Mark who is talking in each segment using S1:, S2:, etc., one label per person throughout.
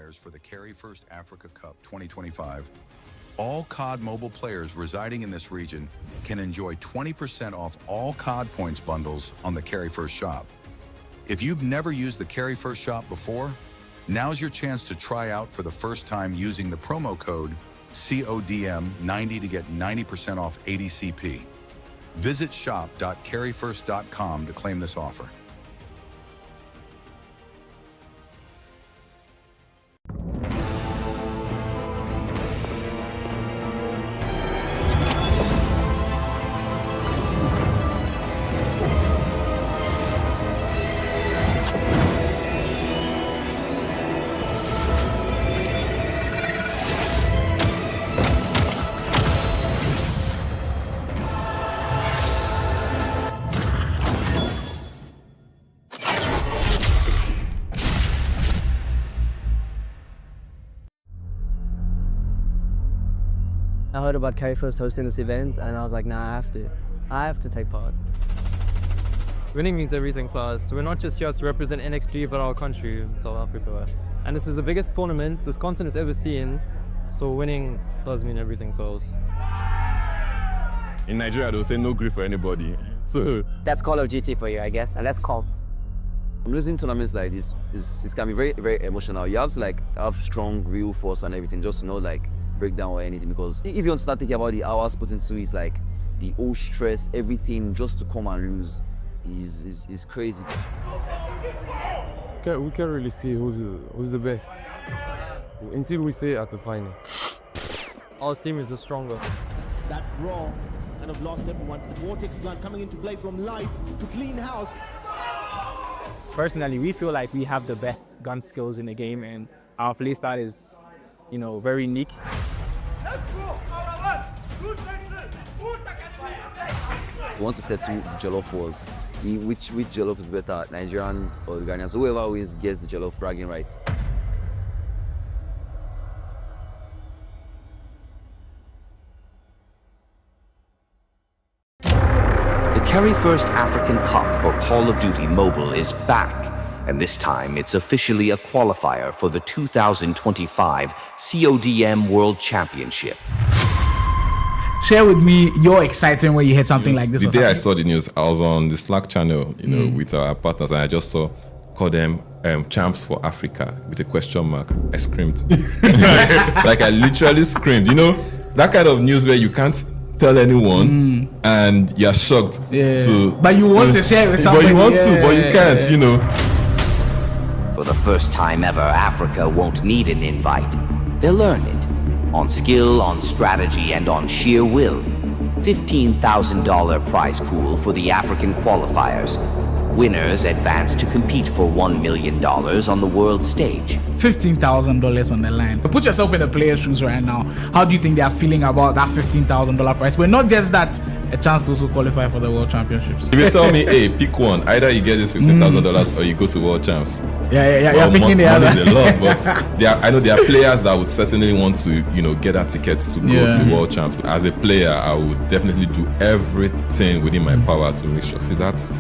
S1: qualifiers for the Carry1st Africa Cup 2025, all COD Mobile players residing in this region can enjoy 20% off all COD points bundles on the Carry1st shop. If you've never used the Carry1st shop before, now's your chance to try out for the first time using the promo code CODM90 to get 90% off ADCP. Visit shop.carry1st.com to claim this offer.
S2: I heard about Carry1st hosting this event and I was like, nah, I have to take part.
S3: Winning means everything for us. We're not just here to represent NXG, but our country, South Africa. And this is the biggest tournament this continent has ever seen, so winning does mean everything to us.
S4: In Nigeria, they'll say no grief for anybody. So
S2: That's Call of Duty for you, I guess, and that's calm.
S5: Losing tournaments like this it can be very, very emotional. You have to like have strong real force and everything just to know like breakdown or anything, because if you want to start thinking about the hours put into it, like the whole stress, everything just to come and lose is crazy.
S4: we can't really see who's the best until we see it at the final.
S3: Our team is the stronger.
S6: That brawl kind of lost everyone. Vortex gun coming into play from life to clean house.
S7: Personally, we feel like we have the best gun skills in the game, and our playstyle is, very unique.
S5: We want to settle the jollof wars. Which jollof is better, Nigerian or the Ghanaian? So whoever always gets the jollof bragging rights.
S8: The Carry1st African Cup for Call of Duty Mobile is back, and this time it's officially a qualifier for the 2025 CODM World Championship.
S9: Share with me your excitement when you heard something like this.
S4: The day I saw the news, I was on the Slack channel, with our partners, and I just call them champs for Africa with a question mark. I screamed. Like I literally screamed. That kind of news where you can't tell anyone and you're shocked
S9: but you want to share it with somebody.
S4: But you want to, but you can't,
S8: For the first time ever, Africa won't need an invite. They'll learn it. On skill, on strategy, and on sheer will. $15,000 prize pool for the African qualifiers. Winners advance to compete for $1 million on the world stage.
S9: $15,000 on the line. Put yourself in the player's shoes right now. How do you think they are feeling about that $15,000 prize? But not just that, a chance to also qualify for the World Championships.
S4: If you tell me, hey, pick one, either you get this $15,000 or you go to World Champs.
S9: Yeah, you're picking the other.
S4: Money is a lot, but I know there are players that would certainly want to, get that ticket to go to the World Champs. As a player, I would definitely do everything within my power to make sure. See, that's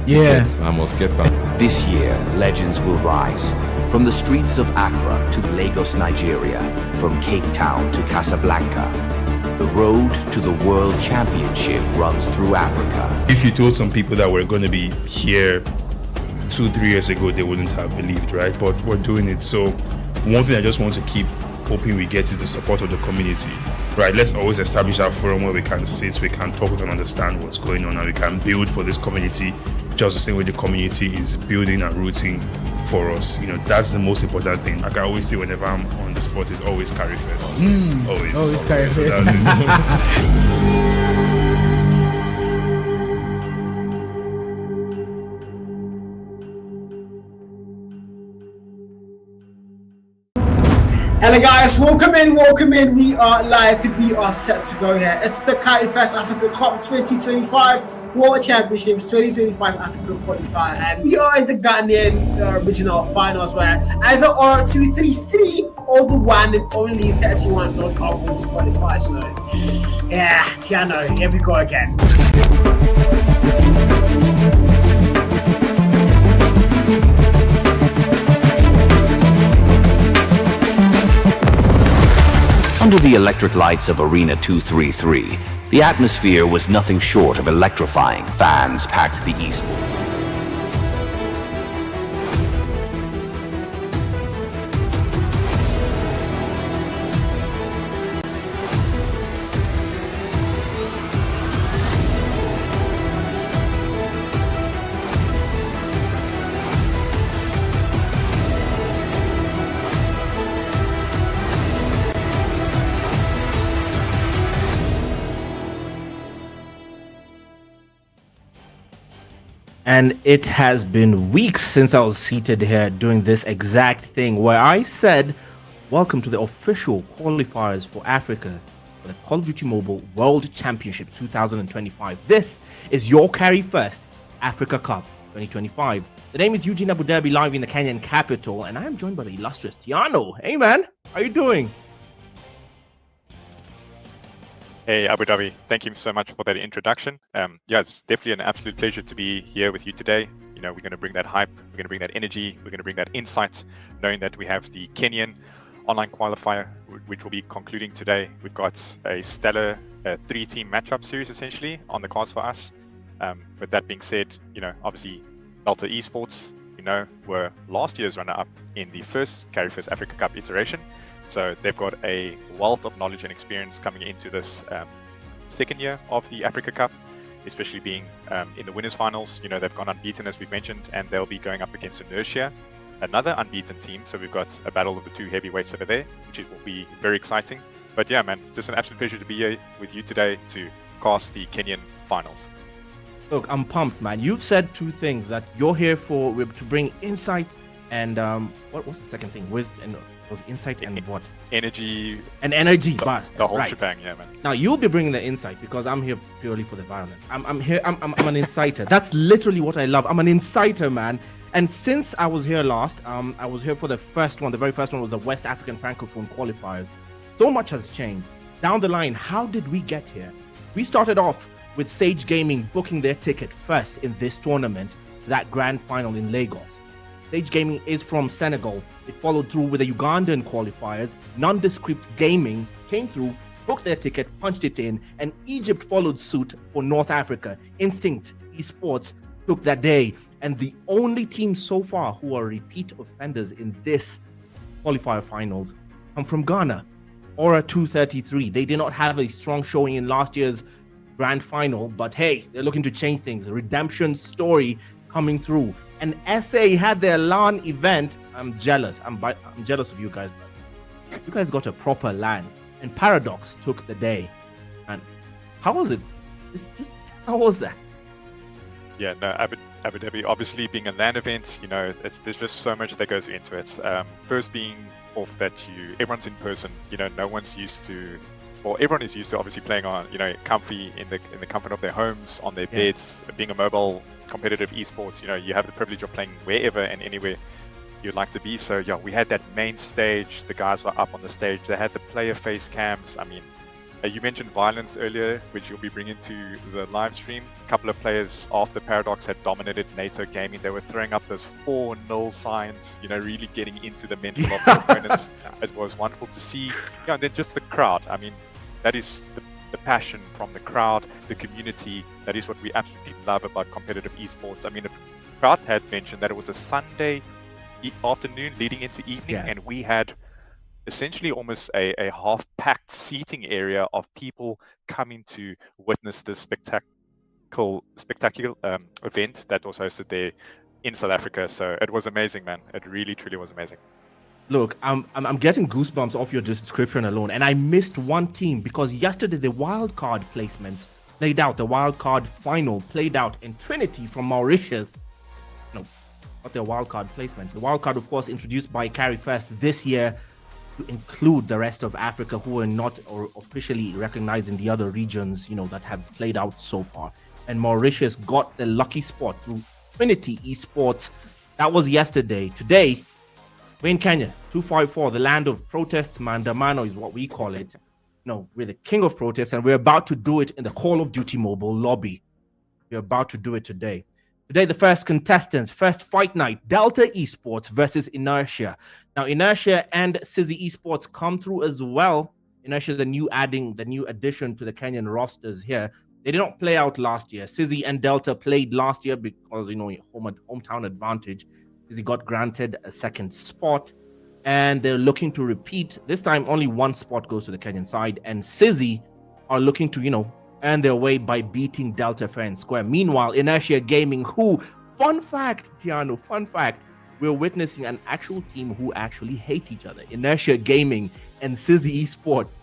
S4: tickets. I must get that.
S8: This year, legends will rise. From the streets of Accra to Lagos, Nigeria, from Cape Town to Casablanca, the road to the World Championship runs through Africa.
S10: If you told some people that we're going to be here 2-3 years ago, they wouldn't have believed, right? But we're doing it. So one thing I just want to keep hoping we get is the support of the community, right? Let's always establish that forum where we can sit, we can talk, we can understand what's going on, and we can build for this community just the same way the community is building and rooting for us. That's the most important thing. Like I always say whenever I'm on the spot, is always Carry1st. Always
S9: Carry1st.
S11: Hello guys, welcome in. We are live, we are set to go here. It's the Carry1st Africa Cup 2025 World Championships 2025 Africa Qualifier, and we are in the Ghanaian regional finals where either R233 or the one and only 31 not are going to qualify. So yeah, Tiano, here we go again.
S8: Under the electric lights of Arena 233, the atmosphere was nothing short of electrifying. Fans packed the esports.
S12: And it has been weeks since I was seated here doing this exact thing where I said, welcome to the official qualifiers for Africa for the Call of Duty Mobile World Championship 2025. This is your Carry1st Africa Cup 2025. The name is Eugene Abu Dhabi, live in the Kenyan capital, and I am joined by the illustrious Tiano. Hey man, how you doing?
S13: Hey, Abu Dhabi. Thank you so much for that introduction. Yeah, it's definitely an absolute pleasure to be here with you today. You know, we're going to bring that hype, we're going to bring that energy, we're going to bring that insight, knowing that we have the Kenyan online qualifier, which will be concluding today. We've got a stellar three-team matchup series, essentially, on the cards for us. With that being said, you know, obviously, Delta Esports, you know, were last year's runner-up in the first Carry1st Africa Cup iteration. So they've got a wealth of knowledge and experience coming into this second year of the Africa Cup, especially being in the winners finals. You know, they've gone unbeaten, as we've mentioned, and they'll be going up against Inertia, another unbeaten team. So we've got a battle of the two heavyweights over there, which will be very exciting. But yeah, man, just an absolute pleasure to be here with you today to cast the Kenyan finals.
S12: Look, I'm pumped, man. You've said two things that you're here for, to bring insight and what's the second thing? Wisdom. Was insight and what?
S13: Energy.
S12: And energy,
S13: the whole shebang, yeah, man.
S12: Now you'll be bringing the insight because I'm here purely for the violence. I'm here. I'm an inciter. That's literally what I love. I'm an inciter, man. And since I was here last, I was here for the first one. The very first one was the West African Francophone qualifiers. So much has changed. Down the line, how did we get here? We started off with Sage Gaming booking their ticket first in this tournament, that grand final in Lagos. Sage Gaming is from Senegal. It followed through with the Ugandan qualifiers. Nondescript Gaming came through, booked their ticket, punched it in, and Egypt followed suit for North Africa. Instinct Esports took that day, and the only team so far who are repeat offenders in this qualifier finals come from Ghana. Aura 233. They did not have a strong showing in last year's grand final, but hey, they're looking to change things. Redemption story coming through. And SA had their LAN event. I'm jealous. I'm jealous of you guys. You guys got a proper LAN. And Paradox took the day. And how was it? How was that?
S13: Yeah, no, Abu Dhabi, obviously being a LAN event, you know, there's just so much that goes into it. First being off that everyone's in person. You know, no one's used to. Well, everyone is used to obviously playing on, you know, comfy in the comfort of their homes, on their beds. Being a mobile competitive esports, you know, you have the privilege of playing wherever and anywhere you'd like to be. So yeah, we had that main stage. The guys were up on the stage. They had the player face cams. I mean, you mentioned violence earlier, which you'll be bringing to the live stream. A couple of players after Paradox had dominated NATO Gaming. They were throwing up those 4-0 signs, you know, really getting into the mental of the opponents. It was wonderful to see. Yeah, and then just the crowd. I mean, that is the passion from the crowd, the community. That is what we absolutely love about competitive esports. I mean, the crowd had mentioned that it was a Sunday afternoon leading into evening, and we had essentially almost a half-packed seating area of people coming to witness this spectacular event that was hosted there in South Africa. So it was amazing, man. It really, truly was amazing.
S12: Look, I'm getting goosebumps off your description alone, and I missed one team because yesterday the wildcard placements played out. The wildcard final played out, and Trinity from Mauritius, not their wildcard placement. The wildcard, of course, introduced by Carry1st this year to include the rest of Africa who are not or officially recognized in the other regions, you know, that have played out so far. And Mauritius got the lucky spot through Trinity Esports. That was yesterday. Today, we're in Kenya, 254, the land of protests. Maandamano is what we call it. No, we're the king of protests, and we're about to do it in the Call of Duty Mobile lobby. We're about to do it today. Today, the first contestants, first fight night, Delta Esports versus Inertia. Now, Inertia and Sizzy Esports come through as well Inertia, the new addition to the Kenyan rosters here. They did not play out last year. Sizzy and Delta played last year because, hometown advantage. Sizzy got granted a second spot, and they're looking to repeat. This time, only one spot goes to the Kenyan side, and Sizzy are looking to, earn their way by beating Delta fair and square. Meanwhile, Inertia Gaming, who, fun fact, Tiano, we're witnessing an actual team who actually hate each other. Inertia Gaming and Sizzy Esports.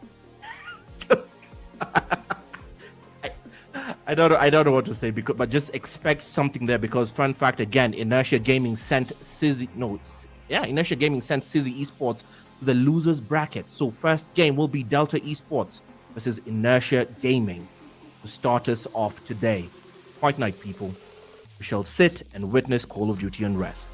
S12: I don't know what to say, but just expect something there, because fun fact again, Inertia Gaming sent Sizzy Esports to the losers bracket. So first game will be Delta Esports versus Inertia Gaming to start us off today. Fight night, people. We shall sit and witness Call of Duty unrest.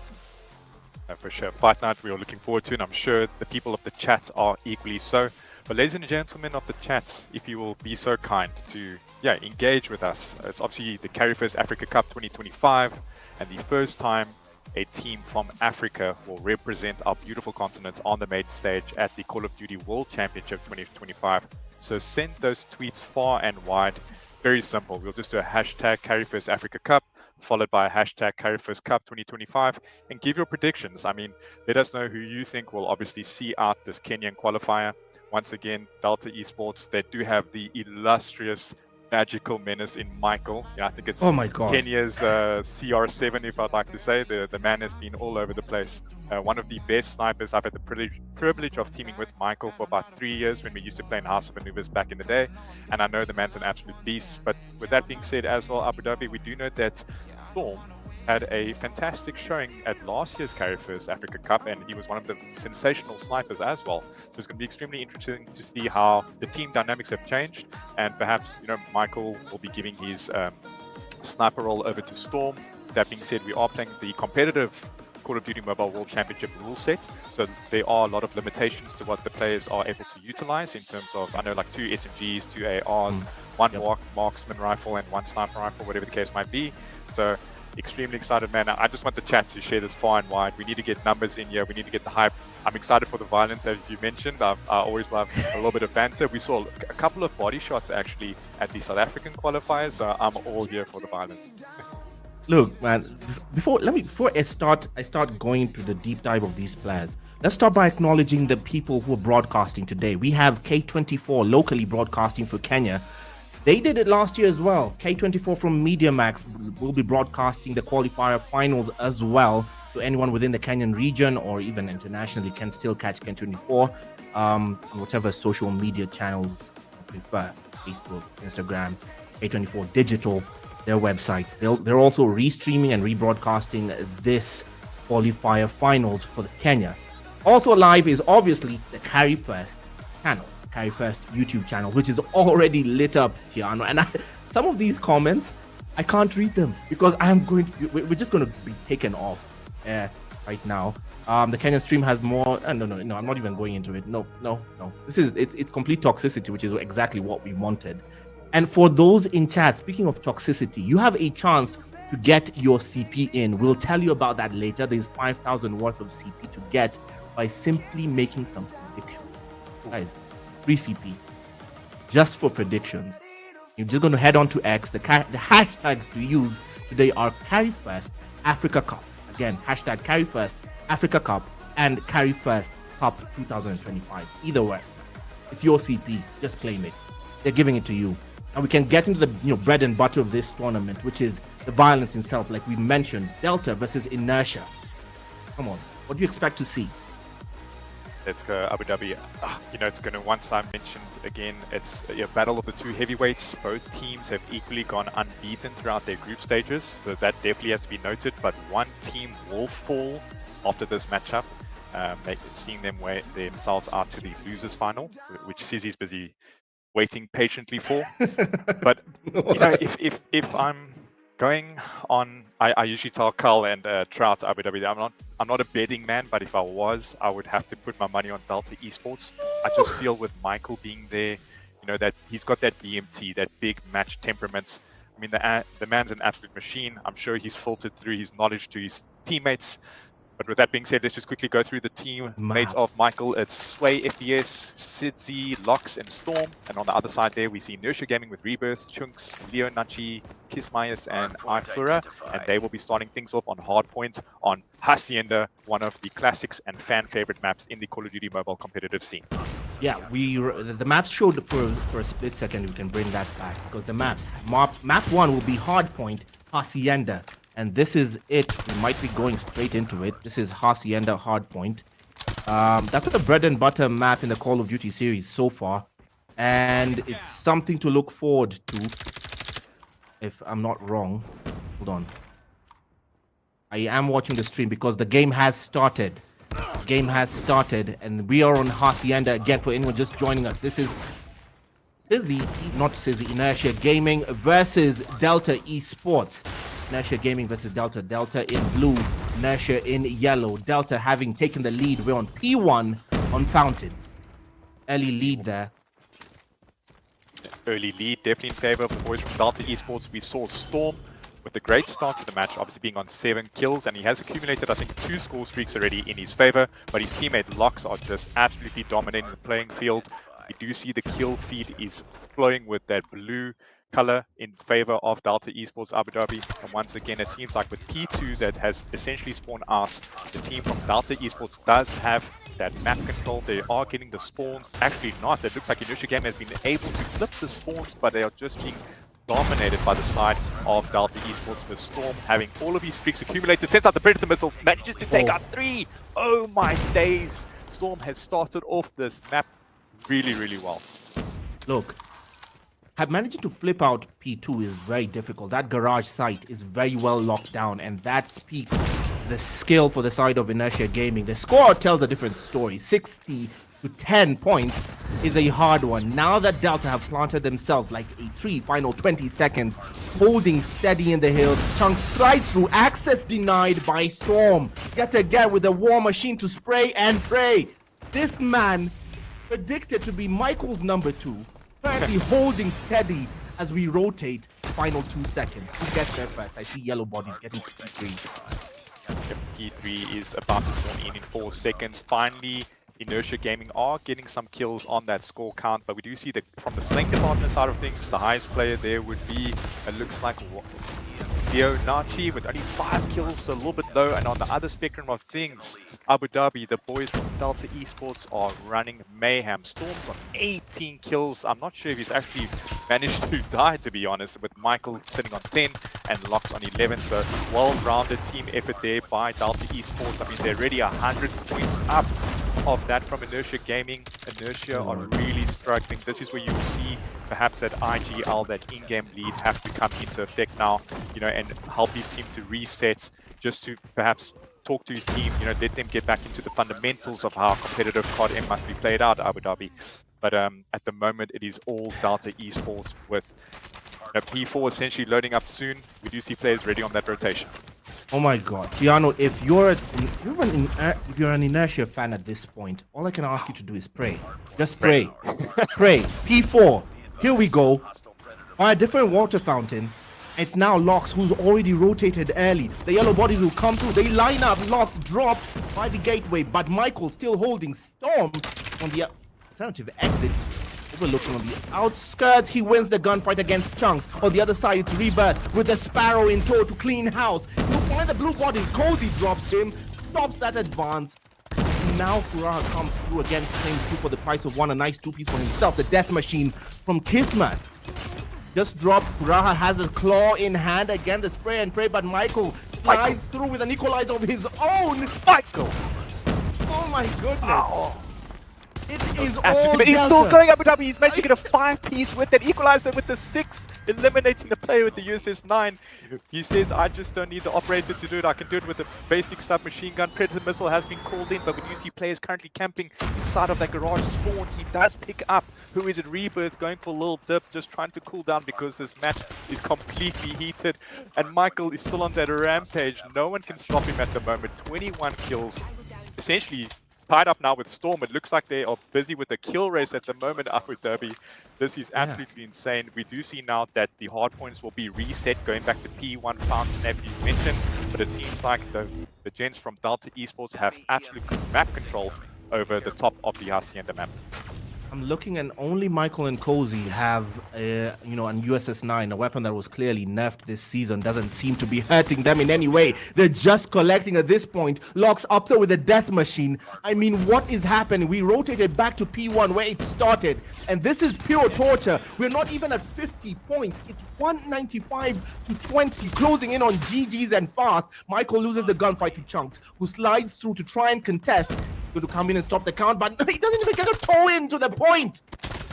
S13: For sure, Fight Night we are looking forward to, and I'm sure the people of the chat are equally so. But ladies and gentlemen of the chats, if you will be so kind to engage with us. It's obviously the Carry1st Africa Cup 2025, and the first time a team from Africa will represent our beautiful continent on the main stage at the Call of Duty World Championship 2025. So send those tweets far and wide. Very simple. We'll just do a hashtag Carry1st Africa Cup, followed by a hashtag Carry1st Cup 2025, and give your predictions. I mean, let us know who you think will obviously see out this Kenyan qualifier. Once again, Delta Esports, they do have the illustrious magical menace in Michael. I think it's Kenya's CR7, if I'd like to say. The man has been all over the place. One of the best snipers. I've had the privilege of teaming with Michael for about 3 years when we used to play in House of Maneuvers back in the day, and I know the man's an absolute beast. But with that being said as well, Abu Dhabi, we do know that Storm had a fantastic showing at last year's Carry1st Africa Cup, and he was one of the sensational snipers as well. So it's going to be extremely interesting to see how the team dynamics have changed, and perhaps Michael will be giving his sniper role over to Storm. That being said, we are playing the competitive Call of Duty Mobile World Championship rule set, so there are a lot of limitations to what the players are able to utilize in terms of, I know, like 2 SMGs, 2 ARs, one marksman rifle, and 1 sniper rifle, whatever the case might be. So extremely excited, man. I just want the chat to share this far and wide. We need to get numbers in here. We need to get the hype. I'm excited for the violence, as you mentioned. I always love a little bit of banter. We saw a couple of body shots actually at the South African qualifiers, so I'm all here for the violence.
S12: Look, man, before I start going into the deep dive of these players, let's start by acknowledging the people who are broadcasting today. We have K24 locally broadcasting for Kenya. They did it last year as well. K24 from MediaMax will be broadcasting the qualifier finals as well. So anyone within the Kenyan region or even internationally can still catch K24 on whatever social media channels you prefer. Facebook, Instagram, K24 Digital, their website. They're also restreaming and rebroadcasting this qualifier finals for the Kenya. Also live is obviously the Carry1st channel. Carry1st YouTube channel, which is already lit up, Tiano. And some of these comments, I can't read them because we're just going to be taken off right now. The Kenyan stream has more. No, I'm not even going into it. No. It's complete toxicity, which is exactly what we wanted. And for those in chat, speaking of toxicity, you have a chance to get your CP in. We'll tell you about that later. There's 5,000 worth of CP to get by simply making some predictions. Guys, free CP just for predictions. You're just going to head on to X. The hashtags to use today are Carry1st Africa Cup. Again, hashtag Carry1st Africa Cup and Carry1st Cup 2025. Either way, it's your CP. Just claim it. They're giving it to you. And we can get into the bread and butter of this tournament, which is the violence itself. Like we mentioned, Delta versus Inertia. Come on, what do you expect to see?
S13: Let's go, Abu Dhabi. It's going to, once I mentioned again, it's a battle of the 2 heavyweights. Both teams have equally gone unbeaten throughout their group stages, so that definitely has to be noted. But one team will fall after this matchup, seeing them weigh themselves out to the losers final, which Sizzy's busy waiting patiently for. But if I'm going on, I usually tell Carl and Trout, Abu Dhabi, I'm not a betting man, but if I was, I would have to put my money on Delta Esports. I just feel with Michael being there, that he's got that BMT, that big match temperament. I mean, the man's an absolute machine. I'm sure he's filtered through his knowledge to his teammates. But with that being said, let's just quickly go through the team mates of Michael. It's Sway, FPS, Sidzi, Lox, and Storm. And on the other side there, we see Inertia Gaming with Rebirth, Chunks, Leo Nachi, Kismayas, and Ifura. And they will be starting things off on hardpoints on Hacienda, one of the classics and fan favorite maps in the Call of Duty mobile competitive scene.
S12: Yeah, the maps showed for a split second. We can bring that back because the map 1 will be hardpoint Hacienda. And this is it. We might be going straight into it. This is Hacienda Hardpoint. That's the bread and butter map in the Call of Duty series so far. And it's something to look forward to. If I'm not wrong. Hold on. I am watching the stream because the game has started. The game has started. And we are on Hacienda again for anyone just joining us. This is Inertia Gaming versus Delta Esports. Inertia Gaming versus Delta. Delta in blue, Inertia in yellow. Delta having taken the lead. We're on P1 on Fountain. Early lead there.
S13: Early lead, definitely in favor of the boys from Delta Esports. We saw Storm with a great start to the match, obviously being on 7 kills, and he has accumulated, I think, 2 score streaks already in his favor, but his teammate Lox are just absolutely dominating the playing field. We do see the kill feed is flowing with that blue color in favor of Delta Esports Abu Dhabi. And once again, it seems like with P2 that has essentially spawned out, the team from Delta Esports does have that map control. They are getting the spawns. Actually not. It looks like Inertia Game has been able to flip the spawns, but they are just being dominated by the side of Delta Esports, with Storm having all of his streaks accumulated, sends out the Predator missiles, manages to take out 3. Oh my days. Storm has started off this map really, really well.
S12: Look, managing to flip out P2 is very difficult. That garage site is very well locked down, and that speaks the skill for the side of Inertia Gaming. The score tells a different story. 60 to 10 points is a hard one. Now that Delta have planted themselves like a tree, final 20 seconds, holding steady in the hill. Chunks stride through, access denied by Storm. Yet again with a war machine to spray and pray. This man predicted to be Michael's number 2. Currently holding steady as we rotate. Final 2 seconds. Who gets there first? I see yellow bodies getting to P3.
S13: P3 is about to spawn in 4 seconds. Finally, Inertia Gaming are getting some kills on that score count, but we do see that from the sling department side of things, the highest player there would be, it looks like Leo Nachi with only 5 kills, so a little bit low. And on the other spectrum of things, Abu Dhabi, the boys from Delta Esports are running mayhem. Storm's on 18 kills. I'm not sure if he's actually managed to die, to be honest, with Michael sitting on 10 and Lox on 11. So well-rounded team effort there by Delta Esports. I mean, they're already 100 points up of that from Inertia Gaming. Inertia are really struggling. This is where you will see perhaps that IGL, that in-game lead, have to come into effect now, you know, and help his team to reset, just to perhaps talk to his team, you know, let them get back into the fundamentals of how competitive COD M must be played out, Abu Dhabi. But at the moment, it is all Delta Esports with P4 essentially loading up soon. We do see players ready on that rotation.
S12: Oh my God, Tiano, if you're an Inertia fan at this point, all I can ask you to do is pray. Just pray. Pray. P4. Here we go. On a different water fountain. It's now Lox, who's already rotated early. The yellow bodies will come through. They line up. Lox dropped by the gateway, but Michael still holding Storm on the alternative exit. Overlooking on the outskirts, he wins the gunfight against Chunks. On the other side, it's Rebirth with the Sparrow in tow to clean house. He'll find the blue bodies. Cozy drops him, stops that advance. Now Furaha comes through again, claims 2 for the price of 1. A nice 2-piece for himself. The Death Machine from Kismet. Just dropped. Furaha has a claw in hand. Again, the spray and pray, but Michael slides through with an equalizer of his own.
S13: Michael!
S12: Oh my goodness.
S13: Oh.
S12: It is all
S13: But he's still going Abu Dhabi. He's managed to get a 5-piece with that equalizer with the 6, eliminating the player with the USS 9. He says, I just don't need the operator to do it. I can do it with a basic submachine gun. Predator missile has been called in, but we do see players currently camping inside of that garage spawn. He does pick up, who is it, Rebirth, going for a little dip, just trying to cool down because this match is completely heated. And Michael is still on that rampage. No one can stop him at the moment. 21 kills, essentially tied up now with Storm. It looks like they are busy with the kill race at the moment, Abu Dhabi. This is absolutely insane. We do see now that the hard points will be reset, going back to P1 fountain, as you mentioned, but it seems like the the gents from Delta Esports have absolute map control over the top of the Hacienda map.
S12: I'm looking, and only Michael and Cozy have, an USS-9, a weapon that was clearly nerfed this season. Doesn't seem to be hurting them in any way. They're just collecting at this point. Locks up there with a death machine. I mean, what is happening? We rotated back to P1 where it started, and this is pure torture. We're not even at 50 points. It's 195 to 20, closing in on GG's and fast. Michael loses the gunfight to Chunks, who slides through to try and contest. To come in and stop the count, but he doesn't even get a toe in to the point.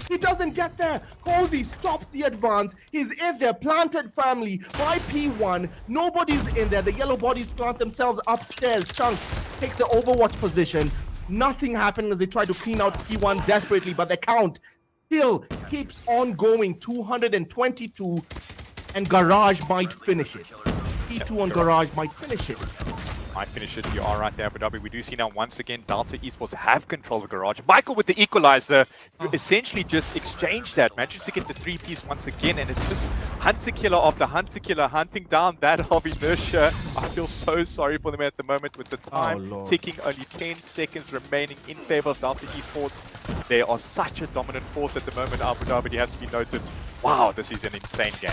S12: He doesn't get there. Cozy stops the advance. He's in there, planted firmly by P1. Nobody's in there. The yellow bodies plant themselves upstairs. Chunks takes the overwatch position. Nothing happened as they try to clean out P1 desperately, but the count still keeps on going. 222, and Garage might finish it. P2 on Garage might finish it.
S13: Might finish it. You are right there, Abu Dhabi. We do see now once again Delta Esports have control of Garage. Michael with the equalizer, you essentially just exchange that. Managed to get the 3-piece once again, and it's just hunter killer after hunter killer hunting down that of Inertia. I feel so sorry for them at the moment with the time ticking, only 10 seconds remaining in favor of Delta Esports. They are such a dominant force at the moment, Abu Dhabi. It has to be noted. Wow, this is an insane game.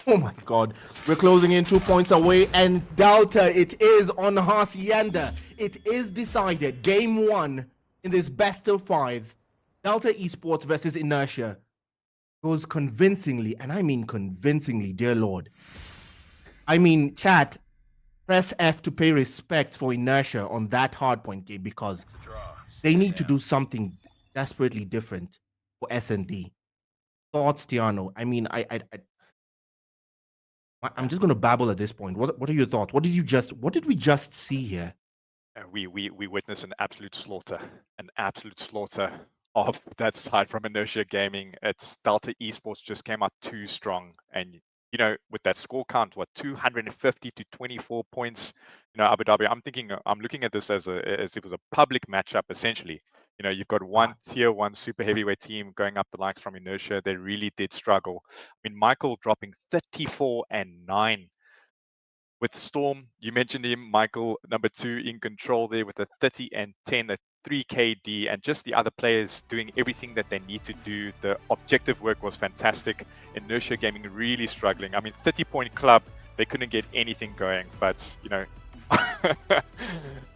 S12: Oh my god, we're closing in 2 points away, and Delta, it is on Hacienda. It is decided. Game 1 in this best of 5s. Delta Esports versus Inertia goes convincingly, and I mean convincingly, dear Lord. I mean, chat, press F to pay respects for Inertia on that hardpoint game, because they need to do something desperately different for S&D. Thoughts, Tiano? I mean, I'm just going to babble at this point. What are your thoughts? What did we just see here?
S13: We witnessed an absolute slaughter of that side from Inertia Gaming. It's Delta Esports just came out too strong, and with that score count, 250 to 24 points. Abu Dhabi. I'm looking at this as if it was a public matchup essentially. You've got one tier 1 super heavyweight team going up the likes from Inertia. They really did struggle. I mean, Michael dropping 34 and 9 with Storm. You mentioned him, Michael, number 2 in control there with a 30 and 10, a 3 KD, and just the other players doing everything that they need to do. The objective work was fantastic. Inertia Gaming really struggling. I mean, 30-point club, they couldn't get anything going, but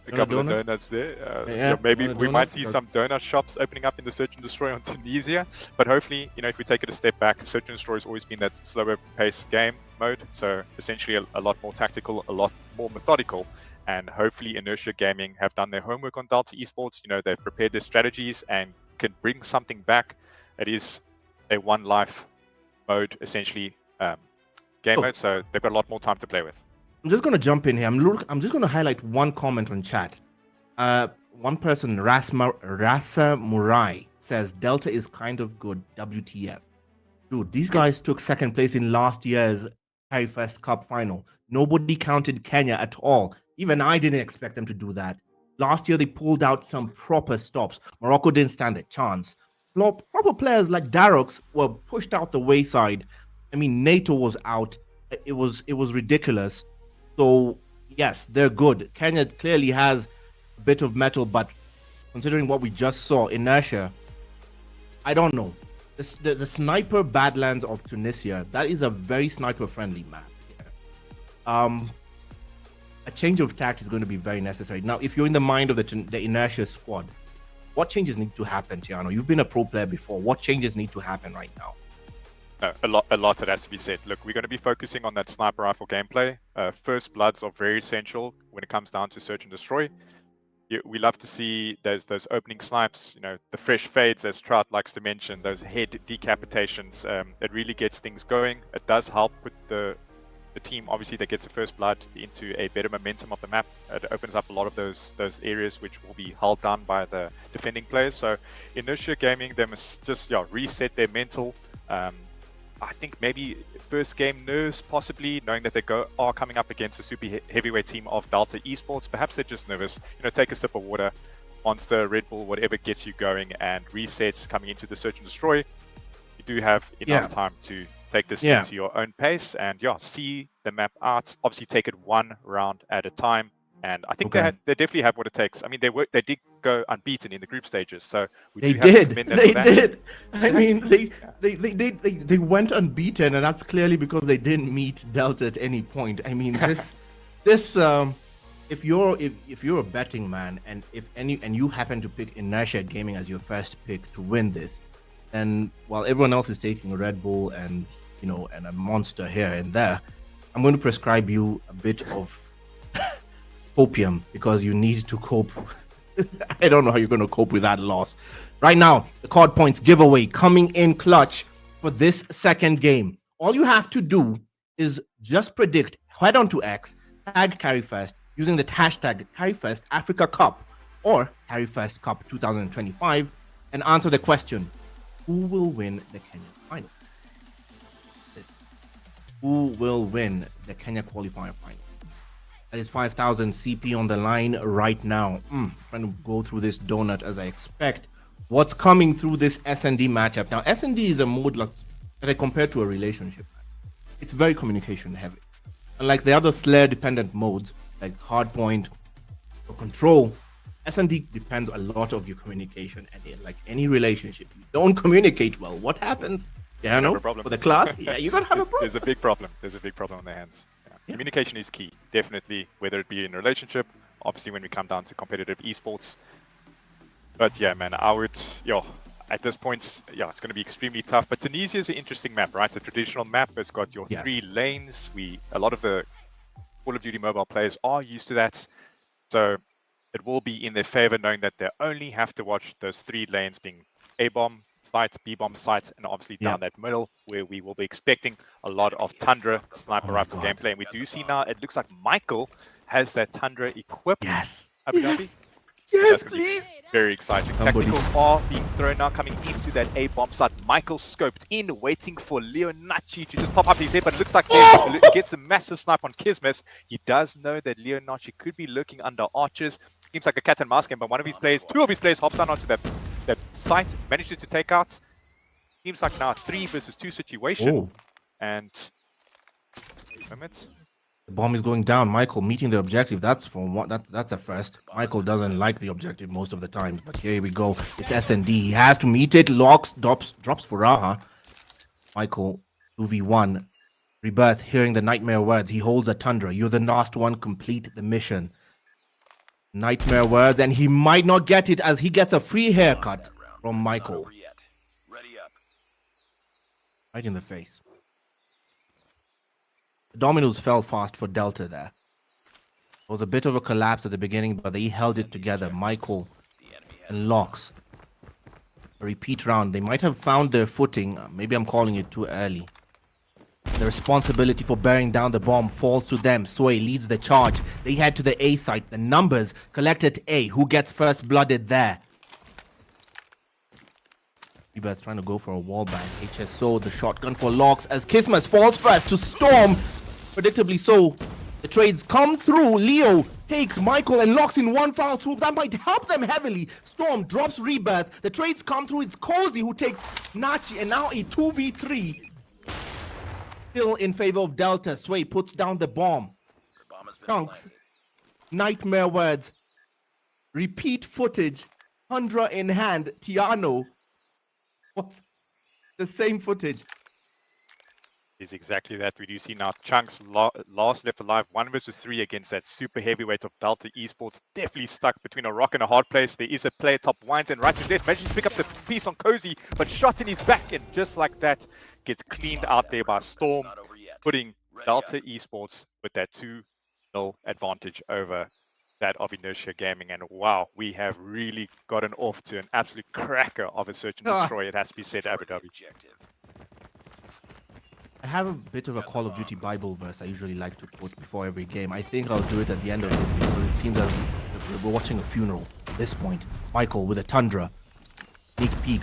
S13: a couple of donuts there. Maybe we might see some donut shops opening up in the Search and Destroy on Tunisia. But hopefully, if we take it a step back, Search and Destroy has always been that slower paced game mode. So essentially a lot more tactical, a lot more methodical. And hopefully Inertia Gaming have done their homework on Delta Esports. They've prepared their strategies and can bring something back. It is a one life mode, essentially, game mode. So they've got a lot more time to play with.
S12: I'm just going to jump in here. I'm just going to highlight one comment on chat. One person, Rasa Murai, says Delta is kind of good. WTF. Dude, these guys took second place in last year's Carry1st Cup final. Nobody counted Kenya at all. Even I didn't expect them to do that. Last year, they pulled out some proper stops. Morocco didn't stand a chance. Proper players like Darox were pushed out the wayside. I mean, NATO was out. It was ridiculous. So, yes, they're good. Kenya clearly has a bit of metal, but considering what we just saw, Inertia, I don't know. The sniper Badlands of Tunisia, that is a very sniper-friendly map. A change of tact is going to be very necessary. Now, if you're in the mind of the Inertia squad, what changes need to happen, Tiano? You've been a pro player before. What changes need to happen right now?
S13: A lot that has to be said. Look, we're going to be focusing on that sniper rifle gameplay. First bloods are very essential when it comes down to Search and Destroy. We love to see those opening snipes, the fresh fades, as Trout likes to mention, those head decapitations. It really gets things going. It does help with the team, obviously, that gets the first blood into a better momentum of the map. It opens up a lot of those areas which will be held down by the defending players. So Inertia Gaming, they must just reset their mental. I think maybe first game nerves, possibly, knowing that they are coming up against a super heavyweight team of Delta Esports. Perhaps they're just nervous. Take a sip of water, Monster, Red Bull, whatever gets you going, and resets coming into the Search and Destroy. You do have enough time to take this into your own pace and see the map out. Obviously, take it one round at a time. And I think
S12: Okay.
S13: they definitely have what it takes. I mean, they did go unbeaten in the group stages, so we
S12: They
S13: do have to
S12: did.
S13: commend them
S12: They
S13: for that.
S12: did. I mean, they went unbeaten, and that's clearly because they didn't meet Delta at any point. I mean, this if you're a betting man, and and you happen to pick Inertia Gaming as your first pick to win this, then while everyone else is taking a Red Bull and and a Monster here and there, I'm going to prescribe you a bit of opium because you need to cope. I don't know how you're going to cope with that loss. Right now, the card points giveaway coming in clutch for this second game. All you have to do is just predict, head on to X, tag Carry1st using the hashtag Carry1st Africa Cup or Carry1st Cup 2025 and answer the question, who will win the Kenya final? Who will win the Kenya qualifier final? That is 5,000 CP on the line right now. Trying to go through this donut as I expect. What's coming through this S&D matchup? Now, S&D is a mode that I compare to a relationship. It's very communication heavy. Unlike the other Slayer-dependent modes, like Hardpoint or Control, S&D depends a lot of your communication. And like any relationship, you don't communicate well. What happens? Yeah, no, for the class, yeah, you're gonna have a problem.
S13: There's a big problem. There's a big problem on their hands. Yeah. Communication is key, definitely, whether it be in a relationship, obviously when we come down to competitive esports. But yeah, man, I would, at this point, it's going to be extremely tough. But Tunisia is an interesting map, right? It's a traditional map. It's got your 3 lanes. A lot of the Call of Duty mobile players are used to that. So it will be in their favor knowing that they only have to watch those 3 lanes being A-bomb sites, B-bomb sites, and obviously down that middle where we will be expecting a lot of Tundra sniper rifle gameplay. And we do see now, it looks like Michael has that Tundra equipped.
S12: Yes.
S13: Abu Dhabi.
S12: Yes, please.
S13: Very exciting. Tacticals are being thrown now, coming into that A-bomb site. Michael scoped in, waiting for Leonacci to just pop up his head, but it looks like he gets a massive snipe on Kismet. He does know that Leonacci could be lurking under archers. Seems like a cat and mouse game, but two of his players hops down onto that site, manages to take out. Seems like now a 3 versus 2 situation. And
S12: the bomb is going down. Michael meeting the objective. That's a first. Michael doesn't like the objective most of the time, but here we go. It's S&D. He has to meet it. Locks, drops for Raha. Michael 2v1. Rebirth, hearing the nightmare words. He holds a Tundra. You're the last one. Complete the mission. Nightmare words, and he might not get it as he gets a free haircut from Michael. Right in the face. The dominoes fell fast for Delta there. It was a bit of a collapse at the beginning, but they held it together. Michael and Locks. A repeat round. They might have found their footing. Maybe I'm calling it too early. The responsibility for bearing down the bomb falls to them. Sway leads the charge. They head to the A site. The numbers collected A. Who gets first blooded there? Rebirth's trying to go for a wall bang. HSO, the shotgun for Locks as Kismet falls first to Storm. Predictably so. The trades come through. Leo takes Michael and Locks in one foul swoop. That might help them heavily. Storm drops Rebirth. The trades come through. It's Cozy who takes Nachi, and now a 2v3. Still in favor of Delta. Sway puts down the bomb. Chunks. Nightmare words. Repeat footage. Tundra in hand. Tiano. What's the same footage?
S13: Is exactly that. We do see now Chunks last left alive 1 versus 3 against that super heavyweight of Delta Esports. Definitely stuck between a rock and a hard place. There is a player top winds and right to left. Manages to pick up the piece on Cozy, but shot in his back, and just like that gets cleaned out there by Storm, putting Delta Esports with that 2-0 advantage over that of Inertia Gaming. And wow, we have really gotten off to an absolute cracker of a search and destroy. It has to be said, Abu Dhabi.
S12: I have a bit of a Call of Duty Bible verse I usually like to quote before every game. I think I'll do it at the end of this because it seems that we're watching a funeral at this point. Michael with a Tundra. Sneak peek.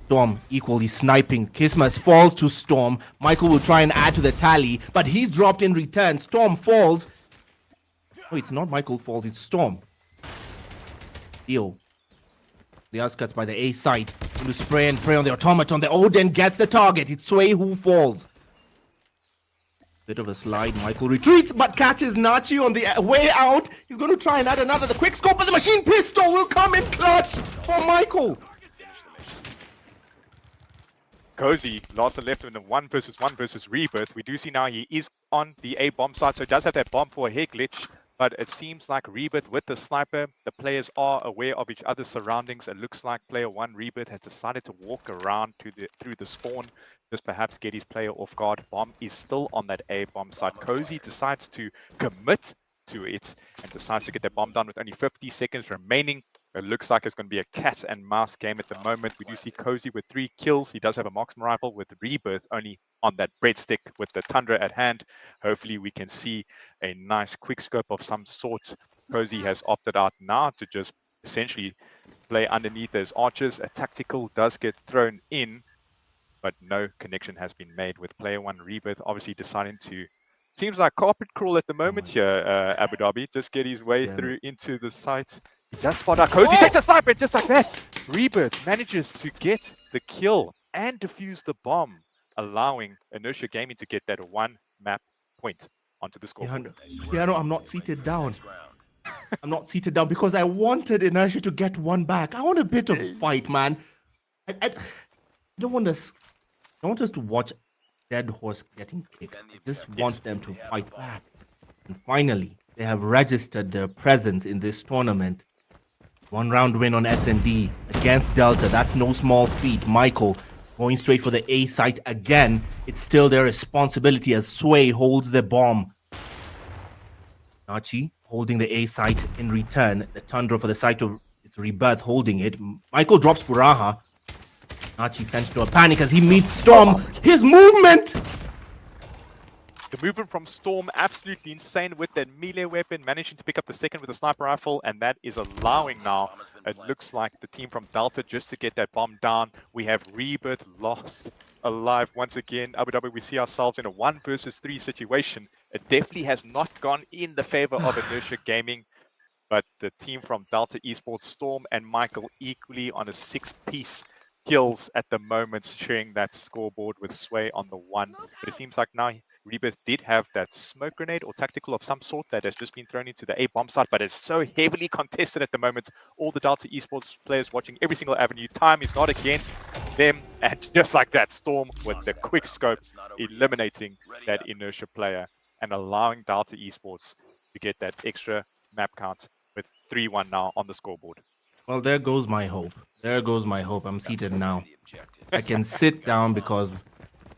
S12: Storm equally sniping. Kismet falls to Storm. Michael will try and add to the tally, but he's dropped in return. Storm falls. Oh, it's not Michael's fault, it's Storm. Theo. The outskirts by the A site. To spray and pray on the automaton. The Odin gets the target. It's Sway who falls. Bit of a slide. Michael retreats, but catches Nachi on the way out. He's going to try and add another. The quick scope, but the machine pistol will come in clutch for Michael.
S13: Cozy lost and left in the 1v1 versus Rebirth. We do see now he is on the A bomb side, so he does have that bomb for a head glitch. But it seems like Rebirth with the sniper, the players are aware of each other's surroundings. It looks like player 1 Rebirth has decided to walk around through the spawn, just perhaps get his player off guard. Bomb is still on that A bomb side. Cozy decides to commit to it and decides to get the bomb done with only 50 seconds remaining. It looks like it's going to be a cat and mouse game at the moment. We do see Cozy with 3 kills. He does have a marksman rifle with Rebirth only on that breadstick with the Tundra at hand. Hopefully we can see a nice quick scope of some sort. Cozy has opted out now to just essentially play underneath those archers. A tactical does get thrown in, but no connection has been made with player 1 Rebirth obviously deciding to, seems like carpet crawl at the moment here, Abu Dhabi, just get his way through into the site. He does spot out Cozy, takes a sniper just like that. Rebirth manages to get the kill and defuse the bomb, allowing Inertia Gaming to get that 1 map point onto the scoreboard.
S12: Yeah, no, I'm not seated down. I'm not seated down because I wanted Inertia to get 1 back. I want a bit of fight, man. I don't want us. I want us to watch dead horse getting kicked. I just want them to fight back. And finally, they have registered their presence in this tournament. 1 round win on S&D against Delta. That's no small feat. Michael going straight for the A site again. It's still their responsibility as Sway holds the bomb. Nachi holding the A site in return. The Tundra for the site of its Rebirth holding it. Michael drops Furaha. Nachi sent to a panic as he meets Storm. His movement!
S13: The movement from Storm, absolutely insane with that melee weapon, managing to pick up the second with a sniper rifle, and that is allowing now, it looks like the team from Delta just to get that bomb down. We have Rebirth lost alive once again. Abu Dhabi, we see ourselves in a 1 versus 3 situation. It definitely has not gone in the favor of Inertia Gaming, but the team from Delta Esports, Storm and Michael equally on a 6-piece kills at the moment, sharing that scoreboard with Sway on the 1. But it seems like now Rebirth did have that smoke grenade or tactical of some sort that has just been thrown into the A bomb site, but it's so heavily contested at the moment. All the Delta Esports players watching every single avenue. Time is not against them, and just like that, Storm with the quick scope eliminating that Inertia player and allowing Delta Esports to get that extra map count with 3-1 now on the scoreboard.
S12: Well, there goes my hope. There goes my hope. I'm seated now. I can sit down because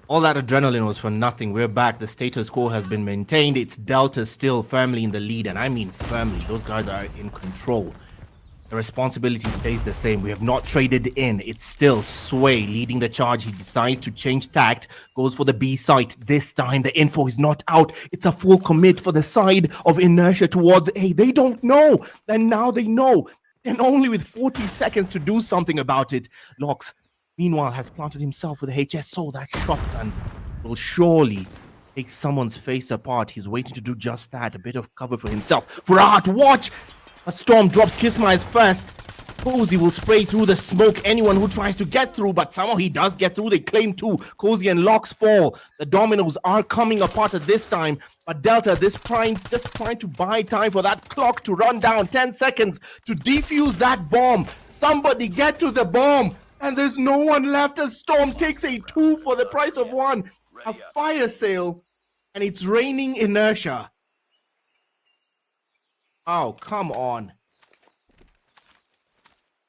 S12: all that adrenaline was for nothing. We're back. The status quo has been maintained. It's Delta still firmly in the lead, and I mean firmly. Those guys are in control. The responsibility stays the same. We have not traded in. It's still Sway leading the charge. He decides to change tact, goes for the B site. This time, the info is not out. It's a full commit for the side of Inertia towards A. They don't know, and now they know. And only with 40 seconds to do something about it. Lox, meanwhile, has planted himself with a HSO. That shotgun will surely take someone's face apart. He's waiting to do just that. A bit of cover for himself. Farhat, watch! A Storm drops Kisma's first. Cozy will spray through the smoke anyone who tries to get through, but somehow he does get through. They claim 2. Cozy and Lox fall. The dominoes are coming apart at this time, but Delta just trying to buy time for that clock to run down. 10 seconds to defuse that bomb. Somebody get to the bomb, and there's no one left as Storm takes a 2 for the price of 1. A fire sale, and it's raining Inertia. Oh, come on.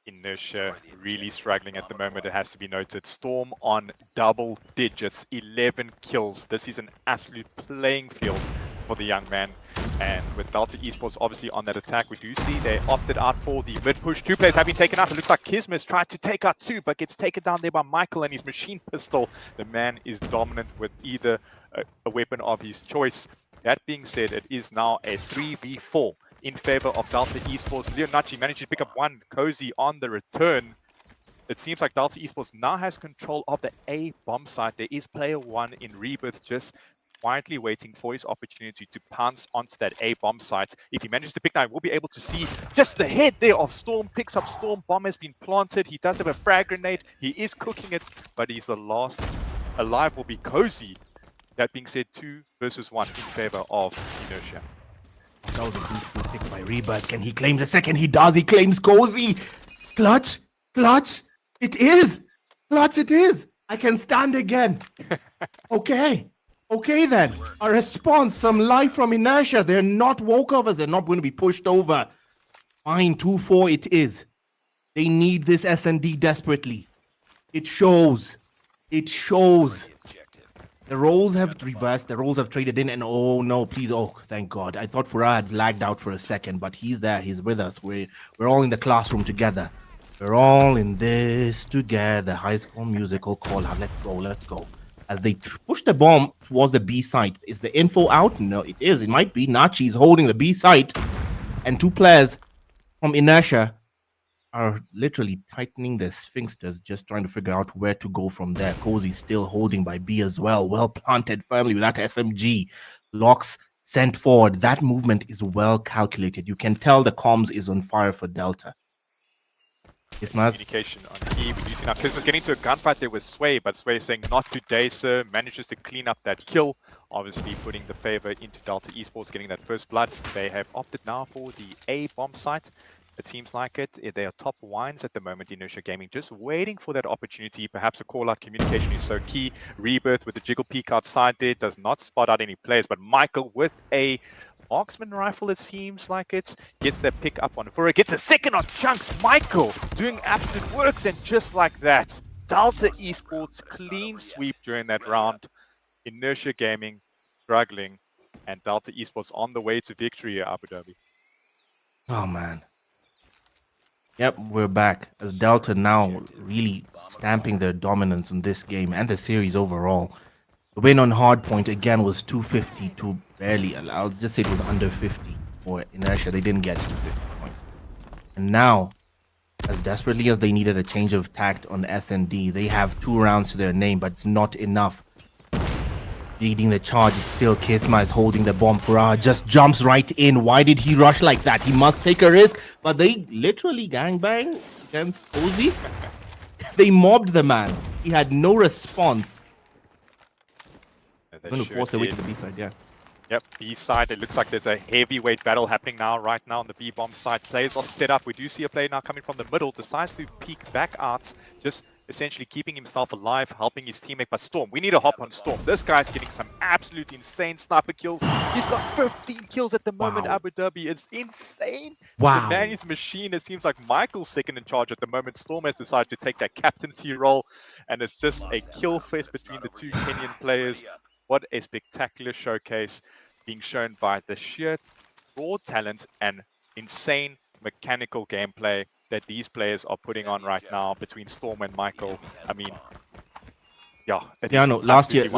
S13: Inertia really struggling at the moment, it has to be noted. Storm on double digits, 11 kills. This is an absolute playing field for the young man. And with Delta Esports obviously on that attack, we do see they opted out for the mid push. 2 players have been taken out. It looks like Kismis tried to take out 2, but gets taken down there by Michael and his machine pistol. The man is dominant with either a weapon of his choice. That being said, it is now a 3v4 in favor of Delta Esports. Leonachi managed to pick up 1. Cozy on the return. It seems like Delta Esports now has control of the A bomb site. There is player 1 in Rebirth just quietly waiting for his opportunity to pounce onto that A bomb site. If he manages to pick that, we'll be able to see just the head there of Storm. Picks up Storm. Bomb has been planted. He does have a frag grenade. He is cooking it, but he's the last alive will be Cozy. That being said, 2 versus 1 in favor of Inertia.
S12: That was a beautiful pick by Rebirth. Can he claim the second? He does. He claims Cozy. Clutch. Clutch. It is. Clutch it is. I can stand again. Okay. Okay then. A response. Some life from Inertia. They're not walkovers. They're not going to be pushed over. Fine. 2-4 it is. They need this S&D desperately. It shows. It shows. The roles have reversed. The roles have traded in, and oh no, please, oh thank God. I thought Farah had lagged out for a second, but he's there. He's with us. We're all in the classroom together. We're all in this together. High School Musical call out. Let's go. Let's go. As they push the bomb towards the B site. Is the info out? No, it is. It might be. Nachi's holding the B site, and 2 players from Inertia are literally tightening their sphincters, just trying to figure out where to go from there. Cozy's still holding by B as well. Well planted firmly with that SMG. Locks sent forward. That movement is well calculated. You can tell the comms is on fire for Delta.
S13: Communication on E. We're using now. Kismas getting to a gunfight there with Sway, but Sway saying not today, sir. Manages to clean up that kill. Obviously putting the favor into Delta Esports, getting that first blood. They have opted now for the A bomb site. It seems like it. They are top wines at the moment, Inertia Gaming, just waiting for that opportunity. Perhaps a call-out communication is so key. Rebirth with the jiggle peek outside there does not spot out any players, but Michael with a marksman rifle, it seems like it, gets that pick up on Fura, gets a second on Chunks. Michael doing absolute works, and just like that, Delta Esports clean sweep during that round. Inertia Gaming struggling, and Delta Esports on the way to victory at Abu Dhabi.
S12: Oh man. Yep, we're back as Delta now really stamping their dominance in this game and the series overall. The win on Hardpoint again was 250 to barely, I'll just say it was under 50 for Inertia. They didn't get to 50 points. And now, as desperately as they needed a change of tact on S&D, they have 2 rounds to their name, but it's not enough. Leading the charge, it's still Kisma is holding the bomb. Farah just jumps right in. Why did he rush like that? He must take a risk, but they literally gangbang against Cozy. They mobbed the man. He had no response.
S13: They
S12: going to force their way to the B side, yeah.
S13: Yep, B side. It looks like there's a heavyweight battle happening right now on the B bomb side. Players are set up. We do see a player now coming from the middle. Decides to peek back out. Just essentially keeping himself alive, helping his teammate. But Storm, we need to hop on Storm. This guy's getting some absolute insane sniper kills. He's got 15 kills at the moment, Abu Dhabi. It's insane.
S12: Wow.
S13: The man is machine. It seems like Michael's second in charge at the moment. Storm has decided to take that captaincy role, and it's just a kill fest between the 2 Kenyan players. What a spectacular showcase being shown by the sheer raw talent and insane mechanical gameplay that these players are putting on right now between Storm and Michael. I mean, yeah.
S12: Yeah, no. Last year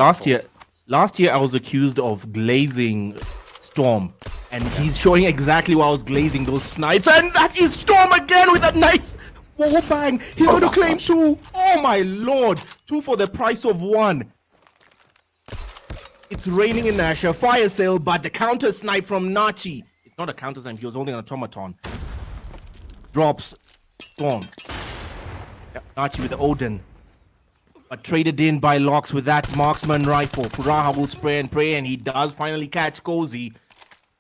S12: I was accused of glazing Storm, and he's showing exactly what I was glazing those snipes, and that is Storm again with a nice wall bang. He's going to claim 2. Oh my lord, 2 for the price of 1. It's raining in Inertia, fire sale, but the counter snipe from Nachi. It's not a counter snipe, he was holding an automaton. Drops Storm. Nachi with the Odin. But traded in by Locks with that marksman rifle. Furaha will spray and pray, and he does finally catch Cozy.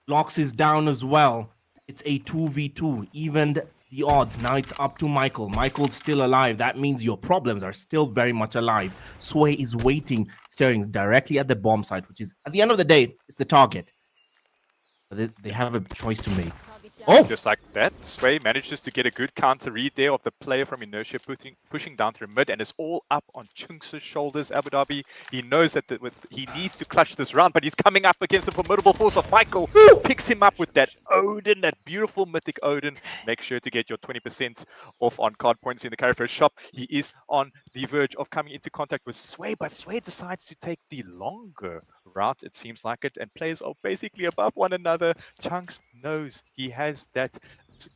S12: Locks is down as well. It's a 2v2, evened the odds. Now it's up to Michael. Michael's still alive. That means your problems are still very much alive. Sway is waiting, staring directly at the bomb site, which is, at the end of the day, it's the target. But they have a choice to make.
S13: Oh! Just like that, Sway manages to get a good counter read there of the player from Inertia pushing down through mid, and it's all up on Chunks' shoulders, Abu Dhabi. He knows that he needs to clutch this round, but he's coming up against the formidable force of Michael. Picks him up with that Odin, that beautiful mythic Odin. Make sure to get your 20% off on card points in the Carry1st shop. He is on the verge of coming into contact with Sway, but Sway decides to take the longer route, it seems like it, and players are basically above one another. Chunks knows he has that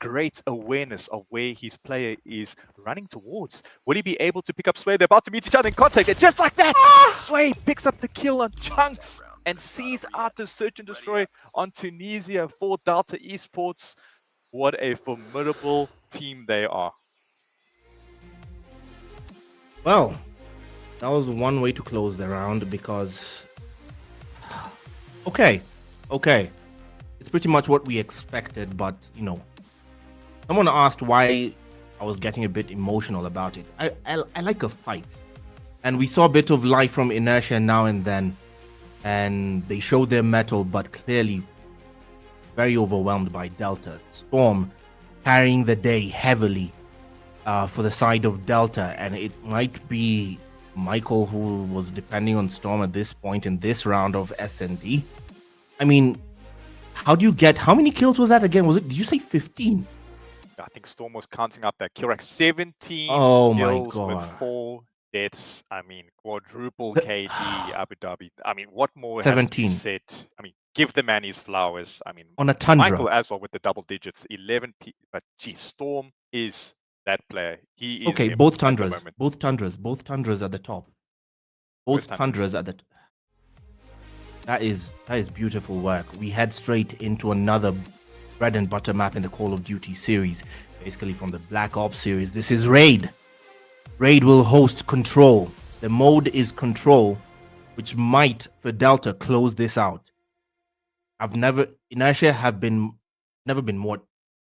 S13: great awareness of where his player is running towards. Will he be able to pick up Sway? They're about to meet each other in contact, and just like that, Sway picks up the kill on Chunks and sees out the search and destroy on Tunisia for Delta Esports. What a formidable team they are.
S12: Well, that was one way to close the round, because Okay. It's pretty much what we expected, but someone asked why I was getting a bit emotional about it. I like a fight. And we saw a bit of life from Inertia now and then. And they showed their mettle, but clearly very overwhelmed by Delta. Storm carrying the day heavily for the side of Delta. And it might be Michael who was depending on Storm at this point in this round of S&D. I mean, how many kills was that again? Did you say 15?
S13: I think Storm was counting up that kill rack. 17
S12: Oh my
S13: kills with
S12: God.
S13: 4 deaths. I mean, quadruple KD, Abu Dhabi. I mean, what more has to be
S12: 17.
S13: said? I mean, give the man his flowers. I mean,
S12: On a Tundra.
S13: Michael as well with the double digits, 11. But geez, Storm is that player. He is.
S12: Okay,
S13: him
S12: both
S13: at the
S12: Tundras.
S13: moment.
S12: Both Tundras at the top. Both Tundras at the That is beautiful work. We head straight into another bread and butter map in the Call of Duty series, basically from the Black Ops series. This is Raid. Raid will host Control. The mode is Control, which might, for Delta, close this out. Inertia have never been more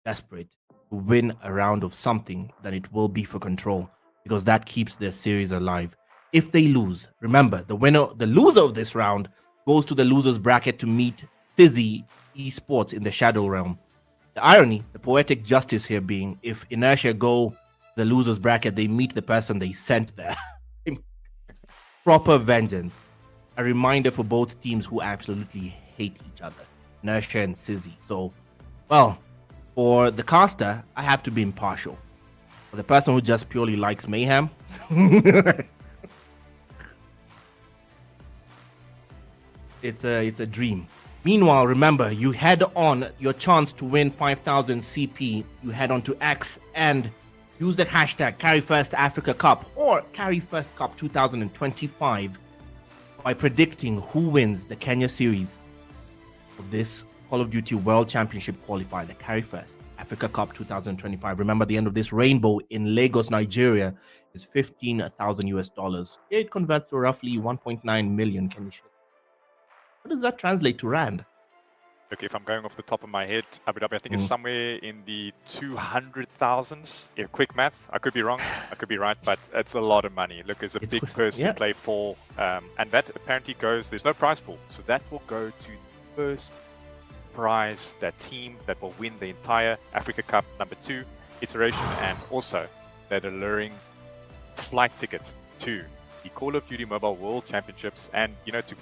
S12: desperate to win a round of something than it will be for Control, because that keeps their series alive. If they lose, remember, the loser of this round goes to the losers bracket to meet Fizzy Esports in the Shadow Realm. The irony, the poetic justice here being, if Inertia go the losers bracket, they meet the person they sent there. Proper vengeance. A reminder for both teams who absolutely hate each other, Inertia and Sizzy. So, well, for the caster, I have to be impartial. For the person who just purely likes mayhem, it's a dream. Meanwhile, remember, you head on your chance to win 5,000 CP. You head on to X and use the hashtag Carry1st Africa Cup or Carry1st Cup 2025 by predicting who wins the Kenya series of this Call of Duty World Championship qualifier, the Carry1st Africa Cup 2025. Remember, the end of this rainbow in Lagos, Nigeria is $15,000. It converts to roughly 1.9 million Kenyan shillings. What does that translate to rand?
S13: Look, if I'm going off the top of my head, Abu Dhabi, I think it's somewhere in the 200,000s. Yeah, quick math. I could be wrong. I could be right, but it's a lot of money. Look, it's a big purse to play for. And that apparently goes, there's no prize pool. So that will go to the first prize, that team that will win the entire Africa Cup #2 iteration, and also that alluring flight ticket to the Call of Duty Mobile World Championships, and to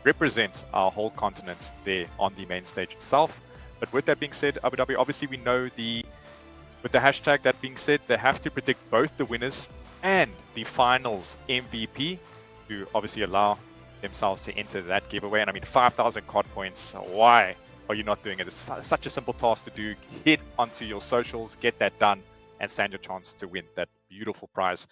S13: represent our whole continent there on the main stage itself. But with that being said, Abu Dhabi, obviously we know with the hashtag, that being said, they have to predict both the winners and the finals MVP to obviously allow themselves to enter that giveaway. And I mean, 5,000 COD points, why are you not doing it? It's such a simple task to do. Hit onto your socials, get that done, and stand your chance to win that beautiful prize.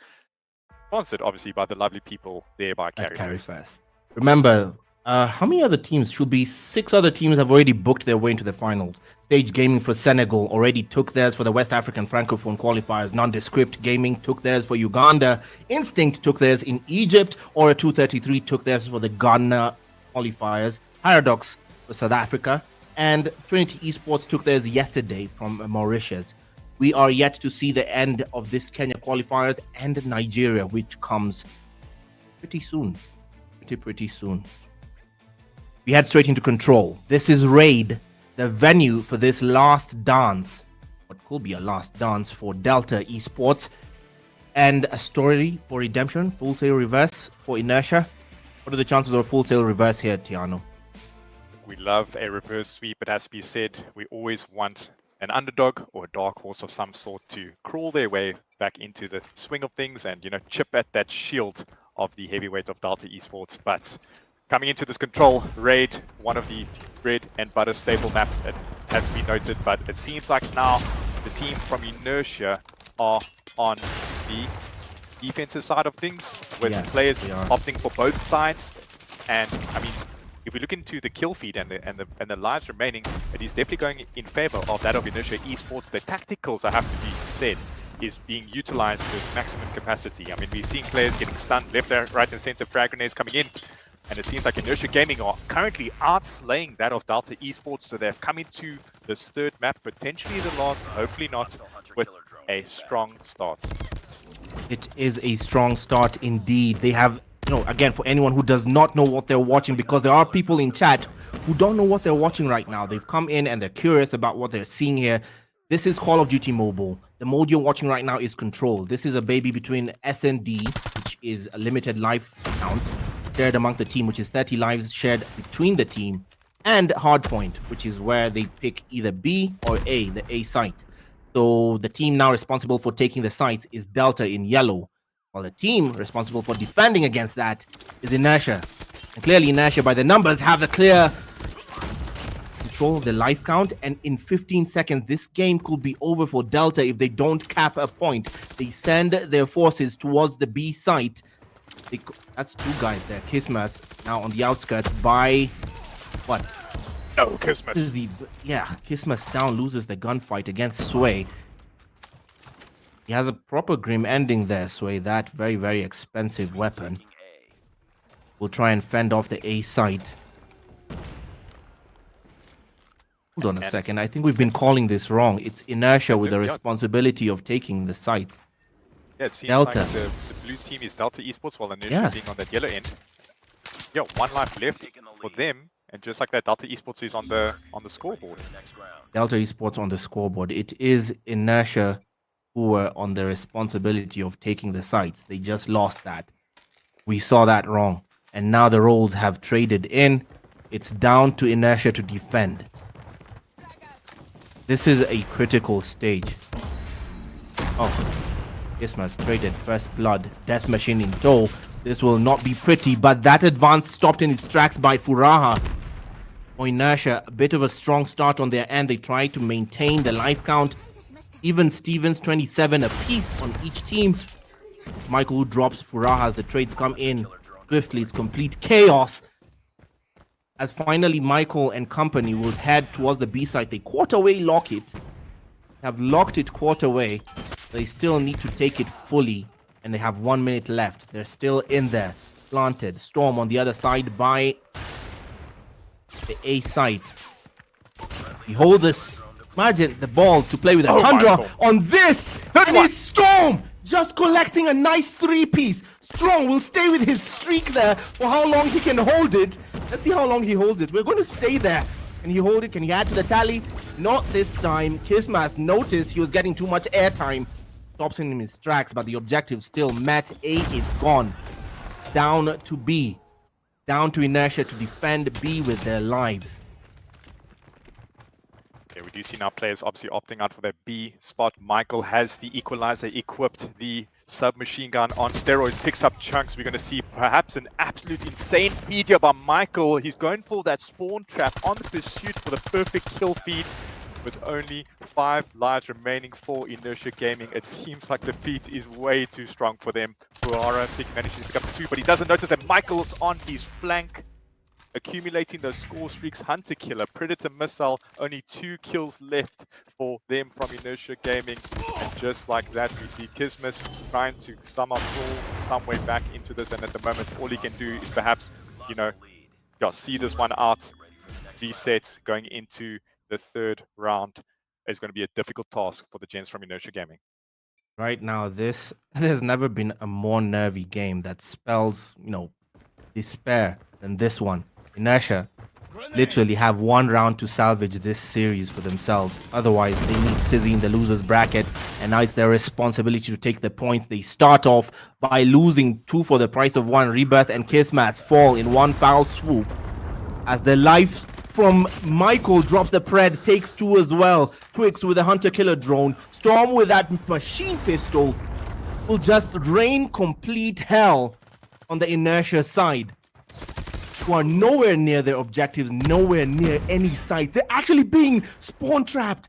S13: Sponsored obviously by the lovely people there by Carry1st.
S12: Remember, how many other teams? Should be 6 other teams have already booked their way into the finals. Stage Gaming for Senegal already took theirs for the West African Francophone qualifiers. Nondescript Gaming took theirs for Uganda. Instinct took theirs in Egypt. Aura 233 took theirs for the Ghana qualifiers. Paradox for South Africa. And Trinity Esports took theirs yesterday from Mauritius. We are yet to see the end of this Kenya qualifiers and Nigeria, which comes pretty soon. Pretty soon. We head straight into Control. This is Raid, the venue for this last dance. What could be a last dance for Delta Esports. And a story for Redemption, Full Sail Reverse for Inertia. What are the chances of a Full Sail Reverse here, Tiano?
S13: We love a reverse sweep. It has to be said, we always want an underdog or a dark horse of some sort to crawl their way back into the swing of things and, chip at that shield of the heavyweight of Delta Esports. But coming into this Control, Raid, one of the bread and butter staple maps, that has to be noted, but it seems like now the team from Inertia are on the defensive side of things, with players opting for both sides. And I mean, if we look into the kill feed and the lives remaining, it is definitely going in favor of that of Inertia Esports. The tacticals, I have to be said, is being utilized to its maximum capacity. I mean, we've seen players getting stunned left, right, and center, frag grenades coming in. And it seems like Inertia Gaming are currently outslaying that of Delta Esports, so they've come into this third map, potentially the last, hopefully not, with a strong start.
S12: It is a strong start indeed. They have, again, for anyone who does not know what they're watching, because there are people in chat who don't know what they're watching right now. They've come in and they're curious about what they're seeing here. This is Call of Duty Mobile. The mode you're watching right now is Control. This is a baby between SND, which is a limited life count, shared among the team, which is 30 lives shared between the team, and Hardpoint, which is where they pick either B or A, the A site. So the team now responsible for taking the sites is Delta in yellow, while the team responsible for defending against that is Inertia. And clearly Inertia, by the numbers, have the clear control of the life count, and in 15 seconds, this game could be over for Delta if they don't cap a point. They send their forces towards the B site. That's two guys there. Kismas now on the outskirts by what?
S13: No, Kismas.
S12: Kismas down, loses the gunfight against Sway. He has a proper grim ending there, Sway. That very, very expensive weapon. We'll try and fend off the A site. Hold on a second. I think we've been calling this wrong. It's Inertia with the responsibility of taking the site.
S13: Yeah, it seems
S12: Delta.
S13: like the blue team is Delta Esports, while Inertia being on that yellow end. Yeah, one life left for them, and just like that, Delta Esports is on the scoreboard.
S12: Delta Esports on the scoreboard. It is Inertia who were on the responsibility of taking the sites. They just lost that. We saw that wrong, and now the roles have traded in. It's down to Inertia to defend. This is a critical stage. Oh. Kismas traded first blood, Death Machine in tow. This will not be pretty, but that advance stopped in its tracks by Furaha. For Inertia, a bit of a strong start on their end. They try to maintain the life count. Even Stevens, 27 apiece on each team. It's Michael who drops Furaha as the trades come in swiftly. It's complete chaos. As finally Michael and company will head towards the B site. They quarter-way lock it. Have locked it quarter-way. They still need to take it fully, and they have 1 minute left. They're still in there, planted. Storm on the other side by the A site. He holds this. Imagine the balls to play with a Tundra on this, and it's Storm just collecting a nice 3-piece. Strong will stay with his streak there for how long he can hold it. Let's see how long he holds it. We're going to stay there. Can he hold it? Can he add to the tally? Not this time. Kismas noticed he was getting too much airtime. Stops him in his tracks, but the objective still met. A is gone. Down to B. Down to Inertia to defend B with their lives.
S13: Yeah, we do see now players obviously opting out for their B spot. Michael has the equalizer equipped, the submachine gun on steroids, picks up chunks. We're going to see perhaps an absolute insane feed here by Michael. He's going for that spawn trap on the pursuit for the perfect kill feed. With only 5 lives remaining for Inertia Gaming, it seems like the feat is way too strong for them. Fuara manages to pick up 2, but he doesn't notice that Michael's on his flank, accumulating those score streaks. Hunter Killer, Predator Missile, only 2 kills left for them from Inertia Gaming. And just like that, we see Kismas trying to somehow pull some way back into this, and at the moment, all he can do is perhaps, see this one out, reset, going into the third round is going to be a difficult task for the gents from Inertia Gaming.
S12: Right now, there's never been a more nervy game that spells, despair than this one. Inertia literally have 1 round to salvage this series for themselves. Otherwise, they need Sizzy in the loser's bracket, and now it's their responsibility to take the points. They start off by losing 2 for the price of 1. Rebirth and Kismas fall in one foul swoop as the life from Michael drops the pred, takes 2 as well. Twix with a Hunter Killer drone. Storm with that machine pistol will just rain complete hell on the Inertia side, who are nowhere near their objectives, nowhere near any site. They're actually being spawn trapped.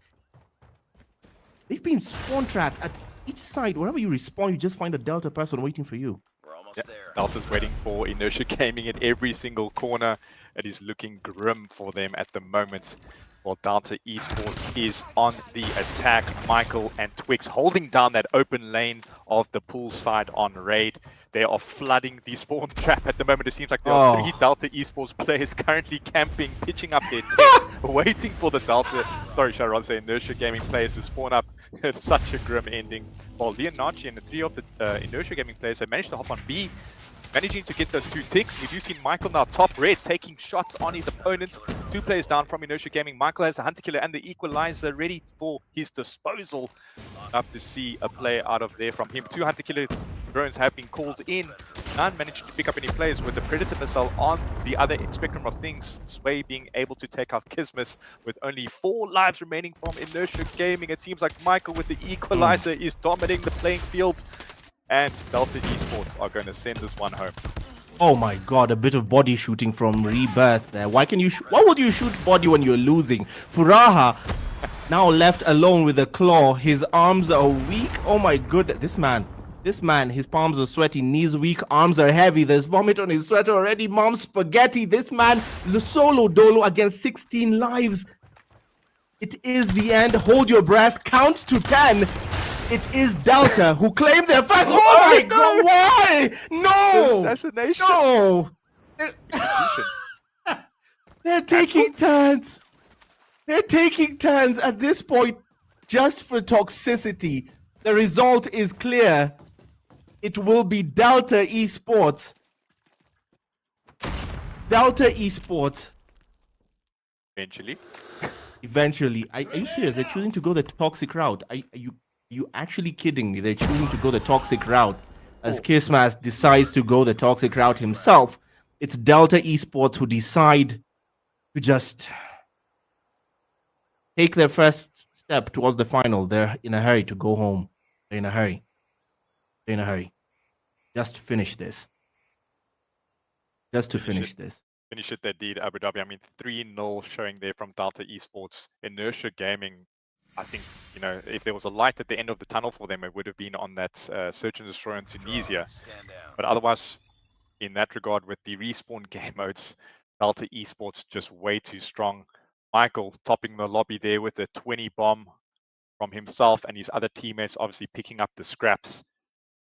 S12: They've been spawn trapped at each site. Wherever you respawn, you just find a Delta person waiting for you.
S13: Delta's waiting for Inertia Gaming at every single corner. It is looking grim for them at the moment. While Delta Esports is on the attack. Michael and Twix holding down that open lane of the poolside on raid. They are flooding the spawn trap at the moment. It seems like there are 3 Delta Esports players currently camping, pitching up their tents, waiting for the Delta, sorry, Sharon, say Inertia Gaming players to spawn up. Such a grim ending. While Leonachi and the 3 of the Inertia Gaming players have managed to hop on B, managing to get those 2 ticks. We do see Michael now top red, taking shots on his opponent. 2 players down from Inertia Gaming. Michael has the Hunter Killer and the Equalizer ready for his disposal. Love to see a play out of there from him. 2 Hunter Killer drones have been called in. None managed to pick up any players with the Predator missile on the other spectrum of things. Sway being able to take out Kismet with only 4 lives remaining from Inertia Gaming. It seems like Michael with the Equalizer is dominating the playing field. And Delta Esports are going to send this one home.
S12: Oh my god, a bit of body shooting from Rebirth there. Why would you shoot body when you're losing? Furaha now left alone with a claw. His arms are weak. Oh my goodness, this man, his palms are sweaty, knees weak, arms are heavy. There's vomit on his sweater already. Mom's spaghetti. This man, solo dolo against 16 lives. It is the end. Hold your breath. Count to 10. It is Delta who claimed their first. Oh my god, why? No!
S13: Assassination.
S12: No! They're taking turns. They're taking turns at this point just for toxicity. The result is clear. It will be Delta Esports. Delta Esports. Eventually. Are you serious? They're choosing to go the toxic route. Are you actually kidding me? They're choosing to go the toxic route as Kismas decides to go the toxic route himself. It's Delta Esports who decide to just take their first step towards the final. They're in a hurry to go home. They're in a hurry. They're in a hurry. Just finish this. Just to finish this.
S13: Finish it, that deed, Abu Dhabi. I mean, 3-0 showing there from Delta Esports. Inertia Gaming, I think, you know, if there was a light at the end of the tunnel for them, it would have been on that search and destroy in Tunisia. But otherwise, in that regard, with the respawn game modes, Delta Esports just way too strong. Michael topping the lobby there with a 20 bomb from himself and his other teammates, obviously picking up the scraps.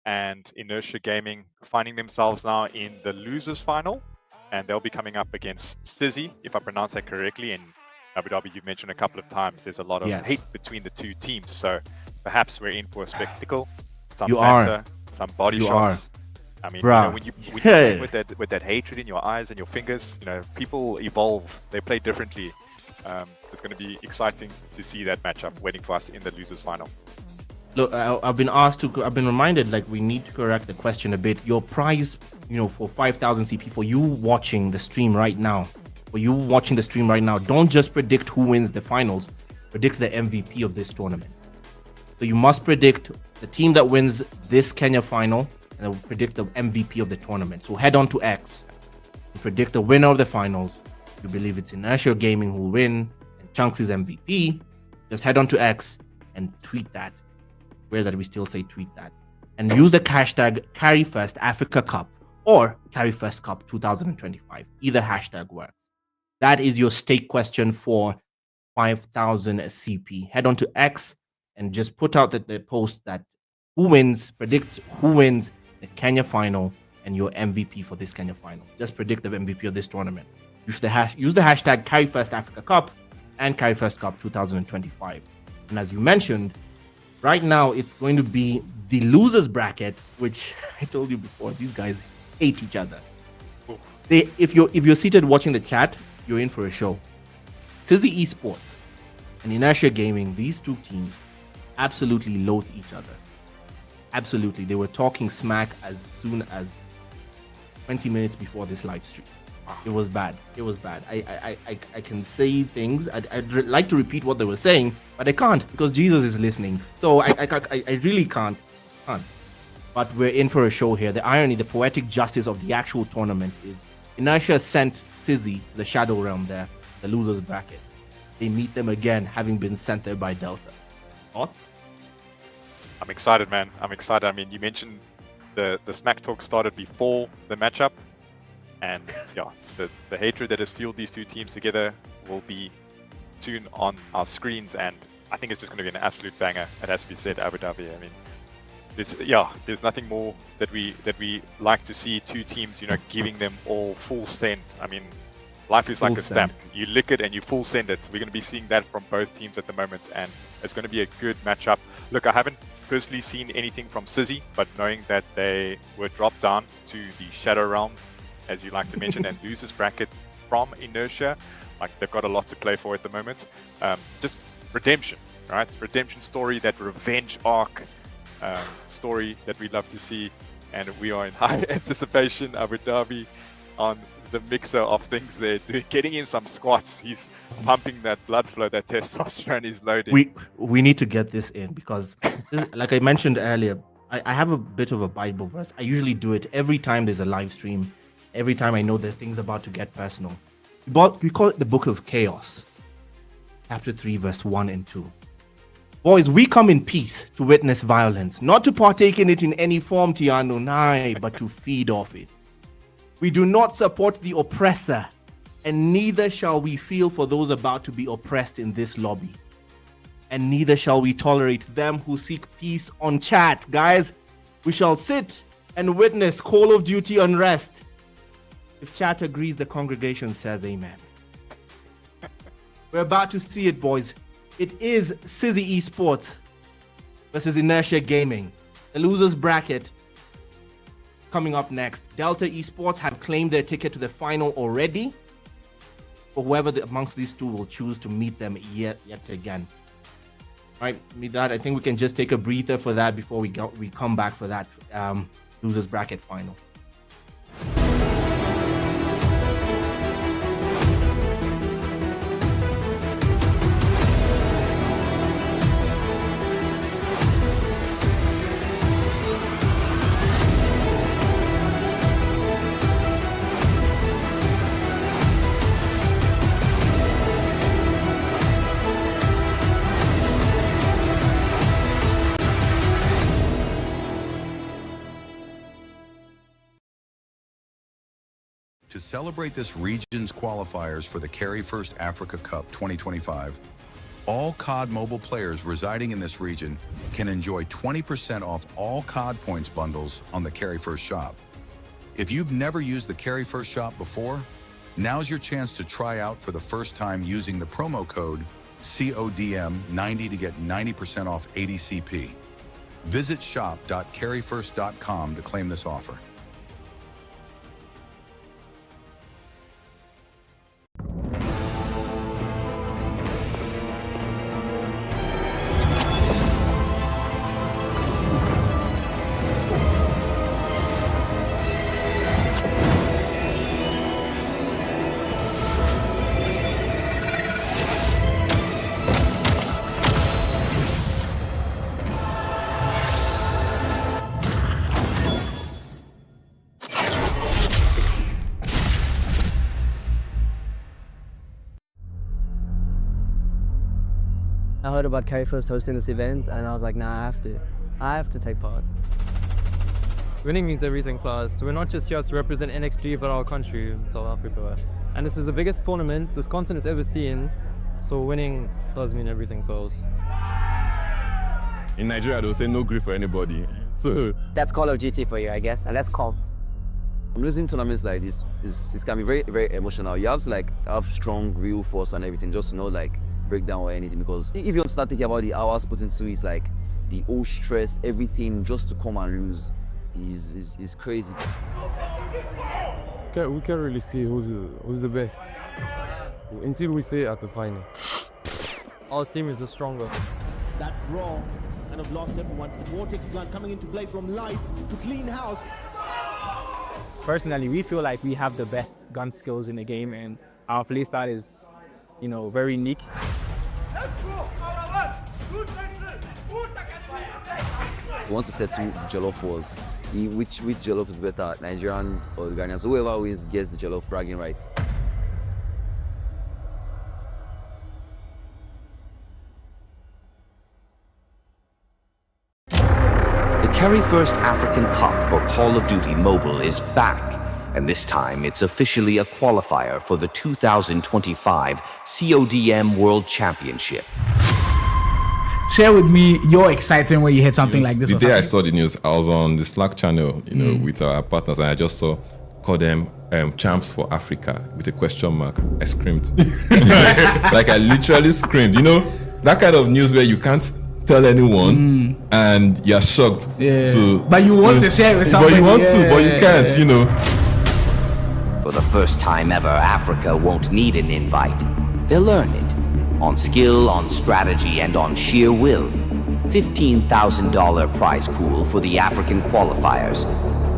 S13: And Inertia Gaming finding themselves now in the losers final, and they'll be coming up against Sizzy, if I pronounce that correctly. And Abu Dhabi, you've mentioned a couple of times, there's a lot of hate between the 2 teams, so perhaps we're in for a spectacle. Some banter, some body shots. I mean, you know, when you play with that hatred in your eyes and your fingers, you know, people evolve. They play differently. It's going to be exciting to see that matchup waiting for us in the losers final.
S12: Look, I've been reminded, like, we need to correct the question a bit. Your prize, you know, for 5,000 CP for you watching the stream right now. Don't just predict who wins the finals. Predict the MVP of this tournament. So you must predict the team that wins this Kenya final, and predict the MVP of the tournament. So head on to X and predict the winner of the finals. You believe it's Inertia Gaming who will win and Chunks is MVP. Just head on to X and tweet that. Where that we still say tweet that, and use the hashtag Carry1st Africa Cup or Carry1st Cup 2025. Either hashtag works. That is your stake question for 5,000 CP. Head on to X and just put out the post that predict who wins the Kenya final and your MVP for this Kenya final. Just predict the MVP of this tournament. Use the hashtag Carry1st Africa Cup and Carry1st Cup 2025. And as you mentioned, right now, it's going to be the losers bracket, which I told you before, these guys hate each other. If you're seated watching the chat, you're in for a show. Sizzy Esports and Inertia Gaming, these 2 teams absolutely loathe each other. Absolutely. They were talking smack as soon as 20 minutes before this live stream. It was bad. I can say things. I'd like to repeat what they were saying, but I can't because Jesus is listening. So I really can't. But we're in for a show here. The irony, the poetic justice of the actual tournament is Inertia sent Sizzy to the Shadow Realm there, the losers bracket. They meet them again, having been sent there by Delta. Thoughts?
S13: I'm excited, man. I'm excited. I mean, you mentioned the smack talk started before the matchup. And yeah, the hatred that has fueled these 2 teams together will be soon on our screens, and I think it's just going to be an absolute banger. It has to be said, Abu Dhabi. I mean, there's nothing more that we like to see two teams, giving them all full send. I mean, life is like a stamp. You lick it and you full send it. We're going to be seeing that from both teams at the moment, and it's going to be a good matchup. Look, I haven't personally seen anything from Sizzy, but knowing that they were dropped down to the Shadow Realm, as you like to mention, and losers bracket from Inertia, like they've got a lot to play for at the moment. Just redemption, right? Redemption story, that revenge arc story that we love to see, and we are in high anticipation. Abu Dhabi on the mixer of things there, getting in some squats. He's pumping that blood flow, that testosterone is loading.
S12: We need to get this in because, like I mentioned earlier, I have a bit of a Bible verse. I usually do it every time there's a live stream, every time I know there's things about to get personal. We call it the Book of Chaos, chapter 3, verse 1 and 2. Boys, we come in peace to witness violence, not to partake in it in any form, Tiano, nay, but to feed off it. We do not support the oppressor, and neither shall we feel for those about to be oppressed in this lobby. And neither shall we tolerate them who seek peace on chat. Guys, we shall sit and witness Call of Duty unrest. If chat agrees, the congregation says amen. We're about to see it, boys. It is Sizzy Esports versus Inertia Gaming. The losers bracket coming up next. Delta Esports have claimed their ticket to the final already. But whoever amongst these two will choose to meet them yet again. All right, with that, I think we can just take a breather for that before we come back for that losers bracket final.
S1: To celebrate this region's qualifiers for the Carry1st Africa Cup 2025, all COD mobile players residing in this region can enjoy 20% off all COD points bundles on the Carry1st shop. If you've never used the Carry1st shop before, now's your chance to try out for the first time using the promo code CODM90 to get 90% off ADCP. Visit shop.carry1st.com to claim this offer.
S2: I heard about Carry1st hosting this event, and I was like, nah, I have to take part.
S3: Winning means everything to us. We're not just here to represent NXG, but our country, South Africa. And this is the biggest tournament this continent has ever seen, so winning does mean everything to us.
S14: In Nigeria, they'll say no grief for anybody. So
S15: that's Call of Duty for you, I guess, and that's calm.
S5: Losing tournaments like this it can be very, very emotional. You have to have strong real force and everything just to know breakdown or anything, because if you start thinking about the hours put into it, the whole stress, everything just to come and lose is crazy.
S14: We can't really see who's the best until we see it at the final.
S3: Our team is the stronger.
S6: That draw kind of lost everyone. Vortex gun coming into play from life to clean house.
S7: Personally, we feel like we have the best gun skills in the game, and our playstyle is, very unique.
S5: We want to settle Jollof wars. Which Jollof is better, Nigerian or the Ghanaians? Whoever wins gets the Jollof bragging rights.
S8: The Carry1st African Cup for Call of Duty Mobile is back, and this time it's officially a qualifier for the 2025 CODM World Championship.
S9: Share with me your excitement when you heard something like this.
S4: The day I saw the news, I was on the Slack channel, with our partners, and I just saw call them champs for Africa with a question mark. I screamed. Like I literally screamed. That kind of news where you can't tell anyone and you're shocked.
S9: But you want to share it with somebody.
S4: But you want to, but you can't,
S8: For the first time ever, Africa won't need an invite. They'll learn it. On skill, on strategy, and on sheer will. $15,000 prize pool for the African qualifiers.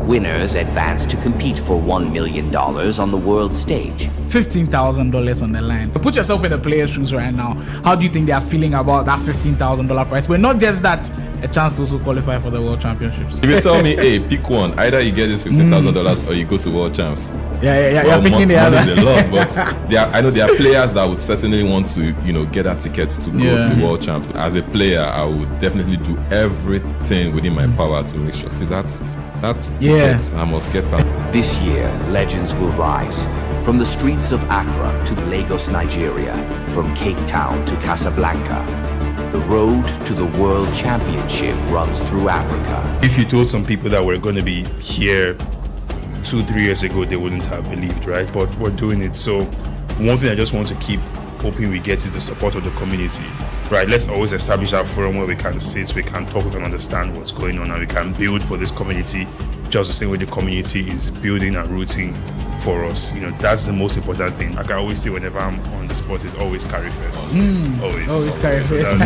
S8: Winners advance to compete for $1 million on the world stage.
S9: $15,000 on the line. Put yourself in the player's shoes right now. How do you think they are feeling about that $15,000 prize? But not just that, a chance to also qualify for the World Championships.
S4: If you tell me, hey, pick one, either you get this $15,000 or you go to World Champs.
S9: Yeah. You're picking the other.
S4: Money is a lot, but I know there are players that would certainly want to, get that ticket to go to the World Champs. As a player, I would definitely do everything within my power to make sure. See, that's tickets. I must get that.
S8: This year, legends will rise. From the streets of Accra to Lagos, Nigeria, from Cape Town to Casablanca, the road to the World Championship runs through Africa.
S10: If you told some people that we're going to be here 2-3 years ago, they wouldn't have believed, right? But we're doing it. So one thing I just want to keep hoping we get is the support of the community, right? Let's always establish our forum where we can sit, we can talk, we can understand what's going on, and we can build for this community just the same way the community is building and rooting for us. That's the most important thing. Like I always say whenever I'm on the spot, is always carry first. Always carry first. So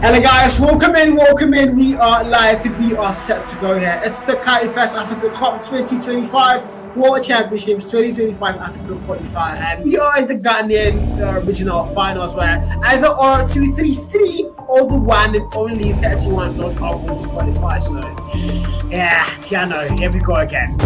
S11: Hello guys, welcome in. We are live, we are set to go here. It's the Carry1st Africa Cup 2025 World Championships 2025 Africa Qualifier, and we are in the Ghanaian regional finals where either or 2-3-3 or the one and only 31 not are going to qualify. So yeah, Tiano, here we go again.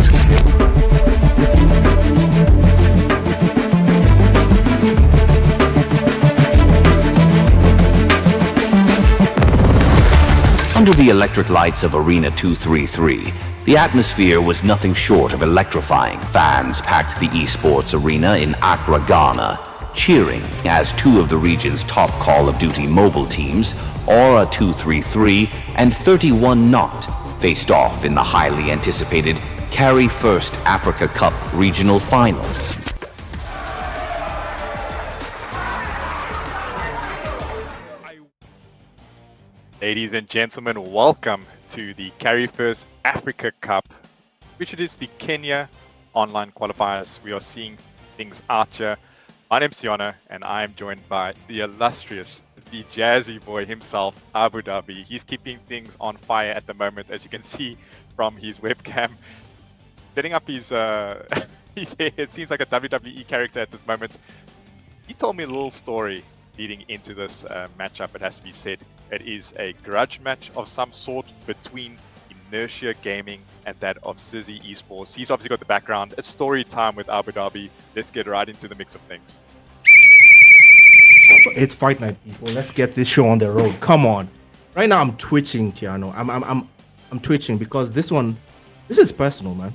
S8: Under the electric lights of Arena 233, the atmosphere was nothing short of electrifying. Fans packed the esports arena in Accra, Ghana, cheering as two of the region's top Call of Duty mobile teams, Aura 233 and 31 Not, faced off in the highly anticipated Carry1st Africa Cup regional finals.
S13: Ladies and gentlemen, welcome to the Carry1st Africa Cup, which it is the Kenya online qualifiers. We are seeing things out here. My name's Tiana, and I am joined by the illustrious, the jazzy boy himself, Abu Dhabi. He's keeping things on fire at the moment, as you can see from his webcam. Setting up his his hair, it seems like a WWE character at this moment. He told me a little story leading into this matchup, it has to be said. It is a grudge match of some sort between Inertia Gaming and that of Sizzy Esports. He's obviously got the background. It's story time with Abu Dhabi. Let's get right into the mix of things.
S12: It's fight night, people. Let's get this show on the road. Come on. Right now, I'm twitching, Tiano. I'm twitching because this is personal, man.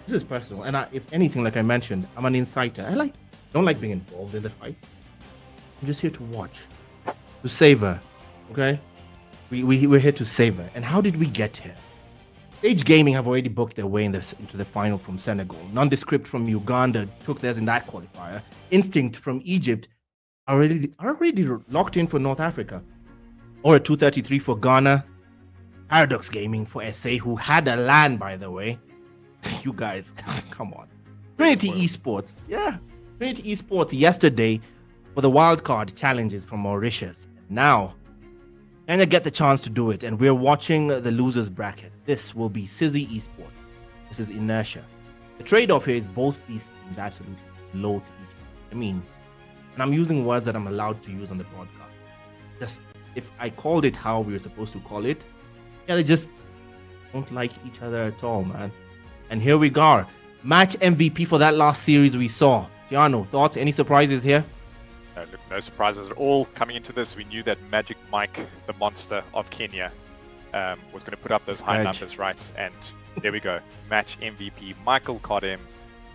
S12: This is personal. And if anything, like I mentioned, I'm an insider. Don't like being involved in the fight. I'm just here to watch, to savor. Okay, we're here to savor. And how did we get here? Stage Gaming have already booked their way into the final from Senegal. Nondescript from Uganda took theirs in that qualifier. Instinct from Egypt are already locked in for North Africa. Or a 233 for Ghana. Paradox Gaming for SA, who had a LAN, by the way. You guys, come on. Trinity Esports, Trinity Esports yesterday for the wildcard challenges from Mauritius. Now, and I get the chance to do it, and we're watching the losers bracket. This will be Sizzy Esports. This is Inertia. The trade-off here is both these teams absolutely loathe each other. I mean, and I'm using words that I'm allowed to use on the broadcast. Just if I called it how we were supposed to call it, they just don't like each other at all, man. And here we go. Match MVP for that last series we saw. Tiano, thoughts? Any surprises here?
S13: Look, no surprises at all coming into this. We knew that Magic Mike, the monster of Kenya, was going to put up those high numbers, right? And there we go. Match MVP Michael Kodem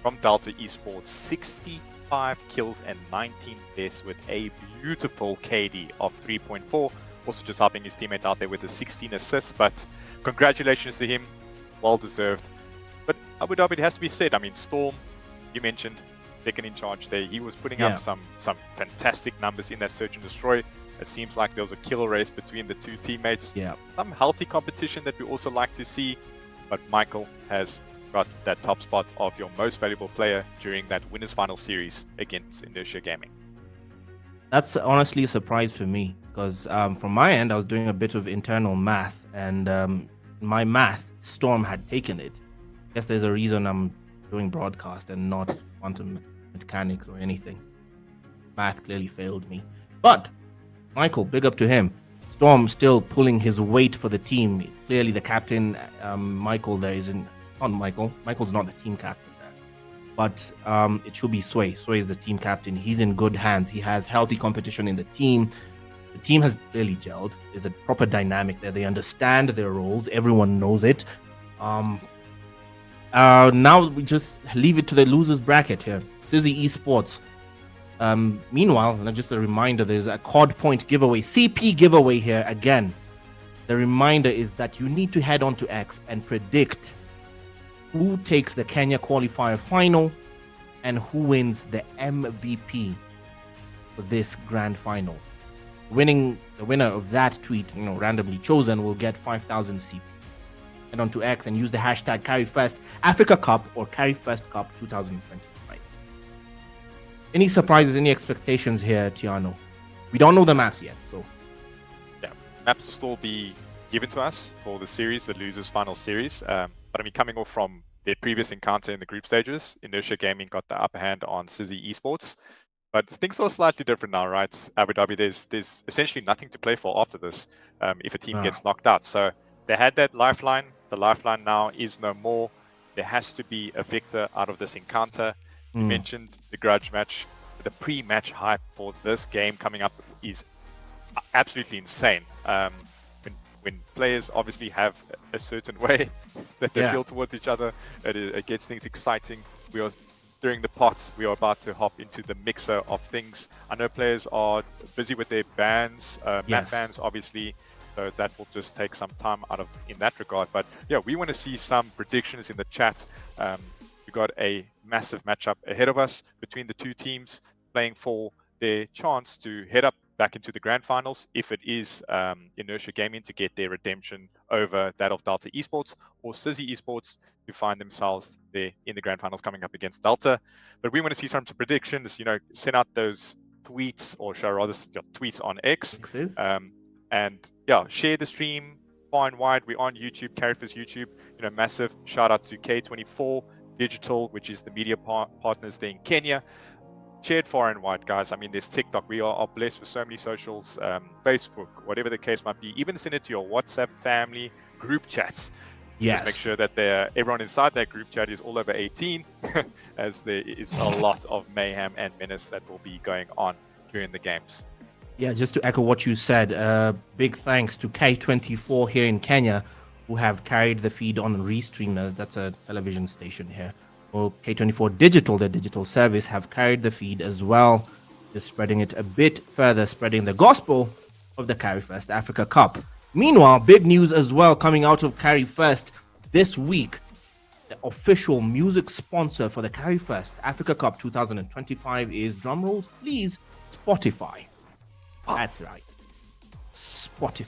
S13: from Delta Esports, 65 kills and 19 deaths with a beautiful KD of 3.4. Also just helping his teammate out there with the 16 assists. But congratulations to him, well deserved. But Abu Dhabi, it has to be said. I mean, Storm, you mentioned, second in charge there. He was putting up some fantastic numbers in that search and destroy. It seems like there was a killer race between the two teammates.
S12: Yeah.
S13: Some healthy competition that we also like to see. But Michael has got that top spot of your most valuable player during that winners final series against Inertia Gaming.
S12: That's honestly a surprise for me because from my end, I was doing a bit of internal math, and my math, Storm had taken it. I guess there's a reason I'm doing broadcast and not quantum mechanics or anything. Math clearly failed me. But Michael, big up to him. Storm still pulling his weight for the team. Clearly the captain, Michael, there isn't. Not Michael. Michael's not the team captain there. But it should be Sway. Sway is the team captain. He's in good hands. He has healthy competition in the team. The team has clearly gelled. There's a proper dynamic there. They understand their roles. Everyone knows it. Now we just leave it to the losers bracket here. Sizzy Esports. Meanwhile, just a reminder, there's a COD point giveaway, CP giveaway here again. The reminder is that you need to head on to X and predict who takes the Kenya qualifier final and who wins the MVP for this grand final. The winner of that tweet, randomly chosen, will get 5,000 CP. Head on to X and use the hashtag Carry1st Africa Cup or Carry1st Cup 2025. Any surprises, any expectations here, Tiano? We don't know the maps yet, so.
S13: Yeah, maps will still be given to us for the series, the losers final series. But I mean, coming off from their previous encounter in the group stages, Inertia Gaming got the upper hand on Sizzy Esports. But things are slightly different now, right? Abu Dhabi, there's essentially nothing to play for after this if a team gets knocked out. So they had that lifeline. The lifeline now is no more. There has to be a victor out of this encounter. You mentioned the grudge match. The pre-match hype for this game coming up is absolutely insane. When players obviously have a certain way that they feel towards each other, it gets things exciting. We are during the pots. We are about to hop into the mixer of things. I know players are busy with their bans, map bans, obviously. So that will just take some time out of in that regard. But yeah, we want to see some predictions in the chat. We've got a massive matchup ahead of us between the two teams playing for their chance to head up back into the grand finals if it is Inertia Gaming to get their redemption over that of Delta Esports, or Sizzy Esports to find themselves there in the grand finals coming up against Delta. But we want to see some predictions, send out those tweets, or show rather tweets on X. And yeah, share the stream far and wide. We're on YouTube, Carry1st YouTube. Massive shout out to K24 Digital, which is the media partners there in Kenya. Shared far and wide, guys. I mean, there's TikTok. We are blessed with so many socials, Facebook, whatever the case might be. Even send it to your WhatsApp family group chats.
S12: Yes.
S13: Just make sure that everyone inside that group chat is all over 18, as there is a lot of mayhem and menace that will be going on during the games.
S12: Yeah, just to echo what you said, big thanks to K24 here in Kenya, who have carried the feed on Restream. That's a television station here. Or K24 Digital, their digital service, have carried the feed as well, just spreading it a bit further, spreading the gospel of the Carry1st Africa Cup. Meanwhile, big news as well coming out of Carry1st this week. The official music sponsor for the Carry1st Africa Cup 2025 is, drumrolls please, Spotify. That's right. Spotify.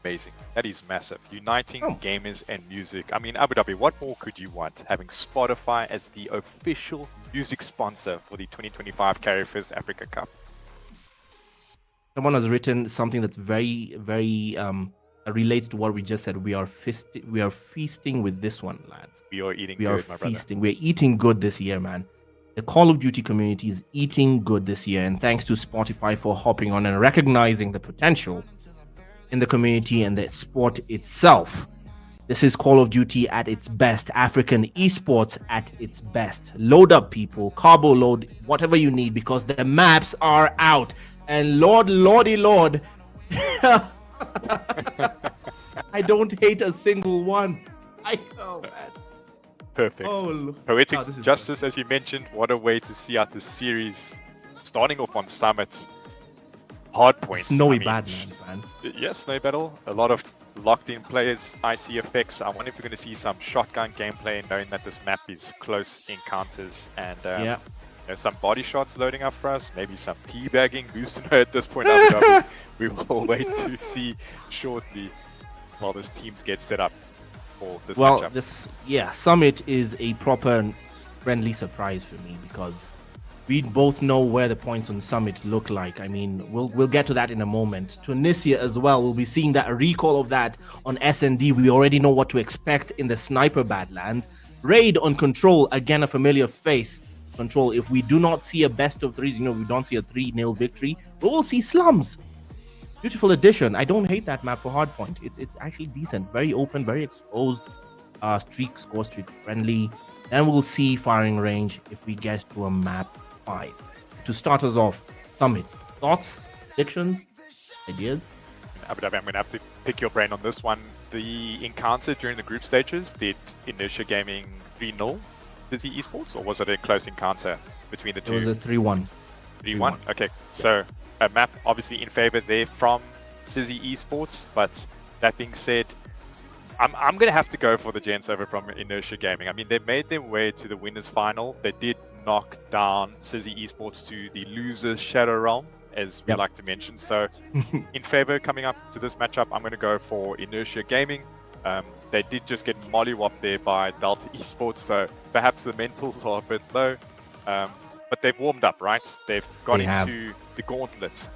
S13: Amazing. That is massive. Uniting gamers and music. I mean, Abu Dhabi, what more could you want? Having Spotify as the official music sponsor for the 2025 Carry1st Africa Cup.
S12: Someone has written something that's very, very relates to what we just said. We are feasting with this one, lads.
S13: We are eating
S12: good,
S13: my brother.
S12: We're eating good this year, man. The Call of Duty community is eating good this year, and thanks to Spotify for hopping on and recognizing the potential in the community and the sport itself. This is Call of Duty at its best, African esports at its best. Load up, people, carbo load, whatever you need, because the maps are out. And lordy lord, I don't hate a single one. Oh man.
S13: Perfect.
S12: Oh,
S13: Poetic
S12: this is
S13: justice, as you mentioned. What a way to see out the series. Starting off on Summit. Hard points.
S12: Snowy Badlands, man.
S13: Yes, Snowy Battle. A lot of locked-in players, icy effects. I wonder if we're going to see some shotgun gameplay, knowing that this map is close encounters and you know, some body shots loading up for us. Maybe some teabagging. Who's to know at this point? We will wait to see shortly while those teams get set up for this matchup.
S12: Summit is a proper friendly surprise for me because we both know where the points on Summit look like. I mean, we'll get to that in a moment. Tunisia as well, we'll be seeing that, a recall of that on SND. We already know what to expect in the Sniper Badlands. Raid on Control, again a familiar face. Control, if we do not see a best of threes, we don't see a 3-0 victory, we will see Slums. Beautiful addition. I don't hate that map for hardpoint. It's actually decent, very open, very exposed, score streak friendly. Then we'll see firing range if we get to a map 5. To start us off, Summit. Thoughts, predictions, ideas?
S13: Abu Dhabi, I'm going to have to pick your brain on this one. The encounter during the group stages, did Inertia Gaming 3-0 Dizzy Esports, or was it a close encounter between the two?
S12: It was a 3-1.
S13: 3-1? Okay, so a map obviously in favor there from Sizzy Esports, but that being said, I'm going to have to go for the gents over from Inertia Gaming. I mean, they made their way to the winners final. They did knock down Sizzy Esports to the losers Shadow Realm, as we like to mention. So in favor coming up to this matchup, I'm going to go for Inertia Gaming. They did just get mollywopped there by Delta Esports, so perhaps the mentals are a bit low. But they've warmed up, right? They've got into the gauntlet.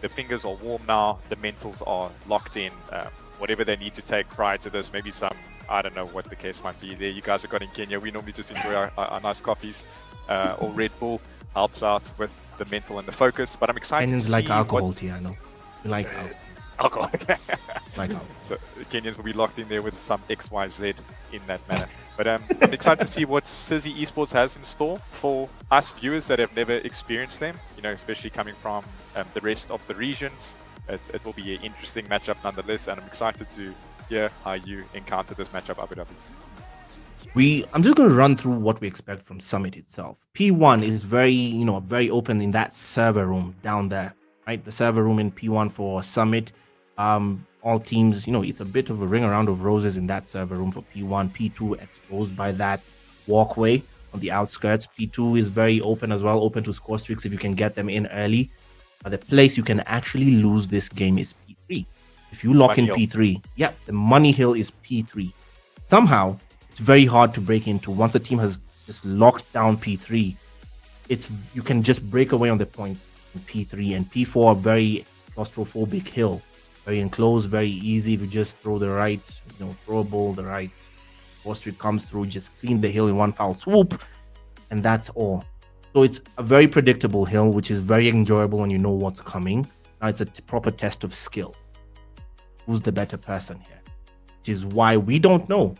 S13: The fingers are warm now. The mentals are locked in. Whatever they need to take prior to this, maybe some, I don't know what the case might be there. You guys have got in Kenya. We normally just enjoy our nice coffees. Or Red Bull helps out with the mental and the focus. But I'm excited
S12: Kenyans
S13: to see
S12: like alcohol, Tiano. We like
S13: alcohol.
S12: like alcohol.
S13: So Kenyans will be locked in there with some XYZ in that manner. But I'm excited to see what Sizzy Esports has in store for us viewers that have never experienced them, especially coming from the rest of the regions. It will be an interesting matchup nonetheless, and I'm excited to hear how you encounter this matchup, Abu Dhabi.
S12: I'm just going to run through what we expect from Summit itself. P1 is very, very open in that server room down there, right? The server room in P1 for Summit. All teams, it's a bit of a ring around of roses in that server room for P1. P2 exposed by that walkway on the outskirts. P2 is very open as well, open to score streaks if you can get them in early. But the place you can actually lose this game is P3. If you lock in P3, the money hill is P3. Somehow, it's very hard to break into. Once a team has just locked down P3, you can just break away on the points in P3 and P4, very claustrophobic hill. Very enclosed, very easy. If you just throw the right, throwable, the right score streak comes through, just clean the hill in one foul swoop, and that's all. So it's a very predictable hill, which is very enjoyable when you know what's coming. Now it's a proper test of skill. Who's the better person here? Which is why we don't know.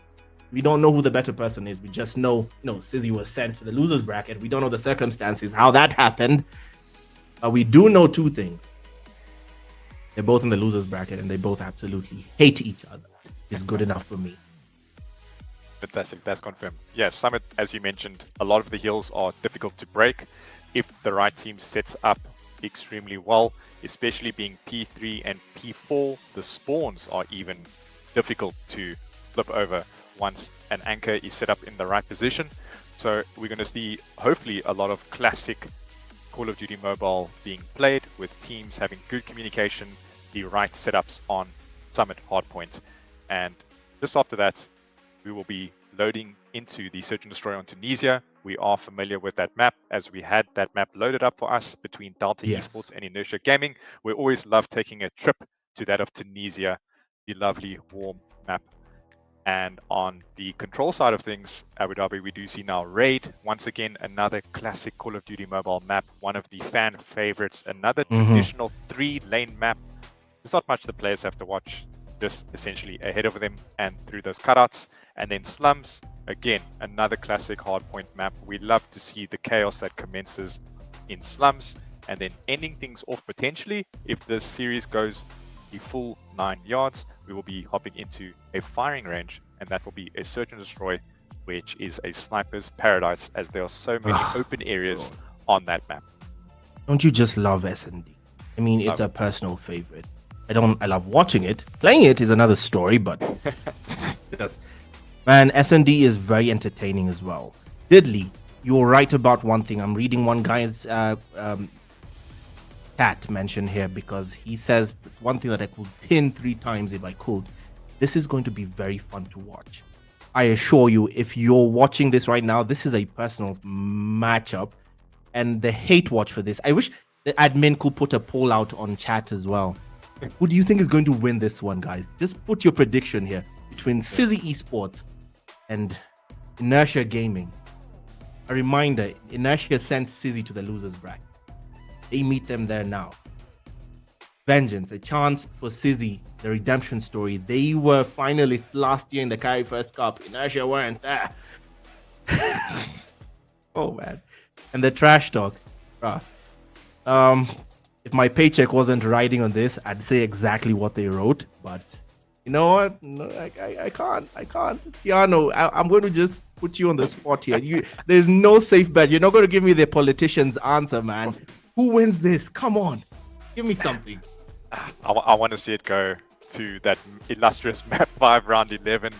S12: We don't know who the better person is. We just know, Sizzy was sent to the losers bracket. We don't know the circumstances, how that happened. But we do know two things. They're both in the losers bracket and they both absolutely hate each other. It's good enough for me.
S13: Fantastic, that's confirmed. Yeah, Summit, as you mentioned, a lot of the hills are difficult to break if the right team sets up extremely well, especially being P3 and P4. The spawns are even difficult to flip over once an anchor is set up in the right position. So we're going to see, hopefully, a lot of classic Call of Duty Mobile being played with teams having good communication, the right setups on Summit hardpoint. And just after that, we will be loading into the Search and Destroy on Tunisia. We are familiar with that map as we had that map loaded up for us between Delta Esports and Inertia Gaming. We always love taking a trip to that of Tunisia, the lovely warm map. And on the control side of things, Abu Dhabi, we do see now Raid. Once again, another classic Call of Duty Mobile map, one of the fan favorites, another traditional 3-lane map. There's not much the players have to watch, just essentially ahead of them and through those cutouts. And then Slums, again, another classic hardpoint map. We love to see the chaos that commences in Slums and then ending things off potentially if the series goes the full 9 yards. We will be hopping into a firing range, and that will be a search and destroy, which is a sniper's paradise, as there are so many open areas on that map.
S12: Don't you just love S&D? I mean, it's a personal favorite. I love watching it. Playing it is another story, but yes. Man, S&D is very entertaining as well. Diddley, you're right about one thing. I'm reading one guy's chat mention here, because he says one thing that I could pin 3 times if I could. This is going to be very fun to watch. I assure you, if you're watching this right now, this is a personal matchup, and the hate watch for this. I wish the admin could put a poll out on chat as well. Who do you think is going to win this one, guys? Just put your prediction here between Sizzy Esports and Inertia Gaming. A reminder, Inertia sent Sizzy to the losers bracket. They meet them there now. Vengeance, a chance for Sizzy, the redemption story. They were finalists last year in the Carry1st Cup. Inertia weren't there. Oh, man. And the trash talk. If my paycheck wasn't riding on this, I'd say exactly what they wrote. But you know what? No, I can't. Tiano, I'm going to just put you on the spot here. There's no safe bet. You're not going to give me the politician's answer, man. Who wins this? Come on. Give me something.
S13: I want to see it go to that illustrious map 5 round 11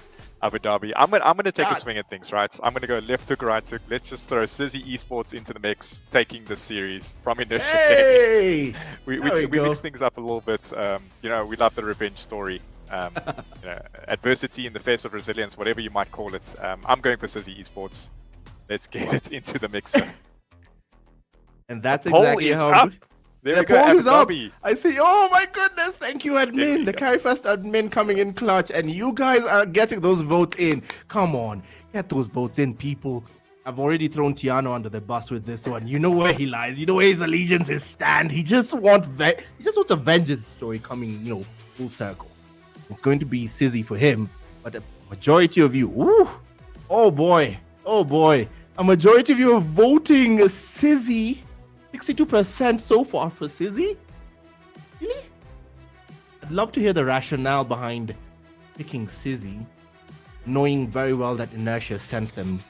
S13: Abu Dhabi. I'm gonna take a swing at things, right? I'm gonna go left hook, right hook. Let's just throw Sizzy Esports into the mix, taking the series from Inertia.
S12: Hey!
S13: We mix things up a little bit. You know, we love the revenge story. You know, adversity in the face of resilience, whatever you might call it. I'm going for Sizzy Esports. Let's get it into the mixer.
S12: And that's
S13: the poll
S12: exactly
S13: is
S12: how.
S13: Up. There
S12: The
S13: we go,
S12: poll is up.
S13: Dhabi.
S12: I see. Oh my goodness! Thank you, admin. The Carry1st admin coming in clutch, and you guys are getting those votes in. Come on, get those votes in, people. I've already thrown Tiano under the bus with this one. You know where he lies. You know where his allegiances stand. He just wants a vengeance story coming, full circle. It's going to be Sizzy for him, but a majority of you, oh boy, a majority of you are voting Sizzy. 62% so far for Sizzy? Really? I'd love to hear the rationale behind picking Sizzy, knowing very well that Inertia sent them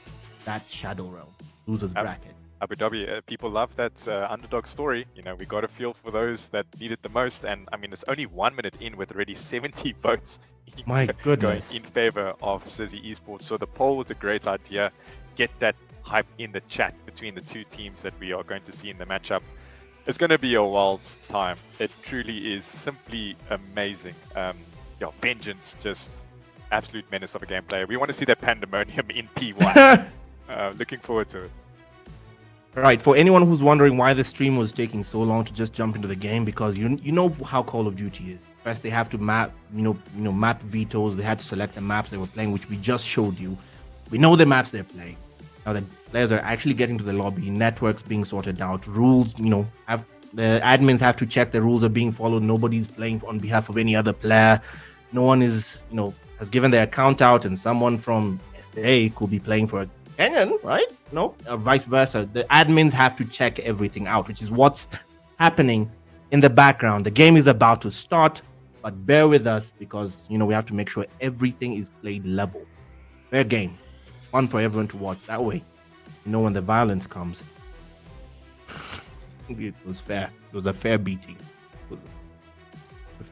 S12: that Shadow Realm, losers bracket.
S13: Abu Dhabi, people love that underdog story. You know, we got a feel for those that need it the most. And I mean, it's only 1 minute in with already 70 votes
S12: My goodness.
S13: going in favor of Sizzy Esports. So the poll was a great idea. Get that hype in the chat between the two teams that we are going to see in the matchup. It's going to be a wild time. It truly is simply amazing. Vengeance, just absolute menace of a gameplay. We want to see that pandemonium in P1. Looking forward to it.
S12: Right, for anyone who's wondering why the stream was taking so long to just jump into the game, because you know how Call of Duty is. First, they have to map, map vetoes. They had to select the maps they were playing, which we just showed you. We know the maps they're playing. Now the players are actually getting to the lobby, networks being sorted out, rules, the admins have to check the rules are being followed. Nobody's playing on behalf of any other player. No one is, has given their account out, and someone from SA could be playing for a Kenyan, right? No, vice versa. The admins have to check everything out, which is what's happening in the background. The game is about to start, but bear with us because, we have to make sure everything is played level. Fair game. Fun for everyone to watch. That way, when the violence comes, it was fair. It was a fair beating.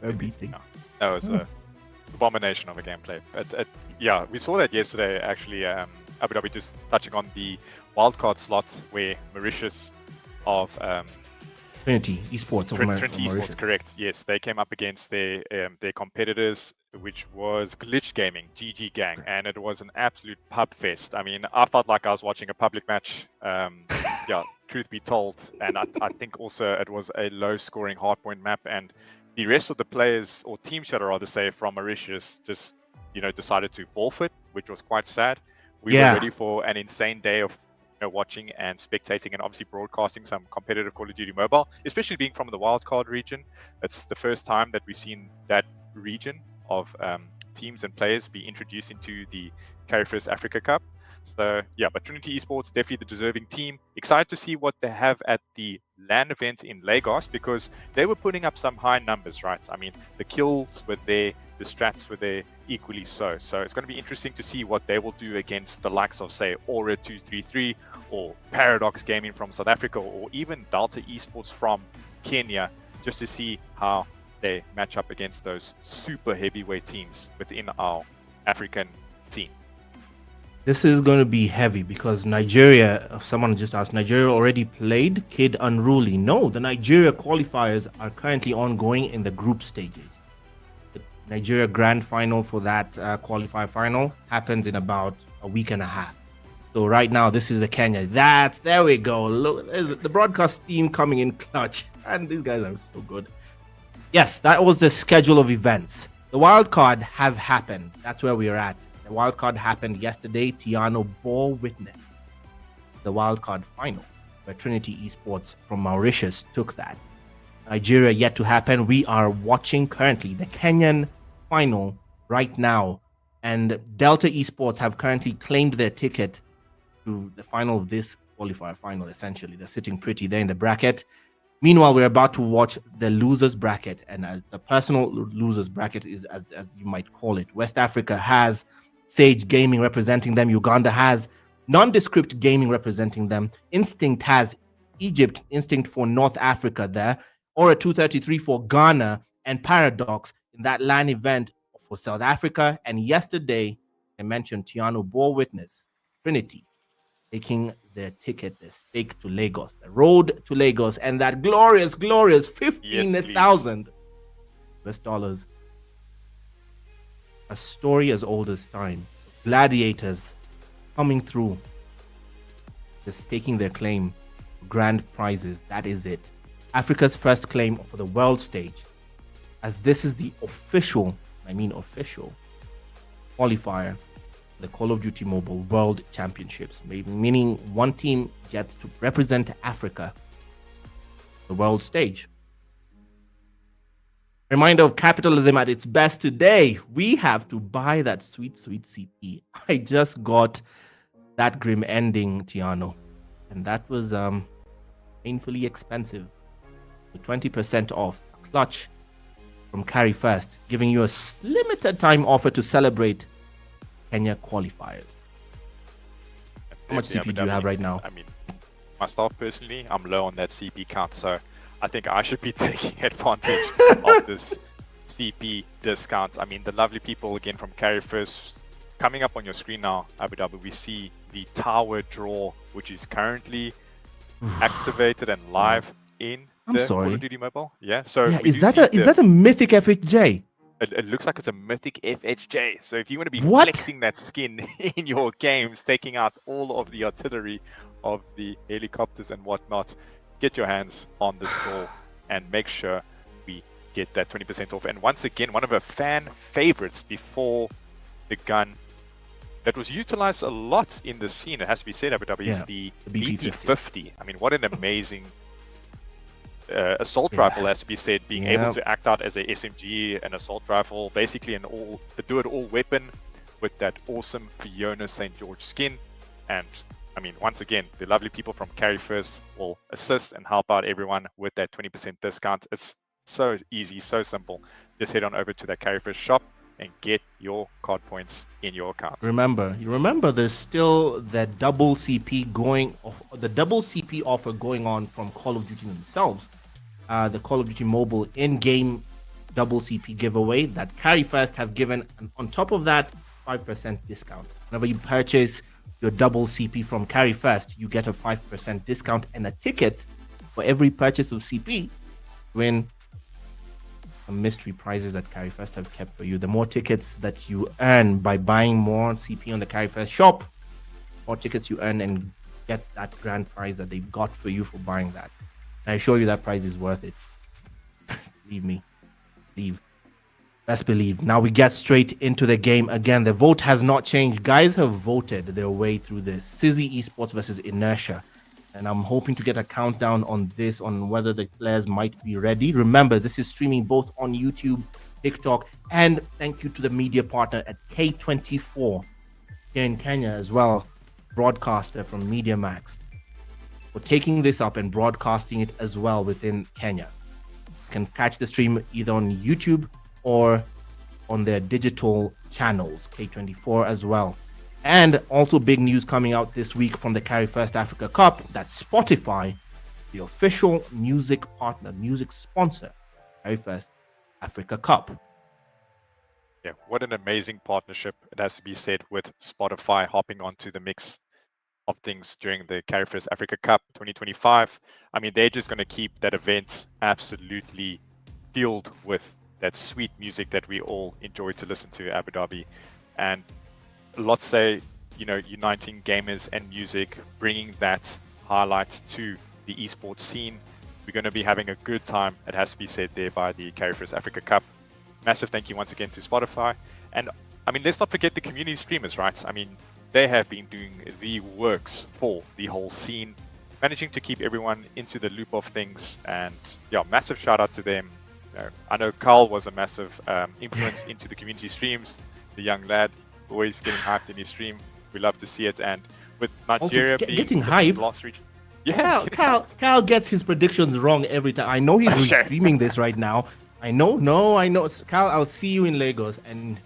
S13: That was an abomination of a gameplay. Yeah, we saw that yesterday, actually. Abu Dhabi just touching on the wildcard slots where Mauritius of
S12: Trinity Esports of
S13: Trinity
S12: Mauritius.
S13: Esports, correct. Yes, they came up against their competitors, which was Glitch Gaming, GG Gang, and it was an absolute pub fest. I mean, I felt like I was watching a public match. Truth be told, and I think also it was a low-scoring hardpoint map, and the rest of the players, or team should I rather say, from Mauritius just decided to forfeit, which was quite sad. We were ready for an insane day of watching and spectating and obviously broadcasting some competitive Call of Duty Mobile, especially being from the wildcard region. It's the first time that we've seen that region of teams and players be introduced into the Carry1st Africa Cup. So yeah, but Trinity Esports, definitely the deserving team. Excited to see what they have at the LAN event in Lagos, because they were putting up some high numbers, right? I mean, the kills were there, the strats were there equally so. So it's going to be interesting to see what they will do against the likes of, say, Aura 233 or Paradox Gaming from South Africa, or even Delta Esports from Kenya, just to see how they match up against those super heavyweight teams within our African scene.
S12: This is going to be heavy because Nigeria, someone just asked, Nigeria already played Kid Unruly. No, the Nigeria qualifiers are currently ongoing in the group stages. The Nigeria grand final for that qualifier final happens in about a week and a half. So right now, this is the Kenya. There we go. Look, there's the broadcast team coming in clutch. And these guys are so good. Yes, that was the schedule of events. The wild card has happened. That's where we are at. The wild card happened yesterday. Tiano bore witness the wild card final, where Trinity Esports from Mauritius took that. Nigeria yet to happen. We are watching currently the Kenyan final right now, and Delta Esports have currently claimed their ticket to the final of this qualifier final. Essentially, they're sitting pretty there in the bracket. Meanwhile, we're about to watch the losers bracket, and the personal losers bracket is, as you might call it, West Africa has Sage Gaming representing them. Uganda has Nondescript Gaming representing them. Instinct has Egypt, Instinct for North Africa there. Aura 233 for Ghana, and Paradox in that LAN event for South Africa. And yesterday, I mentioned Tiano bore witness, Trinity, taking their ticket, their stake to Lagos, the road to Lagos, and that glorious 15,000 US dollars. A story as old as time. Gladiators coming through, just staking their claim for grand prizes. That is it. Africa's first claim for the world stage, as this is the official qualifier, the Call of Duty Mobile World Championships, meaning one team gets to represent Africa, the world stage. Reminder of capitalism at its best today. We have to buy that sweet CP. I just got that grim ending, Tiano, and that was painfully expensive. So 20% off, a clutch from Carry1st, giving you a limited time offer to celebrate Kenya qualifiers. How much CP do you have right now?
S13: I mean, myself personally, I'm low on that CP count, so I think I should be taking advantage of this CP discounts. I mean, the lovely people again from Carry1st coming up on your screen now, Abu Dhabi. We see the tower draw, which is currently activated and live in the Call of Duty Mobile. Yeah. So
S12: yeah, is that a mythic FHJ?
S13: It looks like it's a mythic FHJ. So if you want to be flexing that skin in your games, taking out all of the artillery of the helicopters and whatnot, get your hands on this draw and make sure we get that 20% off. And once again, one of our fan favorites before the gun that was utilized a lot in the scene, it has to be said, Abu Dhabi, is the BP50. I mean, what an amazing assault rifle, has to be said, being able to act out as a SMG, an assault rifle, basically a do-it-all weapon with that awesome Fiona St. George skin. And I mean, once again, the lovely people from Carry1st will assist and help out everyone with that 20% discount. It's so easy, so simple. Just head on over to the Carry1st shop and get your card points in your account.
S12: Remember, there's still that double CP offer going on from Call of Duty themselves. The Call of Duty Mobile in-game double CP giveaway that Carry1st have given, and on top of that, 5% discount. Whenever you purchase your double CP from Carry1st, you get a 5% discount and a ticket for every purchase of CP. Win some mystery prizes that Carry1st have kept for you. The more tickets that you earn by buying more CP on the Carry1st shop, more tickets you earn and get that grand prize that they've got for you for buying that. And I assure you that prize is worth it. Believe me. Best believe. Now we get straight into the game again. The vote has not changed. Guys have voted their way through this. Sizzy Esports versus Inertia. And I'm hoping to get a countdown on this, on whether the players might be ready. Remember, this is streaming both on YouTube, TikTok, and thank you to the media partner at K24 here in Kenya as well, broadcaster from Media Max. for taking this up and broadcasting it as well within Kenya. You can catch the stream either on YouTube or on their digital channels, K24 as well. And also big news coming out this week from the Carry1st Africa Cup that Spotify, the official music partner, music sponsor, Carry1st Africa Cup.
S13: Yeah, what an amazing partnership, it has to be said, with Spotify hopping onto the mix of things during the Carry1st Africa Cup 2025. I mean, they're just going to keep that event absolutely filled with that sweet music that we all enjoy to listen to, Abu Dhabi. And lots say, you know, uniting gamers and music, bringing that highlight to the esports scene. We're going to be having a good time, it has to be said there, by the Carry1st Africa Cup. Massive thank you once again to Spotify. And I mean, let's not forget the community streamers, right? I mean, they have been doing the works for the whole scene, managing to keep everyone into the loop of things. And yeah, massive shout out to them. I know Carl was a massive influence into the community streams, the young lad, always getting hyped in his stream. We love to see it. And with Nigeria
S12: Also,
S13: being
S12: getting hyped.
S13: last region, yeah,
S12: Kyle gets his predictions wrong every time. I know he's restreaming this right now. I know. Kyle, I'll see you in Lagos and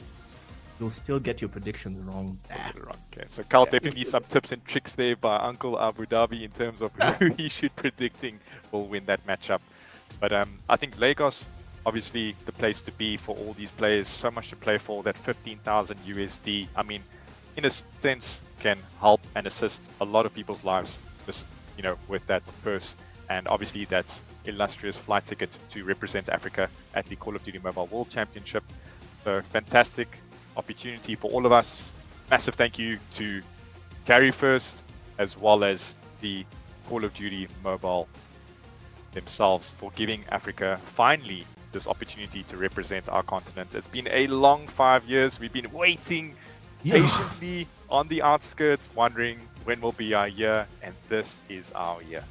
S12: you'll still get your predictions wrong.
S13: Okay, so Carl, definitely some tips and tricks there by Uncle Abu Dhabi in terms of who he should predicting will win that matchup. But I think Lagos, obviously the place to be for all these players, so much to play for, that 15,000 USD. I mean, in a sense, can help and assist a lot of people's lives, just, you know, with that purse. And obviously that's illustrious flight ticket to represent Africa at the Call of Duty Mobile World Championship. So fantastic opportunity for all of us. Massive thank you to Carry1st as well as the Call of Duty Mobile themselves for giving Africa finally this opportunity to represent our continent. It's been a long 5 years. We've been waiting patiently on the outskirts, wondering when will be our year, and this is our year.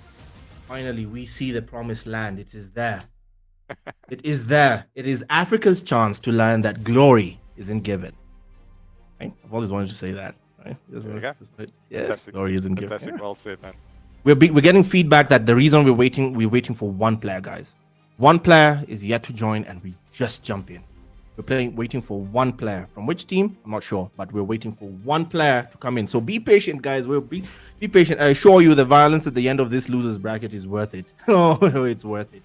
S12: Finally, we see the promised land. It is there. It is there. It is Africa's chance to learn that glory isn't given. Right? I've always wanted to say that. Right?
S13: There you go.
S12: Yeah,
S13: Fantastic.
S12: glory isn't given.
S13: Fantastic.
S12: Yeah.
S13: Well said, man.
S12: We're getting feedback that the reason we're waiting for one player, guys. One player is yet to join, and we just jump in. We're waiting for one player. From which team? I'm not sure, but we're waiting for one player to come in. So be patient, guys. We'll be patient. I assure you, the violence at the end of this losers bracket is worth it. Oh, it's worth it.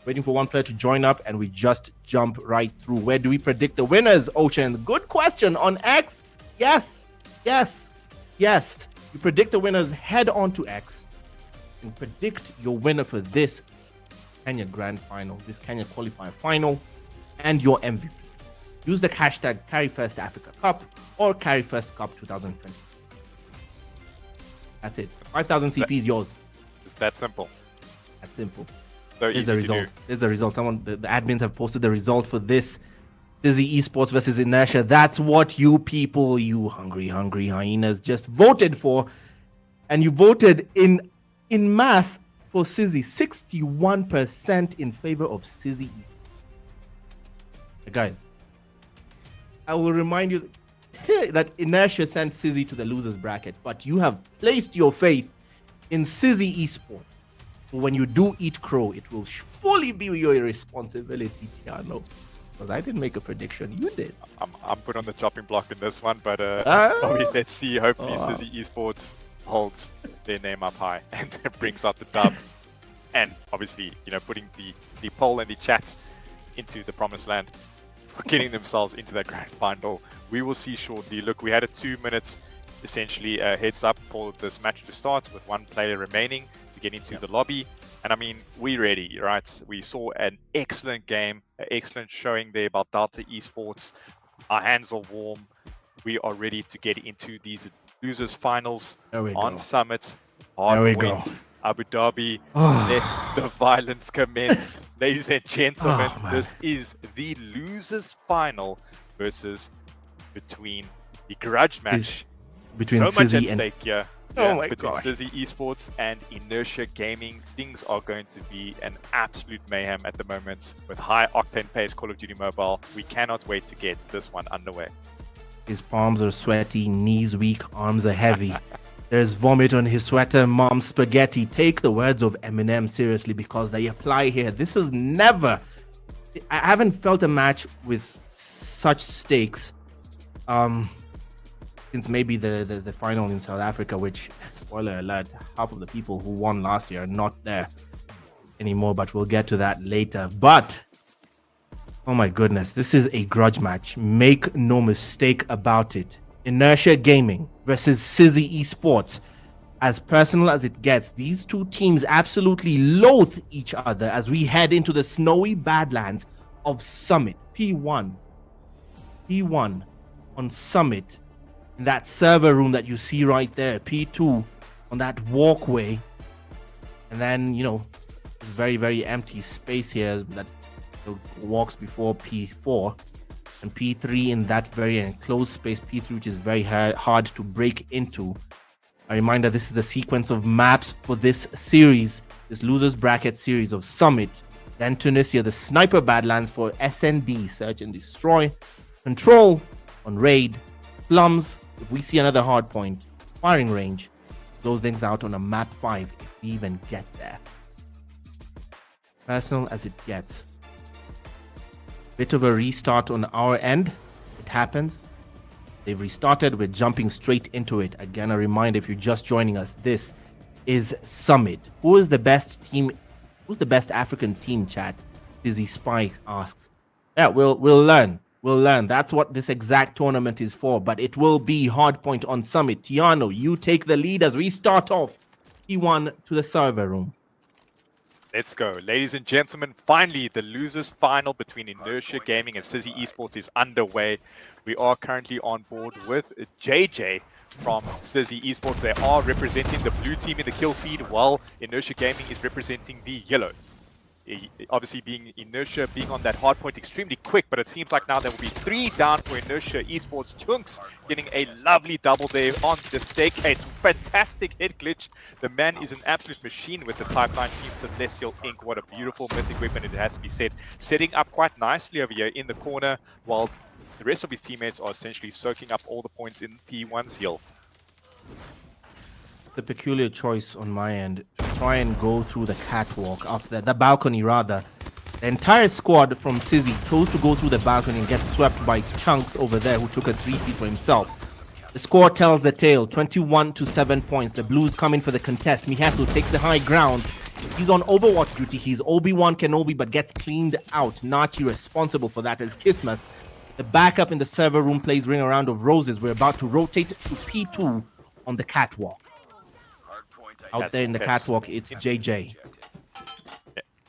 S12: Waiting for one player to join up, and we just jump right through. Where do we predict the winners, Ocean? Good question. On X? Yes. You predict the winners, head on to X and predict your winner for this Kenya Grand Final, this Kenya Qualifier Final, and your MVP. Use the hashtag Carry1st Africa Cup or Carry1st Cup 2020. That's it. 5,000 CP is yours.
S13: It's that simple.
S12: That's simple.
S13: So
S12: Here's the result. Here's the result. The admins have posted the result for this Dizzy Esports versus Inertia. That's what you people, you hungry hyenas, just voted for. And you voted in mass for Sizzy. 61% in favor of Sizzy Esports. Guys, I will remind you that Inertia sent Sizzy to the losers bracket, but you have placed your faith in Sizzy Esports. So when you do eat crow, it will fully be your responsibility, Tiano. Because I didn't make a prediction, you did.
S13: I'm put on the chopping block in this one, but let's see. Hopefully, Sizzy Esports holds their name up high and brings out the dub. And obviously, you know, putting the poll and the chat into the promised land, for getting themselves into that grand final. We will see shortly. Look, we had a 2 minutes essentially heads up for this match to start with one player remaining to get into the lobby. And I mean, we're ready, right? We saw an excellent game, an excellent showing there by Delta Esports. Our hands are warm. We are ready to get into these losers finals on Summit.
S12: There we go.
S13: Abu Dhabi, let the violence commence. Ladies and gentlemen, this is the losers final versus between the grudge match.
S12: Between
S13: so much
S12: Sizzy
S13: at
S12: and
S13: stake here. Between Sizzy Esports and Inertia Gaming. Things are going to be an absolute mayhem at the moment with high octane pace Call of Duty Mobile. We cannot wait to get this one underway.
S12: His palms are sweaty, knees weak, arms are heavy. There's vomit on his sweater, mom spaghetti. Take the words of Eminem seriously because they apply here. This is never... I haven't felt a match with such stakes since maybe the final in South Africa, which, spoiler alert, half of the people who won last year are not there anymore, but we'll get to that later. But, oh my goodness, this is a grudge match. Make no mistake about it. Inertia Gaming versus Sizzy Esports. As personal as it gets, these two teams absolutely loathe each other as we head into the snowy badlands of Summit. P1 on Summit, in that server room that you see right there. P2 on that walkway, and then, you know, this very, very empty space here that walks before P4, and P3 in that very enclosed space, P3, which is very hard to break into. A reminder, this is the sequence of maps for this series, this losers bracket series of Summit. Then Tunisia, the Sniper Badlands for SND, Search and Destroy. Control on Raid. Slums, if we see another hard point. Firing Range, close things out on a map 5 if we even get there. Personal as it gets. Bit of a restart on our end. It happens. They've restarted. We're jumping straight into it. Again, a reminder, if you're just joining us, this is Summit. Who is the best team? Who's the best African team, chat? Dizzy Spy asks. Yeah, we'll learn. We'll learn. That's what this exact tournament is for. But it will be hardpoint on Summit. Tiano, you take the lead as we start off. P1 to the server room.
S13: Let's go. Ladies and gentlemen, finally, the losers final between Inertia Gaming and Sizzy Esports is underway. We are currently on board with JJ from Sizzy Esports. They are representing the blue team in the kill feed, while Inertia Gaming is representing the yellow. Obviously, being Inertia being on that hard point extremely quick, but it seems like now there will be 3 down for Inertia Esports. Chunks getting a lovely double there on the staircase. Fantastic head glitch. The man is an absolute machine with the Type 9 team, Celestial Inc. What a beautiful mythic weapon, it has to be said. Setting up quite nicely over here in the corner, while the rest of his teammates are essentially soaking up all the points in P1's hill.
S12: The peculiar choice on my end to try and go through the catwalk up there, the balcony rather. The entire squad from Sizzy chose to go through the balcony and get swept by Chunks over there, who took a 3-piece for himself. The score tells the tale, 21 to 7 points. The Blues come in for the contest. Mihasu takes the high ground. He's on Overwatch duty. He's Obi-Wan Kenobi, but gets cleaned out. Nachi responsible for that as Kismet. The backup in the server room plays Ring Around of Roses. We're about to rotate to P2 on the catwalk. Out there in the catwalk, it's JJ.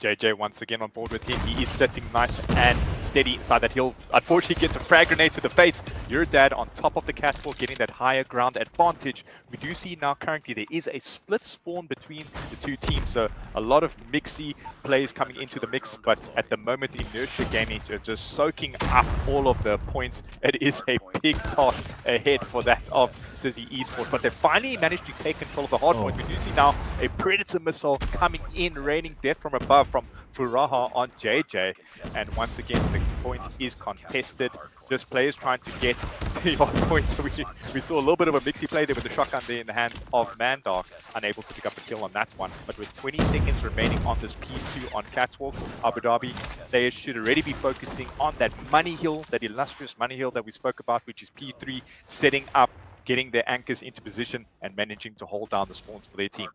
S13: JJ once again on board with him. He is sitting nice and steady inside that hill. Unfortunately, gets a frag grenade to the face. Your dad on top of the catwalk, getting that higher ground advantage. We do see now currently there is a split spawn between the two teams, so a lot of mixy plays coming into the mix. But at the moment, Inertia Gaming is just soaking up all of the points. It is a big task ahead for that of Sizzy Esports, but they finally managed to take control of the hard point. We do see now a Predator missile coming in, raining death from above from Furaha on JJ, and once again the point is contested. Just players trying to get the hard point. We saw a little bit of a mixy play there with the shotgun there in the hands of Mandark, unable to pick up a kill on that one. But with 20 seconds remaining on this P2 on Catwalk, Abu Dhabi players should already be focusing on that money hill, that illustrious money hill that we spoke about, which is P3, setting up, getting their anchors into position and managing to hold down the spawns for their team.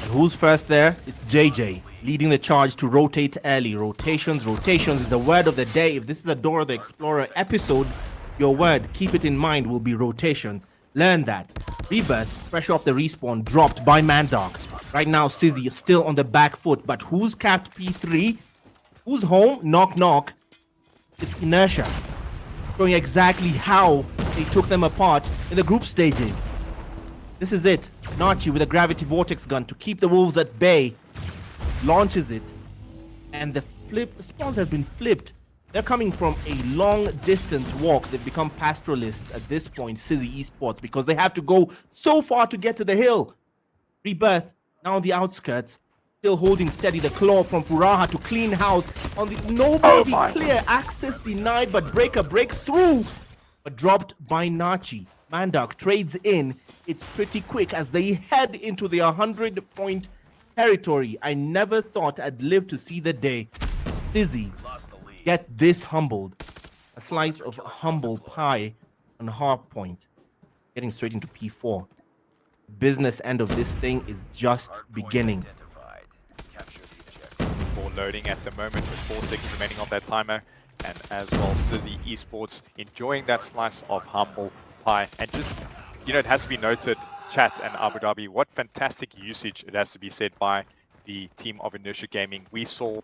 S12: And who's first there? It's JJ, leading the charge to rotate early. Rotations is the word of the day. If this is a Dora the Explorer episode, your word, keep it in mind, will be rotations. Learn that. Rebirth, fresh off the respawn, dropped by Mandark. Right now, Sizzy is still on the back foot, but who's capped P3? Who's home? Knock, knock. It's Inertia, showing exactly how they took them apart in the group stages. This is it. Nachi with a gravity vortex gun to keep the wolves at bay. Launches it. And the spawns have been flipped. They're coming from a long distance walk. They've become pastoralists at this point, Sizzy Esports, because they have to go so far to get to the hill. Rebirth, now on the outskirts, still holding steady. The claw from Furaha to clean house on the nobody clear. Access denied, but Breaker breaks through. But dropped by Nachi. Mandoc trades in. It's pretty quick as they head into the 100-point territory. I never thought I'd live to see the day. Sizzy, get this humbled. A slice of humble pie on hard point. Getting straight into P4. Business end of this thing is just beginning.
S13: Ball loading at the moment with 4 seconds remaining on that timer. And as well, Sizzy Esports enjoying that slice of humble pie. And just, it has to be noted, chat and Abu Dhabi, what fantastic usage, it has to be said, by the team of Inertia Gaming. We saw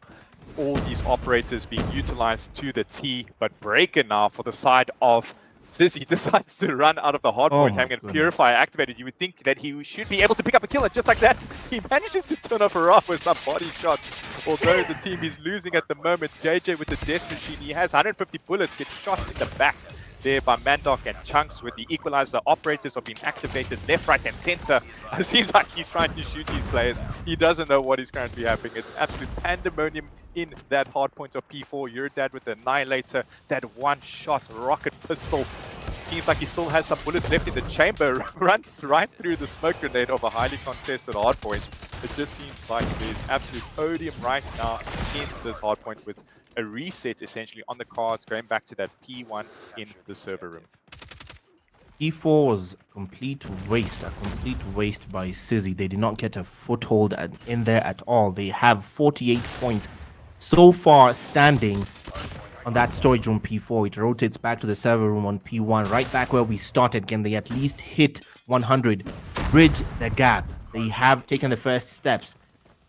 S13: all these operators being utilized to the T, but Breaker now for the side of Sizzy decides to run out of the hardpoint, having a Purifier activated. You would think that he should be able to pick up a kill, and just like that, he manages to turn off a rough with some body shots. Although the team is losing at the moment, JJ with the death machine, he has 150 bullets, gets shot in the back there by Mandoc, and Chunks with the equalizer. Operators are being activated left, right, and center. It seems like he's trying to shoot these players. He doesn't know what is currently happening. It's absolute pandemonium in that hard point of P4. Eurodad with the Annihilator, that one-shot rocket pistol. Seems like he still has some bullets left in the chamber. Runs right through the smoke grenade of a highly contested hardpoint. It just seems like there's absolute odium right now in this hardpoint, with a reset essentially on the cards, going back to that P1 in the server room.
S12: P4 was a complete waste by Sizzy. They did not get a foothold in there at all. They have 48 points so far standing on that storage room P4. It rotates back to the server room on P1, right back where we started. Can they at least hit 100, bridge the gap? They have taken the first steps.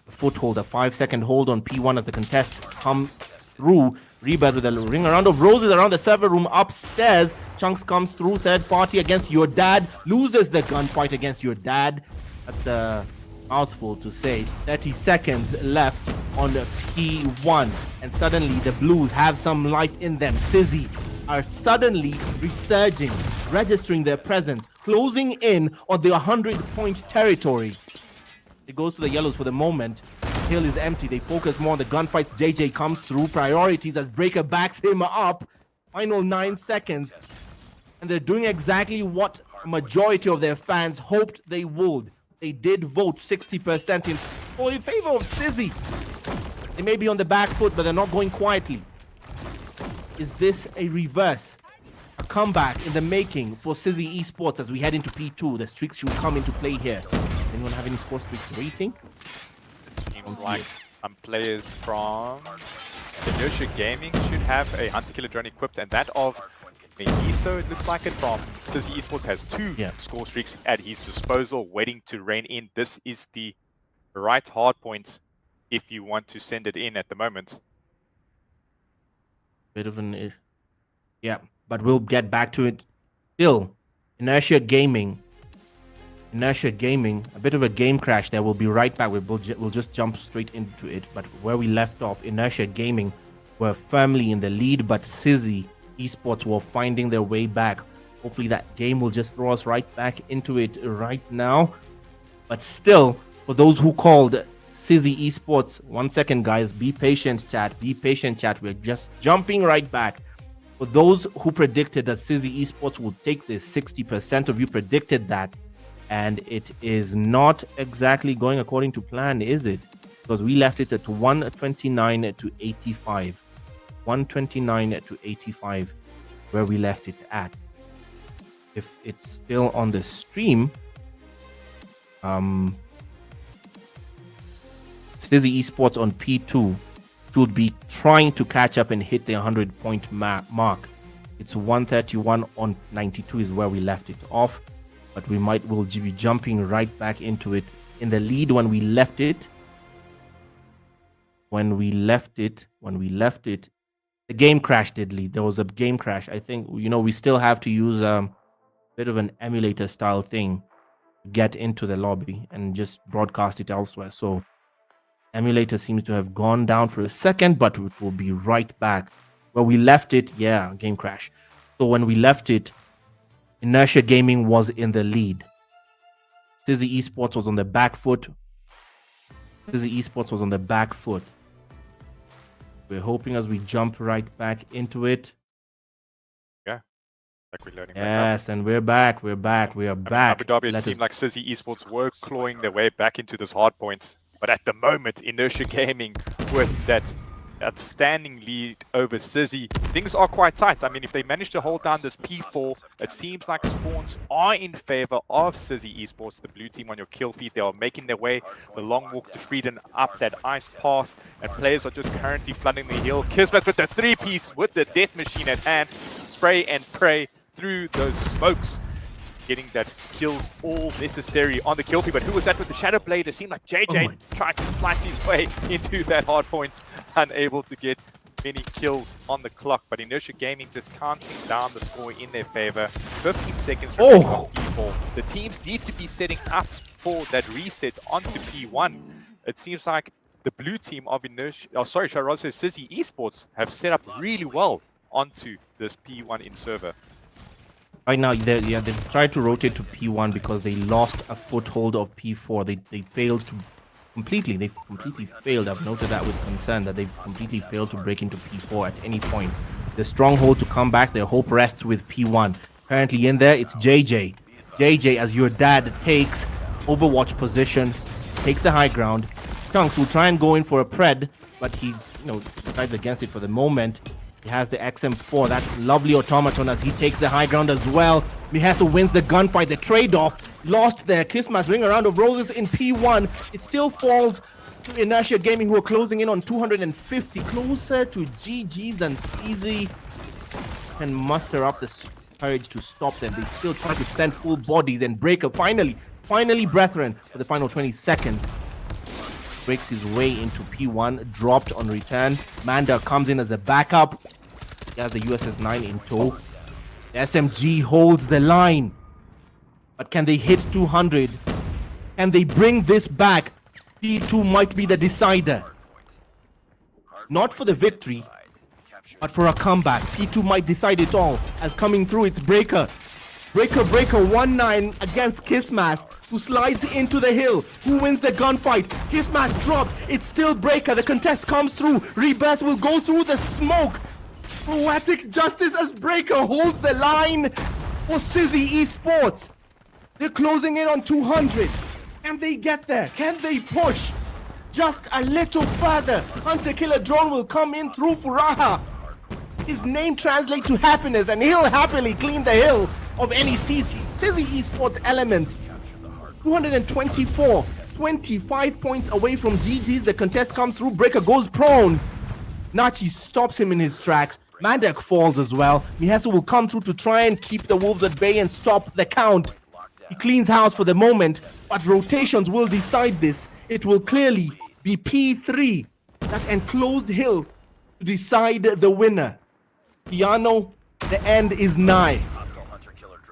S12: The foothold, a 5-second hold on P1 as the contest comes through. Rebirth with a ring around of roses around the server room upstairs. Chunks comes through, third party against your dad, loses the gunfight against your dad. That's a mouthful to say. 30 seconds left on the P1, and suddenly the Blues have some life in them. Sizzy are suddenly resurging, registering their presence, closing in on the 100-point territory. It goes to the Yellows for the moment. Hill is empty. They focus more on the gunfights. JJ comes through. Priorities as Breaker backs him up. Final 9 seconds. And they're doing exactly what a majority of their fans hoped they would. They did vote 60% in favor of Sizzy. They may be on the back foot, but they're not going quietly. Is this a reverse? A comeback in the making for Sizzy Esports as we head into P2? The streaks should come into play here. Does anyone have any score streaks rating?
S13: Seems like some players from Inertia Gaming should have a Hunter Killer drone equipped, and that of Meniso, it looks like it, from Sizzy Esports has 2 score streaks at his disposal, waiting to rein in. This is the right hard point if you want to send it in at the moment.
S12: Bit of an... Yeah, but we'll get back to it. Still, Inertia Gaming, a bit of a game crash there. We'll be right back. We'll just jump straight into it. But where we left off, Inertia Gaming were firmly in the lead, but Sizzy Esports were finding their way back. Hopefully that game will just throw us right back into it right now. But still, for those who called Sizzy Esports, 1 second, guys, be patient, chat. Be patient, chat. We're just jumping right back. For those who predicted that Sizzy Esports would take this, 60% of you predicted that. And it is not exactly going according to plan, is it? Because we left it at 129 to 85. 129 to 85, where we left it at. If it's still on the stream, Sizzy Esports on P2 should be trying to catch up and hit the 100-point mark. It's 131 on 92 is where we left it off. But we'll be jumping right back into it. In the lead when we left it. The game crash did lead. There was a game crash. I think, we still have to use a bit of an emulator style thing to get into the lobby and just broadcast it elsewhere. So emulator seems to have gone down for a second, but it will be right back. Where we left it, yeah, game crash. So when we left it, Inertia Gaming was in the lead. Sizzy Esports was on the back foot. We're hoping as we jump right back into it.
S13: Yeah. Like we're loading
S12: Yes, and we're back. We're back. We are back.
S13: Abu Dhabi, it
S12: Let
S13: seemed
S12: us-
S13: like City Esports were clawing their way back into this hard point. But at the moment, Inertia Gaming with that outstanding lead over Sizzy, things are quite tight. I mean, if they manage to hold down this P4, it seems like spawns are in favor of Sizzy Esports, the blue team on your kill feed. They are making their way the long walk to freedom up that ice path, and players are just currently flooding the hill. Kismet with the 3-piece with the death machine at hand, spray and pray through those smokes, getting that kills all necessary on the kill feed. But who was that with the Shadow Blade? It seemed like JJ trying to slice his way into that hard point, unable to get many kills on the clock. But Inertia Gaming just counting down the score in their favor. 15 seconds remaining on P4. The teams need to be setting up for that reset onto P1. It seems like the blue team of Inertia, Sizzy Esports have set up really well onto this P1 in server.
S12: Right now, they've tried to rotate to P1 because they lost a foothold of P4. They failed to completely. They've completely failed. I've noted that with concern that they've completely failed to break into P4 at any point. The stronghold to come back, their hope rests with P1. Currently in there, it's JJ. JJ, as your dad, takes Overwatch position, takes the high ground. Chunks will try and go in for a pred, but he, decides against it for the moment. He has the XM4, that lovely automaton as he takes the high ground as well. Miheso wins the gunfight, the trade-off. Lost their Christmas ring, a round of roses in P1. It still falls to Inertia Gaming, who are closing in on 250. Closer to GG's than CZ can muster up the courage to stop them. They still try to send full bodies, and Breaker finally, Brethren, for the final 20 seconds. Breaks his way into P1, dropped on return. Manda comes in as a backup. He has the USS-9 in tow. The SMG holds the line. But can they hit 200? Can they bring this back? P2 might be the decider. Not for the victory, but for a comeback. P2 might decide it all. As coming through, it's Breaker. Breaker 1-9 against Kissmas, who slides into the hill. Who wins the gunfight? Kissmas dropped. It's still Breaker. The contest comes through. Rebirth will go through the smoke. Poetic justice as Breaker holds the line for Sizzy Esports. They're closing in on 200. Can they get there? Can they push just a little further? Hunter Killer Drone will come in through Furaha. His name translates to happiness, and he'll happily clean the hill of any Sizzy Esports element. 224, 25 points away from GG's. The contest comes through. Breaker goes prone. Nachi stops him in his tracks. Mandak falls as well. Miheso will come through to try and keep the Wolves at bay and stop the count. He cleans house for the moment, but rotations will decide this. It will clearly be P3, that enclosed hill, to decide the winner. Piano, the end is nigh.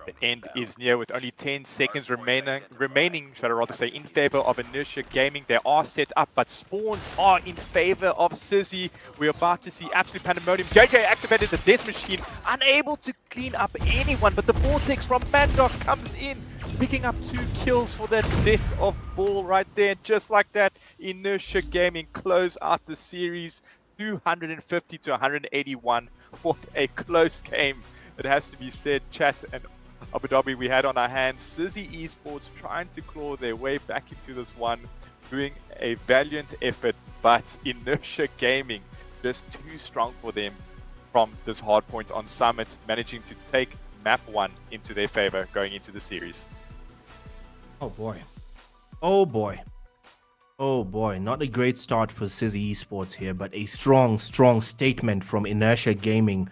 S13: The end is near with only 10 seconds remaining, should I rather say, in favor of Inertia Gaming. They are set up, but spawns are in favor of Sizzy. We're about to see absolute pandemonium. JJ activated the death machine, unable to clean up anyone, but the vortex from Mandok comes in, picking up 2 kills for that death of Ball right there. Just like that, Inertia Gaming close out the series 250 to 181. What a close game, it has to be said. Chat and Abu Dhabi we had on our hands. Sizzy Esports trying to claw their way back into this one, doing a valiant effort, but Inertia Gaming just too strong for them from this hard point on Summit, managing to take map 1 into their favor going into the series.
S12: Oh boy. Oh boy. Oh boy. Not a great start for Sizzy Esports here, but a strong statement from Inertia Gaming.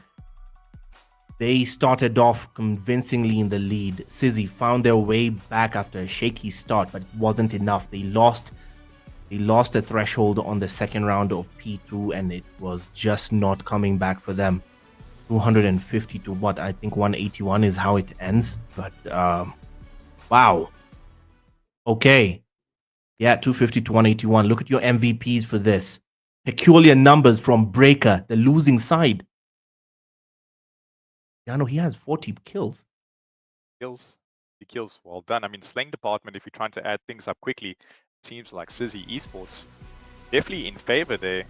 S12: They started off convincingly in the lead. Sizzy found their way back after a shaky start, but it wasn't enough. They lost the threshold on the second round of P2, and it was just not coming back for them. 250 to what? I think 181 is how it ends. But wow. Okay. Yeah, 250 to 181. Look at your MVPs for this. Peculiar numbers from Breaker, the losing side. Yeah, no, he has 40 kills.
S13: The kills, well done. I mean, slaying department, if you're trying to add things up quickly, it seems like Sizzy Esports definitely in favor there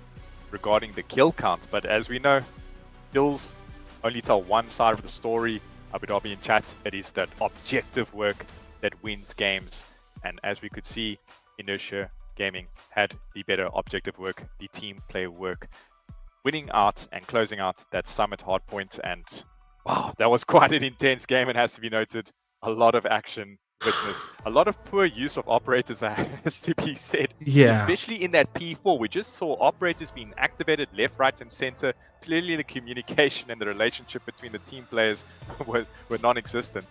S13: regarding the kill count. But as we know, kills only tell one side of the story. Abu Dhabi in chat, it is that objective work that wins games. And as we could see, Inertia Gaming had the better objective work, the team play work, winning out and closing out that Summit hardpoint. And wow, that was quite an intense game, it has to be noted. A lot of action witnessed, a lot of poor use of operators, has to be said.
S12: Yeah.
S13: Especially in that P4, we just saw operators being activated left, right, and center. Clearly, the communication and the relationship between the team players were non-existent.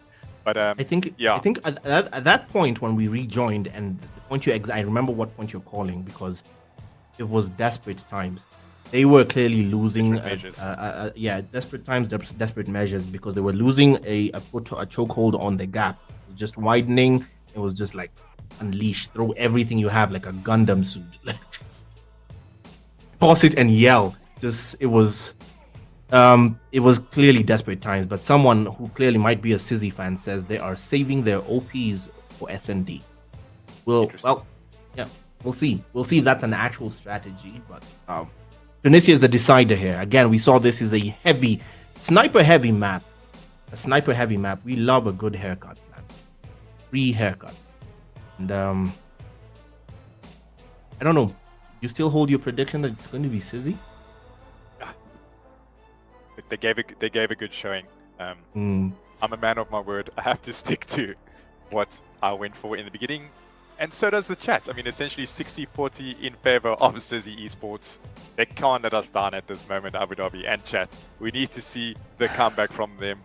S13: But
S12: I think at that point when we rejoined, and the point I remember what point you're calling, because it was desperate times. They were clearly losing. Desperate times, desperate measures, because they were losing a chokehold on the gap. It was just widening. It was just like unleash, throw everything you have like a Gundam suit, like just toss it and yell. It was clearly desperate times. But someone who clearly might be a Sizzy fan says they are saving their OPs for SND. We'll see. We'll see if that's an actual strategy. But Tunisia is the decider here. Again, we saw this is a heavy, sniper-heavy map. A sniper-heavy map. We love a good haircut, man. Free haircut. And I don't know. You still hold your prediction that it's going to be Sizzy?
S13: They gave a good showing. I'm a man of my word. I have to stick to what I went for in the beginning. And so does the chat. I mean, essentially 60-40 in favor of Sizzy Esports. They can't let us down at this moment, Abu Dhabi and chat. We need to see the comeback from them.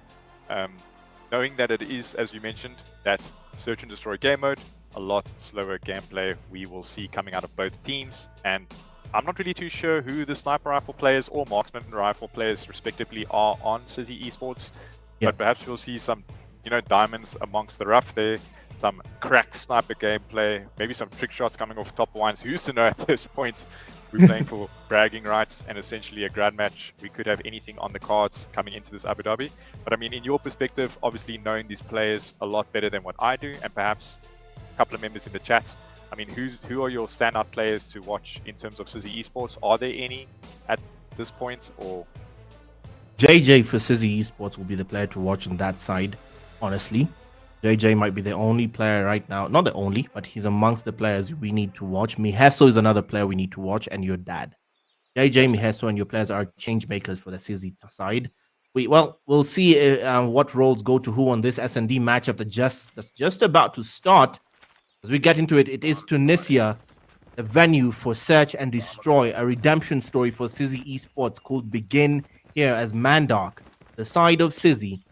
S13: Knowing that it is, as you mentioned, that search and destroy game mode, a lot slower gameplay we will see coming out of both teams. And I'm not really too sure who the sniper rifle players or marksman rifle players respectively are on Sizzy Esports. But perhaps we'll see some, diamonds amongst the rough there. Some cracked sniper gameplay, maybe some trick shots coming off top ones. Who's to know at this point? We're playing for bragging rights and essentially a grand match. We could have anything on the cards coming into this Abu Dhabi. But I mean, in your perspective, obviously knowing these players a lot better than what I do, and perhaps a couple of members in the chat, I mean, who are your standout players to watch in terms of Sizzy Esports? Are there any at this point, or?
S12: JJ for Sizzy Esports will be the player to watch on that side, honestly. JJ might be the only player right now, not the only, but he's amongst the players we need to watch. Miheso is another player we need to watch, and your dad. JJ, Miheso, and your players are change makers for the Sizzy side. We'll see what roles go to who on this S&D matchup that's just about to start. As we get into it, it is Tunisia, the venue for search and destroy. A redemption story for Sizzy Esports could begin here as Mandark, the side of Sizzy,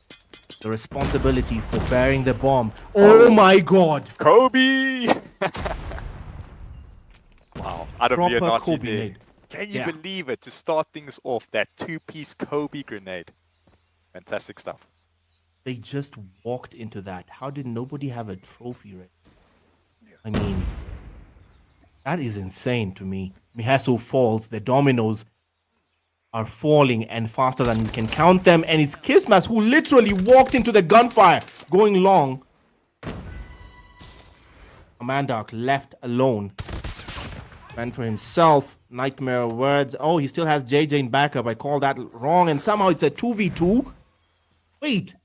S12: the responsibility for bearing the bomb. Oh my God,
S13: Kobe! Wow, out of
S12: proper
S13: Leonardo
S12: Kobe
S13: there.
S12: made.
S13: Can you believe it? To start things off, that two-piece Kobe grenade. Fantastic stuff.
S12: They just walked into that. How did nobody have a trophy ready? I mean, that is insane to me. Miheso falls, the dominoes are falling and faster than we can count them, and it's Kismas who literally walked into the gunfire going long. Mandark left alone. Ran for himself. Nightmare words. Oh, he still has JJ in backup. I called that wrong, and somehow it's a 2v2. Wait.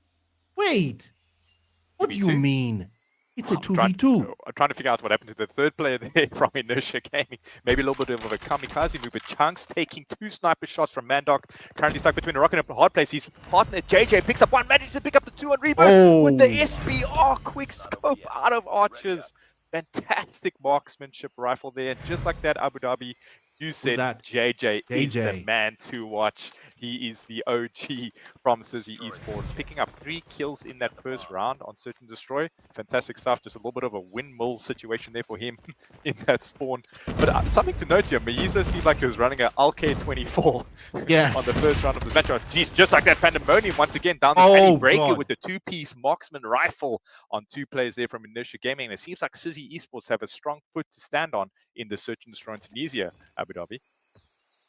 S12: What do you mean? It's a 2v2.
S13: I'm trying to figure out what happened to the third player there from Inertia Gaming. Maybe a little bit of a kamikaze move, but Chunks taking 2 sniper shots from Mandark. Currently stuck between a rock and a hard place. His partner JJ picks up one, manages to pick up the 2 on rebound with the SBR quick scope out of Archers. Fantastic marksmanship rifle there. And just like that, Abu Dhabi, you said JJ is the man to watch. He is the OG from Sizzy Esports, picking up 3 kills in that first round on Search and Destroy. Fantastic stuff. Just a little bit of a windmill situation there for him in that spawn. But something to note here, Miheso seemed like he was running an LK24 on the first round of the match. Jeez, just like that, Pandemonium once again down the Penny Breaker with the 2-piece marksman rifle on 2 players there from Inertia Gaming. And it seems like Sizzy Esports have a strong foot to stand on in the Search and Destroy in Tunisia, Abu Dhabi.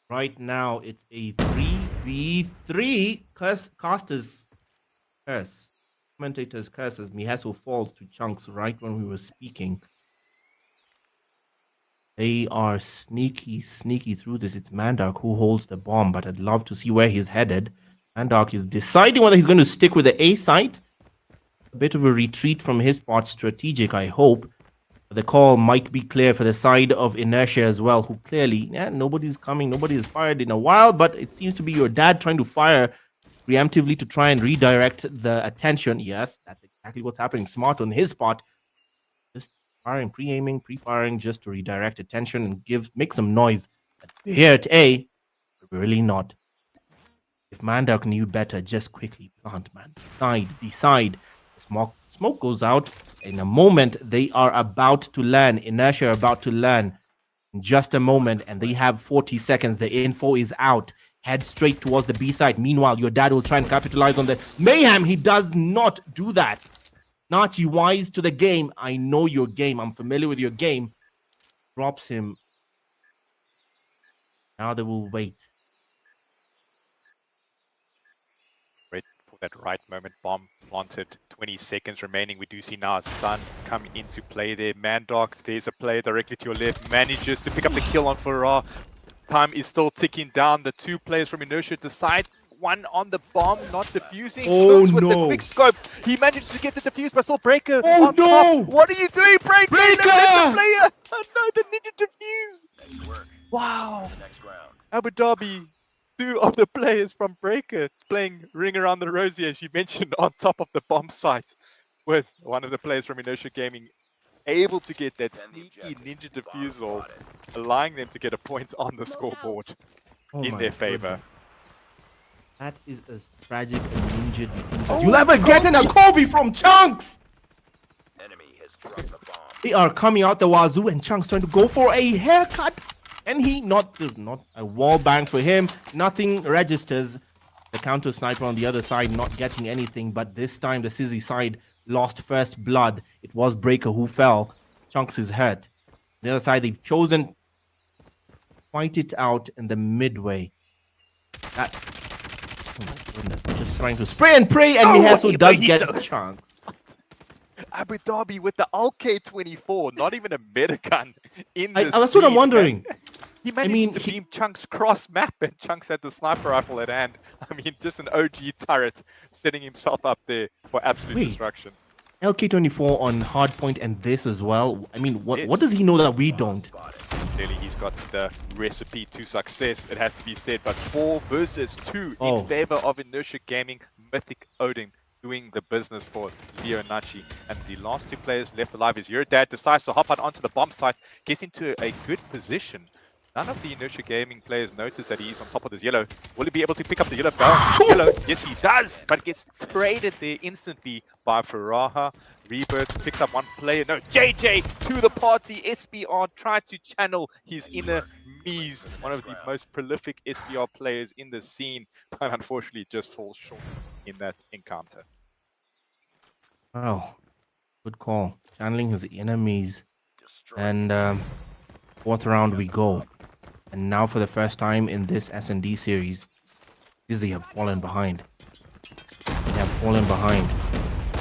S12: Right now, it's a 3v3. Caster's curse. Commentator's curse as Miheso falls to Chunks right when we were speaking. They are sneaky through this. It's Mandark who holds the bomb, but I'd love to see where he's headed. Mandark is deciding whether he's going to stick with the A site. A bit of a retreat from his part, strategic, I hope. The call might be clear for the side of Inertia as well, who clearly, nobody's coming, nobody's fired in a while, but it seems to be your dad trying to fire preemptively to try and redirect the attention. Yes, that's exactly what's happening. Smart on his part. Just firing, pre-aiming, pre-firing, just to redirect attention and make some noise. But here at A, we're really not. If Mandark knew better, just quickly plant, man. Decide. Smoke goes out. In a moment, they are about to land. Inertia are about to land. In just a moment, and they have 40 seconds. The info is out. Head straight towards the B side. Meanwhile, your dad will try and capitalize on the mayhem. He does not do that. Nachi, wise to the game. I know your game. I'm familiar with your game. Drops him. Now they will wait.
S13: Wait for that right moment. Bomb planted. 20 seconds remaining. We do see now a stun come into play there. Mandark, there's a player directly to your left. Manages to pick up the kill on Farah. Time is still ticking down. The two players from Inertia decide. One on the bomb, not defusing.
S12: Oh
S13: Cooks with
S12: no!
S13: the quick scope. He manages to get the defuse, but still Breaker.
S12: Oh
S13: on
S12: no!
S13: Top. What are you doing, Breaker?
S12: Breaker!
S13: The player. Oh no, the ninja defuse. Wow. Abu Dhabi. Two of the players from Breaker playing Ring Around the Rosie, as you mentioned, on top of the bomb site, with one of the players from Inertia Gaming able to get that sneaky ninja defusal, allowing them to get a point on the scoreboard in their favor.
S12: That is as tragic a ninja defuse as you'll ever get in a Kobe from Chunks! They are coming out the wazoo, and Chunks trying to go for a haircut. And he not a wall bang for him. Nothing registers. The counter sniper on the other side not getting anything, but this time the Sizzy side lost first blood. It was Breaker who fell. Chunks is hurt. The other side, they've chosen to fight it out in the midway. That, oh my goodness, just trying to spray and pray, and Mihesu does get Chunks.
S13: Abu Dhabi with the LK24, not even a meta gun in the
S12: That's what I'm wondering.
S13: He managed to beam Chunks cross map, and Chunks had the sniper rifle at hand. I mean, just an OG turret setting himself up there for absolute destruction.
S12: LK24 on hardpoint and this as well. I mean, what does he know that we don't?
S13: Clearly, he's got the recipe to success, it has to be said. But 4 versus 2 in favor of Inertia Gaming. Mythic Odin doing the business for Leo Nachi. And the last 2 players left alive is your dad decides to hop out onto the bomb site, gets into a good position. None of the Inertia Gaming players notice that he's on top of this yellow. Will he be able to pick up the yellow barrel? Yellow, yes he does, but gets traded there instantly by Faraha. Rebirth picks up one player. No, JJ to the party. SBR tried to channel his inner Mies, one of the most prolific SBR players in the scene, but unfortunately just falls short in that encounter.
S12: Wow, good call. Channeling his enemies. And 4th round we go. And now for the first time in this S&D series, Dizzy have fallen behind. They have fallen behind.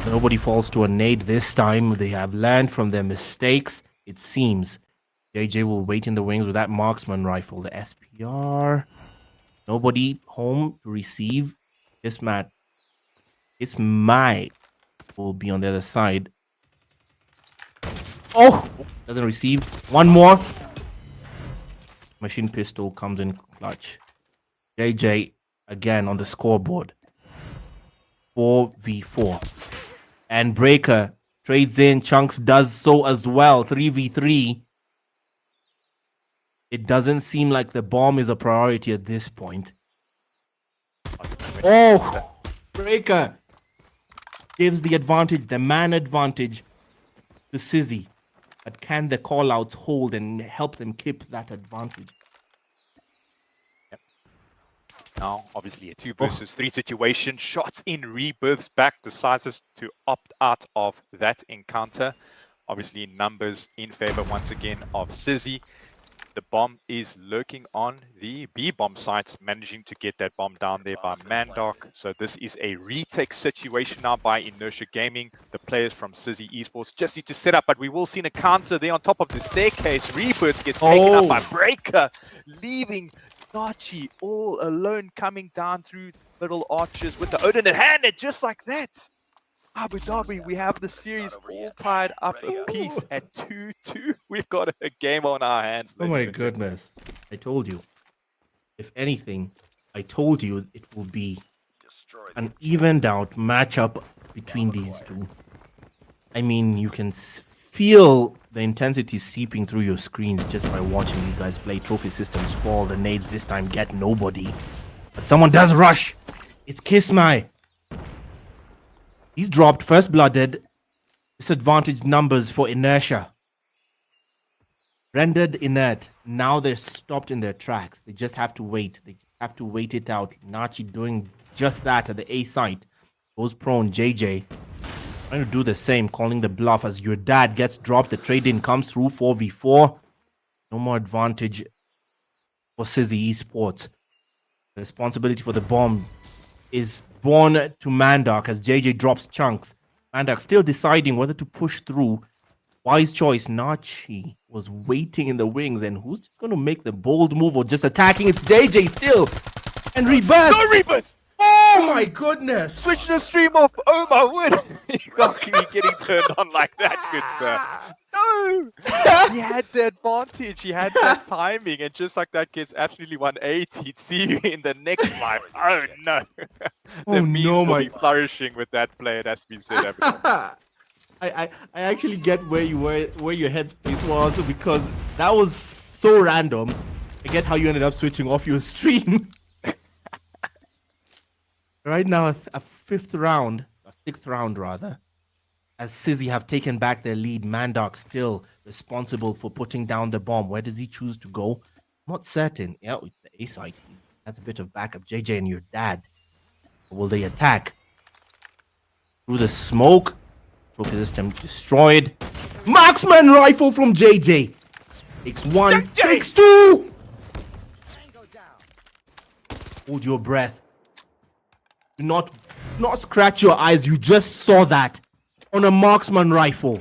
S12: Nobody falls to a nade this time. They have learned from their mistakes, it seems. JJ will wait in the wings with that marksman rifle. The SPR. Nobody home to receive. This might will be on the other side. Oh! Doesn't receive. One more. Machine pistol comes in clutch. JJ again on the scoreboard. 4v4. And Breaker trades in. Chunks does so as well. 3v3. It doesn't seem like the bomb is a priority at this point. Oh! Breaker gives the advantage, the man advantage to Sizzy. But can the callouts hold and help them keep that advantage?
S13: Yep. Now, obviously, a 2 versus 3 situation. Shots in Rebirth's back, decides to opt out of that encounter. Obviously, numbers in favor once again of Sizzy. The bomb is lurking on the B bomb site, managing to get that bomb down there by Mandark. So this is a retake situation now by Inertia Gaming. The players from Sizzy Esports just need to set up, but we will see an encounter there on top of the staircase. Rebirth gets taken up by Breaker, leaving Nachi all alone, coming down through middle archers with the Odin in hand, and just like that, Abu Dhabi, we have the series all tied up a piece at 2-2. We've got a game on our hands.
S12: Oh my
S13: ladies and gentlemen.
S12: goodness. I told you. If anything, I told you it will be an evened out matchup between these two. I mean, you can feel the intensity seeping through your screens just by watching these guys play. Trophy systems fall. The nades this time get nobody. But someone does rush. It's Kismai. He's dropped first-blooded. Disadvantaged numbers for inertia. Rendered inert. Now they're stopped in their tracks. They just have to wait. They have to wait it out. Nachi doing just that at the A site. Goes prone. JJ trying to do the same, calling the bluff as your dad gets dropped. The trade-in comes through 4v4. No more advantage for Sizzy Esports. The responsibility for the bomb is born to Mandark as JJ drops chunks. Mandark still deciding whether to push through. Wise choice. Nachi was waiting in the wings, and who's just going to make the bold move or just attacking? It's JJ still. And Rebirth.
S13: Go Rebirth!
S12: Oh my goodness!
S13: Switch the stream off. Oh my word! You can't be getting turned on like that, good sir. No! He had the advantage. He had that timing, and just like that, gets absolutely 180. See you in the next life. Oh no! The memes will be flourishing with that play. It has to be said.
S12: I actually get where you were, where your headspace was, because that was so random. I get how you ended up switching off your stream. Right now, a sixth round rather, as Sizzy have taken back their lead. Mandark still responsible for putting down the bomb. Where does he choose to go? Not certain. Yeah, it's the A side. That's a bit of backup. JJ and your dad. Will they attack? Through the smoke. Trophy system destroyed. Marksman rifle from JJ. Takes one. Takes two. Hold your breath. Do not scratch your eyes. You just saw that on a marksman rifle.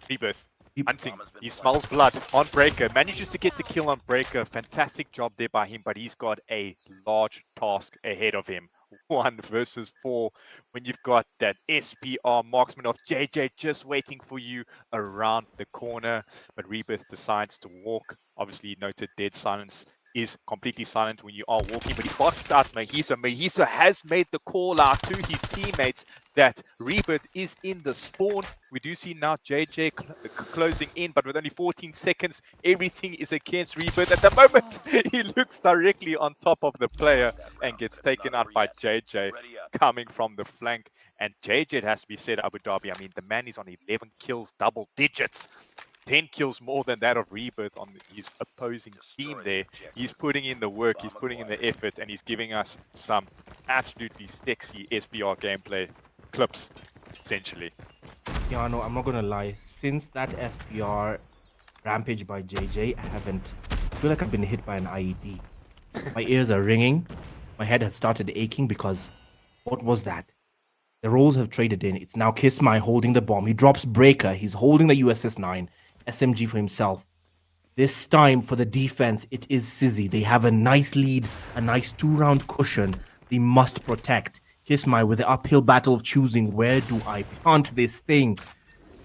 S13: Rebirth. Hunting. He smells blood on Breaker. Manages to get the kill on Breaker. Fantastic job there by him, but he's got a large task ahead of him. 1 versus 4 when you've got that SPR marksman of JJ just waiting for you around the corner. But Rebirth decides to walk. Obviously noted dead silence is completely silent when you are walking, but he boxes out Mahisa. Mahisa has made the call out to his teammates that Rebirth is in the spawn. We do see now JJ closing in, but with only 14 seconds, everything is against Rebirth. At the moment, he looks directly on top of the player and gets taken out by JJ coming from the flank. And JJ, it has to be said, Abu Dhabi, I mean, the man is on 11 kills, double digits. 10 kills more than that of Rebirth on his opposing team there. He's putting in the work, he's putting in the effort, and he's giving us some absolutely sexy SPR gameplay clips, essentially.
S12: Yeah, no, I'm not gonna lie. Since that SPR rampage by JJ, I feel like I've been hit by an IED. My ears are ringing. My head has started aching because what was that? The roles have traded in. It's now Kismai holding the bomb. He drops Breaker. He's holding the USS-9. SMG for himself. This time for the defense, it is Sizzy. They have a nice lead, a nice 2-round cushion. They must protect. Kismai with the uphill battle of choosing where do I plant this thing.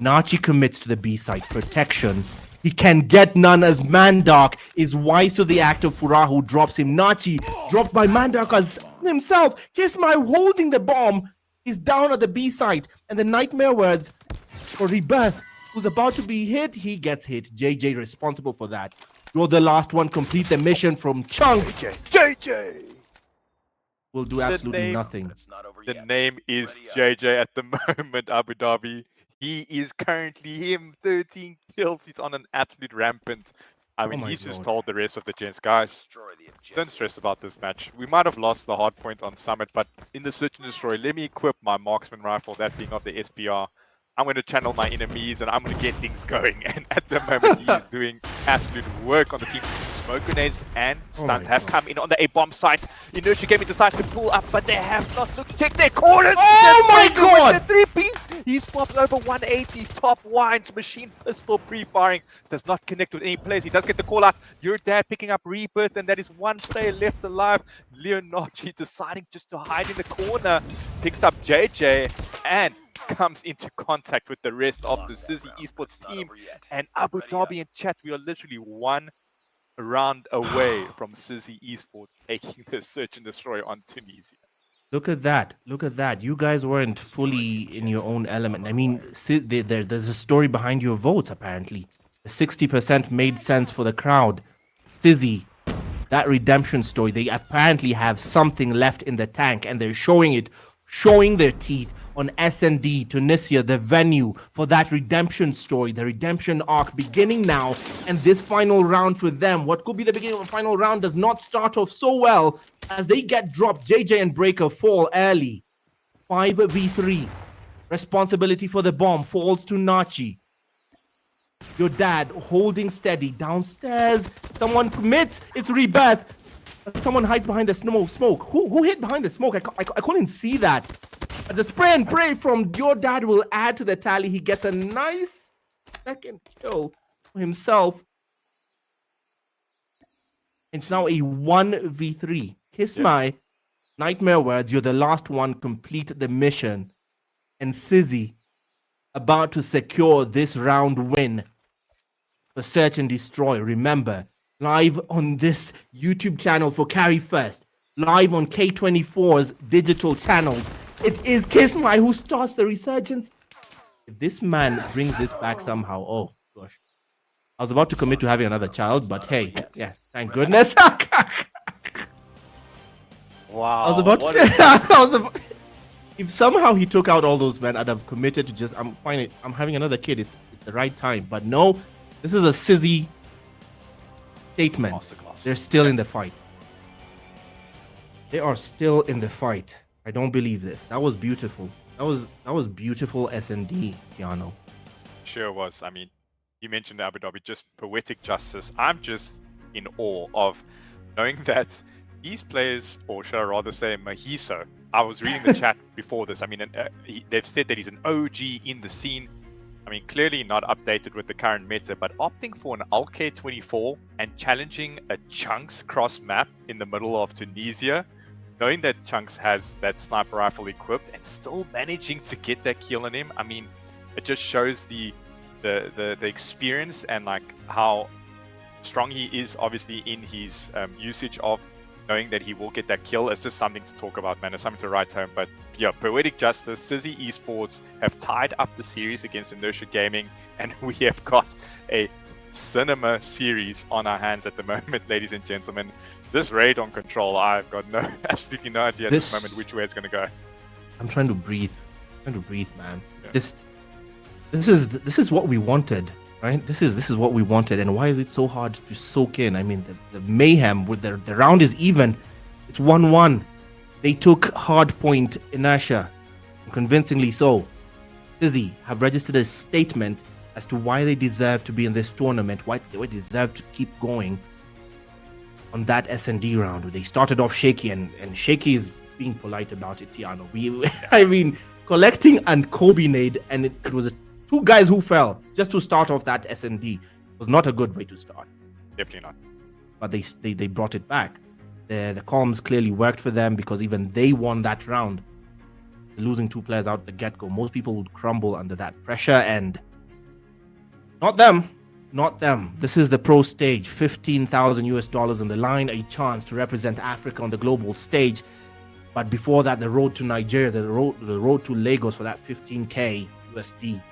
S12: Nachi commits to the B side. Protection. He can get none as Mandark is wise to the act of Furah who drops him. Nachi dropped by Mandark as himself. Kismai holding the bomb. He's down at the B site, and the nightmare words for Rebirth, who's about to be hit, he gets hit. JJ responsible for that. You're the last one. Complete the mission from Chunks.
S13: JJ
S12: will do absolutely nothing.
S13: The name is JJ at the moment, Abu Dhabi. He is currently him, 13 kills. He's on an absolute rampant. I mean, he's just told the rest of the gents, guys, don't stress about this match. We might have lost the hard point on Summit, but in the Search and Destroy, let me equip my marksman rifle, that being of the SPR. I'm going to channel my enemies and I'm going to get things going. And at the moment, he's doing absolute work on the team.
S16: smoke grenades and stuns have come in on the A-bomb site. Inertia Gaming decides to pull up, but they have not looked to check their corners.
S12: Oh my god!
S16: The 3 piece. He swaps over 180. Top wines. Machine pistol pre-firing. Does not connect with any players. He does get the call out. Your dad picking up rebirth, and that is one player left alive. Leonardo deciding just to hide in the corner. Picks up JJ and comes into contact with the rest of the Sizzy Esports team. And Abu Dhabi and chat, we are literally one round away from Sizzy Esports taking the search and destroy on Tunisia.
S12: Look at that. Look at that. You guys weren't fully in your own element. I mean, there's a story behind your votes, apparently. The 60% made sense for the crowd. Sizzy, that redemption story, they apparently have something left in the tank, and they're showing it, showing their teeth on S&D, Tunisia, the venue for that redemption story, the redemption arc beginning now. And this final round for them, what could be the beginning of a final round, does not start off so well as they get dropped. JJ and Breaker fall early. 5v3. Responsibility for the bomb falls to Nachi. Your dad holding steady downstairs. Someone commits. It's Rebirth. Someone hides behind the smoke. Who hid behind the smoke? I couldn't see that. The spray and pray from your dad will add to the tally. He gets a nice second kill for himself. It's now a 1v3. Kiss my nightmare words. You're the last one. Complete the mission. And Sizzy about to secure this round win for Search and Destroy. Remember, live on this YouTube channel for Carry1st, live on K24's digital channels. It is Kiss My who starts the resurgence. If this man brings this back somehow, oh gosh. I was about to commit to having another child, but hey, yeah, thank goodness.
S16: Wow.
S12: I was about to... If somehow he took out all those men, I'd have committed to just, I'm having another kid. It's the right time. But no, this is a Sizzy statement.
S16: Masterclass.
S12: They're still in the fight. They are still in the fight. I don't believe this. That was beautiful. That was beautiful S&D, Keanu.
S13: Sure was. I mean, you mentioned Abu Dhabi, just poetic justice. I'm just in awe of knowing that these players, or should I rather say Mahiso, I was reading the chat before this. I mean, they've said that he's an OG in the scene. I mean, clearly not updated with the current meta, but opting for an Alk 24 and challenging a Chunks cross map in the middle of Tunisia, knowing that Chunks has that sniper rifle equipped and still managing to get that kill on him. I mean, it just shows the experience and like how strong he is, obviously, in his usage of knowing that he will get that kill. It's just something to talk about, man. It's something to write home. But yeah, poetic justice. Sizzy Esports have tied up the series against Inertia Gaming, and we have got a cinema series on our hands at the moment, ladies and gentlemen. This raid on Control, I've got absolutely no idea at this moment which way it's going to go.
S12: I'm trying to breathe. Man. Yeah. This is what we wanted, right? This is what we wanted. And why is it so hard to soak in? I mean, the mayhem with the round is even. It's 1-1. They took hard point Inertia, convincingly so. Sizzy have registered a statement as to why they deserve to be in this tournament, why they deserve to keep going on that S&D round. They started off shaky, and shaky is being polite about it, Tiano. I mean, collecting and Kobe-nade, and it was two guys who fell just to start off that S&D. Was not a good way to start.
S13: Definitely not.
S12: But they brought it back. The comms clearly worked for them because even they won that round. Losing two players out at the get-go, most people would crumble under that pressure, and not them. This is the pro stage. $15,000 on the line, a chance to represent Africa on the global stage. But before that, the road to Nigeria, the road to Lagos for that 15K USD.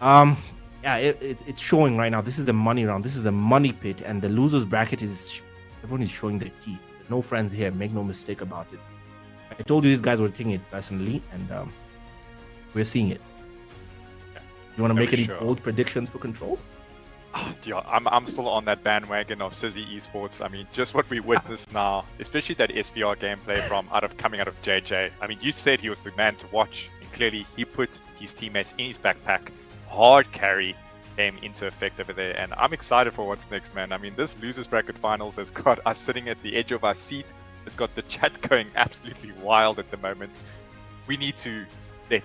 S12: Yeah, it's showing right now. This is the money round. This is the money pit, and the losers bracket is everyone is showing their teeth. There's no friends here. Make no mistake about it. I told you these guys were taking it personally, and we're seeing it. You want to make any bold predictions for Control?
S13: Yeah, I'm still on that bandwagon of Sizzy Esports. I mean, just what we witnessed now, especially that SPR gameplay coming out of JJ. I mean, you said he was the man to watch, and clearly he put his teammates in his backpack. Hard carry, came into effect over there. And I'm excited for what's next, man. I mean, this losers bracket finals has got us sitting at the edge of our seat. It's got the chat going absolutely wild at the moment. We need to let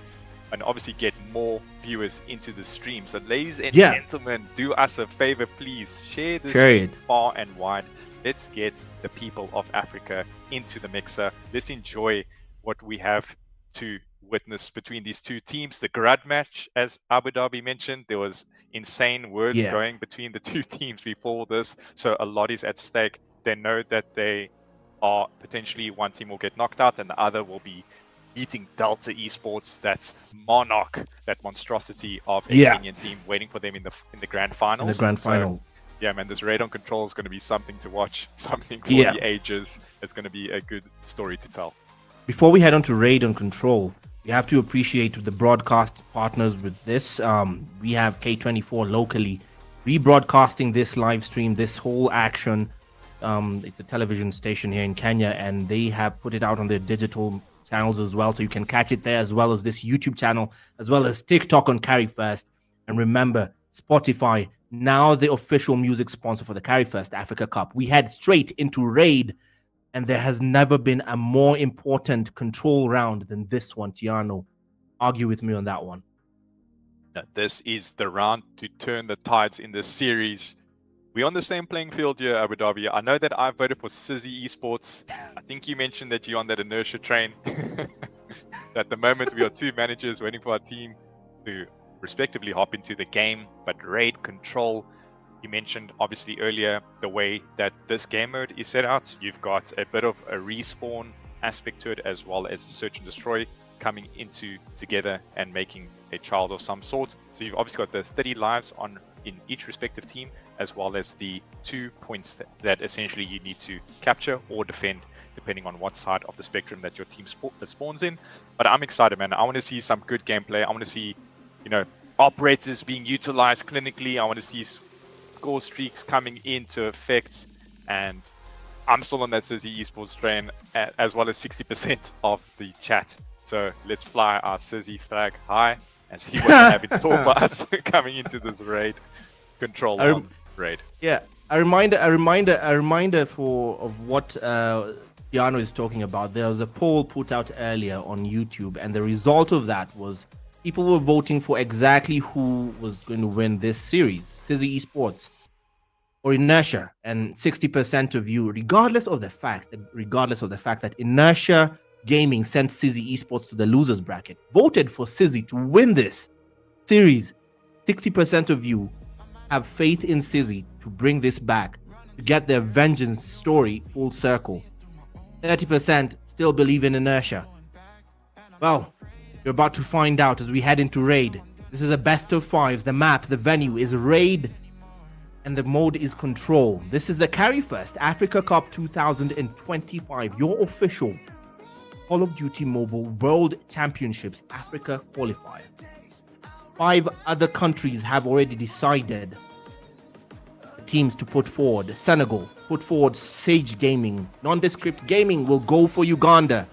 S13: and obviously get more viewers into the stream. So ladies and gentlemen, do us a favor, please. Share this far and wide. Let's get the people of Africa into the mixer. Let's enjoy what we have to witness between these two teams. The grud match, as Abu Dhabi mentioned, there was insane words going between the two teams before this. So a lot is at stake. They know that they are potentially one team will get knocked out and the other will be beating Delta Esports. That's Monarch, that monstrosity of a Kenyan team, waiting for them in the grand finals.
S12: In the grand final.
S13: Yeah, man, this raid on control is going to be something to watch, something for the ages. It's going to be a good story to tell.
S12: Before we head on to raid on control, we have to appreciate the broadcast partners with this. We have K24 locally rebroadcasting this live stream, this whole action. It's a television station here in Kenya, and they have put it out on their digital channels as well, so you can catch it there, as well as this YouTube channel, as well as TikTok on Carry1st. And remember, Spotify, now the official music sponsor for the Carry1st Africa Cup. We head straight into raid, and there has never been a more important control round than this one. Tiano, argue with me on that one.
S13: This is the round to turn the tides in this series. We're on the same playing field here, Abu Dhabi. I know that I voted for Sizzy Esports. I think you mentioned that you're on that inertia train. At the moment, we are two managers waiting for our team to respectively hop into the game. But raid control, you mentioned obviously earlier the way that this game mode is set out. You've got a bit of a respawn aspect to it, as well as search and destroy coming into together and making a child of some sort. So you've obviously got the 30 lives in each respective team, as well as the 2 points that essentially you need to capture or defend, depending on what side of the spectrum that your team spawns in. But I'm excited, man. I want to see some good gameplay. I want to see, operators being utilized clinically. I want to see score streaks coming into effect. And I'm still on that Sizzy Esports train, as well as 60% of the chat. So let's fly our Sizzy flag high and see what we have in store for us coming into this raid control raid.
S12: Yeah, a reminder of what Tiano is talking about. There was a poll put out earlier on YouTube, and the result of that was people were voting for exactly who was going to win this series, Sizzy Esports or Inertia, and 60% of you, regardless of the fact that Inertia Gaming sent Sizzy Esports to the losers bracket, voted for Sizzy to win this series. 60% of you have faith in Sizzy to bring this back, to get their vengeance story full circle. 30% still believe in Inertia. Well, you're about to find out as we head into raid. This is a best of fives. The map, the venue is raid, and the mode is control. This is the Carry1st Africa Cup 2025, your official Call of Duty Mobile World Championships Africa Qualifier. 5 other countries have already decided the teams to put forward. Senegal put forward Sage Gaming. Nondescript Gaming will go for Uganda.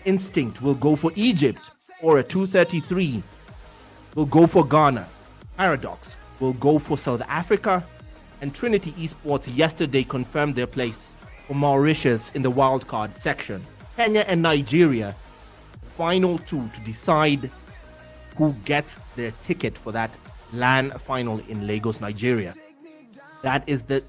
S12: Instinct will go for Egypt. Or a 233 will go for Ghana. Paradox will go for South Africa. And Trinity Esports yesterday confirmed their place for Mauritius in the wildcard section. Kenya and Nigeria, final 2 to decide who gets their ticket for that LAN final in Lagos, Nigeria. That is the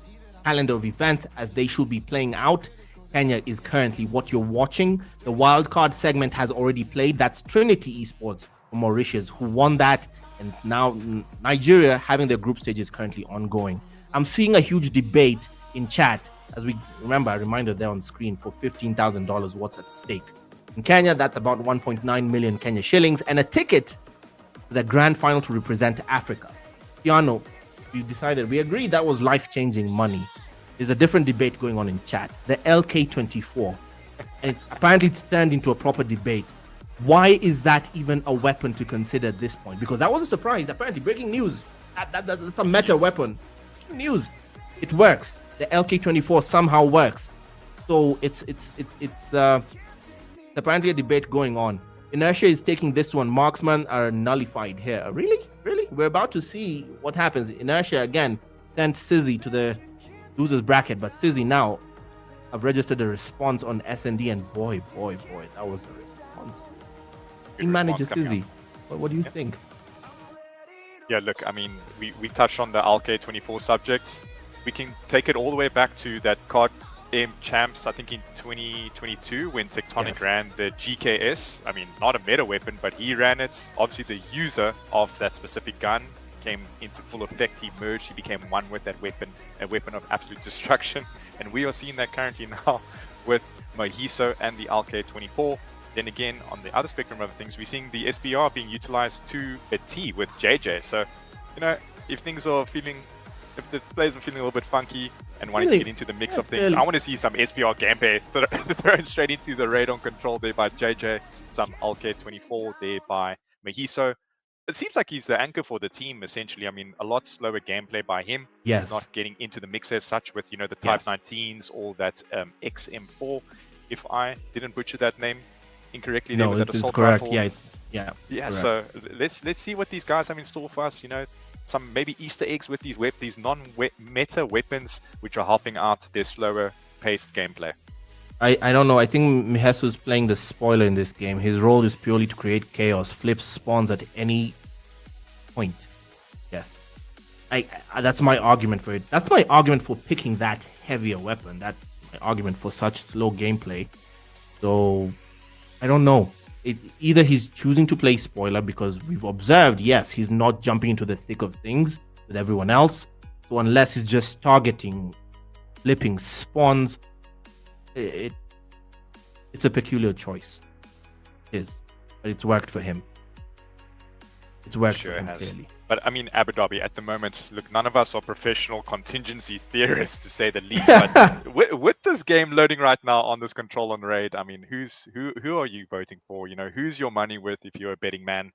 S12: calendar of events as they should be playing out. Kenya is currently what you're watching. The wildcard segment has already played. That's Trinity Esports from Mauritius who won that. And now Nigeria having their group stage is currently ongoing. I'm seeing a huge debate in chat. As we remember, a reminder there on screen for $15,000 what's at stake. In Kenya, that's about 1.9 million Kenya shillings and a ticket for the grand final to represent Africa. Tiano, we agreed that was life-changing money. There's a different debate going on in chat. The LK24. And apparently it's turned into a proper debate. Why is that even a weapon to consider at this point? Because that was a surprise. Apparently, breaking news. That's a meta weapon. News. It works. The LK24 somehow works. So it's apparently a debate going on. Inertia is taking this one. Marksmen are nullified here. Really? we're about to see what happens. Inertia again sent Sizzy to the losers bracket, but Sizzy now have registered a response on S&D, and boy, that was a response. He manages Sizzy. What do you think?
S13: Yeah, look, I mean, we touched on the LK24 subjects. We can take it all the way back to that card game champs, I think in 2022, when Tectonic ran the GKS. I mean, not a meta weapon, but he ran it. Obviously, the user of that specific gun came into full effect. He merged, he became one with that weapon, a weapon of absolute destruction. And we are seeing that currently now with Mohiso and the LK24. Then again, on the other spectrum of things, we're seeing the SPR being utilized to a T with JJ. So, you know, if things are feeling, if the players are feeling a little bit funky and wanting to get into the mix of things, I want to see some SPR gameplay thrown straight into the radon control there by JJ, some LK24 there by Mohiso. It seems like he's the anchor for the team, essentially. I mean, a lot slower gameplay by him.
S12: Yes.
S13: He's not getting into the mix as such with, you know, the Type 19s or that XM4, if I didn't butcher that name incorrectly.
S12: No, it's correct.
S13: Rifle.
S12: Yeah,
S13: yeah.
S12: Correct.
S13: So let's see what these guys have in store for us. You know, some maybe Easter eggs with these non-meta weapons, which are helping out their slower paced gameplay.
S12: I don't know. I think Mohiso's playing the spoiler in this game. His role is purely to create chaos, flip spawns at any point. Yes, that's my argument for it. That's my argument for picking that heavier weapon. That's my argument for such slow gameplay. So I don't know. Either he's choosing to play spoiler because we've observed, yes, he's not jumping into the thick of things with everyone else. So unless he's just targeting, flipping spawns, it's a peculiar choice. It is, but it's worked for him. It's worked for him clearly.
S13: But I mean, Abu Dhabi at the moment, look, none of us are professional contingency theorists to say the least. But with this game loading right now on this control on raid, I mean, who are you voting for? You know, who's your money with if you're a betting man?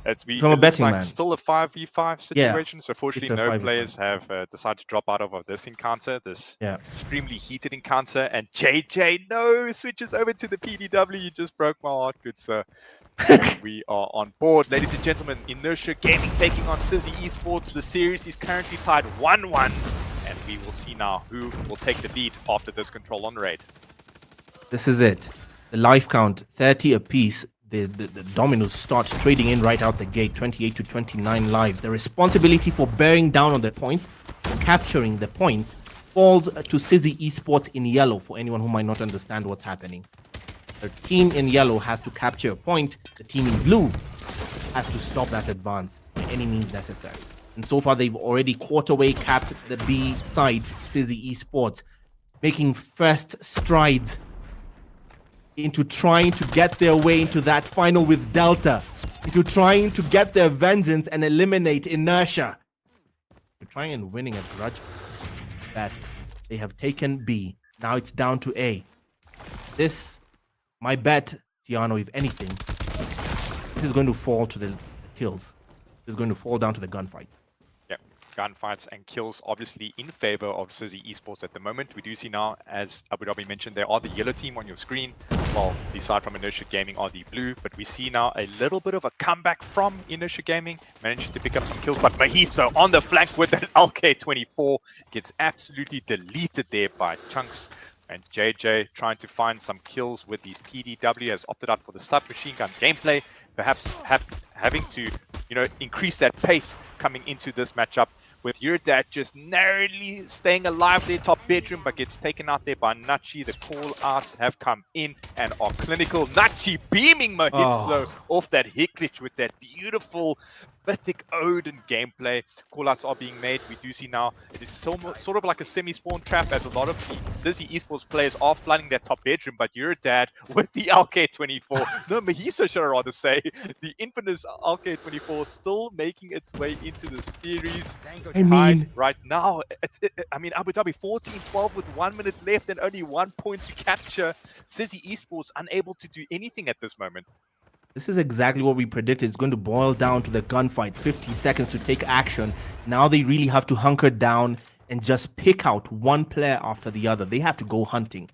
S13: It looks like still a 5v5 situation. So fortunately, no players have decided to drop out of this encounter, this extremely heated encounter. And JJ switches over to the PDW. You just broke my heart, good sir. We are on board, ladies and gentlemen. Inertia Gaming taking on Sizzy Esports. The series is currently tied 1-1, and we will see now who will take the lead after this control on raid.
S12: This is it. The life count 30 apiece. The Dominos start trading in right out the gate, 28 to 29 live. The responsibility for bearing down on the points, capturing the points, falls to Sizzy Esports in yellow. For anyone who might not understand what's happening, the team in yellow has to capture a point. The team in blue has to stop that advance by any means necessary. And so far, they've already quarterway capped the B side, Sizzy Esports, making first strides into trying to get their way into that final with Delta, into trying to get their vengeance and eliminate Inertia. They're trying and winning a grudge fest. They have taken B. Now it's down to A. My bet, Tiano, if anything, this is going to fall to the kills. This is going to fall down to the gunfight.
S13: Yeah, gunfights and kills obviously in favor of Sizzy Esports at the moment. We do see now, as Abu Dhabi mentioned, there are the yellow team on your screen, while the side from Inertia Gaming are the blue. But we see now a little bit of a comeback from Inertia Gaming, managing to pick up some kills. But Mohiso on the flank with an LK24 gets absolutely deleted there by Chunks. And JJ trying to find some kills with these PDW has opted out for the submachine gun gameplay, perhaps having to, you know, increase that pace coming into this matchup. With your dad just narrowly staying alive there, top bedroom, but gets taken out there by Nachi. The call outs have come in and are clinical. Nachi beaming Mohiso off that hit glitch with that beautiful mythic Odin gameplay. Call outs are being made. We do see now it is sort of like a semi-spawn trap, as a lot of the Sizzy Esports players are flooding their top bedroom, but your dad with the LK24. No, Mohiso should I rather say. The infamous LK24 still making its way into the series.
S12: I mean,
S13: right now, I mean, Abu Dhabi 14-12 with 1 minute left and only 1 point to capture. Sizzy Esports unable to do anything at this moment.
S12: This is exactly what we predicted. It's going to boil down to the gunfight. 50 seconds to take action. Now they really have to hunker down and just pick out one player after the other. They have to go hunting.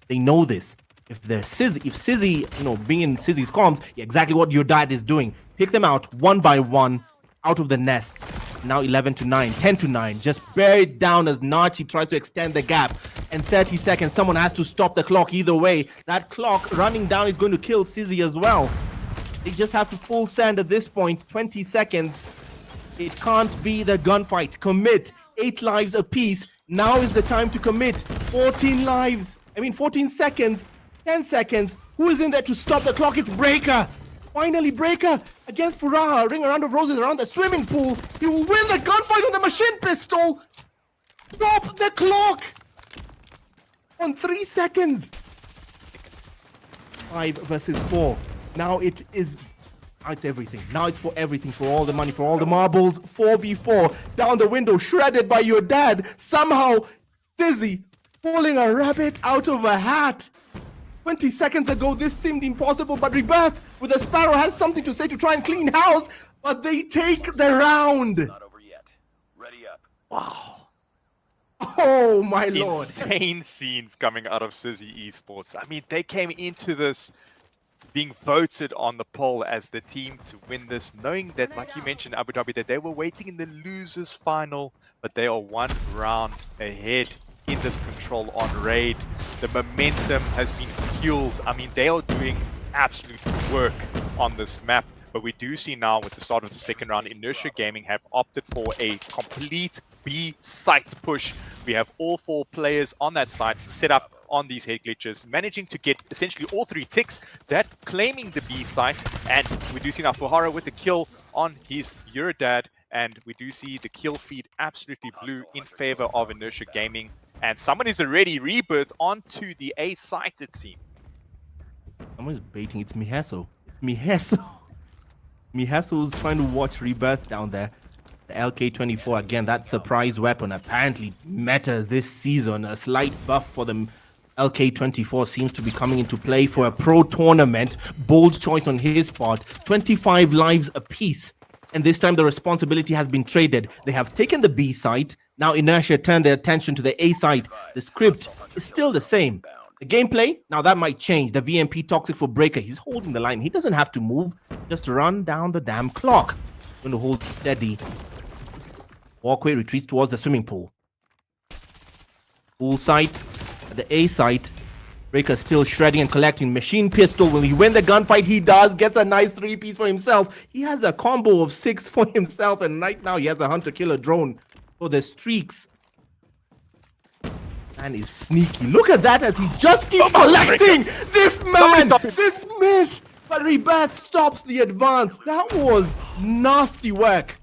S12: They know this. If Sizzy, you know, being in Sizzy's comms, exactly what your dad is doing. Pick them out one by one out of the nest. Now 11-9, 10-9, just buried down as Nachi tries to extend the gap. And 30 seconds, someone has to stop the clock either way. That clock running down is going to kill Sizzy as well. They just have to full send at this point, 20 seconds. It can't be the gunfight. Commit, 8 lives apiece. Now is the time to commit, 14 seconds, 10 seconds. Who is in there to stop the clock? It's Breaker. Finally, Breaker against Furaha. Ring around of roses around the swimming pool. He will win the gunfight on the machine pistol. Stop the clock on 3 seconds. 5 versus 4. Now it's everything. Now it's for everything, for all the money, for all the marbles. 4v4 down the window, shredded by your dad. Somehow, Sizzy pulling a rabbit out of a hat. 20 seconds ago, this seemed impossible, but Rebirth with a Sparrow has something to say to try and clean house, but they take the round. Not over yet. Ready up.
S16: Wow.
S12: Oh, my lord.
S16: Insane scenes coming out of Sizzy Esports. I mean, they came into this being voted on the poll as the team to win this, knowing that, like you mentioned, Abu Dhabi, that they were waiting in the losers final, but they are 1 round ahead in this control on Raid. The momentum has been fueled. I mean, they are doing absolute work on this map, but we do see now with the start of the second round, Inertia Gaming have opted for a complete B site push. We have all 4 players on that site set up on these head glitches, managing to get essentially all 3 ticks, that claiming the B site, and we do see now Fuhara with the kill on his Eurodad, and we do see the kill feed absolutely blue in favor of Inertia Gaming, and someone is already rebirth onto the A site, it seems.
S12: Someone's baiting. It's Miheso. It's Miheso. Miheso's trying to watch Rebirth down there. The LK24, again, that surprise weapon, apparently meta this season. A slight buff for the LK24 seems to be coming into play for a pro tournament. Bold choice on his part. 25 lives apiece. And this time the responsibility has been traded. They have taken the B site. Now Inertia turned their attention to the A site. The script is still the same. The gameplay, now that might change. The VMP toxic for Breaker. He's holding the line. He doesn't have to move. Just run down the damn clock. Going to hold steady. Walkway retreats towards the swimming pool. Full site. At the A site. Breaker still shredding and collecting. Machine pistol. Will he win the gunfight? He does. Gets a nice 3-piece for himself. He has a combo of 6 for himself. And right now he has a hunter-killer drone for the streaks. Man is sneaky. Look at that as he just keeps collecting. This man, this myth. But Rebirth stops the advance. That was nasty work.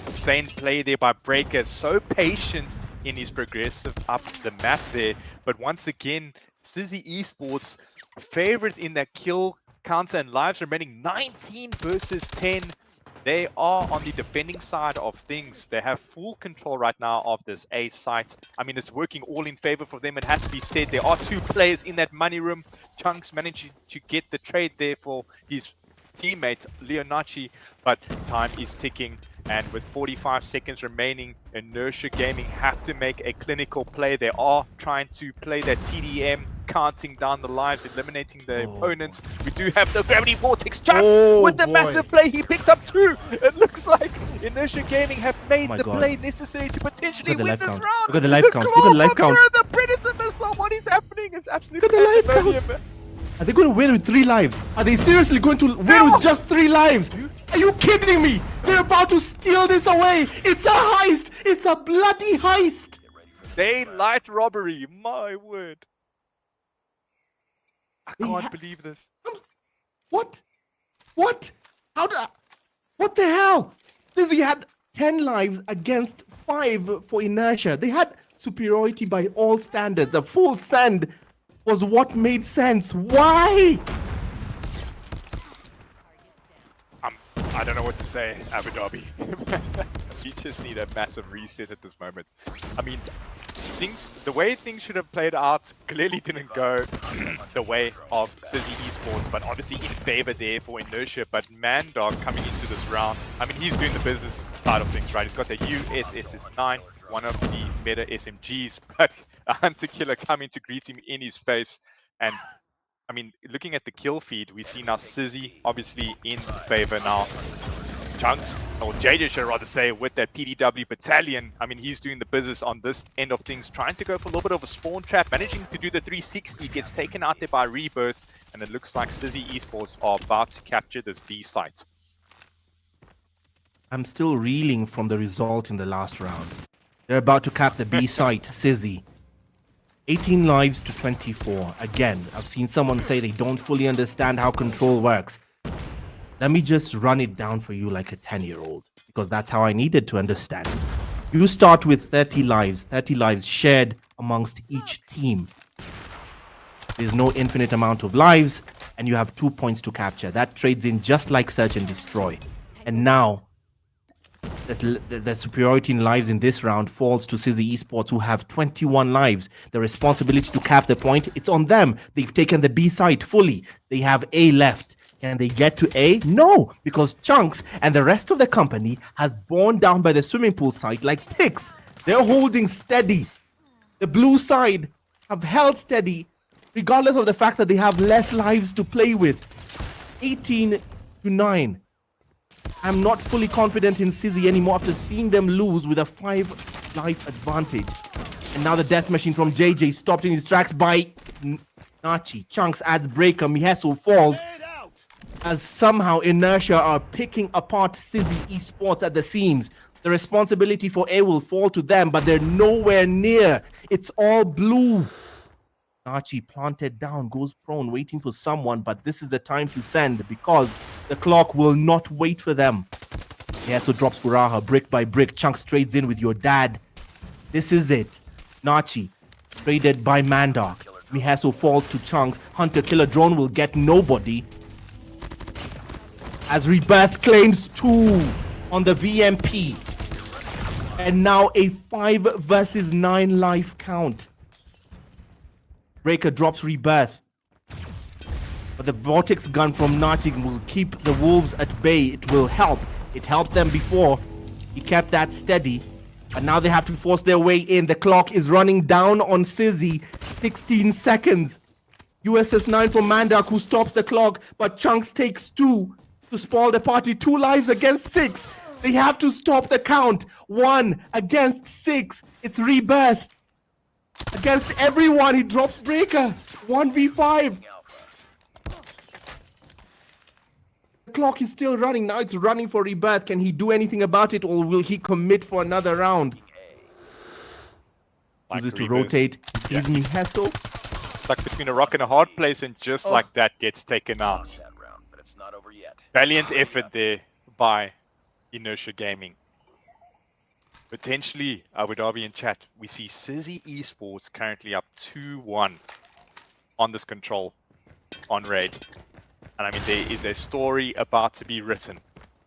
S16: Insane play there by Breaker. So patient in his progressive up the map there. But once again, Sizzy Esports favorite in that kill counter and lives remaining 19 versus 10. They are on the defending side of things. They have full control right now of this A site. I mean, it's working all in favor for them. It has to be said. There are 2 players in that money room. Chunks managed to get the trade there for his teammate, Leonachi, but time is ticking. And with 45 seconds remaining, Inertia Gaming have to make a clinical play. They are trying to play that TDM, counting down the lives, eliminating the opponents. We do have the Gravity Vortex Chunks with the massive play. He picks up 2. It looks like Inertia Gaming have made the play necessary to potentially win this round.
S12: Look at the life count. Look at the life count.
S16: The Predator missile. What is happening? It's absolutely
S12: look at the life count. Are they going to win with 3 lives? Are they seriously going to win with just 3 lives? Are you kidding me? They're about to steal this away. It's a heist. It's a bloody heist.
S16: Daylight robbery. My word. I can't believe this.
S12: What? What? What the hell? Sizzy had 10 lives against 5 for Inertia. They had superiority by all standards. A full send was what made sense. Why?
S16: I don't know what to say, Abu Dhabi. We just need a massive reset at this moment. I mean, the way things should have played out clearly didn't go the way of Sizzy Esports, but obviously in favor there for Inertia. But Mandog coming into this round, I mean, he's doing the business side of things, right? He's got the USSS9, one of the meta SMGs, but a hunter killer coming to greet him in his face. And I mean, looking at the kill feed, we see now Sizzy obviously in favor now. Chunks, or JJ should rather say, with that PDW battalion. I mean, he's doing the business on this end of things, trying to go for a little bit of a spawn trap, managing to do the 360, gets taken out there by Rebirth, and it looks like Sizzy Esports are about to capture this B site.
S12: I'm still reeling from the result in the last round. They're about to cap the B site, Sizzy. 18 lives to 24. Again, I've seen someone say they don't fully understand how control works. Let me just run it down for you like a 10-year-old, because that's how I needed to understand it. You start with 30 lives shared amongst each team. There's no infinite amount of lives, and you have 2 points to capture. That trades in just like search and destroy. And now, the superiority in lives in this round falls to Sizzy Esports, who have 21 lives. The responsibility to cap the point, it's on them. They've taken the B site fully. They have A left. Can they get to A? No, because Chunks and the rest of the company has borne down by the swimming pool site like ticks. They're holding steady. The blue side have held steady, regardless of the fact that they have less lives to play with. 18-9. I'm not fully confident in Sizzy anymore after seeing them lose with a 5-life advantage. And now the death machine from JJ stopped in his tracks by Nachi. Chunks adds breaker, Miheso falls. As somehow Inertia are picking apart Sizzy Esports at the seams. The responsibility for A will fall to them, but they're nowhere near. It's all blue. Nachi planted down, goes prone, waiting for someone, but this is the time to send because the clock will not wait for them. Miheso drops Furaha brick by brick. Chunks trades in with your dad. This is it. Nachi traded by Mandark. Miheso falls to Chunks. Hunter Killer Drone will get nobody. As Rebirth claims 2 on the VMP. And now a 5 versus 9 life count. Breaker drops Rebirth. But the Vortex gun from Nachi will keep the Wolves at bay. It will help. It helped them before. He kept that steady. But now they have to force their way in. The clock is running down on Sizzy. 16 seconds. USS 9 from Mandark, who stops the clock. But Chunks takes 2. To spoil the party. 2 lives against 6. They have to stop the count. 1 against 6. It's Rebirth. Against everyone, he drops Breaker. 1v5. The clock is still running. Now it's running for Rebirth. Can he do anything about it, or will he commit for another round? Uses to rotate. Sees Miheso.
S16: Stuck between a rock and a hard place, and just like that gets taken out. Valiant effort there by Inertia Gaming. Potentially, Abu Dhabi in chat, we see Sizzy Esports currently up 2-1 on this control on Raid. And I mean, there is a story about to be written.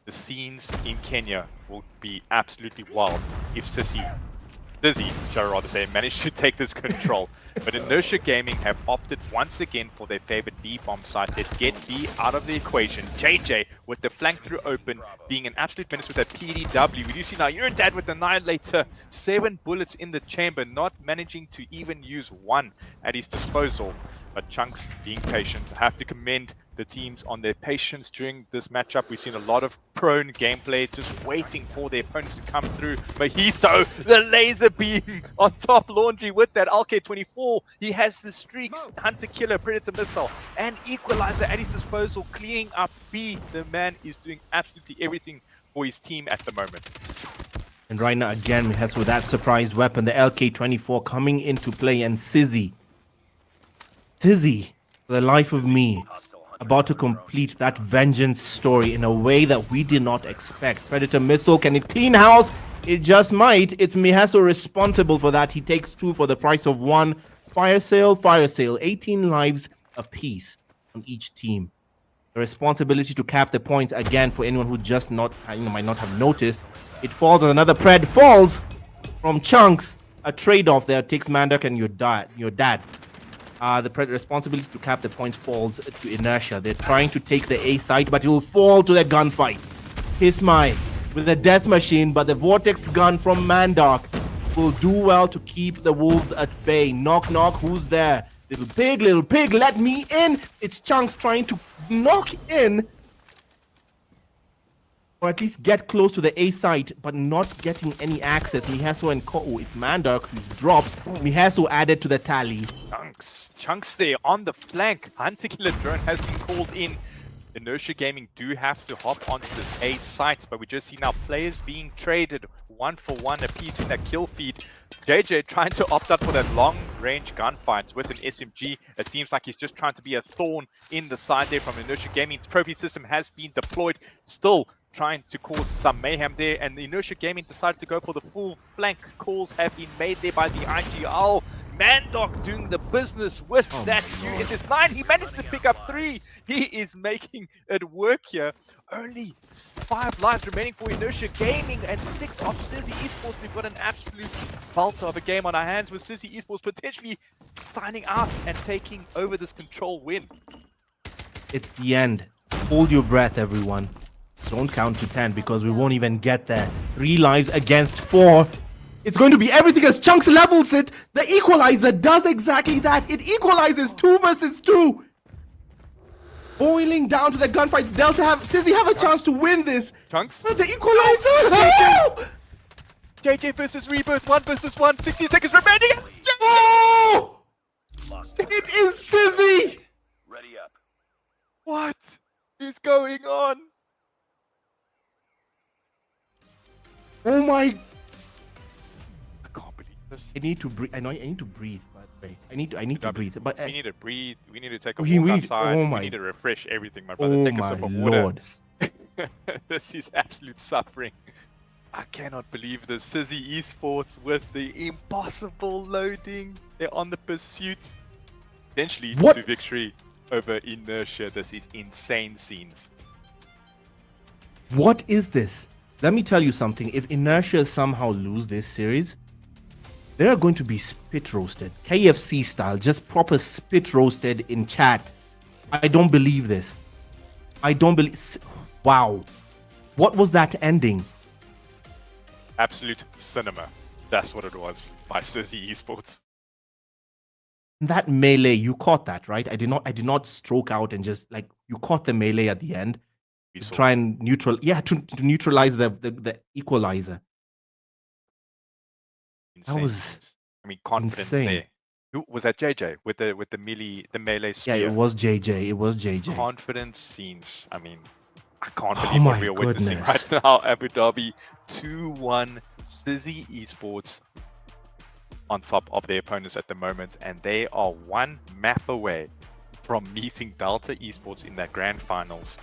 S16: The scenes in Kenya will be absolutely wild if Sizzy, shall I rather say, managed to take this control. But Inertia Gaming have opted once again for their favorite B-bomb site. Let's get B out of the equation. JJ with the flank through open, being an absolute menace with that PDW. We do see now your dad with the Annihilator. 7 bullets in the chamber, not managing to even use 1 at his disposal. But Chunks being patient. I have to commend the teams on their patience during this matchup. We've seen a lot of prone gameplay, just waiting for their opponents to come through. Mahiso, the laser beam on top Laundry with that LK24. He has the streaks, Hunter Killer, Predator Missile, and Equalizer at his disposal, cleaning up B. The man is doing absolutely everything for his team at the moment.
S12: And right now, again, Miheso with that surprise weapon, the LK24 coming into play, and Sizzy, for the life of me, about to complete that vengeance story in a way that we did not expect. Predator Missile, can it clean house? It just might. It's Miheso responsible for that. He takes 2 for the price of 1. Fire sale, 18 lives apiece on each team. The responsibility to cap the points, again, for anyone who just might not have noticed, it falls on another Pred. Falls from Chunks. A trade-off there takes Mandark and your dad. The responsibility to cap the points falls to Inertia. They're trying to take the A site, but it will fall to the gunfight. Hismai with the death machine, but the Vortex gun from Mandark will do well to keep the Wolves at bay. Knock, knock, who's there? Little pig, let me in! It's Chunks trying to knock in or at least get close to the A site, but not getting any access. Mihaso and Ko'o, if Mandark drops, Mihaso added to the tally.
S16: Chunks there on the flank. Hunter-Killer Drone has been called in. Inertia Gaming do have to hop onto this A site, but we just see now players being traded 1-for-1 apiece in that kill feed. JJ trying to opt out for that long-range gunfights with an SMG. It seems like he's just trying to be a thorn in the side there from Inertia Gaming. Trophy system has been deployed, still trying to cause some mayhem there, and the Inertia Gaming decided to go for the full flank. Calls have been made there by the IGL. Mandark doing the business with that USS-9. He managed to pick up 3. He is making it work here. Only 5 lives remaining for Inertia Gaming and 6 of Sizzy Esports. We've got an absolute belter of a game on our hands with Sizzy Esports potentially signing out and taking over this control win.
S12: It's the end. Hold your breath, everyone. Don't count to 10 because we won't even get there. 3 lives against 4. It's going to be everything as Chunks levels it. The equalizer does exactly that. It equalizes 2 versus 2. Boiling down to the gunfight. Delta Sizzy have a chance to win this.
S16: Chunks?
S12: The equalizer! Help!
S16: JJ versus Rebirth, 1 versus 1, 60 seconds remaining.
S12: Oh! It is Sizzy!
S16: Ready up. What is going on?
S12: Oh my! I need to breathe. I know I need to breathe, by the way. I need to breathe. But
S16: we need to breathe. We need to take a
S12: we
S16: walk
S12: need-
S16: outside.
S12: oh
S16: We
S12: my-
S16: need to refresh everything, my brother. Take a sip of water.
S12: Lord.
S16: This is absolute suffering. I cannot believe this. Sizzy Esports with the impossible loading. They're on the pursuit. Eventually to victory over Inertia. This is insane scenes.
S12: What is this? Let me tell you something. If Inertia somehow lose this series, they are going to be spit roasted. KFC style, just proper spit roasted in chat. I don't believe this. I don't believe. Wow. What was that ending?
S16: Absolute cinema. That's what it was by Sizzy Esports.
S12: That melee, you caught that, right? I did not stroke out and just like you caught the melee at the end. To try and to neutralize the equalizer.
S16: Insane.
S12: That was
S16: confidence
S12: insane.
S16: there. Who was that? JJ with the melee spear.
S12: Yeah, it was JJ. It was JJ.
S16: Confidence scenes. I can't
S12: Oh
S16: believe what
S12: my
S16: we are witnessing
S12: goodness.
S16: right now. Abu Dhabi 2-1 Sizzy Esports on top of their opponents at the moment, and they are 1 map away from meeting Delta Esports in their grand finals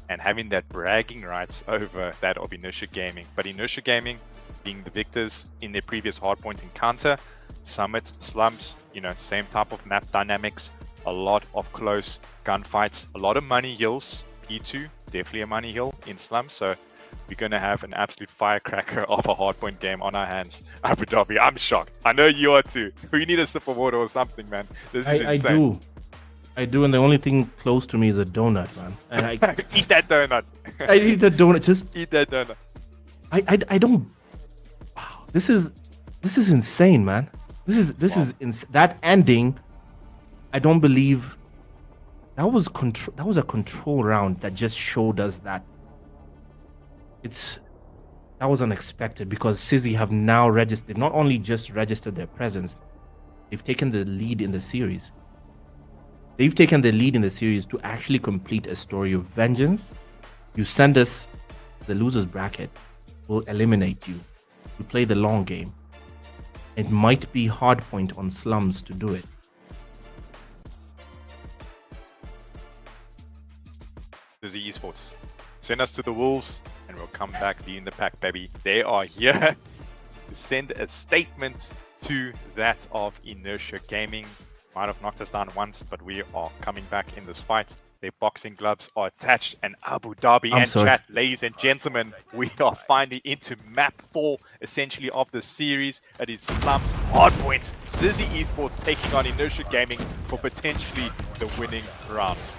S16: and having that bragging rights over that of Inertia Gaming. But Inertia Gaming being the victors in their previous hardpoint encounter, Summit, Slums, same type of map dynamics, a lot of close gunfights, a lot of money hills. E2, definitely a money hill in Slums, so we're going to have an absolute firecracker of a hardpoint game on our hands. Abu Dhabi, I'm shocked. I know you are too. We need a sip of water or something, man. This is insane.
S12: I do, and the only thing close to me is a donut, man. And
S16: eat that donut.
S12: I eat the donut. Just
S16: eat that donut.
S12: I don't. Wow, this is insane, man. This is that ending. I don't believe that was control. That was a control round that just showed us that that was unexpected because Sizzy have now registered. Not only just registered their presence, they've taken the lead in the series. They've taken the lead in the series to actually complete a story of vengeance. You send us the losers bracket, we'll eliminate you. We play the long game. It might be hardpoint on Slums to do it.
S16: Sizzy Esports. Send us to the Wolves and we'll come back leading the pack, baby. They are here to send a statement to that of Inertia Gaming. Might have knocked us down once, but we are coming back in this fight. Their boxing gloves are attached, and Abu Dhabi chat, ladies and gentlemen, we are finally into map 4, essentially, of the series. It is Slums Hardpoint, Sizzy Esports taking on Inertia Gaming for potentially the winning rounds.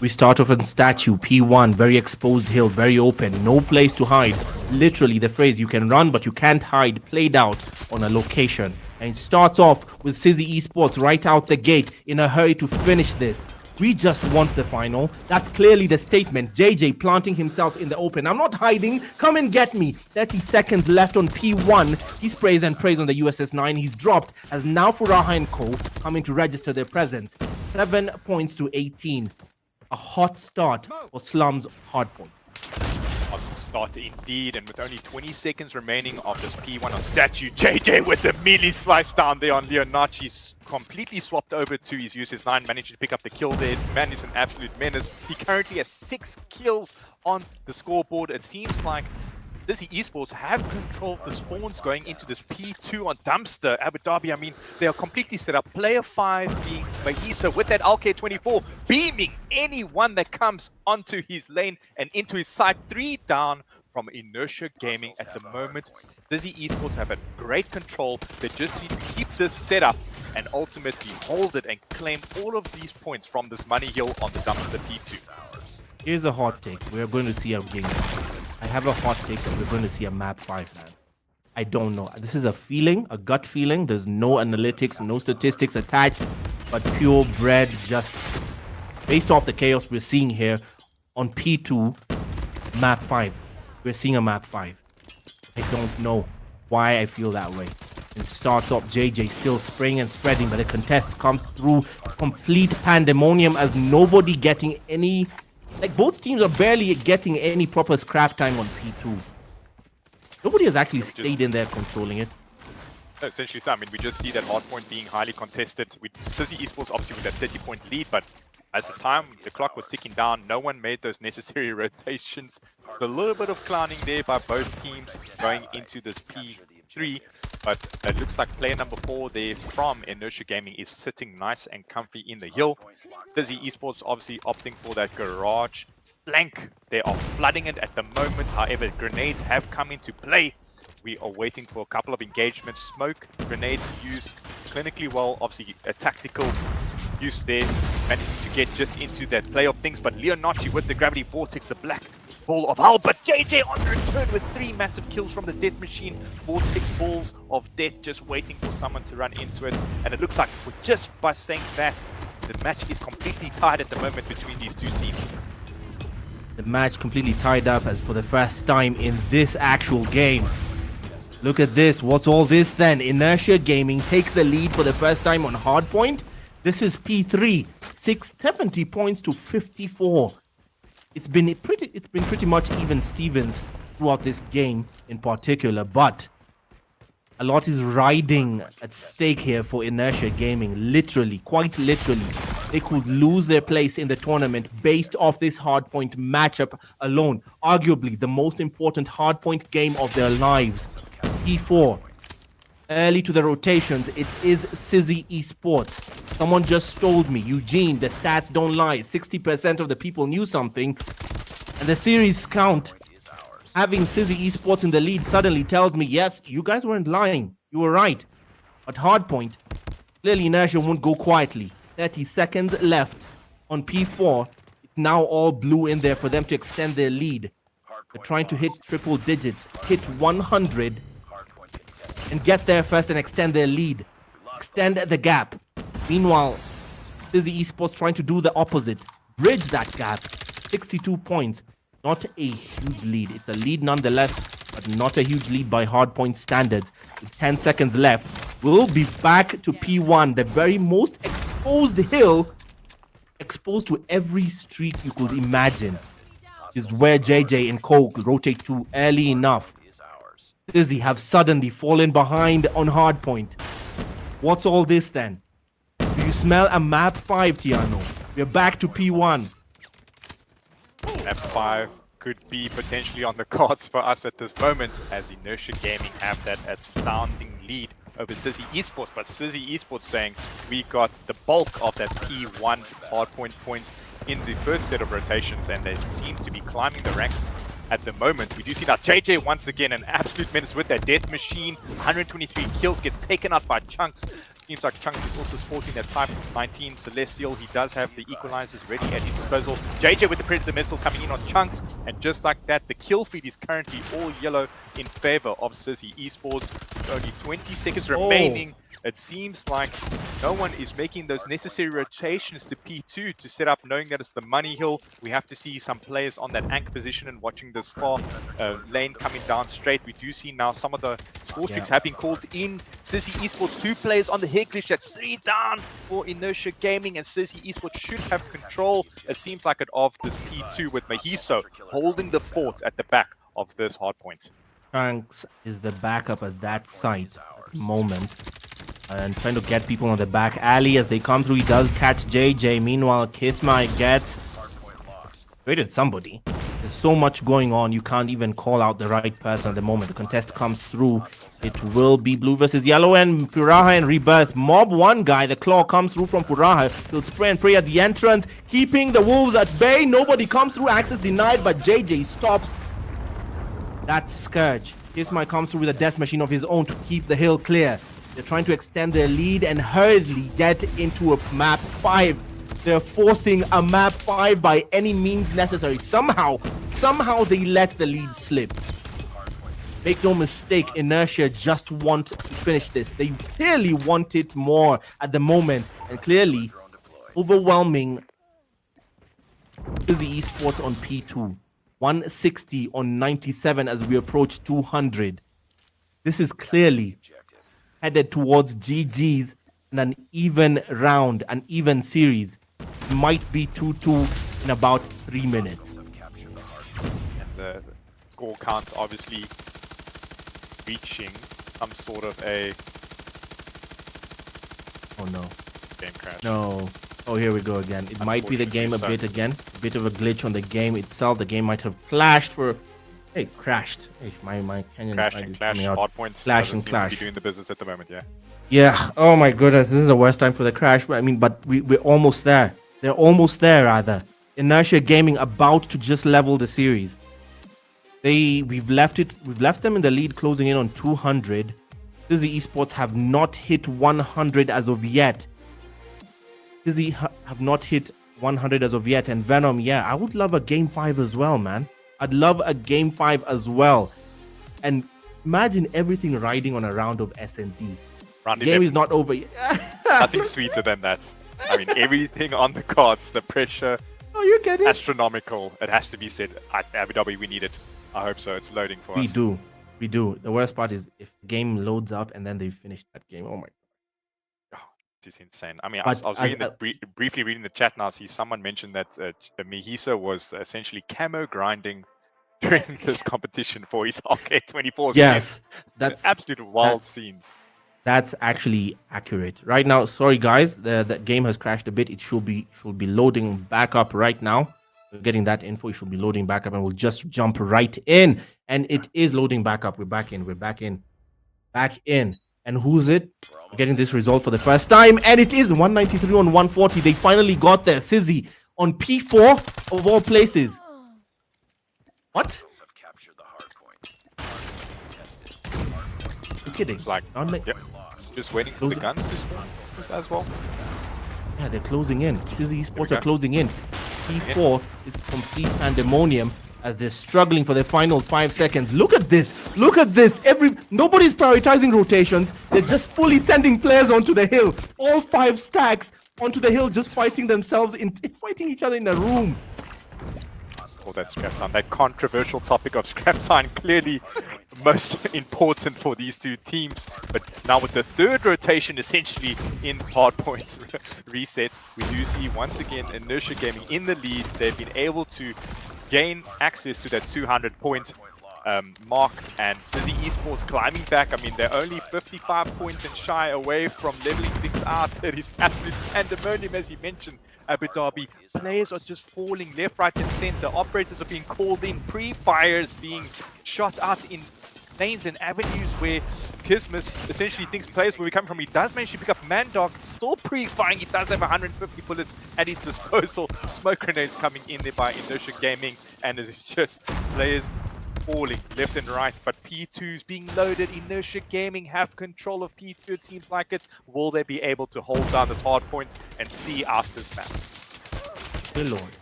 S12: We start off in statue, P1, very exposed hill, very open, no place to hide. Literally the phrase, you can run but you can't hide, played out on a location. And it starts off with Sizzy Esports right out the gate in a hurry to finish this. We just want the final. That's clearly the statement. JJ planting himself in the open. I'm not hiding. Come and get me. 30 seconds left on P1. He sprays and prays on the USS 9. He's dropped as now Furaha and Co. coming to register their presence. 7 points to 18. A hot start for Slum's hardpoint.
S16: Start indeed, and with only 20 seconds remaining of this P1 on statue, JJ with the melee slice down there on Leonardo. He's completely swapped over to his USS 9, managed to pick up the kill there. Man is an absolute menace. He currently has 6 kills on the scoreboard. It seems like Dizzy Esports have controlled the spawns going into this P2 on Dumpster, Abu Dhabi. I mean, they are completely set up. Player 5 being Mahisa with that LK24, beaming anyone that comes onto his lane and into his side. 3 down from Inertia Gaming at the moment. Dizzy Esports have a great control. They just need to keep this set up and ultimately hold it and claim all of these points from this money hill on the Dumpster P2.
S12: Here's a hot take. We're going to see a game. I have a hot take that we're going to see a map 5, man. I don't know. This is a feeling, a gut feeling. There's no analytics, no statistics attached, but pure bread, just based off the chaos we're seeing here on P2, map 5. We're seeing a map 5. I don't know why I feel that way. It starts off JJ still spraying and spreading, but the contests come through complete pandemonium as nobody getting any... Like, both teams are barely getting any proper scrap time on P2. Nobody has actually stayed in there controlling it.
S16: No, essentially so. I mean, we just see that hardpoint being highly contested. With Dizzy Esports obviously with that 30-point lead, but as the clock was ticking down, no one made those necessary rotations. A little bit of clowning there by both teams going into this P3, but it looks like player number 4 there from Inertia Gaming is sitting nice and comfy in the hill. Dizzy Esports obviously opting for that garage flank. They are flooding it at the moment. However, grenades have come into play. We are waiting for a couple of engagements. Smoke grenades used clinically well. Obviously, a tactical use there. Managing to get just into that play of things. But Leonardo with the gravity vortex, the black ball of hull. But JJ on the return with 3 massive kills from the death machine. Vortex balls of death just waiting for someone to run into it. And it looks like just by saying that, the match is completely tied at the moment between these two teams.
S12: The match completely tied up as for the first time in this actual game. Look at this. What's all this then? Inertia Gaming take the lead for the first time on hardpoint. This is P3, 670 points to 54. It's been pretty much even Stevens throughout this game in particular, but a lot is riding at stake here for Inertia Gaming. Literally, quite literally, they could lose their place in the tournament based off this hardpoint matchup alone. Arguably the most important hardpoint game of their lives. P4. Early to the rotations, it is Sizzy Esports. Someone just told me, Eugene, the stats don't lie. 60% of the people knew something. And the series count, having Sizzy Esports in the lead suddenly tells me, yes, you guys weren't lying. You were right. But hardpoint, clearly Inertia won't go quietly. 30 seconds left on P4. It's now all blue in there for them to extend their lead. They're trying to hit triple digits, hit 100, and get there first and extend their lead. Extend the gap. Meanwhile, Sizzy Esports trying to do the opposite. Bridge that gap. 62 points. Not a huge lead. It's a lead nonetheless, but not a huge lead by hardpoint standards. With 10 seconds left, we'll be back to P1, the very most exposed hill, exposed to every streak you could imagine. Is where JJ and Coke rotate to early enough. Sizzy have suddenly fallen behind on hardpoint. What's all this then? Do you smell a map 5, Tiano? We're back to P1.
S16: Map 5 could be potentially on the cards for us at this moment, as Inertia Gaming have that astounding lead over Sizzy Esports. But Sizzy Esports saying we got the bulk of that P1 hardpoint points in the first set of rotations, and they seem to be climbing the ranks at the moment. We do see now JJ once again an absolute menace with that death machine. 123 kills, gets taken out by Chunks.
S13: Seems like Chunks is also sporting that Type 19 Celestial. He does have the equalizers ready at his disposal. JJ with the Predator missile coming in on Chunks, and just like that, the kill feed is currently all yellow in favor of Sissy Esports. Only 20 seconds remaining. It seems like no one is making those necessary rotations to P2 to set up, knowing that it's the money hill. We have to see some players on that anchor position, and watching this far lane coming down straight. We do see now some of the score streaks have been called in. Sissy Esports, 2 players on the hit glitch. That's 3 down for Inertia Gaming, and Sissy Esports should have control, it seems like, it of this P2, with Mahiso holding the fort at the back of this hardpoint.
S12: Shanks is the backup at that site at the moment, and trying to get people on the back alley as they come through. He does catch JJ. Meanwhile, Kisma gets rated somebody. There's so much going on, you can't even call out the right person at the moment. The contest comes through. It will be blue versus yellow, and Furaha and Rebirth. Mob 1 guy, the claw comes through from Furaha. He'll spray and pray at the entrance, keeping the wolves at bay. Nobody comes through, access denied, but JJ stops that Scourge. Kisma comes through with a death machine of his own to keep the hill clear. They're trying to extend their lead and hurriedly get into a map 5. They're forcing a map 5 by any means necessary. Somehow they let the lead slip. Make no mistake, Inertia just want to finish this. They clearly want it more at the moment, and clearly overwhelming the esports on P2. 160 on 97 as we approach 200. This is clearly headed towards GG's and an even round, an even series. It might be 2-2 in about 3 minutes.
S13: And the score count's obviously reaching some sort of a...
S12: Oh no.
S13: Game crash.
S12: No. Oh, here we go again. It might be the game a bit again. A bit of a glitch on the game itself. The game might have flashed for... Hey, crashed. Hey, my Kenyan
S13: Crash and clash. Hard points.
S12: Clash and clash.
S13: Be doing the business at the moment, yeah.
S12: Yeah. Oh my goodness. This is the worst time for the crash. I mean, but we're almost there. They're almost there, rather. Inertia Gaming about to just level the series. We've left them in the lead, closing in on 200. Dizzy Esports have not hit 100 as of yet. Dizzy have not hit 100 as of yet. And Venom, yeah, I would love a game 5 as well, man. I'd love a game 5 as well. And imagine everything riding on a round of S&D. The game is not over yet.
S13: Nothing sweeter than that. I mean, everything on the cards, the pressure.
S12: Oh, you're kidding?
S13: Astronomical. It has to be said. At Abu Dhabi, we need it. I hope so. It's loading for us.
S12: We do. The worst part is if the game loads up and then they finish that game. Oh my God.
S13: This is insane. I mean, I was reading briefly reading the chat now. I see someone mentioned that Mihiso was essentially camo grinding during this competition for his Arcade 24.
S12: Yes, that's
S13: absolute wild scenes.
S12: That's actually accurate. Right now, sorry guys, the game has crashed a bit. It should be loading back up right now. We're getting that info. It should be loading back up, and we'll just jump right in. And it is loading back up. We're back in. And who's it? We're getting this result for the first time, and it is 193 on 140. They finally got there. Sizzy on P4 of all places. What? You're kidding?
S13: Like, just waiting for the guns as well.
S12: Yeah, they're closing in. Sizzy Esports are closing in. P4 is complete pandemonium as they're struggling for their final 5 seconds. Look at this. Look at this. Nobody's prioritizing rotations. They're just fully sending players onto the hill. All 5 stacks onto the hill, just fighting themselves, fighting each other in a room.
S13: Oh, that scrap time. That controversial topic of scrap time, clearly most important for these two teams. But now with the third rotation essentially in hardpoint resets, we do see once again Inertia Gaming in the lead. They've been able to gain access to that 200 point mark, and Sizzy Esports climbing back. I mean, they're only 55 points and shy away from leveling things out. It is absolute pandemonium, as you mentioned. Abu Dhabi, players are just falling left, right, and center. Operators are being called in, pre-fires being shot out in lanes and avenues where Kismas essentially thinks players will be coming from. He does manage to pick up Mandog, still pre-firing. He does have 150 bullets at his disposal. Smoke grenades coming in there by Inertia Gaming, and it is just players
S16: falling left and right, but P2's being loaded. Inertia Gaming have control of P2, it seems like it. Will they be able to hold down this hard point and see out this map?
S12: Good lord.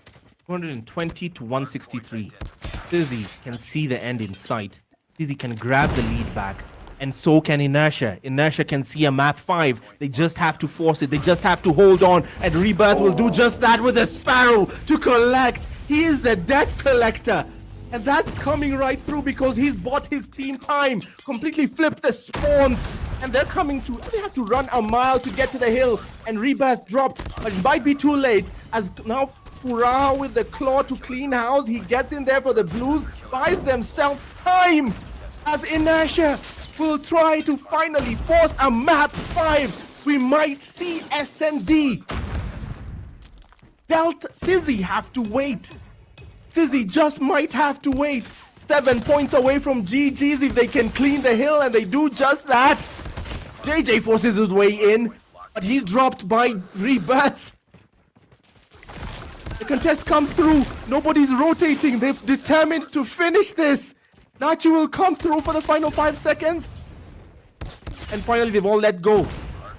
S12: 220 to 163. Sizzy can see the end in sight. Sizzy can grab the lead back. And so can Inertia. Inertia can see a map 5. They just have to force it. They just have to hold on. And Rebirth will do just that with a Sparrow to collect. He is the debt collector. And that's coming right through because he's bought his team time. Completely flipped the spawns. And they're coming to... They have to run a mile to get to the hill. And Rebirth dropped. But it might be too late. As now Furaha with the claw to clean house. He gets in there for the Blues. Buys themselves time. As Inertia will try to finally force a map 5. We might see SND. Sizzy have to wait. Sizzy just might have to wait. 7 points away from GG's if they can clean the hill, and they do just that. JJ forces his way in, but he's dropped by Rebirth. The contest comes through. Nobody's rotating. They've determined to finish this. Nachi will come through for the final 5 seconds. And finally, they've all let go.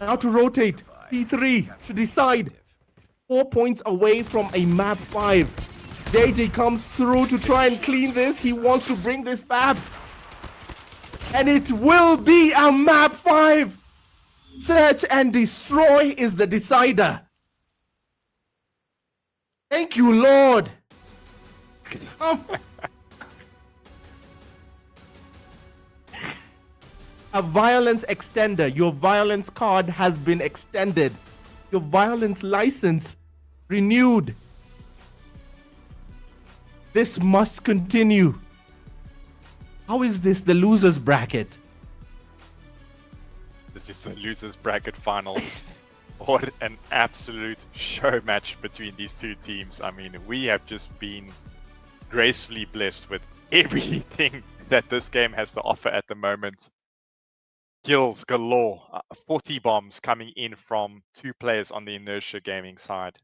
S12: Now to rotate. P3 to decide. 4 points away from a map 5. JJ comes through to try and clean this. He wants to bring this back. And it will be a map 5. Search and destroy is the decider. Thank you, Lord. A violence extender. Your violence card has been extended. Your violence license renewed. This must continue. How is this the losers bracket?
S13: This is the losers bracket finals. What an absolute show match between these two teams. I mean, we have just been gracefully blessed with everything that this game has to offer at the moment. Kills galore, 40 bombs coming in from 2 players on the Inertia Gaming side,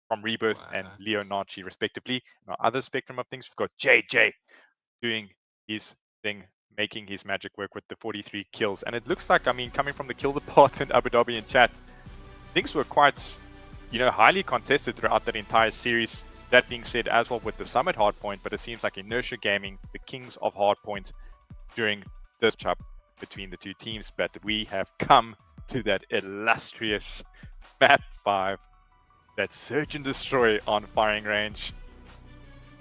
S13: from Rebirth and Leonarchi respectively. On the other spectrum of things, we've got JJ doing his thing, making his magic work with the 43 kills. And it looks like, I mean, coming from the kill department, Abu Dhabi in chat, things were quite, highly contested throughout that entire series. That being said, as well with the Summit Hardpoint, but it seems like Inertia Gaming, the kings of Hardpoint during this matchup between the two teams. But we have come to that illustrious map 5, that Search and Destroy on firing range.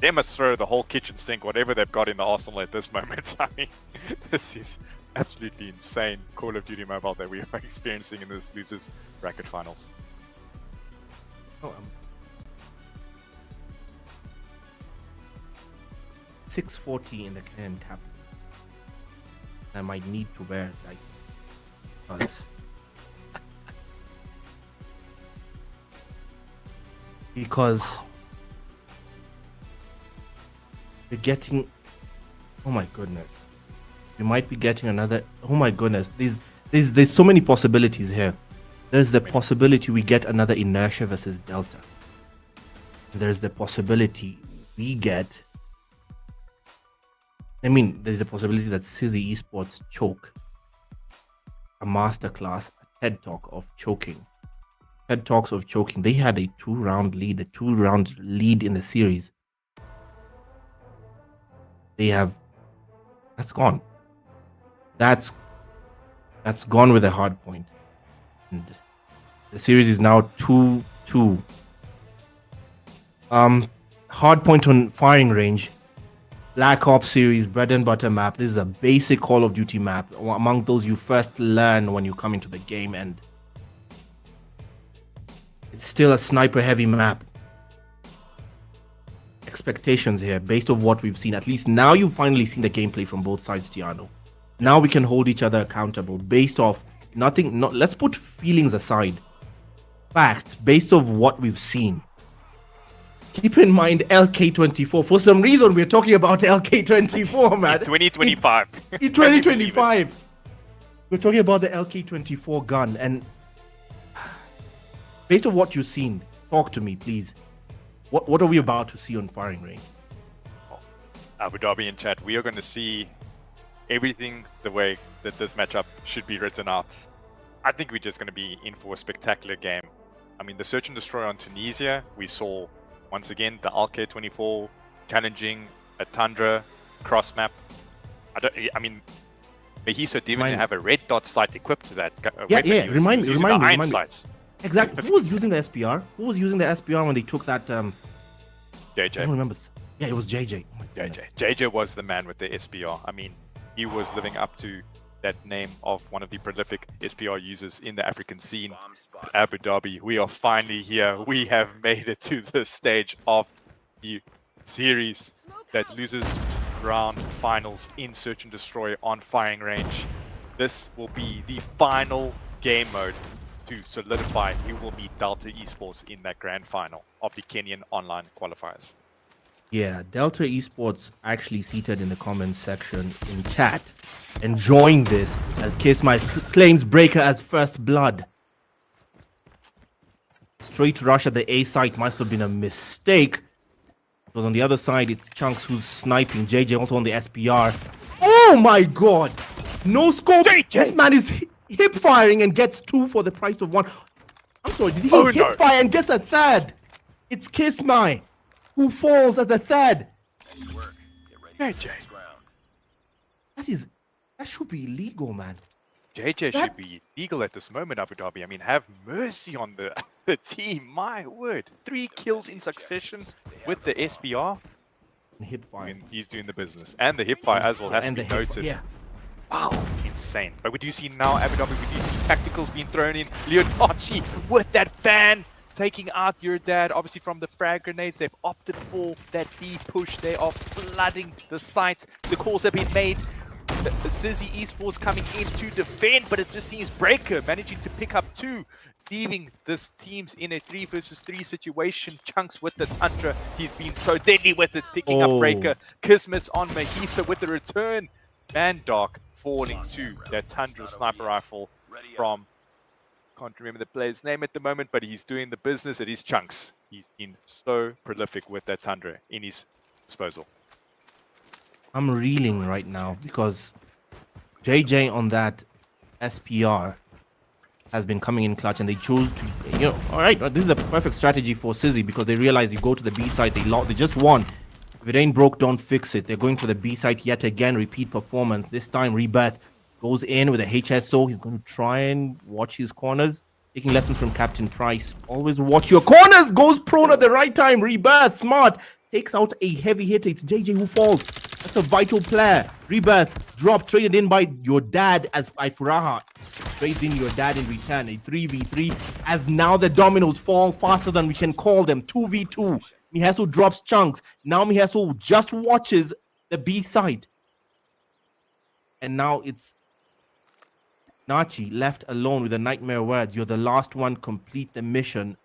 S13: They must throw the whole kitchen sink, whatever they've got in the arsenal at this moment. I mean, this is absolutely insane Call of Duty Mobile that we are experiencing in this losers bracket finals.
S12: 640 in the Canadian cap. I might need to wear it, because you're getting, oh my goodness, you might be getting another, oh my goodness, there's so many possibilities here. There's the possibility we get another Inertia versus Delta. There's the possibility we get, there's the possibility that Sizzy Esports choke a masterclass, a TED Talk of choking. TED Talks of choking. They had a 2-round lead in the series. That's gone. That's gone with a hard point. And the series is now 2-2. Hard point on firing range. Black Ops series, bread and butter map. This is a basic Call of Duty map, among those you first learn when you come into the game, and it's still a sniper heavy map. Expectations here, based on what we've seen, at least now you've finally seen the gameplay from both sides, Tiano. Now we can hold each other accountable based off let's put feelings aside. Facts, based off what we've seen. Keep in mind LK24. For some reason, we're talking about LK24, man.
S13: 2025.
S12: In 2025. We're talking about the LK24 gun. And based on what you've seen, talk to me, please. What are we about to see on firing range?
S13: Abu Dhabi in chat, we are going to see everything the way that this matchup should be written out. I think we're just going to be in for a spectacular game. I mean, the search and destroy on Tunisia, we saw once again the Alk-24 challenging a Tundra cross map. I mean, Mahiso didn't even have a red dot sight equipped to that.
S12: Yeah. Remind me.
S13: Sights.
S12: Exactly. Who was using the SPR? Who was using the SPR when they took that?
S13: JJ.
S12: I don't remember. Yeah, it was JJ.
S13: JJ was the man with the SPR. I mean, he was living up to that name of one of the prolific SPR users in the African scene. Abu Dhabi, we are finally here. We have made it to the stage of the series that loses round finals in Search and Destroy on firing range. This will be the final game mode to solidify who will meet Delta Esports in that grand final of the Kenyan online qualifiers.
S12: Yeah, Delta Esports actually seated in the comments section in chat, enjoying this as Kismai claims Breaker as first blood. Straight rush at the A site must have been a mistake, because on the other side it's Chunks who's sniping. JJ also on the SPR. Oh my god! No scope! JJ. This man is hip firing and gets 2 for the price of 1. I'm sorry, did he hip fire and gets a 3rd? It's Kismai who falls as the 3rd.
S13: JJ.
S12: That should be illegal, man.
S13: JJ should be legal at this moment, Abu Dhabi. I mean, have mercy on the team. My word. 3 kills in succession with the SBR.
S12: Hip fire.
S13: I mean, he's doing the business. And the hip fire as well has to be noted.
S12: Yeah.
S13: Wow, insane. But we do see now, Abu Dhabi, we do see tacticals being thrown in. Leonarchi with that fan, taking out your dad. Obviously from the frag grenades, they've opted for that B push. They are flooding the sites. The calls have been made. The Sizzy Esports coming in to defend, but it just seems Breaker managing to pick up 2, leaving this team's in a 3 versus 3 situation. Chunks with the Tundra. He's been so deadly with it, picking up Breaker. Kismet's on Mahisa with the return. Mandark falling to that Tundra sniper rifle from, can't remember the player's name at the moment, but he's doing the business. It is Chunks. He's been so prolific with that Tundra in his disposal.
S12: I'm reeling right now because JJ on that SPR has been coming in clutch, and they chose to, all right, this is a perfect strategy for Sizzy because they realize you go to the B side, they just won. If it ain't broke, don't fix it. They're going for the B side yet again, repeat performance. This time, Rebirth goes in with a HSO. He's going to try and watch his corners, taking lessons from Captain Price. Always watch your corners. Goes prone at the right time. Rebirth, smart. Takes out a heavy hitter. It's JJ who falls. That's a vital player. Rebirth, drop, traded in by your dad as Ifuraha. Trades in your dad in return. A 3v3 as now the dominoes fall faster than we can call them. 2v2. Mihaso drops Chunks. Now Mihaso just watches the B side. And now it's Nachi left alone with a nightmare word. You're the last one. Complete the mission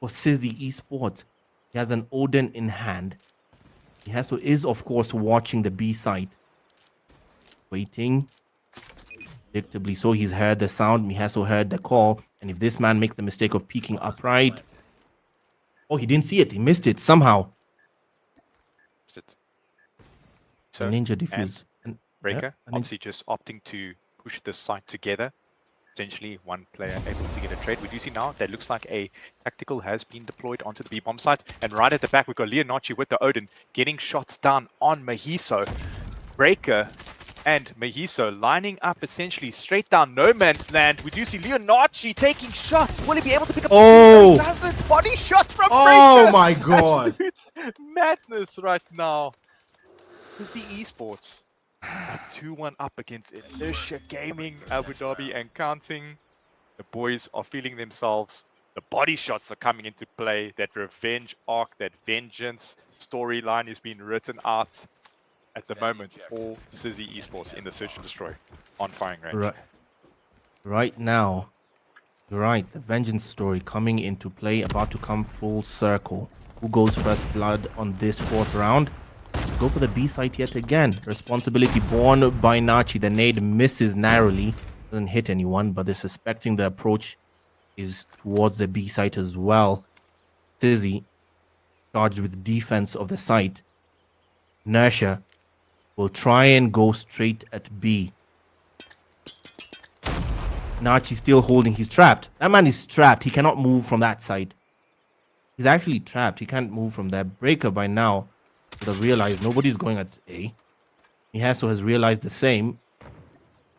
S12: for Sizzy Esports. He has an Odin in hand. Mihaso is, of course, watching the B side. Waiting. Predictably so, he's heard the sound. Mihaso heard the call. And if this man makes the mistake of peeking upright... Oh, he didn't see it. He missed it somehow.
S13: So,
S12: Ninja defuse.
S13: Breaker, obviously just opting to push the site together. Essentially, one player able to get a trade. We do see now that looks like a tactical has been deployed onto the B-bomb site. And right at the back, we've got Leonarchi with the Odin getting shots down on Mahiso. Breaker and Mahiso lining up essentially straight down no man's land. We do see Leonarchi taking shots. Will he be able to pick up
S12: the
S13: He doesn't. Body shots from Breaker.
S12: Oh my god.
S13: Absolute madness right now. Sizzy Esports 2-1 up against Inertia Gaming, Abu Dhabi and counting. The boys are feeling themselves. The body shots are coming into play. That revenge arc, that vengeance storyline is being written out at the moment for Sizzy Esports in the Search and Destroy on firing range.
S12: Right now, you're right. The vengeance story coming into play, about to come full circle. Who goes first blood on this 4th round? Go for the B site yet again. Responsibility borne by Nachi. The nade misses narrowly. Doesn't hit anyone, but they're suspecting the approach is towards the B site as well. Sizzy charged with defense of the site. Inertia will try and go straight at B. Nachi's still holding. He's trapped. That man is trapped. He cannot move from that side. He's actually trapped. He can't move from there. Breaker by now would have realized nobody's going at A. Mihaso has realized the same.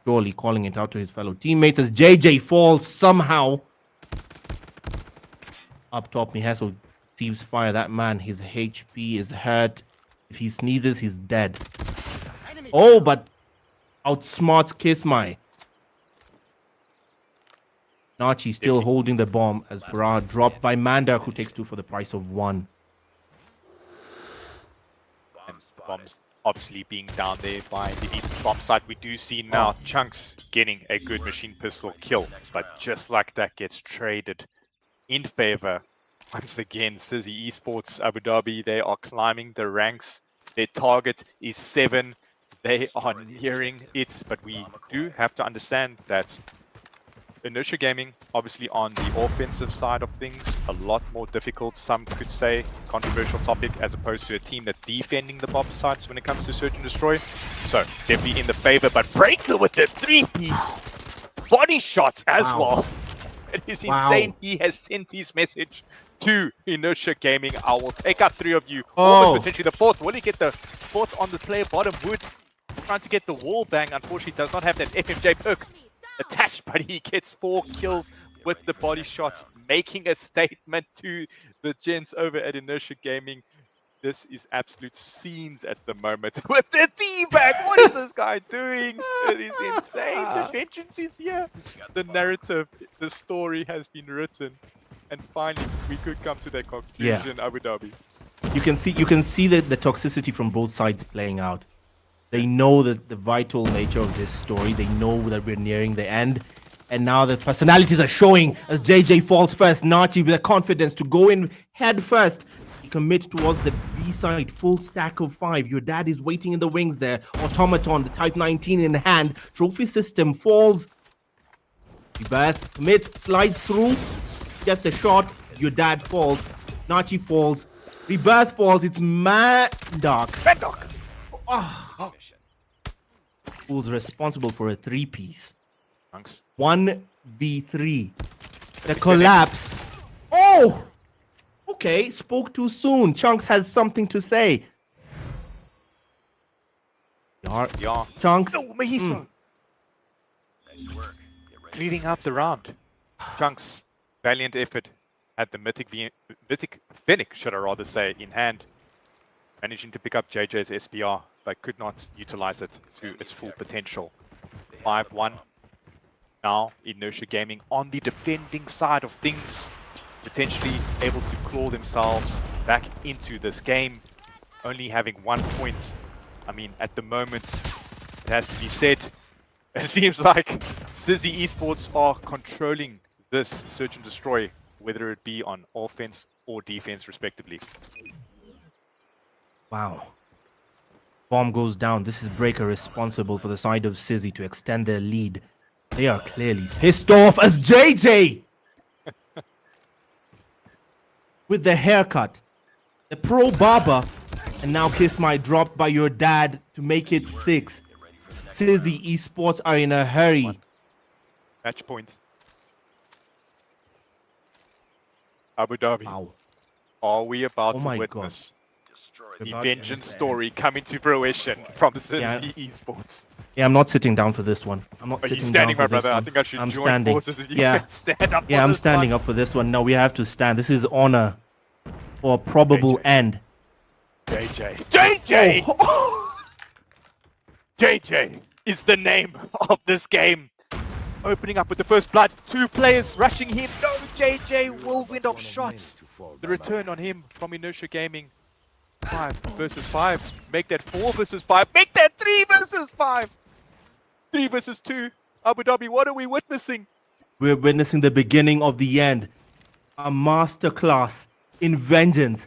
S12: Surely calling it out to his fellow teammates as JJ falls somehow. Up top, Mihaso receives fire. That man, his HP is hurt. If he sneezes, he's dead. Oh, but outsmarts Kismai. Nachi still holding the bomb as Farah dropped by Manda, who takes 2 for the price of 1.
S13: And bombs obviously being down there by the East bomb site. We do see now Chunks getting a good machine pistol kill, but just like that gets traded in favor. Once again, Sizzy Esports Abu Dhabi, they are climbing the ranks. Their target is 7. They are nearing it, but we do have to understand that Inertia Gaming, obviously on the offensive side of things, a lot more difficult, some could say, controversial topic, as opposed to a team that's defending the bomb sites when it comes to Search and Destroy. So, definitely in the favor, but Breaker with the 3-piece body shot as well. It is insane. He has sent his message to Inertia Gaming. I will take out 3 of you, or potentially the 4th. Will he get the 4th on this player? Bottom wood, trying to get the wall bang. Unfortunately, does not have that FMJ perk attached, but he gets 4 kills with the body shots, making a statement to the gents over at Inertia Gaming. This is absolute scenes at the moment with the teabag. What is this guy doing? It is insane. The vengeance is here. The narrative, the story has been written, and finally we could come to that conclusion. Abu Dhabi.
S12: You can see the toxicity from both sides playing out. They know that the vital nature of this story. They know that we're nearing the end. And now the personalities are showing as JJ falls first. Nachi with the confidence to go in head first. He commits towards the B side. Full stack of 5. Your dad is waiting in the wings there. Automaton, the Type 19 in hand. Trophy system falls. Rebirth commits, slides through. Gets the shot. Your dad falls. Nachi falls. Rebirth falls. It's Mandark. Who's responsible for a 3-piece? 1v3. The collapse. Oh! Okay, spoke too soon. Chunks has something to say. Chunks.
S16: No, Mahiso. Cleaning up the round.
S13: Chunks, valiant effort at the Mythic Fennec, should I rather say, in hand. Managing to pick up JJ's SPR, but could not utilize it to its full potential. 5-1. Now, Inertia Gaming on the defending side of things, potentially able to claw themselves back into this game, only having 1 point. I mean, at the moment, it has to be said, it seems like Sizzy Esports are controlling this Search and Destroy, whether it be on offense or defense, respectively.
S12: Wow. Bomb goes down. This is Breaker responsible for the side of Sizzy to extend their lead. They are clearly pissed off as JJ! With the haircut. The pro barber. And now Kiss My dropped by your dad to make it 6. Sizzy Esports are in a hurry.
S13: Match points. Abu Dhabi.
S12: Wow.
S13: Are we about to witness the vengeance story coming to fruition from Sizzy Esports?
S12: Yeah, I'm not sitting down for this one. I'm not sitting down for this one.
S13: I think I should
S12: I'm
S13: join
S12: standing.
S13: forces with you.
S12: Yeah,
S13: Stand up.
S12: yeah, I'm standing up for this one. No, we have to stand. This is honor for a probable end.
S16: JJ! JJ is the name of this game. Opening up with the first blood. 2 players rushing him. No, JJ whirlwind of shots. The return on him from Inertia Gaming. 5 versus 5. Make that 4 versus 5. Make that 3 versus 5. 3 versus 2. Abu Dhabi, what are we witnessing?
S12: We're witnessing the beginning of the end. A masterclass in vengeance.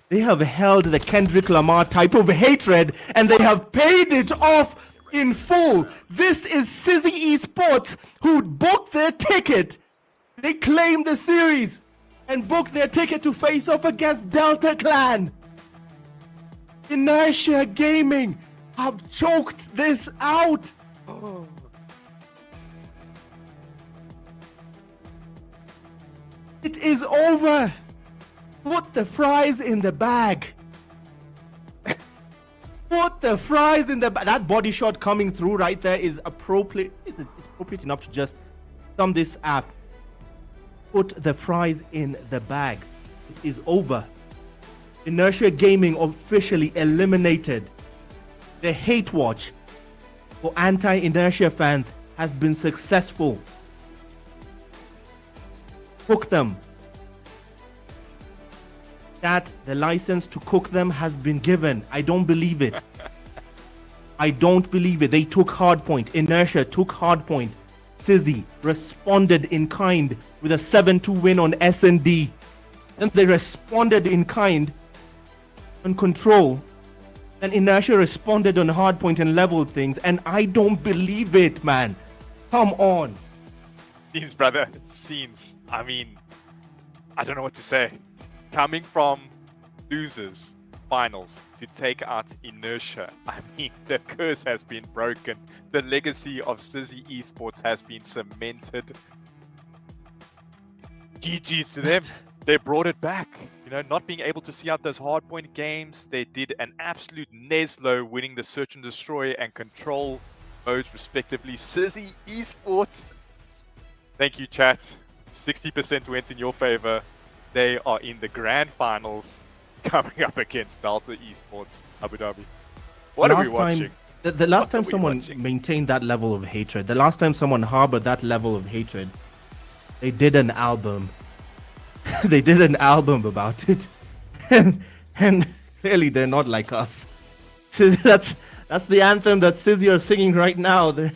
S12: They have held the Kendrick Lamar type of hatred and they have paid it off in full. This is Sizzy Esports who booked their ticket. They claimed the series and booked their ticket to face off against Delta Clan. Inertia Gaming have choked this out. Oh. It is over. Put the fries in the bag. Put the fries in the bag. That body shot coming through right there is appropriate. It's appropriate enough to just sum this up. Put the fries in the bag. It is over. Inertia Gaming officially eliminated. The hate watch for anti-inertia fans has been successful. Cook them. That the license to cook them has been given. I don't believe it. I don't believe it. They took hardpoint. Inertia took hardpoint. Sizzy responded in kind with a 7-2 win on S&D. And they responded in kind on control. And Inertia responded on hardpoint and leveled things. And I don't believe it, man. Come on.
S13: Scenes, brother. Scenes. I mean, I don't know what to say. Coming from losers finals to take out Inertia, I mean, the curse has been broken. The legacy of Sizzy Esports has been cemented. GG's to them. They brought it back. You know, not being able to see out those hardpoint games. They did an absolute Neslo, winning the Search and Destroy and Control modes respectively. Sizzy Esports. Thank you, chat. 60% went in your favor. They are in the grand finals coming up against Delta Esports Abu Dhabi. What are we watching?
S12: The last time someone maintained that level of hatred, the last time someone harbored that level of hatred, they did an album. They did an album about it. And clearly they're not like us. So that's the anthem that Sizzy are singing right now. They're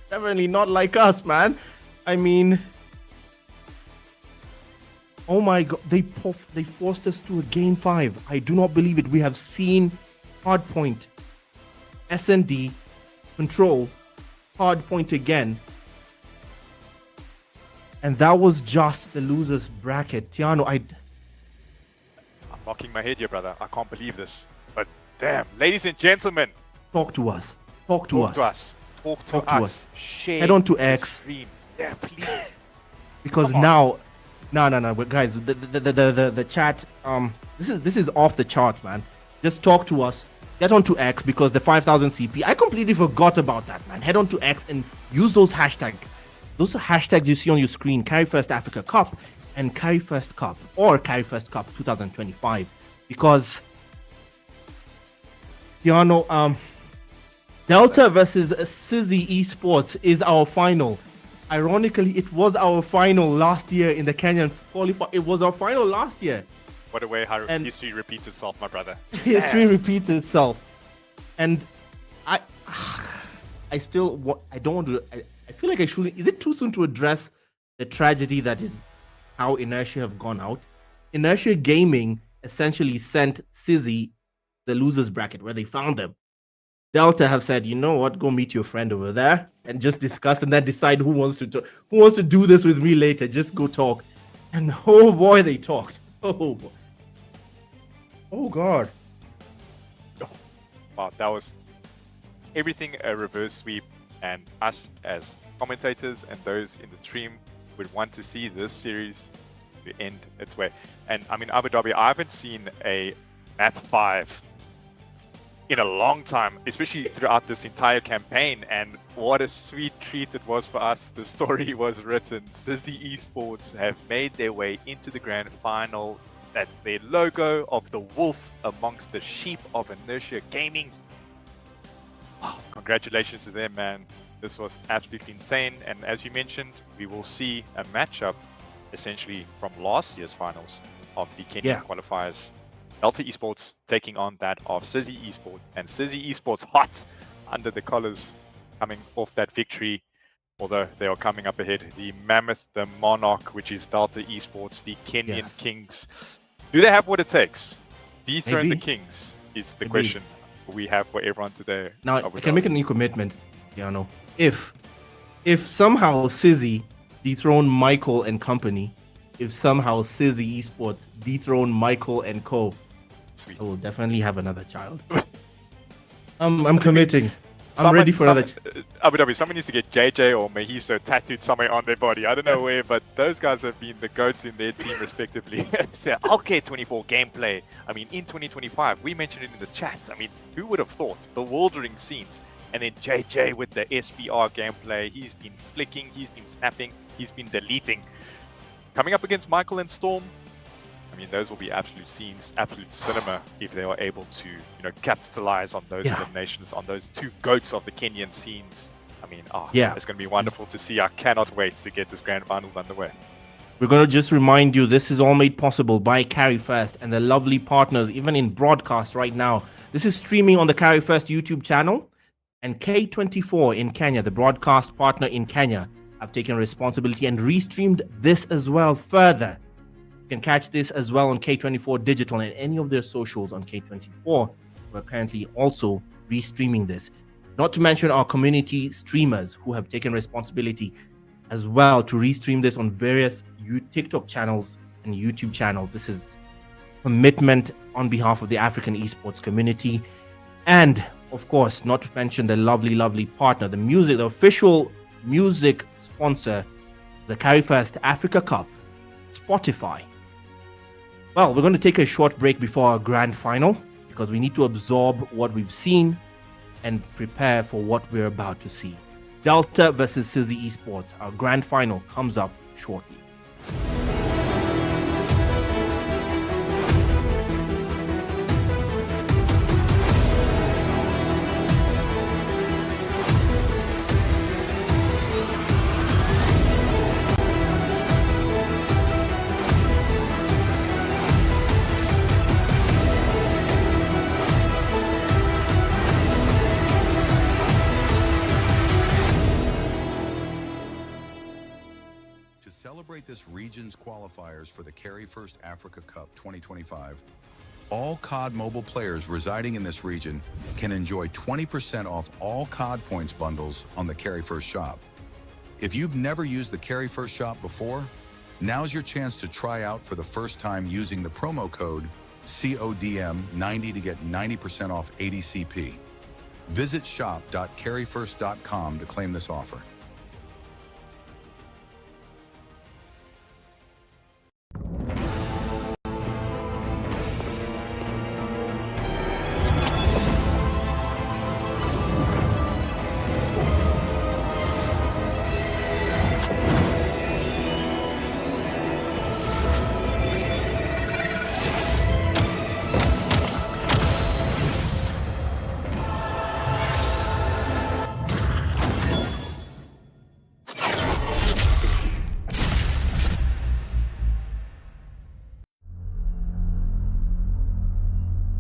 S12: definitely not like us, man. I mean, oh my god, they forced us to a game 5. I do not believe it. We have seen hardpoint, S&D, control, hardpoint again. And that was just the losers bracket. Tiano, I'm
S13: knocking my head here, brother. I can't believe this. But damn, ladies and gentlemen.
S12: Talk to us. Talk to us.
S13: Talk to us. Share.
S12: Head on to X.
S13: Stream. Yeah, please.
S12: Because now, no, guys, the chat, this is off the chart, man. Just talk to us. Get on to X because the 5,000 CP. I completely forgot about that, man. Head on to X and use those hashtags. Those are hashtags you see on your screen, Carry1st Africa Cup and Carry1st Cup or Carry1st Cup 2025. Because, Delta versus Sizzy Esports is our final. Ironically, it was our final last year in the Kenyan qualifier. It was our final last year.
S13: What a way how history repeats itself, my brother.
S12: History repeats itself. And I still, I don't want to, I feel like I should. Is it too soon to address the tragedy that is how Inertia have gone out? Inertia Gaming essentially sent Sizzy the losers bracket where they found them. Delta have said, you know what, go meet your friend over there and just discuss and then decide who wants to do this with me later. Just go talk. And oh boy, they talked. Oh boy. Oh god.
S13: Oh, wow, that was everything a reverse sweep. And us as commentators and those in the stream would want to see this series to end its way. And I mean, Abu Dhabi, I haven't seen a map 5 in a long time, especially throughout this entire campaign. And what a sweet treat it was for us. The story was written. Sizzy Esports have made their way into the grand final. That their logo of the wolf amongst the sheep of Inertia Gaming. Oh, congratulations to them, man. This was absolutely insane. And as you mentioned, we will see a matchup essentially from last year's finals of the Kenyan qualifiers. Delta Esports taking on that of Sizzy Esports. And Sizzy Esports hot under the collars coming off that victory. Although they are coming up ahead. The Mammoth, the Monarch, which is Delta Esports, the Kenyan Kings. Do they have what it takes? Dethrone the Kings is the question we have for everyone today.
S12: Now, I can make a new commitment, If somehow Sizzy dethrone Michael and company, if somehow Sizzy Esports dethrone Michael and co,
S13: Sweet.
S12: I will definitely have another child. I'm committing. I'm ready for another.
S13: Abu Dhabi, someone needs to get JJ or Mahiso tattooed somewhere on their body. I don't know where, but those guys have been the goats in their team respectively.
S16: So, LK24 gameplay. I mean, in 2025, we mentioned it in the chats. I mean, who would have thought? Bewildering scenes. And then JJ with the SPR gameplay. He's been flicking, he's been snapping, he's been deleting. Coming up against Michael and Storm, I mean, those will be absolute scenes, absolute cinema if they are able to, capitalize on those eliminations, on those two goats of the Kenyan scenes. I mean, it's going to be wonderful to see. I cannot wait to get this grand finals underway.
S12: We're going to just remind you, this is all made possible by Carry1st and the lovely partners, even in broadcast right now. This is streaming on the Carry1st YouTube channel, and K24 in Kenya, the broadcast partner in Kenya, have taken responsibility and restreamed this as well further. You can catch this as well on K24 Digital and any of their socials on K24. We're currently also restreaming this. Not to mention our community streamers who have taken responsibility as well to restream this on various TikTok channels and YouTube channels. This is commitment on behalf of the African esports community. And of course, not to mention the lovely partner, the official music sponsor, the Carry1st Africa Cup, Spotify. Well, we're going to take a short break before our grand final because we need to absorb what we've seen and prepare for what we're about to see. Delta versus Sizzy Esports. Our grand final comes up shortly.
S1: Celebrate this region's qualifiers for the Carry1st Africa Cup 2025. All COD mobile players residing in this region can enjoy 20% off all COD points bundles on the Carry1st shop. If you've never used the Carry1st shop before, now's your chance to try out for the first time using the promo code CODM90 to get 90% off ADCP. Visit shop.carry1st.com to claim this offer.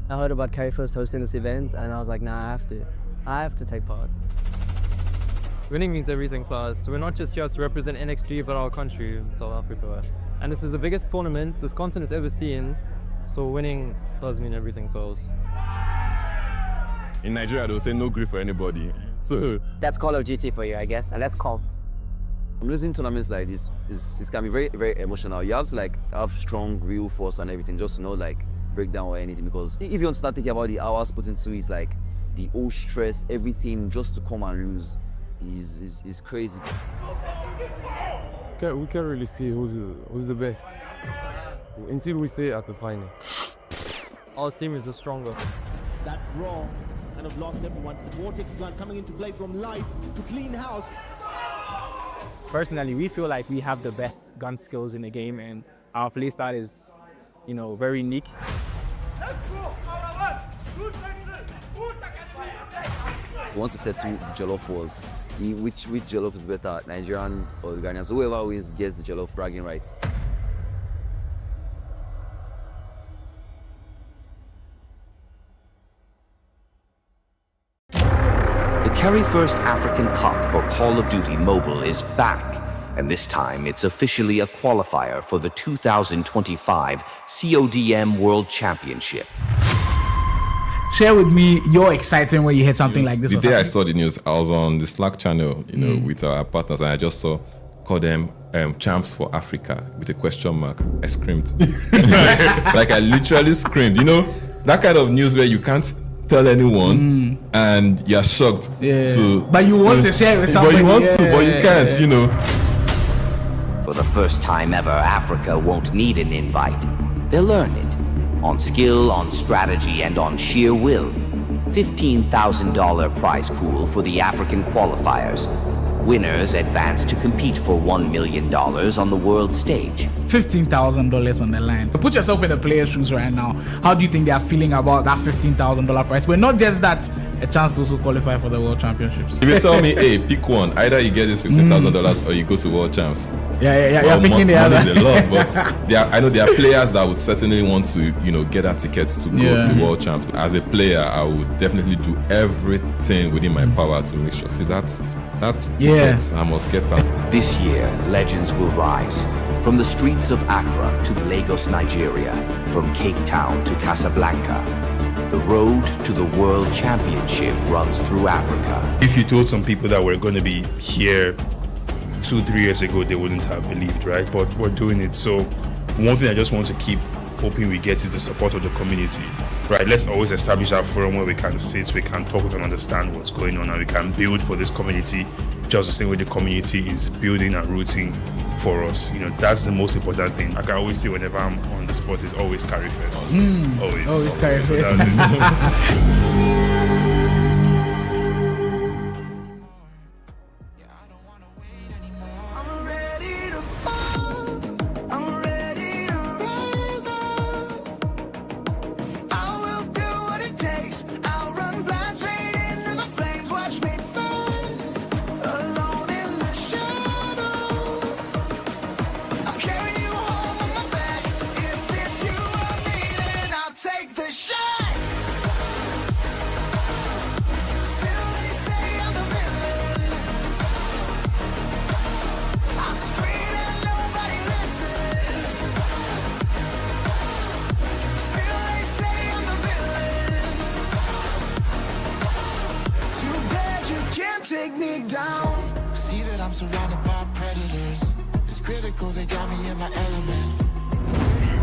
S2: I heard about Carry1st hosting this event and I was like, nah, I have to take part.
S3: Winning means everything for us. We're not just here to represent NXG, but our country, South Africa. And this is the biggest tournament this continent has ever seen, so winning does mean everything to us.
S14: In Nigeria, they'll say no grief for anybody. So
S15: that's Call of Duty for you, I guess, and that's calm.
S5: I'm losing tournaments like this. It's can be very, very emotional. You have to have strong real force and everything just to know break down or anything, because if you want to start thinking about the hours put into it, the old stress, everything just to come and lose is crazy.
S14: We can't really see who's the best until we see it at the final.
S3: Our team is the stronger.
S6: That draw kind of lost everyone. Vortex gun coming into play from life to clean house.
S7: Personally, we feel like we have the best gun skills in the game, and our playstyle is, very unique.
S5: We want to settle the Jollof wars. Which Jollof is better, Nigerian or the Ghanaian? So whoever wins gets the Jollof bragging rights.
S8: The Carry1st African Cup for Call of Duty Mobile is back, and this time it's officially a qualifier for the 2025 CODM World Championship.
S9: Share with me your excitement when you heard something like this.
S4: The day I saw the news, I was on the Slack channel, with our partners, and I just saw, call them champs for Africa with a question mark. I screamed. I literally screamed. that kind of news where you can't tell anyone and you're shocked
S9: but you want to share it with somebody.
S4: But you want to, but you can't, you know.
S8: For the first time ever, Africa won't need an invite. They'll learn it. On skill, on strategy, and on sheer will. $15,000 prize pool for the African qualifiers. Winners advance to compete for $1 million on the world stage.
S9: $15,000 on the line. Put yourself in the player's shoes right now. How do you think they are feeling about that $15,000 prize? But not just that, a chance to also qualify for the World Championships.
S4: If you tell me, hey, pick one, either you get this $15,000 or you go to World Champs.
S9: Yeah. You're picking the other.
S4: Money is a lot, but I know there are players that would certainly want to, get that ticket to go to the World Champs. As a player, I would definitely do everything within my power to make sure. See, that's tickets. I must get that.
S8: This year, legends will rise. From the streets of Accra to Lagos, Nigeria, from Cape Town to Casablanca, the road to the World Championship runs through Africa.
S10: If you told some people that we're going to be here 2-3 years ago, they wouldn't have believed, right? But we're doing it. So one thing I just want to keep hoping we get is the support of the community, right? Let's always establish that forum where we can sit, we can talk, we can understand what's going on, and we can build for this community just the same way the community is building and rooting for us. That's the most important thing. I can always say whenever I'm on the spot is always carry first. Always carry first. So that's it.
S17: Take me down. See that I'm surrounded by predators. It's critical, they got me in my element.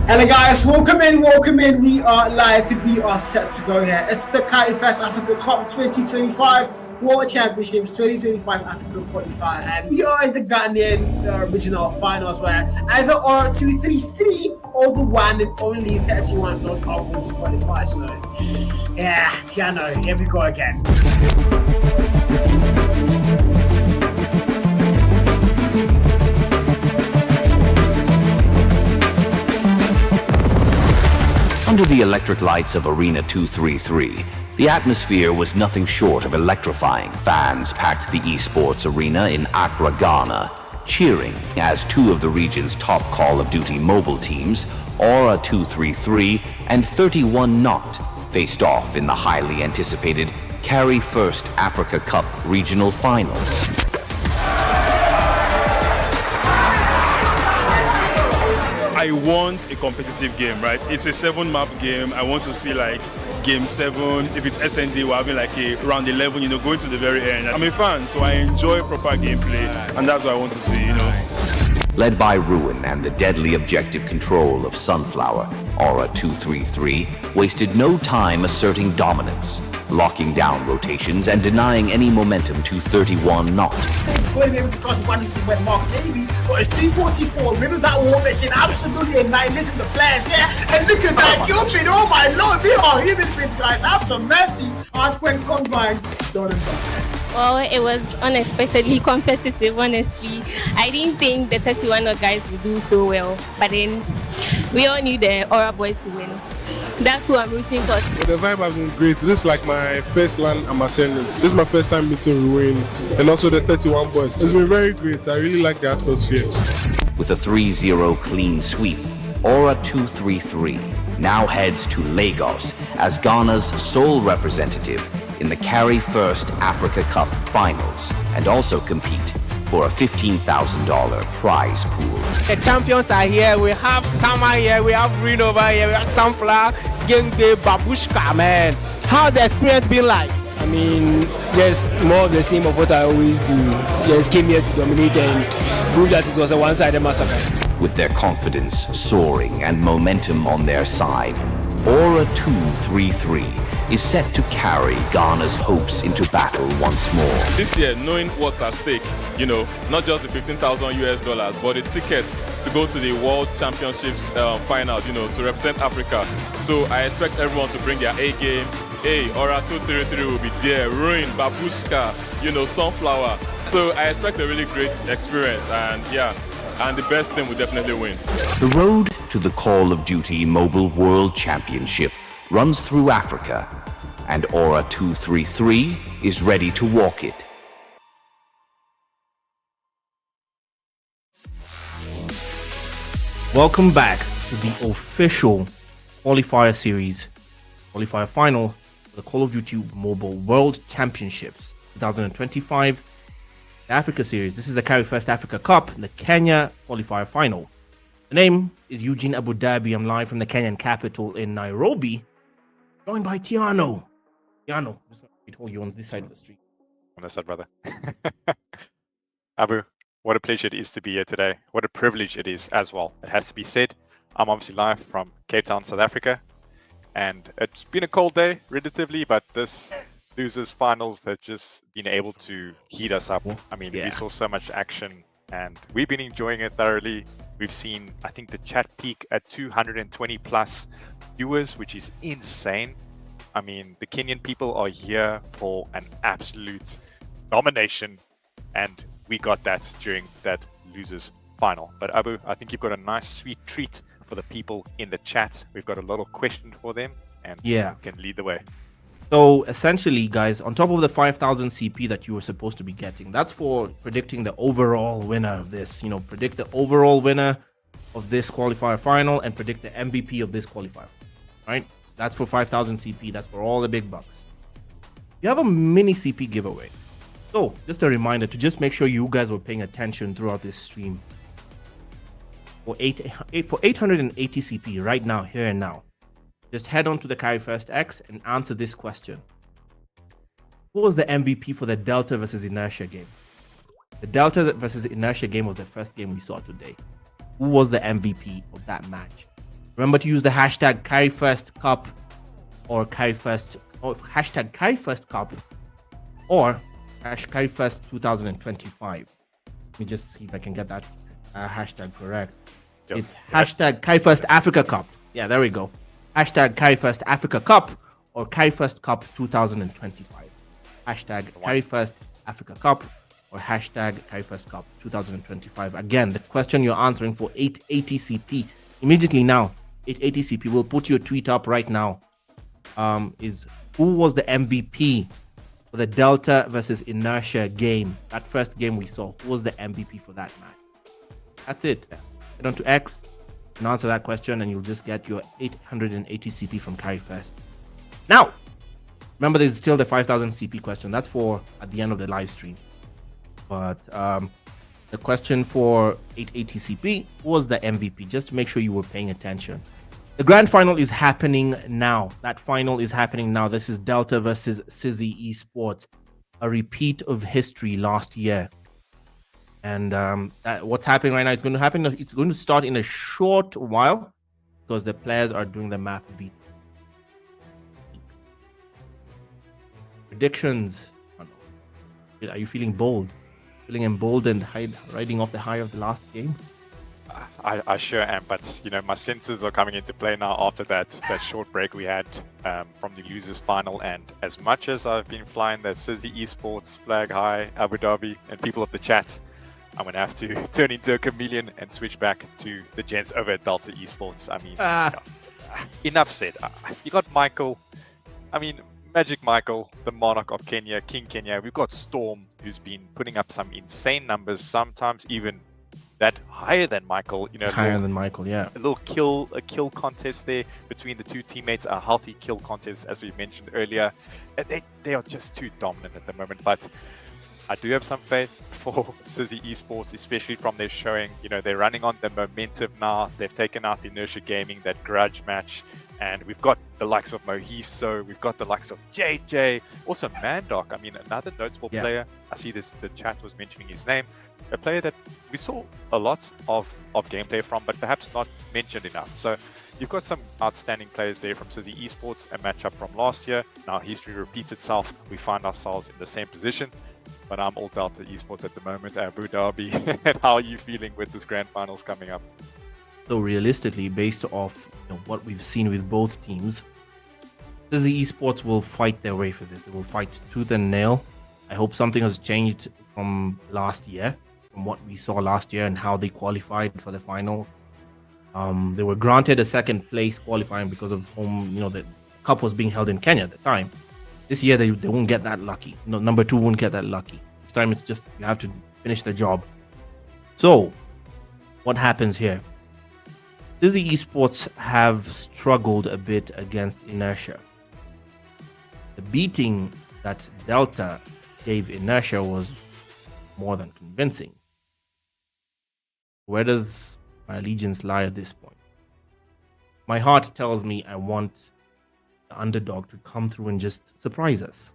S11: Hello guys, welcome in. We are live. We are set to go here. It's the Carry1st Africa Cup 2025 World Championships 2025 Africa Qualifier, and we are in the Ghanaian regional finals where either or 2-3-3 or the one and only 31 not are going to qualify. So yeah, Tiano, here we go again.
S8: Under the electric lights of Arena 233, the atmosphere was nothing short of electrifying. Fans packed the esports arena in Accra, Ghana, cheering as two of the region's top Call of Duty mobile teams, Aura 233 and 31 Not, faced off in the highly anticipated Carry1st Africa Cup regional finals.
S10: I want a competitive game, right? It's a 7-map game. I want to see like game 7. If it's SND, we're having like a round 11, going to the very end. I'm a fan, so I enjoy proper gameplay, and that's what I want to see,
S8: Led by Ruin and the deadly objective control of Sunflower, Aura 233 wasted no time asserting dominance, locking down rotations and denying any momentum to 31 Not.
S11: Going to be able to cross 150 mark, maybe, but it's 244. Remember that war machine absolutely annihilating the players, And look at that, Gilfin, oh my lord, they are human beings, guys. Have some mercy. Hardware combined, done and dusted.
S18: Well, it was unexpectedly competitive, honestly. I didn't think the 31 guys would do so well, but then we all knew the Aura boys to win. That's who I'm rooting for.
S19: The vibe has been great. This is like my first LAN I'm attending. This is my first time meeting Ruin and also the 31 boys. It's been very great. I really like the atmosphere.
S8: With a 3-0 clean sweep, Aura 233 now heads to Lagos as Ghana's sole representative in the Carry1st Africa Cup finals and also compete for a $15,000 prize pool.
S20: The champions are here. We have Sama here. We have Green over here. We have Sunflower, Gengbe, Babushka, man. How's the experience been like?
S21: I mean, just more of the same of what I always do. Just came here to dominate and prove that it was a one-sided massacre.
S8: With their confidence soaring and momentum on their side, Aura 233 is set to carry Ghana's hopes into battle once more.
S4: This year, knowing what's at stake, not just the $15,000 but the ticket to go to the World Championships finals, to represent Africa. So I expect everyone to bring their A game. Aura 233 will be there, Ruin, Babushka, Sunflower. So I expect a really great experience, and the best team will definitely win.
S8: The road to the Call of Duty Mobile World Championship runs through Africa, and Aura 233 is ready to walk it.
S12: Welcome back to the official Qualifier series, Qualifier final for the Call of Duty Mobile World Championships 2025, the Africa series. This is the Carry1st Africa Cup, the Kenya Qualifier final. The name is Eugene Abu Dhabi. I'm live from the Kenyan capital in Nairobi, joined by Tiano. Tiano, I'm just going to hold you on this side of the street.
S16: On this side, brother. Abu, what a pleasure it is to be here today. What a privilege it is as well. It has to be said. I'm obviously live from Cape Town, South Africa. And it's been a cold day, relatively, but this losers finals have just been able to heat us up. I mean, we saw so much action and we've been enjoying it thoroughly. We've seen, I think, the chat peak at 220 plus viewers, which is insane. I mean, the Kenyan people are here for an absolute domination, and we got that during that losers final. But Abu, I think you've got a nice sweet treat for the people in the chat. We've got a lot of questions for them, and you can lead the way.
S12: So essentially, guys, on top of the 5,000 CP that you were supposed to be getting, that's for predicting the overall winner of this. Predict the overall winner of this qualifier final and predict the MVP of this qualifier, right? That's for 5,000 CP. That's for all the big bucks. You have a mini CP giveaway. So just a reminder to just make sure you guys were paying attention throughout this stream. For 880 CP right now, here and now, just head on to the Carry1st X and answer this question. Who was the MVP for the Delta versus Inertia game? The Delta versus Inertia game was the first game we saw today. Who was the MVP of that match? Remember to use the hashtag Carry1st Cup or Carry1st, or hashtag Carry1st Cup or Carry1st 2025. Let me just see if I can get that hashtag correct. It's hashtag Carry1st Africa Cup. Yeah, there we go. Hashtag Carry1st Africa Cup or Carry1st Cup 2025. Hashtag Carry1st Africa Cup or hashtag Carry1st Cup 2025. Again, the question you're answering for 880 CP immediately now. 880 CP. We'll put your tweet up right now. Is who was the MVP for the Delta versus Inertia game? That first game we saw. Who was the MVP for that match? That's it. Head on to X and answer that question, and you'll just get your 880 CP from Carry1st. Now, remember, there's still the 5,000 CP question. That's for at the end of the live stream. But the question for 880 CP was the MVP, just to make sure you were paying attention. The grand final is happening now. That final is happening now. This is Delta versus Sizzy Esports, a repeat of history last year. And what's happening right now is going to happen. It's going to start in a short while because the players are doing the map V. Predictions. Are you feeling bold? Feeling emboldened, riding off the high of the last game?
S16: I sure am, but my senses are coming into play now after that short break we had from the losers final. And as much as I've been flying that Sizzy Esports flag high, Abu Dhabi, and people of the chat, I'm going to have to turn into a chameleon and switch back to the gents over at Delta Esports. I mean, enough said. You got Michael, Magic Michael, the Monarch of Kenya, King Kenya. We've got Storm, who's been putting up some insane numbers, sometimes even that higher than Michael.
S12: Higher than Michael, yeah.
S16: A little kill contest there between the two teammates, a healthy kill contest, as we mentioned earlier. They are just too dominant at the moment, but I do have some faith for Sizzy Esports, especially from their showing. They're running on the momentum now. They've taken out Inertia Gaming, that grudge match. And we've got the likes of Mohiso, we've got the likes of JJ, also Mandoc. Another notable player. I see the chat was mentioning his name. A player that we saw a lot of gameplay from, but perhaps not mentioned enough. So You've got some outstanding players there from Sizzy Esports, a matchup from last year. Now history repeats itself. We find ourselves in the same position. But I'm all Delta Esports at the moment. Abu Dhabi, and how are you feeling with this grand finals coming up?
S12: So realistically, based off what we've seen with both teams, Sizzy Esports will fight their way for this. They will fight tooth and nail. I hope something has changed from last year, from what we saw last year and how they qualified for the finals. They were granted a second place qualifying because of home, the cup was being held in Kenya at the time. This year they won't get that lucky. No, number 2 won't get that lucky. This time it's just you have to finish the job. So, what happens here? Sizzy Esports have struggled a bit against Inertia. The beating that Delta gave Inertia was more than convincing. Where does my allegiance lie at this point? My heart tells me I want the underdog to come through and just surprise us.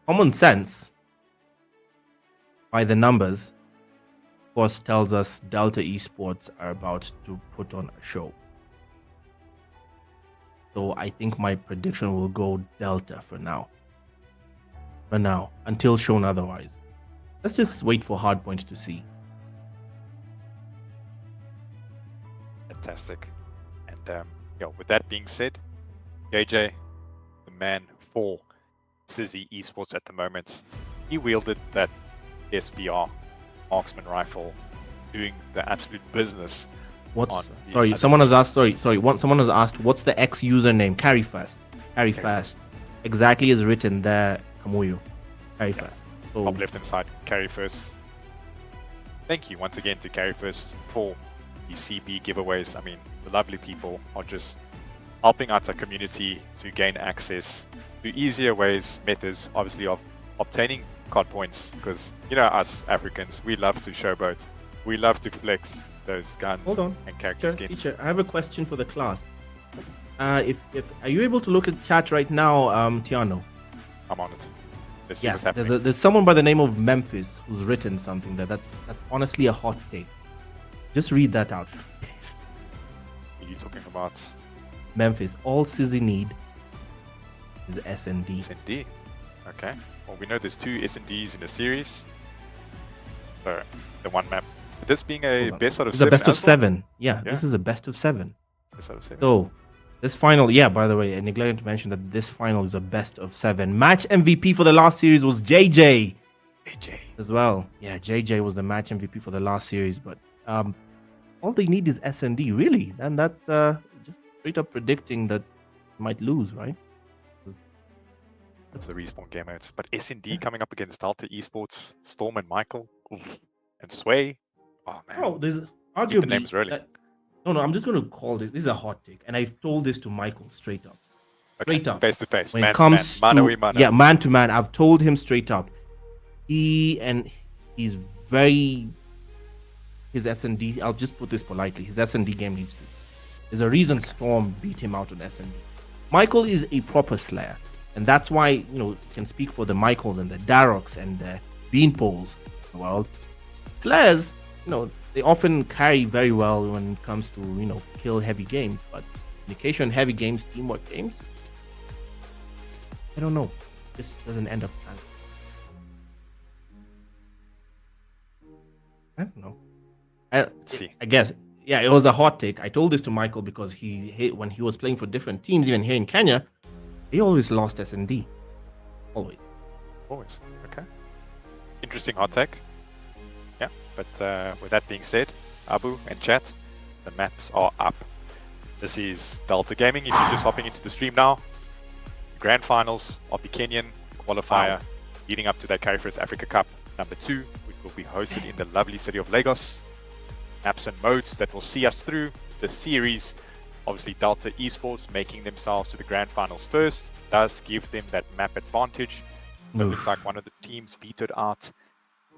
S12: Common sense, by the numbers, of course, tells us Delta Esports are about to put on a show. So I think my prediction will go Delta for now. For now, until shown otherwise. Let's just wait for Hardpoint to see.
S16: Fantastic. And with that being said, JJ, the man for Sizzy Esports at the moment, he wielded that SBR marksman rifle, doing the absolute business.
S12: Someone has asked. Someone has asked, what's the X username? Carry1st. Carry1st. Exactly as written there, Kamuyu. Carry1st. So,
S16: top left hand side, Carry1st. Thank you once again to Carry1st for the CB giveaways. I mean, the lovely people are just helping out our community to gain access to easier ways, methods, obviously, of obtaining COD points, because us Africans, we love to showboat, we love to flex those guns and character skins.
S12: Teacher, I have a question for the class. If are you able to look at chat right now, Tiano?
S16: I'm on it. Let's see what's happening.
S12: There's someone by the name of Memphis who's written something that's honestly a hot take. Just read that out.
S16: Are you talking about
S12: Memphis? All Sizzy need is SND.
S16: SND. Okay. Well, we know there's 2 SNDs in a series. So the one map. This being a best out of 7.
S12: It's a best of 7. Yeah, this is a best of 7.
S16: Best out of 7.
S12: So this final, by the way, I neglected to mention that this final is a best of 7. Match MVP for the last series was JJ. As well. Yeah, JJ was the match MVP for the last series, but all they need is SND, really. And that's just straight up predicting that might lose, right?
S16: That's the respawn game modes. But SND coming up against Delta Esports, Storm and Michael, and Sway. Oh man.
S12: Oh, there's
S16: Keep
S12: arguably
S16: the names early.
S12: No, I'm just going to call this. This is a hot take, and I've told this to Michael straight up.
S16: Okay.
S12: Straight up.
S16: Face to face.
S12: When
S16: Man
S12: it comes
S16: to man.
S12: to
S16: Mano a mano.
S12: yeah, man to man, I've told him straight up. He's very his S&D. I'll just put this politely. His S&D game needs to. There's a reason Storm beat him out on S&D. Michael is a proper slayer, and that's why can speak for the Michaels and the Daroks and the Beanpoles in the world. Slayers, they often carry very well when it comes to kill heavy games, but communication heavy games, teamwork games, I don't know. This doesn't end up. I don't know.
S16: Let's see.
S12: I guess it was a hot take. I told this to Michael because when he was playing for different teams, even here in Kenya, he always lost S&D. Always.
S16: Okay. Interesting hot take. Yeah, but with that being said, Abu and chat, the maps are up. This is Delta Gaming. If you're just hopping into the stream now, grand finals of the Kenyan qualifier leading up to that Carry1st Africa Cup number 2, which will be hosted in the lovely city of Lagos. Maps and modes that will see us through the series. Obviously, Delta Esports making themselves to the grand finals first does give them that map advantage. It looks like one of the teams vetoed out. Is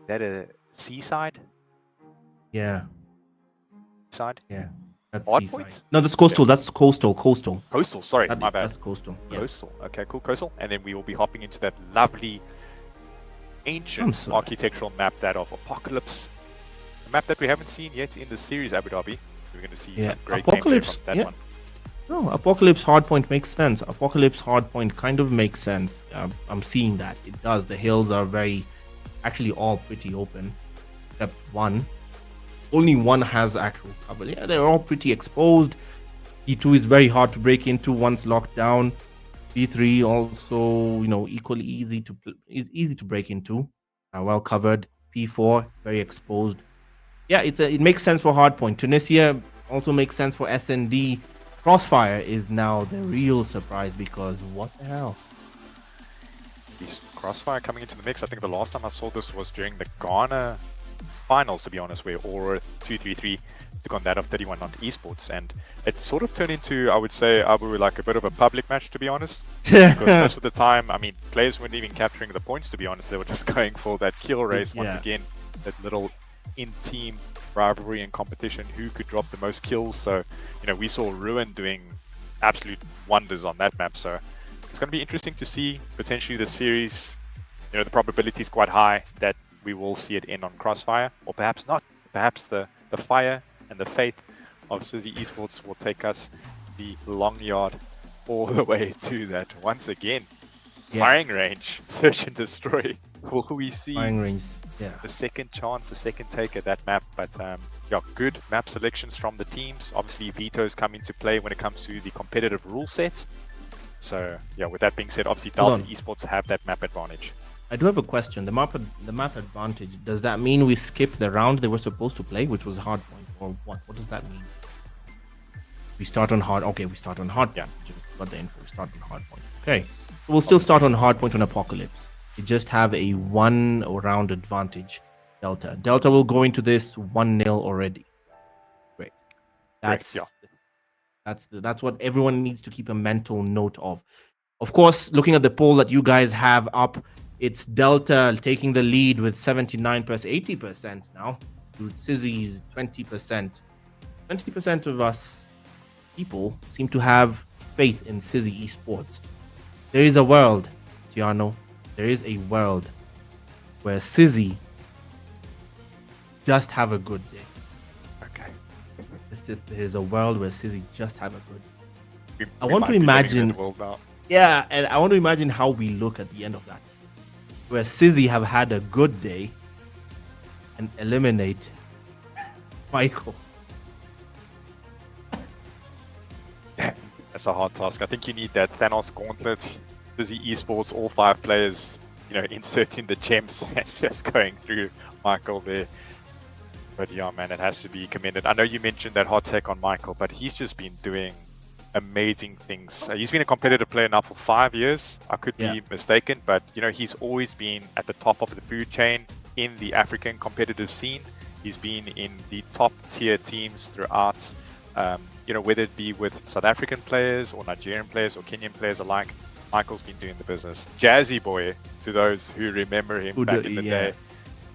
S16: that a seaside?
S12: Yeah.
S16: Side?
S12: Yeah. That's
S16: Hard
S12: seaside.
S16: points?
S12: No, that's coastal. That's coastal. Coastal.
S16: Coastal, sorry, my bad.
S12: That's coastal. Yeah.
S16: Coastal. Okay, cool, coastal. And then we will be hopping into that lovely ancient architectural map, that of Apocalypse. A map that we haven't seen yet in the series, Abu Dhabi. We're going to see
S12: Yeah,
S16: some great
S12: Apocalypse.
S16: gameplay from that
S12: Yeah.
S16: one.
S12: No, Apocalypse Hardpoint makes sense. Apocalypse Hardpoint kind of makes sense. I'm seeing that. It does. The hills are actually all pretty open, except one. Only one has actual cover. Yeah, they're all pretty exposed. P2 is very hard to break into once locked down. P3 also, equally easy to break into. Well covered. P4 very exposed. Yeah, it makes sense for Hardpoint. Tunisia also makes sense for SND. Crossfire is now the real surprise because what the hell?
S16: Crossfire coming into the mix. I think the last time I saw this was during the Ghana finals, to be honest, where Aura 233 took on that of 31 on esports, and it sort of turned into, I would say, Abu, like a bit of a public match, to be honest. Because most of the time, I mean, players weren't even capturing the points, to be honest. They were just going for that kill race once again, that little in-team rivalry and competition, who could drop the most kills. So, we saw Ruin doing absolute wonders on that map. So it's going to be interesting to see potentially the series. The probability is quite high that we will see it end on Crossfire, or perhaps not. Perhaps the fire and the faith of Sizzy Esports will take us the long yard all the way to that once again. Firing range, search and destroy. Will we see
S12: Firing range? Yeah.
S16: The second chance, the second take at that map? But yeah, good map selections from the teams. Obviously, vetoes come into play when it comes to the competitive rule sets. So yeah, with that being said, obviously Delta Esports have that map advantage.
S12: I do have a question. The map advantage, does that mean we skip the round they were supposed to play, which was Hardpoint, or what? What does that mean? We start on hard. Okay, we start on hard. Yeah, just got the info. We start on Hardpoint. Okay, so we'll still start on Hardpoint on Apocalypse. We just have a 1 round advantage. Delta will go into this 1-0 already. Great. That's what everyone needs to keep a mental note of. Of course, looking at the poll that you guys have up, it's Delta taking the lead with 79 plus 80% now. To Sizzy's 20%. 20% of us people seem to have faith in Sizzy Esports. There is a world, Giano. There is a world where Sizzy just have a good day.
S16: Okay.
S12: There's a world where Sizzy just have a good day. I want to imagine. Yeah, and I want to imagine how we look at the end of that. Where Sizzy have had a good day and eliminate Michael.
S16: That's a hard task. I think you need that Thanos gauntlet. Sizzy Esports, all 5 players, inserting the gems and just going through Michael there. But yeah, man, it has to be commended. I know you mentioned that hot take on Michael, but he's just been doing amazing things. He's been a competitive player now for 5 years. I could be mistaken, but he's always been at the top of the food chain in the African competitive scene. He's been in the top tier teams throughout, whether it be with South African players or Nigerian players or Kenyan players alike. Michael's been doing the business. Jazzy boy, to those who remember him back in the day.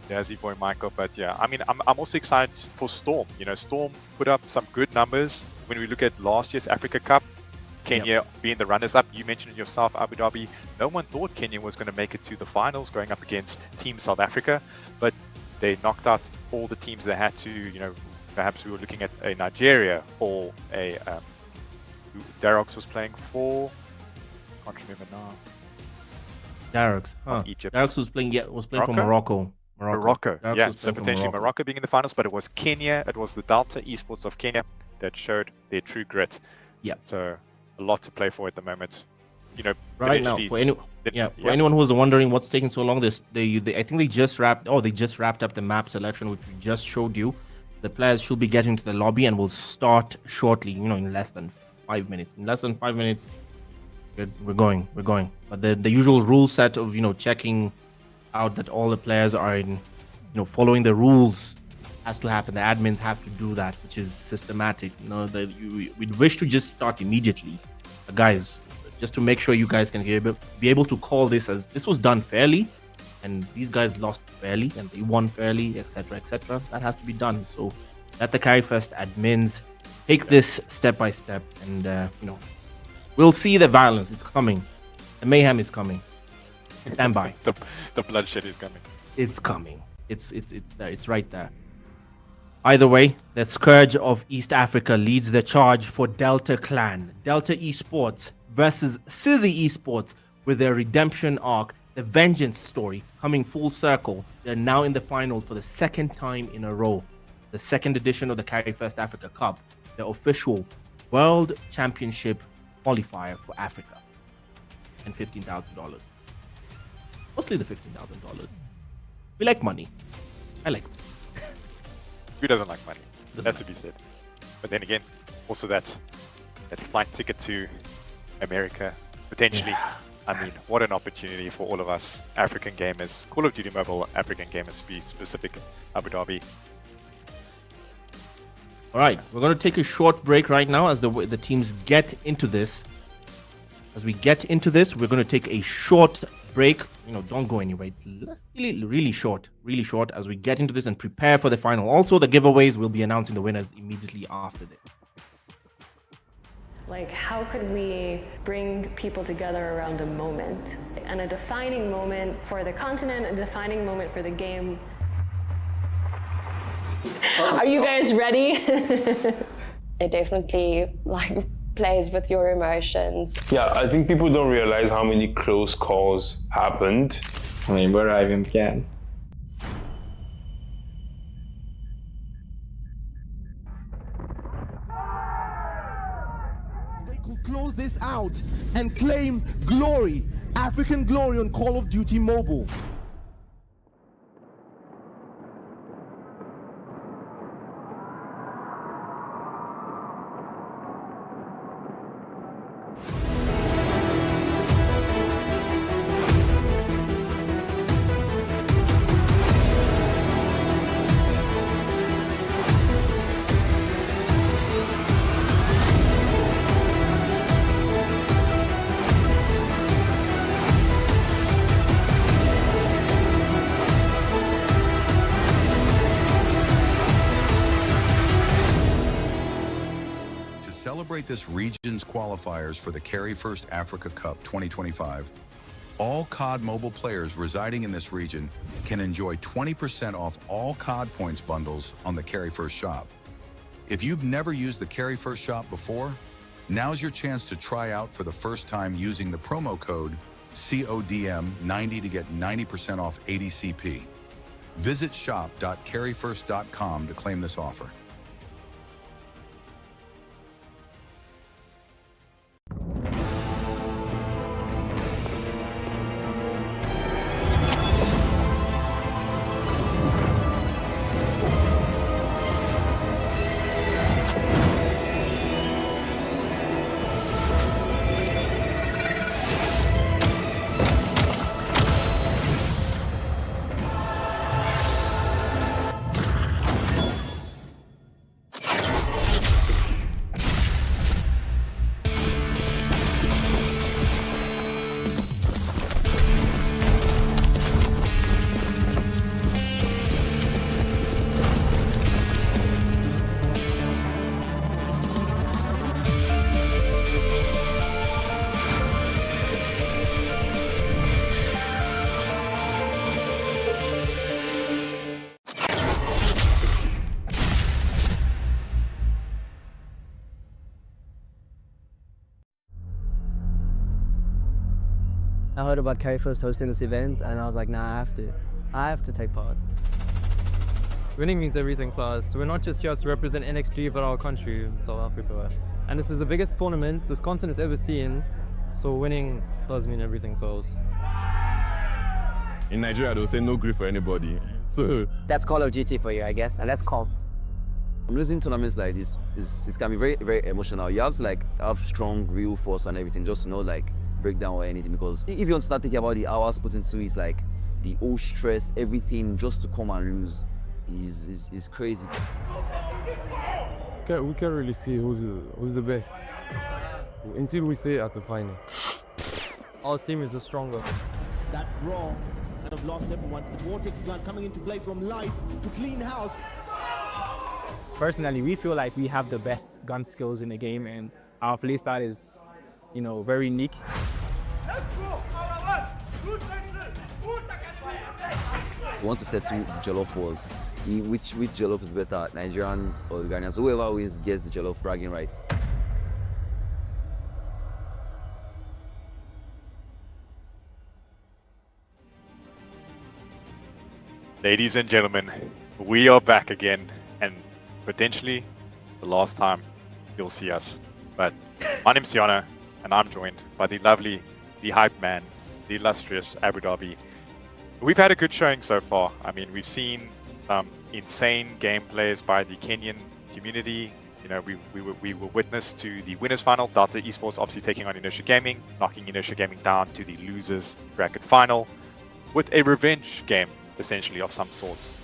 S16: Jazzy boy Michael. But yeah, I mean, I'm also excited for Storm. Storm put up some good numbers. When we look at last year's Africa Cup, Kenya being the runners-up, you mentioned it yourself, Abu Dhabi. No one thought Kenya was going to make it to the finals, going up against Team South Africa, but they knocked out all the teams they had to. Perhaps we were looking at a Nigeria or a Darox was playing for. Can't remember now.
S12: Darox,
S16: Egypt.
S12: Darox was playing for Morocco.
S16: Yeah, so potentially Morocco being in the finals, but it was Kenya. It was the Delta Esports of Kenya that showed their true grit.
S12: Yeah.
S16: So a lot to play for at the moment.
S12: Right now, for anyone who's wondering what's taking so long, I think they just wrapped up the map selection, which we just showed you. The players should be getting to the lobby and will start shortly. In less than 5 minutes. In less than 5 minutes, we're going. But the usual rule set of checking out that all the players are in, following the rules has to happen. The admins have to do that, which is systematic. We'd wish to just start immediately, guys, just to make sure you guys can be able to call this as this was done fairly, and these guys lost fairly and they won fairly, etc., etc. That has to be done. So let the Carry1st admins take this step by step, and we'll see the violence. It's coming. The mayhem is coming. Stand by.
S16: the bloodshed is coming.
S12: It's coming. It's there. It's right there. Either way, The scourge of East Africa leads the charge for Delta Clan. Delta Esports versus Sizzy Esports with their redemption arc, the vengeance story, coming full circle. They're now in the finals for the second time in a row. The second edition of the Carry1st Africa Cup, the official World Championship qualifier for Africa. And $15,000. Mostly the $15,000. We like money. I like it.
S16: Who doesn't like money? That's to be said. But then again, also that flight ticket to America, potentially. Yeah. I mean, what an opportunity for all of us African gamers, Call of Duty Mobile African gamers to be specific, Abu Dhabi.
S12: All right, we're going to take a short break right now as the teams get into this. As we get into this, we're going to take a short break. You know, don't go anywhere. It's really short as we get into this and prepare for the final. Also, the giveaways will be announcing the winners immediately after this.
S13: Like, how could we bring people together around a moment? And a defining moment for the continent, a defining moment for the game. Are you guys ready?
S22: It definitely, plays with your emotions.
S23: Yeah, I think people don't realize how many close calls happened. I mean, but I even can.
S6: Close this out and claim glory, African glory on Call of Duty Mobile.
S1: Celebrate this region's qualifiers for the Carry1st Africa Cup 2025. All COD mobile players residing in this region can enjoy 20% off all COD points bundles on the Carry1st shop. If you've never used the Carry1st shop before, now's your chance to try out for the first time using the promo code CODM90 to get 90% off ADCP. Visit shop.carry1st.com to claim this offer.
S2: I heard about Carry1st hosting this event and I was like, nah, I have to take part.
S3: Winning means everything for us. We're not just here to represent NXG, but our country, South Africa. And this is the biggest tournament this continent's ever seen, so winning does mean everything to us.
S14: In Nigeria, they'll say no grief for anybody. So
S15: that's Call of Duty for you, I guess, and that's calm.
S5: Losing tournaments like this it's can be very, very emotional. You have to have strong real force and everything just to know break down or anything, because if you want to start thinking about the hours put into it, the whole stress, everything just to come and lose is crazy.
S14: We can't really see who's the best until we see it at the final.
S3: Our team is the stronger.
S6: That draw and have lost everyone. Vortex Clan coming into play from life to clean house.
S7: Personally, we feel like we have the best gun skills in the game, and our playstyle is, very unique.
S5: We want to settle the Jollof Wars. which jollof is better, Nigerian or Ghanaian. So whoever always gets the jollof bragging rights.
S16: Ladies and gentlemen, we are back again, and potentially the last time you'll see us. But my name's Tiana, and I'm joined by the lovely, the hype man, the illustrious Abu Dhabi. We've had a good showing so far. I mean, we've seen insane gameplays by the Kenyan community. You know, we were witness to the winners final, Delta Esports obviously taking on Inertia Gaming, knocking Inertia Gaming down to the losers bracket final with a revenge game, essentially, of some sorts.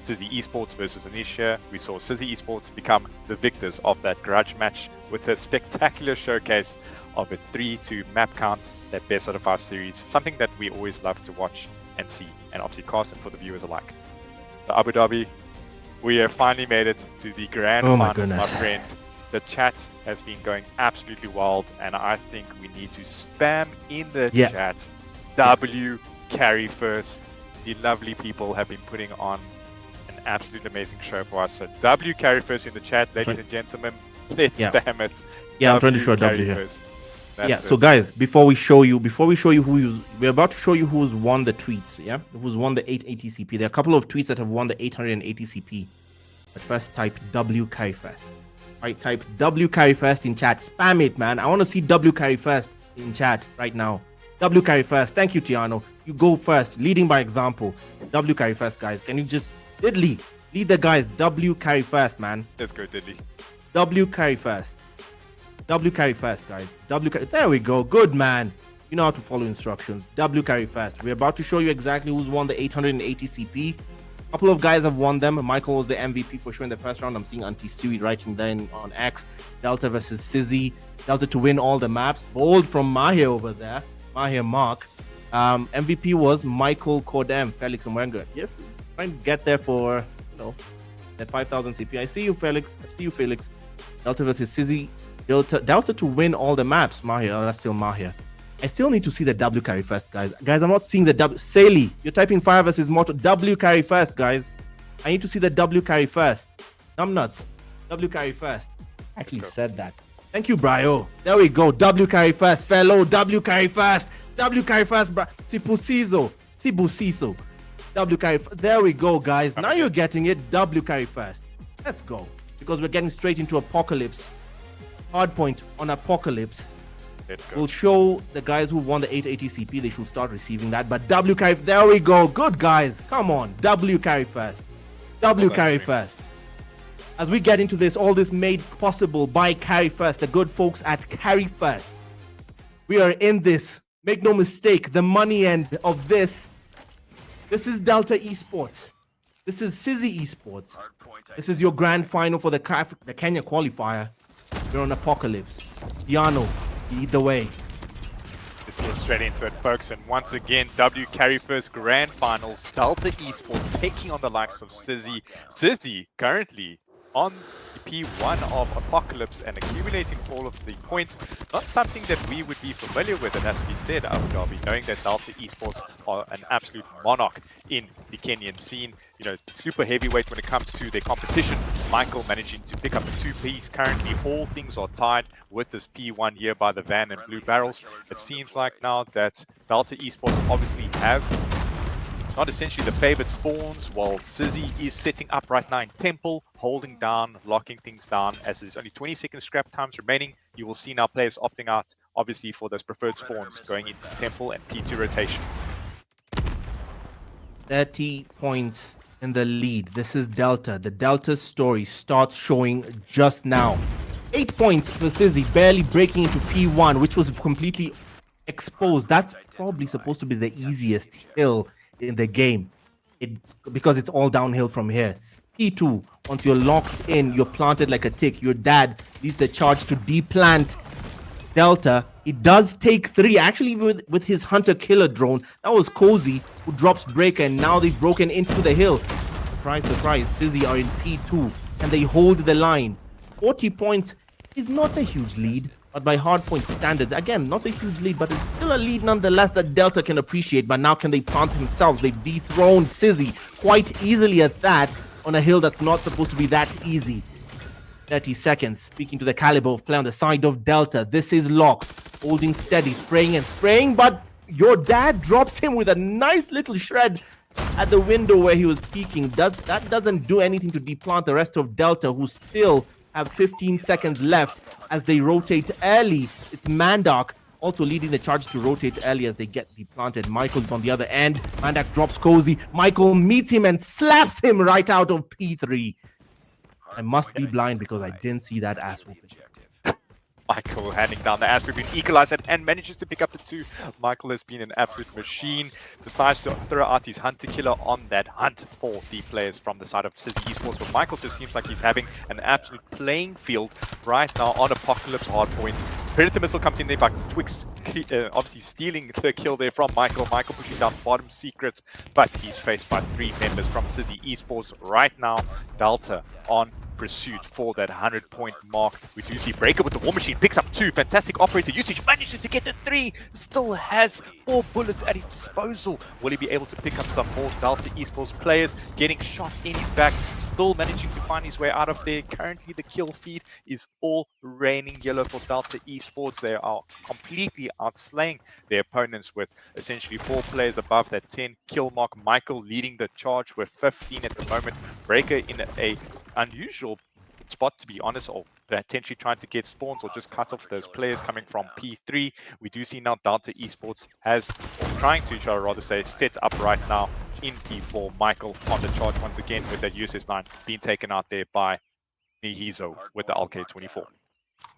S16: Sizzy Esports versus Inertia. We saw Sizzy Esports become the victors of that grudge match with a spectacular showcase of a 3-2 map count, that best out of 5 series, something that we always love to watch and see, and obviously cast and for the viewers alike. So Abu Dhabi, we have finally made it to the grand finals, my friend. The chat has been going absolutely wild, and I think we need to spam in the chat W carry first. The lovely people have been putting on an absolutely amazing show for us. So W carry first in the chat, ladies and gentlemen. Let's spam it.
S12: Yeah, I'm trying to show W here.
S16: First.
S12: So guys, before we show you we're about to show you who's won the tweets, who's won the 880 CP. There are a couple of tweets that have won the 880 CP. But first type W carry first. Right, type W carry first in chat. Spam it, man. I want to see W carry first in chat right now. W carry first. Thank you, Tiano. You go first, leading by example. W carry first, guys. Can you just Diddley lead the guys? W carry first, man.
S16: Let's go, Diddley.
S12: W carry first. W carry first, guys. W carry. There we go. Good, man. You know how to follow instructions. W carry first. We're about to show you exactly who's won the 880 CP. A couple of guys have won them. Michael was the MVP for sure in the first round. I'm seeing Auntie Sui writing then on X. Delta versus Sizzy. Delta to win all the maps. Bold from Mahir over there. Mahir Mark. MVP was Michael Kodem, Felix Mwenga. Yes, trying to get there for, that 5,000 CP. I see you, Felix. I see you, Felix. Delta versus Sizzy. Delta to win all the maps. Mahir, that's still Mahir. I still need to see the W carry first, guys. Guys, I'm not seeing the W. Saley, you're typing fire versus Moto. W carry first, guys. I need to see the W carry first. I'm nuts. W carry first. Actually said that. Thank you, Brio. There we go. W carry first, fellow. W carry first. W carry first, bro. Sibusiso. W carry. There we go, guys. Now you're getting it. W carry first. Let's go. Because we're getting straight into Apocalypse. Hard point on Apocalypse.
S16: Let's go.
S12: We'll show the guys who won the 880 CP. They should start receiving that. But W carry. There we go. Good, guys. Come on. W carry first. W carry first. As we get into this, all this made possible by Carry1st, the good folks at Carry1st. We are in this. Make no mistake, the money end of this. This is Delta Esports. This is Sizzy Esports. This is your grand final for the Kenya qualifier. We're on Apocalypse. Tiano, lead the way.
S16: Let's get straight into it, folks. And once again, W Carry1st Grand Finals, Delta Esports taking on the likes of Sizzy. Sizzy currently on the P1 of Apocalypse and accumulating all of the points. Not something that we would be familiar with, and as we said, Abu Dhabi, knowing that Delta Esports are an absolute monarch in the Kenyan scene, super heavyweight when it comes to their competition. Michael managing to pick up a 2-piece. Currently, all things are tied with this P1 here by the Van and Blue Barrels. It seems like now that Delta Esports obviously have not essentially the favored spawns, while Sizzy is setting up right now in Temple, holding down, locking things down, as there's only 20-second scrap times remaining. You will see now players opting out, obviously, for those preferred spawns going into Temple and P2 rotation.
S12: 30 points in the lead. This is Delta. The Delta story starts showing just now. 8 points for Sizzy, barely breaking into P1, which was completely exposed. That's probably supposed to be the easiest hill in the game. It's because it's all downhill from here. P2, once you're locked in, you're planted like a tick. Your dad leads the charge to deplant Delta. He does take 3, actually with his hunter killer drone. That was Cozy, who drops breaker, and now they've broken into the hill. Surprise, surprise, Sizzy are in P2 and they hold the line. 40 points is not a huge lead, But by hardpoint standards, again, not a huge lead, but it's still a lead nonetheless that Delta can appreciate. But now can they plant themselves? They've dethroned Sizzy quite easily at that on a hill that's not supposed to be that easy. 30 seconds. Speaking to the caliber of play on the side of Delta. This is Lox holding steady, spraying and spraying, but your dad drops him with a nice little shred at the window where he was peeking. That doesn't do anything to deplant the rest of Delta, who still have 15 seconds left as they rotate early. It's Mandark also leading the charge to rotate early as they get deplanted. Michael's on the other end. Mandark drops Cozy. Michael meets him and slaps him right out of P3. I must be blind because I didn't see that ass whooping.
S16: Michael handing down the ass tribune, equalizes and manages to pick up the 2. Michael has been an absolute machine. Decides to throw out his hunter killer on that hunt for the players from the side of Sizzy Esports. But Michael just seems like he's having an absolute playing field right now on Apocalypse hardpoint. Predator missile comes in there, but Twix obviously stealing the kill there from Michael. Michael pushing down bottom secrets, but he's faced by 3 members from Sizzy Esports right now. Delta on pursuit for that 100-point mark. We do see Breaker with the War Machine, picks up 2. Fantastic operator usage, manages to get the 3. Still has 4 bullets at his disposal. Will he be able to pick up some more Delta Esports players? Getting shot in his back, still managing to find his way out of there. Currently the kill feed is all raining yellow for Delta Esports. They are completely outslaying their opponents with essentially 4 players above that 10 kill mark. Michael leading the charge with 15 at the moment. Breaker in a unusual spot, to be honest, or potentially trying to get spawns or just cut off those players coming from P3. We do see now Delta Esports has, or trying to, shall I rather say, set up right now in P4. Michael on the charge once again with that USS9 being taken out there by Nihizo with the LK24.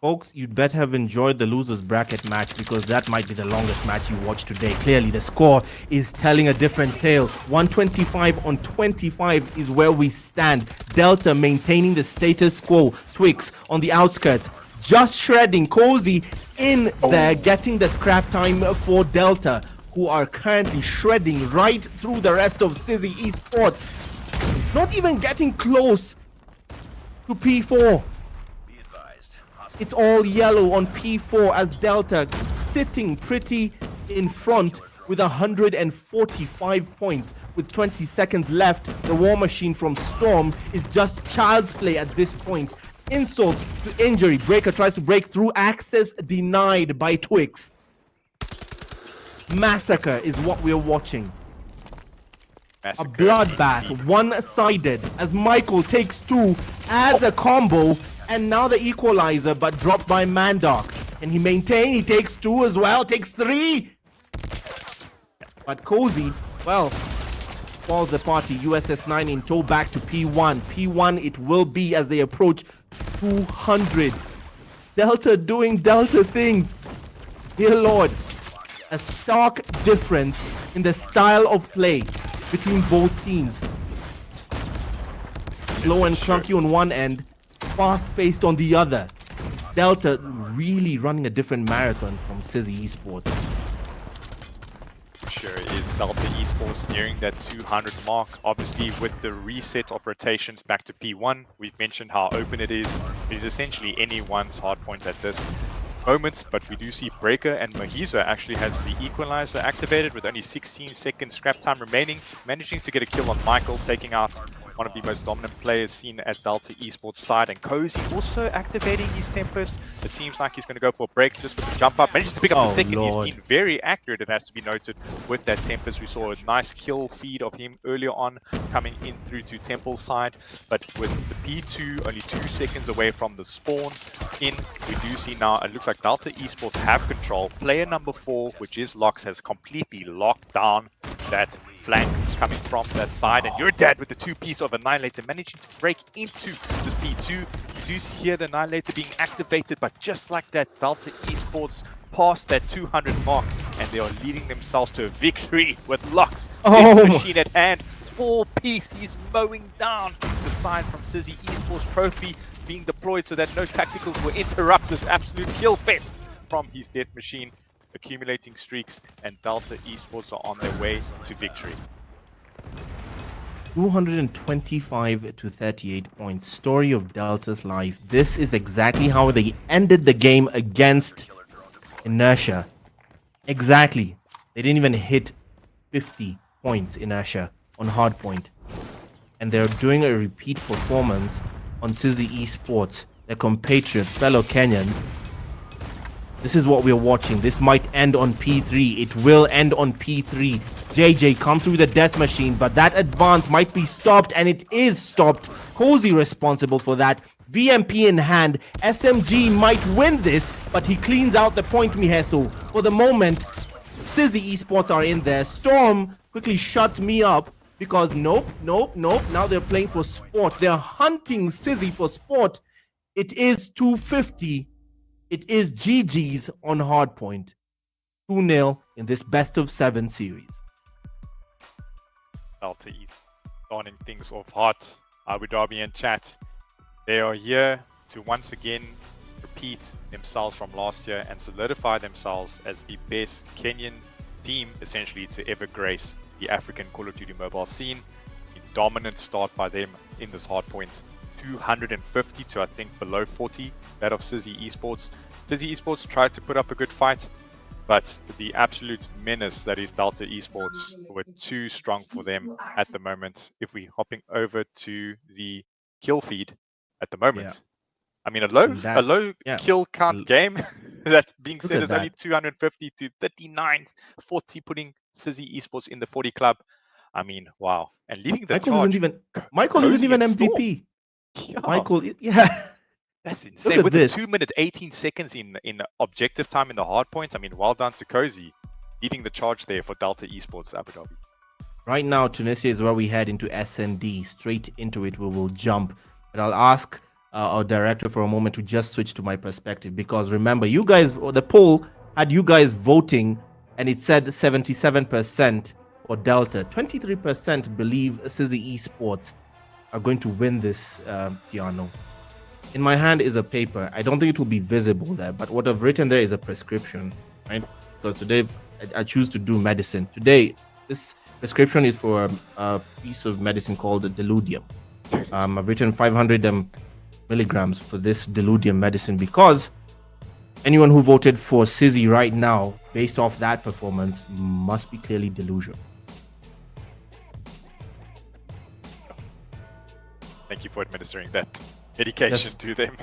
S12: Folks, you'd better have enjoyed the losers bracket match because that might be the longest match you watched today. Clearly, the score is telling a different tale. 125-25 is where we stand. Delta maintaining the status quo. Twix on the outskirts, just shredding. Cozy in there, getting the scrap time for Delta, who are currently shredding right through the rest of Sizzy Esports. Not even getting close to P4. It's all yellow on P4 as Delta sitting pretty in front with 145 points. With 20 seconds left, the War Machine from Storm is just child's play at this point. Insult to injury. Breaker tries to break through. Access denied by Twix. Massacre is what we're watching. Massacre. A bloodbath, one-sided, as Michael takes 2 as a combo. And now the equalizer, but dropped by Mandark. And he maintains, he takes 2 as well, takes 3. But Cozy, well, falls the party. USS9 in tow back to P1. P1 it will be as they approach 200. Delta doing Delta things. Dear Lord, a stark difference in the style of play between both teams. Slow and clunky on one end, fast-paced on the other. Delta really running a different marathon from Sizzy Esports.
S16: Sure is Delta Esports nearing that 200 mark. Obviously, with the reset of rotations back to P1, we've mentioned how open it is. It is essentially anyone's hardpoint at this moment, but we do see Breaker and Mahizo actually has the equalizer activated with only 16 seconds scrap time remaining, managing to get a kill on Michael, taking out one of the most dominant players seen at Delta Esports side. And Cozy also activating his Tempest. It seems like he's going to go for a break just with the jump up. Manages to pick up the second. Lord. He's been very accurate, it has to be noted, with that Tempest. We saw a nice kill feed of him earlier on coming in through to Temple's side. But with the P2 only 2 seconds away from the spawn in, we do see now it looks like Delta Esports have control. Player number 4, which is Lox, has completely locked down that flank coming from that side, and your dad with the 2-piece of Annihilator managing to break into this P2. You do hear the Annihilator being activated, but just like that, Delta Esports passed that 200 mark, and they are leading themselves to a victory with Lox, machine at hand. 4-piece, he's mowing down the side from Sizzy Esports. Trophy being deployed so that no tacticals will interrupt this absolute kill fest from his death machine. Accumulating streaks, and Delta Esports are on their way to victory.
S12: 225 to 38 points. Story of Delta's life. This is exactly how they ended the game against Inertia. Exactly. They didn't even hit 50 points, Inertia, on hardpoint. And they're doing a repeat performance on Sizzy Esports, their compatriots, fellow Kenyans. This is what we're watching. This might end on P3. It will end on P3. JJ comes through the death machine, but that advance might be stopped, and it is stopped. Cozy responsible for that. VMP in hand. SMG might win this, but he cleans out the point, Miheso. For the moment, Sizzy Esports are in there. Storm quickly shuts me up because nope. Now they're playing for sport. They're hunting Sizzy for sport. It is 250. It is GG's on hardpoint. 2-0 in this best of 7 series.
S16: Delta East starting things off hot. Abu Dhabi and chat. They are here to once again repeat themselves from last year and solidify themselves as the best Kenyan team essentially to ever grace the African Call of Duty mobile scene. A dominant start by them in this hardpoint. 250 to I think below 40, that of Sizzy Esports. Sizzy Esports tried to put up a good fight, but the absolute menace that is Delta Esports were too strong for them at the moment. If we're hopping over to the kill feed at the moment, I mean a low kill count game. That being said, is only 250 to 39, 40, putting Sizzy Esports in the 40 club. I mean, wow. And leading the
S12: Michael isn't even MVP.
S16: Yeah.
S12: Michael,
S16: that's insane. With the 2 minute 18 seconds in objective time in the hard points, I mean, well done to Cozy, leading the charge there for Delta Esports Abu Dhabi.
S12: Right now, Tunisia is where we head into SND. Straight into it, we will jump. But I'll ask our director for a moment to just switch to my perspective, because remember, you guys, the poll had you guys voting, and it said 77% for Delta. 23% believe Sizzy Esports are going to win this, Tiano. In my hand is a paper. I don't think it will be visible there, but what I've written there is a prescription, right? Because today I choose to do medicine. Today, this prescription is for a piece of medicine called Deludium. I've written 500 milligrams for this Deludium medicine because anyone who voted for Sizzy right now, based off that performance, must be clearly delusional.
S16: Thank you for administering that medication to them.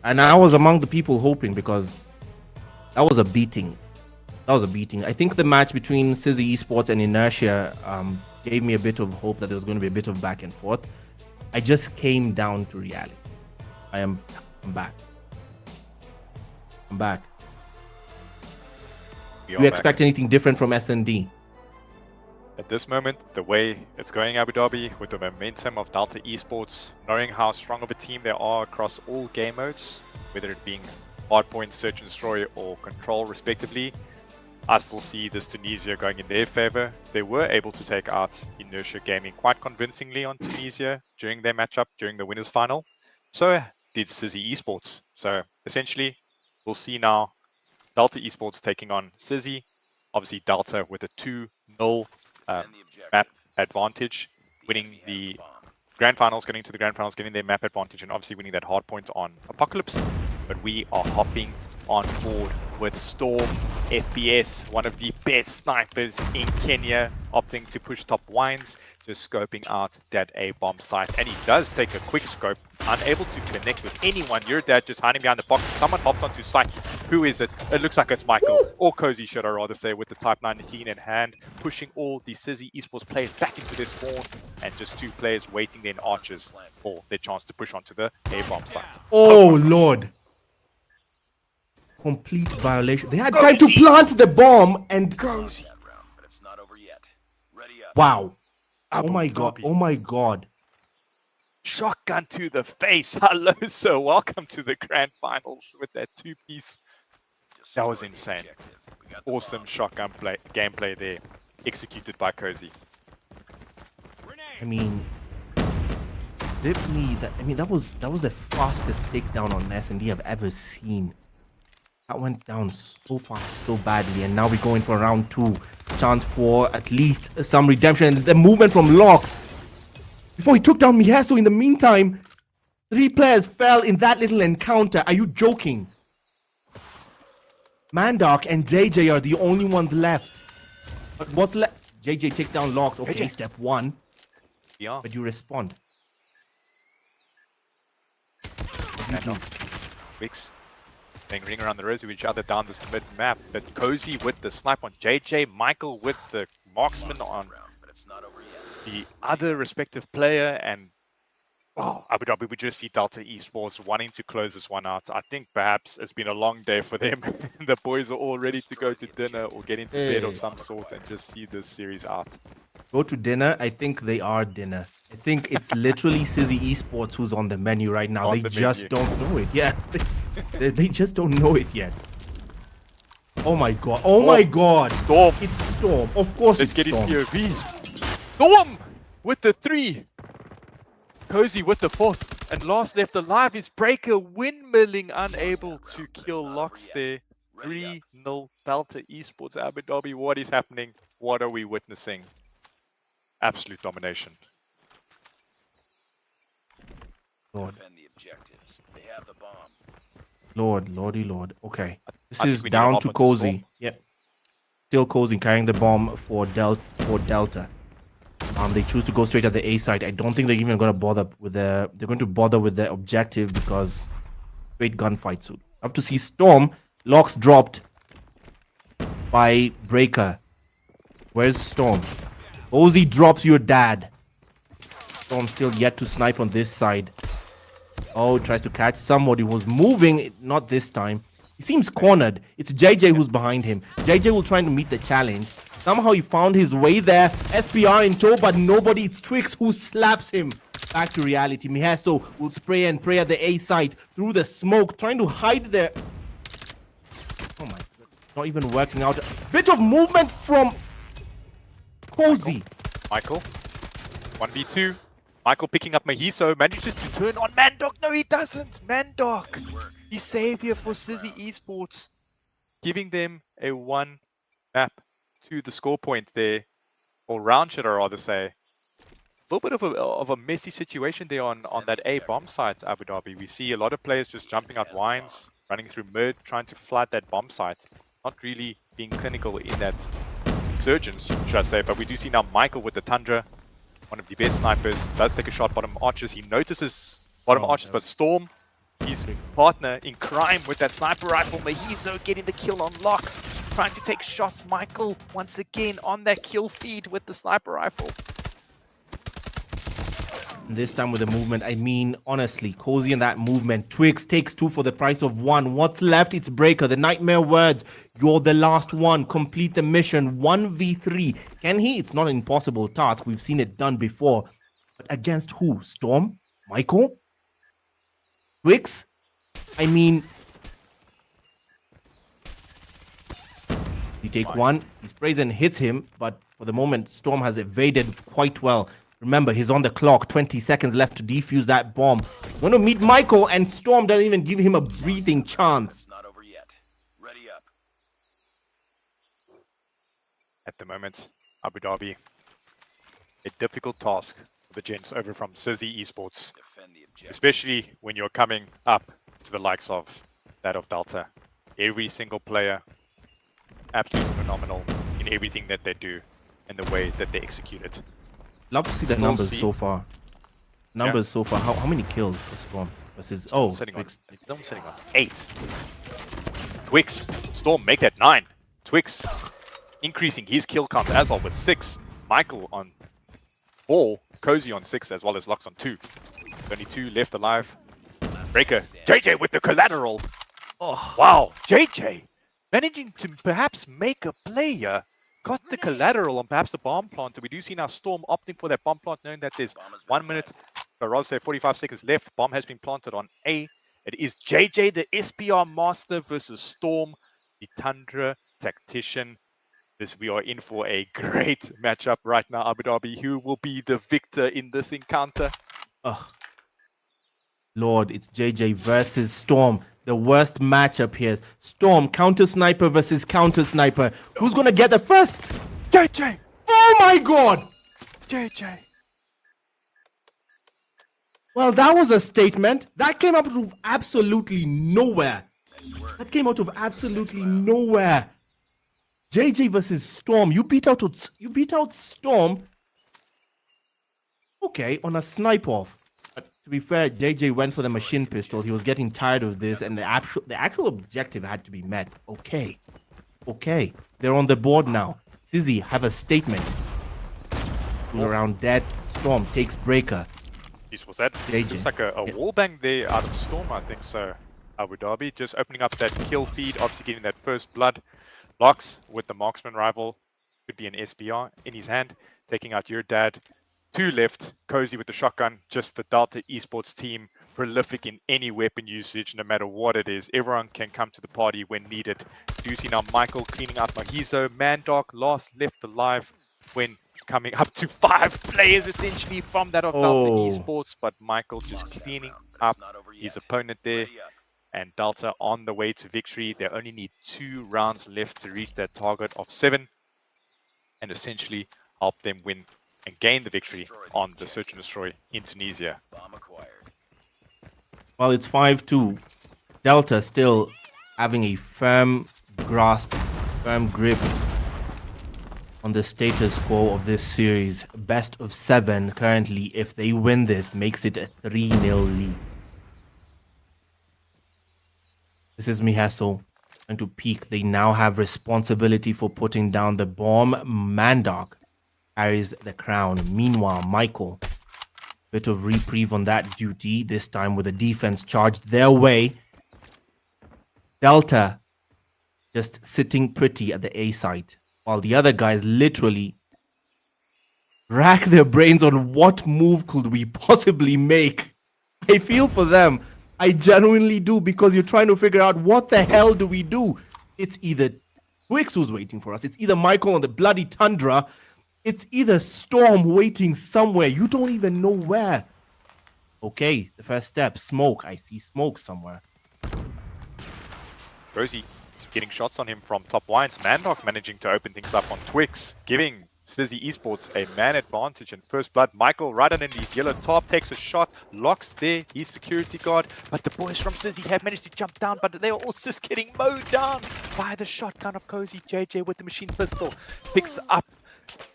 S12: And I was among the people hoping, because that was a beating. I think the match between Sizzy Esports and Inertia gave me a bit of hope that there was going to be a bit of back and forth. I just came down to reality. I'm back. Do you expect anything different from SND?
S16: At this moment, the way it's going Abu Dhabi, with the momentum of Delta Esports, knowing how strong of a team they are across all game modes, whether it being hardpoint, search and destroy, or control respectively, I still see this Tunisia going in their favor. They were able to take out Inertia Gaming quite convincingly on Tunisia during their matchup, during the winners final. So did Sizzy Esports. So essentially, we'll see now Delta Esports taking on Sizzy. Obviously Delta with a 2-0 map advantage, winning the grand finals, getting to the grand finals, getting their map advantage, and obviously winning that hard point on Apocalypse. But we are hopping on board with Storm FPS, one of the best snipers in Kenya, opting to push top wines, just scoping out that A-bomb site. And he does take a quick scope, unable to connect with anyone. Your dad just hiding behind the box. Someone hopped onto site. Who is it? It looks like it's Michael, or Cozy, should I rather say, with the Type 19 in hand, pushing all the Sizzy Esports players back into their spawn, and just 2 players waiting there in archers for their chance to push onto the A-bomb site.
S12: Oh Lord. Complete violation. They had time to plant the bomb and... Wow. Oh my god.
S16: Shotgun to the face. Hello, sir. Welcome to the grand finals with that 2-piece. That was insane. Awesome shotgun gameplay there, executed by Cozy.
S12: I mean, that was the fastest takedown on S&D I've ever seen. That went down so fast, so badly, and now we're going for round 2. Chance for at least some redemption. The movement from Locks before he took down Miheso. In the meantime, 3 players fell in that little encounter. Are you joking? Mandark and JJ are the only ones left. But what's left? JJ takes down Locks. Okay,
S16: JJ.
S12: step 1.
S16: Yeah.
S12: But you respond.
S16: Wicks playing ring around the rosy with each other down this mid map. But Cozy with the snipe on JJ, Michael with the marksman on the other respective player, and Abu Dhabi, we just see Delta Esports wanting to close this one out. I think perhaps it's been a long day for them. The boys are all ready to go to dinner or get into bed of some sort and just see this series out.
S12: Go to dinner. I think they are dinner. I think it's literally Sizzy Esports who's on the menu right now. They just don't know it. Yeah, they just don't know it yet. Oh my god. Oh my god.
S16: Storm.
S12: It's Storm. Of course
S16: Let's
S12: it's
S16: get
S12: Storm.
S16: his POV. Storm with the 3. Cozy with the 4th. And last left alive is Breaker, windmilling, unable to kill Locks there. 3-0 Delta Esports Abu Dhabi. What is happening? What are we witnessing? Absolute domination.
S12: Lord. Lord, lordy lord. Okay. This is
S16: we need
S12: down
S16: to
S12: to
S16: hop onto
S12: Cozy.
S16: Storm.
S12: Yep. Still Cozy carrying the bomb for Delta. They choose to go straight at the A side. I don't think they're even going to bother with the. They're going to bother with the objective because straight gunfight soon. I have to see Storm. Locks dropped by Breaker. Where's Storm? Cozy drops your dad. Storm still yet to snipe on this side. Oh, tries to catch somebody who's moving. Not this time. He seems cornered. It's JJ who's behind him. JJ will try to meet the challenge. Somehow he found his way there. SPR in tow, but nobody. It's Twix who slaps him back to reality. Miheso will spray and pray at the A side through the smoke, trying to hide there. Oh my god. Not even working out. Bit of movement from Cozy.
S16: Michael. 1v2. Michael picking up Miheso. Manages to turn on Mandok. No, he doesn't. Mandok. The savior for Sizzy Esports. Giving them a 1 map to the score point there. Or round, should I rather say. A little bit of a messy situation there on that A bomb site, Abu Dhabi. We see a lot of players just jumping out wines, running through mid, trying to flood that bomb site. Not really being clinical in that insurgence, should I say. But we do see now Michael with the Tundra. One of the best snipers. Does take a shot bottom archers. He notices bottom archers, but Storm, his partner in crime with that sniper rifle. Miheso getting the kill on Locks. Trying to take shots. Michael once again on that kill feed with the sniper rifle.
S12: This time with the movement, I mean, honestly, Cozy in that movement. Twix takes 2 for the price of 1. What's left? It's Breaker. The nightmare words. You're the last one. Complete the mission. 1v3. Can he? It's not an impossible task. We've seen it done before. But against who? Storm? Michael? Twix? I mean... You take 1. He sprays and hits him. But for the moment, Storm has evaded quite well. Remember, he's on the clock. 20 seconds left to defuse that bomb. Going to meet Michael, and Storm doesn't even give him a breathing chance.
S1: Not over yet. Ready up.
S16: At the moment, Abu Dhabi. A difficult task for the gents over from Sizzy Esports. Especially when you're coming up to the likes of that of Delta. Every single player, absolutely phenomenal in everything that they do and the way that they execute it.
S12: Love to see the numbers so far. Numbers so far. How many kills for Storm versus Twix?
S16: Storm sitting on 8. Twix. Storm make that 9. Twix increasing his kill count as well with 6. Michael on 4. Cozy on 6 as well as Lux on 2. Only 2 left alive. Breaker. JJ with the collateral. Oh wow. JJ managing to perhaps make a play here. Got the collateral on perhaps the bomb planter. We do see now Storm opting for that bomb plant, knowing that there's 1 minute, or rather say 45 seconds left. Bomb has been planted on A. It is JJ, the SPR master, versus Storm, the Tundra tactician. We are in for a great matchup right now, Abu Dhabi. Who will be the victor in this encounter?
S12: Lord, it's JJ versus Storm. The worst matchup here. Storm, counter sniper versus counter sniper. Who's gonna get the first?
S16: JJ!
S12: Oh my god!
S16: JJ!
S12: Well, that was a statement. That came out of absolutely nowhere. That came out of absolutely nowhere. JJ versus Storm. You beat out Storm. Okay, on a snipe off. But to be fair, JJ went for the machine pistol. He was getting tired of this, and the actual objective had to be met. Okay. Okay. They're on the board now. Sizzy have a statement. Around dead. Storm takes breaker.
S16: Jeez, was that?
S12: JJ.
S16: Looks like a wallbang there out of Storm, I think so. Abu Dhabi just opening up that kill feed, obviously getting that first blood. Locks with the marksman rival. Could be an SBR in his hand, taking out your dad. 2 left, Cozy with the shotgun, just the Delta Esports team, prolific in any weapon usage, no matter what it is. Everyone can come to the party when needed. Do you see now Michael cleaning out Mahizo, Mandoc, last left alive when coming up to 5 players essentially from that of Delta Esports, but Michael just cleaning up his opponent there. And Delta on the way to victory. They only need 2 rounds left to reach that target of 7 and essentially help them win and gain the victory on the Search and Destroy in Tunisia.
S12: Well, it's 5-2. Delta still having a firm grasp, firm grip on the status quo of this series. Best of 7 currently. If they win this, makes it a 3-0 lead. This is Mihaso and to peak. They now have responsibility for putting down the bomb. Mandoc carries the crown. Meanwhile, Michael, bit of reprieve on that duty, this time with the defense charged their way. Delta just sitting pretty at the A site, while the other guys literally rack their brains on what move could we possibly make. I feel for them. I genuinely do, because you're trying to figure out what the hell do we do. It's either Twix who's waiting for us. It's either Michael on the bloody tundra. It's either Storm waiting somewhere. You don't even know where. Okay, the first step, smoke. I see smoke somewhere.
S16: Rosie getting shots on him from top lines. Mandoc managing to open things up on Twix, giving Sizzy Esports a man advantage and first blood. Michael right underneath yellow top takes a shot, locks there his security guard, but the boys from Sizzy have managed to jump down, but they are all just getting mowed down by the shotgun of Cozy. JJ with the machine pistol picks up.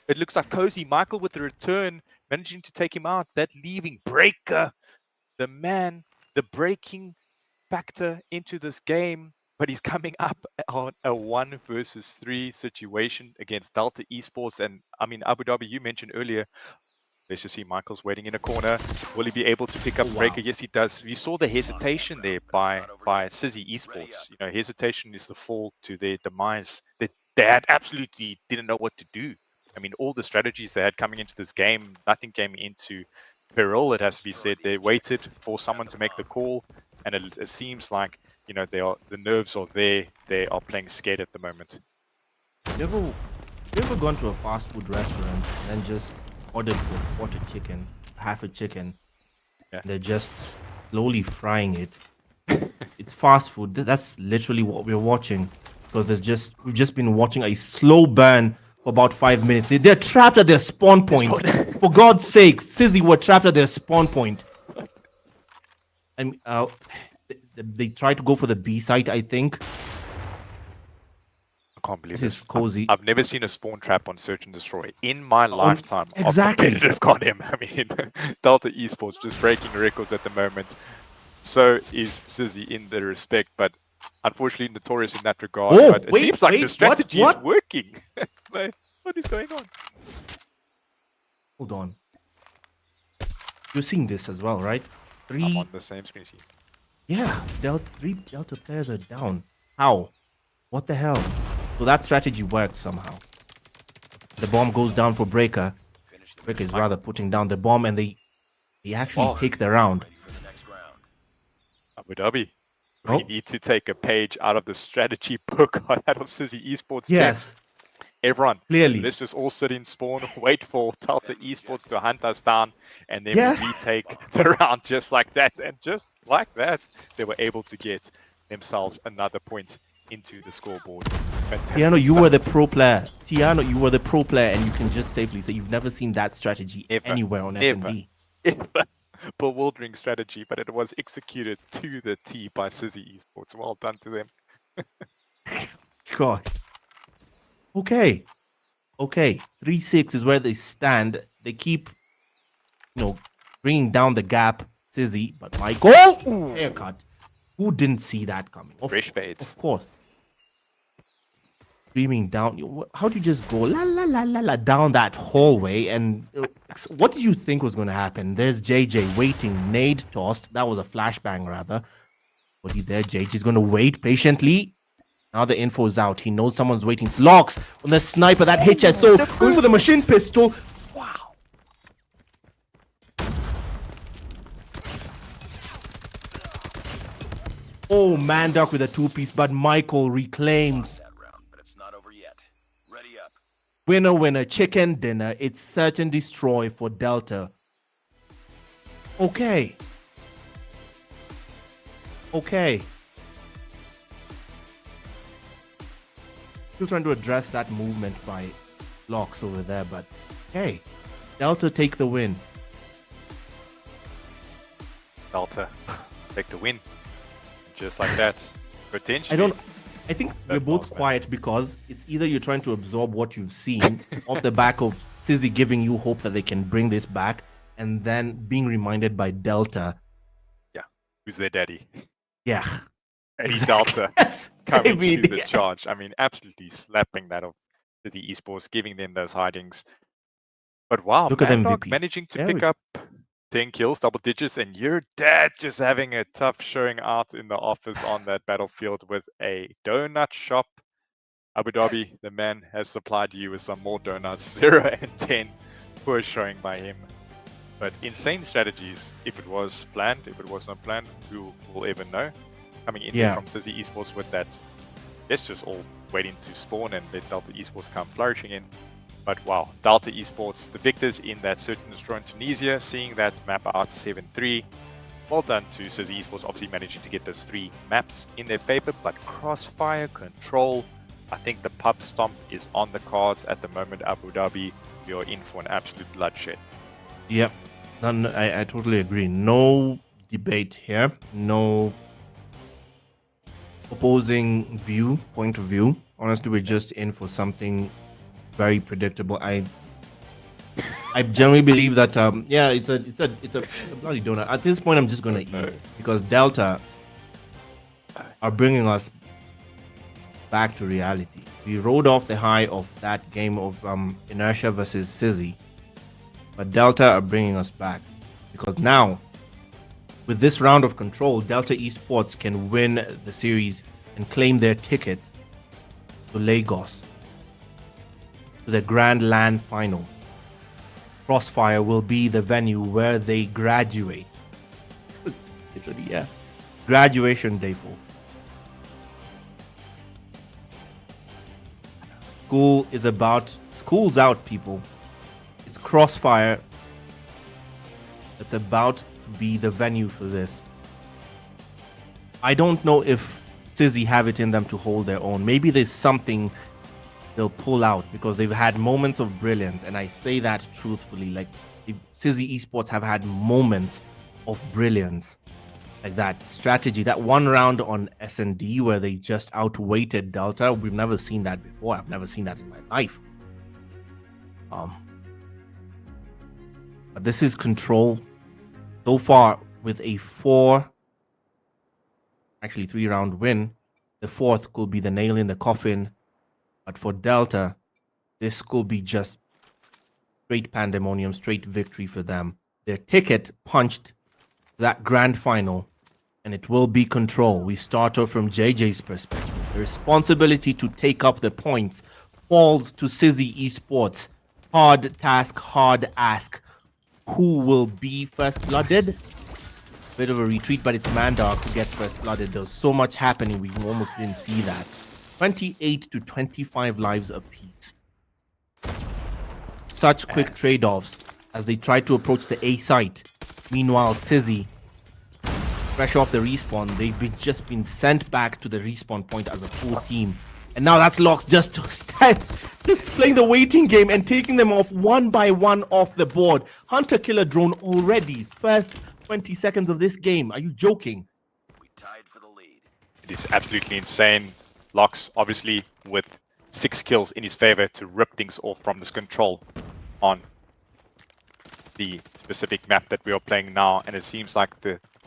S16: It looks like Cozy. Michael with the return, managing to take him out. That leaving Breaker, the man, the breaking factor into this game. But he's coming up on a 1 versus 3 situation against Delta Esports. And I mean, Abu Dhabi, you mentioned earlier, let's just see, Michael's waiting in a corner. Will he be able to pick up Breaker? Yes, he does. You saw the hesitation there by Sizzy Esports. You know, hesitation is the fall to their demise. They had absolutely didn't know what to do. I mean, all the strategies they had coming into this game, nothing came into peril, it has to be said. They waited for someone to make the call, and it seems like, you know, the nerves are there. They are playing scared at the moment.
S12: You ever gone to a fast food restaurant and just ordered for a quarter chicken, half a chicken?
S16: Yeah.
S12: They're just slowly frying it. It's fast food. That's literally what we're watching, because we've just been watching a slow burn for about 5 minutes. They're trapped at their spawn point. For God's sake, Sizzy were trapped at their spawn point. And they tried to go for the B site, I think.
S16: I can't believe
S12: this is Cozy.
S16: I've never seen a spawn trap on Search and Destroy in my lifetime.
S12: Exactly.
S16: Of competitive COD. I mean, Delta Esports just breaking records at the moment. So is Sizzy in the respect, but unfortunately notorious in that regard.
S12: Oh,
S16: but it seems like the strategy is working. What is going on?
S12: Hold on. You're seeing this as well, right?
S16: I'm on the same screen.
S12: Yeah, 3 Delta players are down. How? What the hell? So that strategy worked somehow. The bomb goes down for Breaker. Breaker is rather putting down the bomb, and they actually take the round.
S16: Abu Dhabi. We need to take a page out of the strategy book on that of Sizzy Esports.
S12: Yes.
S16: everyone,
S12: Clearly.
S16: let's just all sit in spawn, wait for Delta Esports to hunt us down, and then
S12: Yeah.
S16: we retake the round just like that. And just like that, they were able to get themselves another point into the scoreboard. Fantastic
S12: Tiano, you
S16: stuff.
S12: were the pro player. Tiano, you were the pro player, and you can just safely say you've never seen that strategy anywhere on S&D.
S16: Ever. Bewildering strategy, but it was executed to the T by Sizzy Esports. Well done to them.
S12: God. Okay. 3-6 is where they stand. They keep, bringing down the gap, Sizzy, but Michael, haircut. Who didn't see that coming?
S16: Fresh fades.
S12: Of course. Streaming down. How do you just go la la la la la down that hallway? And what did you think was going to happen? There's JJ waiting, nade tossed. That was a flashbang rather. What he there? JJ's going to wait patiently. Now the info is out. He knows someone's waiting. It's Locks on the sniper. That HSO going for the machine pistol. Wow. Oh, Mandark with a two-piece, but Michael reclaims. Winner, winner, chicken dinner. It's search and destroy for Delta. Okay. Still trying to address that movement by Locks over there, but hey, Delta take the win.
S16: Delta take the win. Just like that. Potentially.
S12: I think we're both quiet because it's either you're trying to absorb what you've seen off the back of Sizzy giving you hope that they can bring this back, and then being reminded by Delta.
S16: Yeah, who's their daddy?
S12: Yeah.
S16: Eddie Delta coming to the charge. I mean, absolutely slapping that off to the esports, giving them those hidings. But wow,
S12: Look at
S16: Mandark
S12: MVP.
S16: managing to
S12: There
S16: pick
S12: we-
S16: up 10 kills, double digits, and your dad just having a tough showing out in the office on that battlefield with a donut shop. Abu Dhabi, the man has supplied you with some more donuts. 0 and 10. Poor showing by him. But insane strategies, if it was planned, if it was not planned, who will ever know? Coming in
S12: Yeah.
S16: from Sizzy Esports with that, it's just all waiting to spawn and let Delta Esports come flourishing in. But wow, Delta Esports, the victors in that Search and Destroy in Tunisia, seeing that map out 7-3. Well done to Sizzy Esports, obviously managing to get those 3 maps in their favor, but Crossfire, Control, I think the pub stomp is on the cards at the moment. Abu Dhabi, you're in for an absolute bloodshed.
S12: Yep. I totally agree. No debate here. No opposing point of view. Honestly, we're just in for something very predictable. I generally believe that it's a bloody donut. At this point, I'm just gonna eat it because Delta are bringing us back to reality. We rode off the high of that game of Inertia versus Sizzy, but Delta are bringing us back because now, with this round of control, Delta Esports can win the series and claim their ticket to Lagos, to the Grand Land Final. Crossfire will be the venue where they graduate. Literally, yeah. Graduation day, folks. School's out, people. It's Crossfire that's about to be the venue for this. I don't know if Sizzy have it in them to hold their own. Maybe there's something they'll pull out because they've had moments of brilliance, and I say that truthfully. Like, Sizzy Esports have had moments of brilliance, like that strategy, that one round on S&D where they just outweighted Delta. We've never seen that before. I've never seen that in my life. But this is Control so far with a 3-round win. The 4th could be the nail in the coffin. But for Delta, this could be just straight pandemonium, straight victory for them. Their ticket punched that grand final, and it will be Control. We start off from JJ's perspective. The responsibility to take up the points falls to Sizzy Esports. Hard task, hard ask. Who will be first blooded? Bit of a retreat, but it's Mandark who gets first blooded. There was so much happening, we almost didn't see that. 28 to 25 lives apiece. such quick trade-offs as they try to approach the A site. Meanwhile, Sizzy, fresh off the respawn, they've just been sent back to the respawn point as a full team. And now that's Lox just playing the waiting game and taking them off one by one off the board. Hunter Killer Drone already, first 20 seconds of this game. Are you joking?
S16: It is absolutely insane. Lox, obviously, with 6 kills in his favor to rip things off from this control on the specific map that we are playing now. And it seems like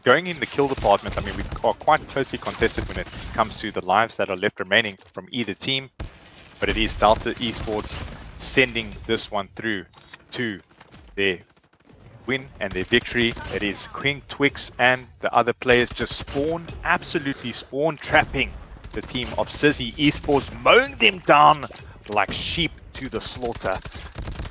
S16: going in the kill department, I mean, we are quite closely contested when it comes to the lives that are left remaining from either team. But it is Delta Esports sending this one through to their win and their victory. It is King Twix and the other players just absolutely spawn trapping the team of Sizzy Esports, mowing them down like sheep to the slaughter.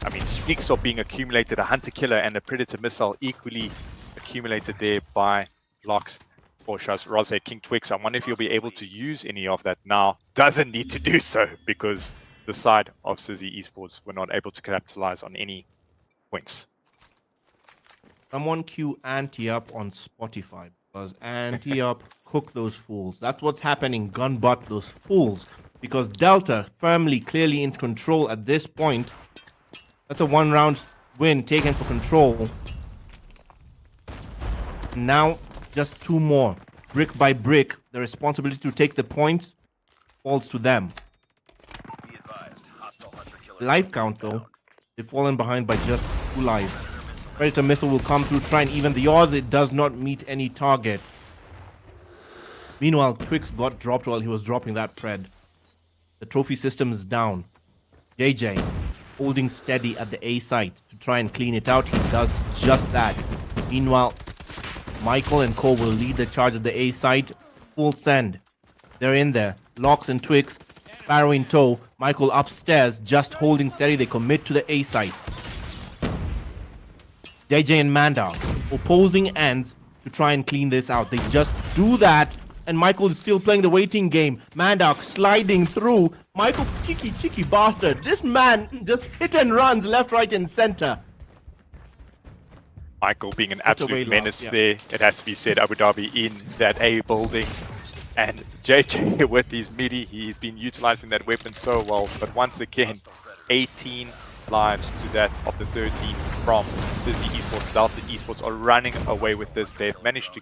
S16: I mean, streaks are being accumulated, a Hunter Killer and a Predator Missile equally accumulated there by Lox, or should I rather say King Twix. I wonder if you'll be able to use any of that now. Doesn't need to do so because the side of Sizzy Esports were not able to capitalize on any points.
S12: Someone cue Anti up on Spotify because Anti up cook those fools. That's what's happening. Gun butt those fools because Delta firmly, clearly in control at this point. That's a 1-round win taken for control. Now, just 2 more. Brick by brick, the responsibility to take the points falls to them. Life count, though, they've fallen behind by just 2 lives. Predator Missile will come through, try and even the odds. It does not meet any target. Meanwhile, Twix got dropped while he was dropping that Pred. The trophy system is down. JJ holding steady at the A site to try and clean it out. He does just that. Meanwhile, Michael and Co will lead the charge at the A site. Full send. They're in there. Lox and Twix, Sparrow in tow. Michael upstairs, just holding steady. They commit to the A site. JJ and Manda opposing ends to try and clean this out. They just do that. And Michael is still playing the waiting game. Mandark sliding through. Michael, cheeky bastard. This man just hit and runs left, right, and center.
S16: Michael being an absolute menace there. It has to be said, Abu Dhabi in that A building. And JJ with his midi, he's been utilizing that weapon so well. But once again, 18 lives to that of the 13 from Sizzy Esports. Delta Esports are running away with this. They've managed to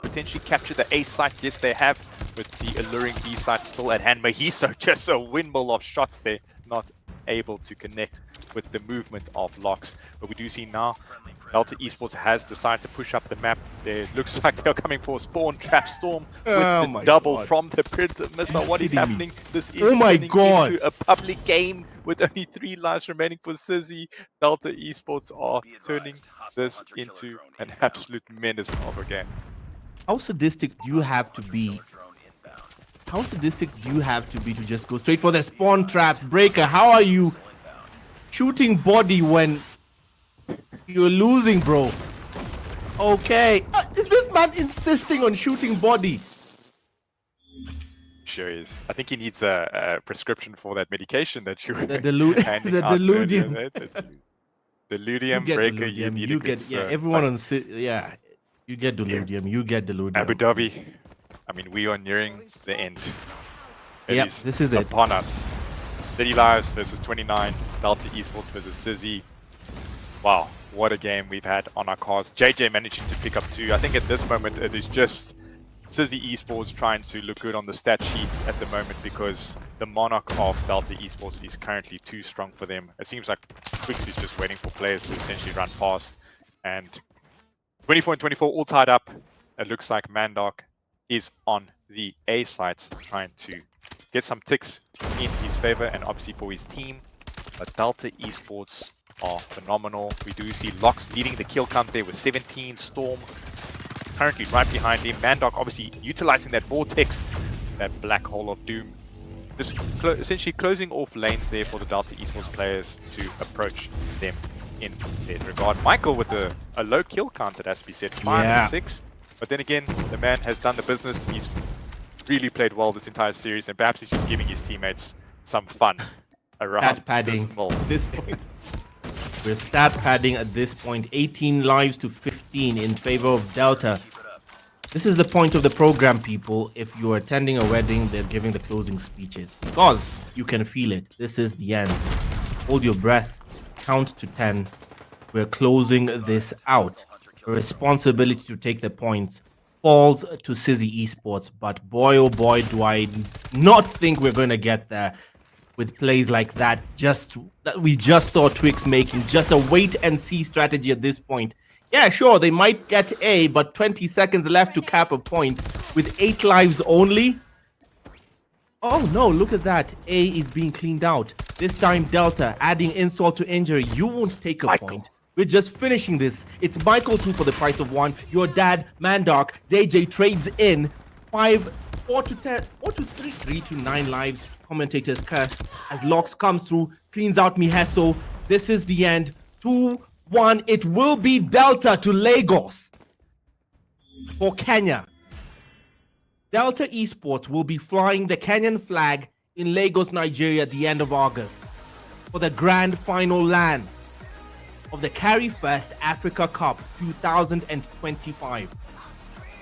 S16: potentially capture the A site. Yes, they have, with the alluring B site still at hand. Mahiso just a windmill of shots there, not able to connect with the movement of Lox. But we do see now Delta Esports has decided to push up the map. It looks like they're coming for a spawn trap storm with the double from the Predator Missile. What is happening? This is turning into a public game with only 3 lives remaining for Sizzy. Delta Esports are turning this into an absolute menace of a game.
S12: How sadistic do you have to be? How sadistic do you have to be to just go straight for the spawn traps? Breaker, how are you shooting body when you're losing, bro? Okay. Is this man insisting on shooting body?
S16: Sure is. I think he needs a prescription for that medication that you were
S12: the
S16: Deludium. Deludium Breaker, you need
S12: you
S16: a
S12: get,
S16: good,
S12: everyone on you get Deludium, you get Deludium.
S16: Abu Dhabi, I mean, we are nearing the end.
S12: Yep, this is it.
S16: Upon us. 30 lives versus 29. Delta Esports versus Sizzy. Wow, what a game we've had on our cards. JJ managing to pick up 2. I think at this moment it is just Sizzy Esports trying to look good on the stat sheets at the moment because the Monarch of Delta Esports is currently too strong for them. It seems like Twix is just waiting for players to essentially run past. And 24 and 24 all tied up. It looks like Mandark is on the A sites trying to get some ticks in his favor and obviously for his team. But Delta Esports are phenomenal. We do see Lox leading the kill count there with 17. Storm currently right behind him. Mandark obviously utilizing that vortex, that black hole of doom. Just essentially closing off lanes there for the Delta Esports players to approach them in that regard. Michael with a low kill count, it has to be said, 5 and 6. But then again, the man has done the business. He's really played well this entire series, and perhaps he's just giving his teammates some fun around
S12: padding
S16: this mall.
S12: At this point. We're stat padding at this point, 18 lives to 15 in favor of Delta. This is the point of the program, people. If you're attending a wedding, they're giving the closing speeches because you can feel it. This is the end. Hold your breath. Count to 10. We're closing this out. The responsibility to take the points falls to Sizzy Esports, but boy oh boy do I not think we're going to get there with plays like that we just saw Twix making. Just a wait and see strategy at this point. Yeah, sure, they might get A, but 20 seconds left to cap a point with 8 lives only. Oh no, look at that. A is being cleaned out. This time Delta adding insult to injury. You won't take a point. We're just finishing this. It's Michael 2 for the price of 1. Your dad, Mandark, JJ trades in 4 to 10, 4 to 3, 3 to 9 lives. Commentators curse as Locks comes through, cleans out Miheso. This is the end. 2-1. It will be Delta to Lagos for Kenya. Delta Esports will be flying the Kenyan flag in Lagos, Nigeria at the end of August for the grand final LAN of the Carry1st Africa Cup 2025.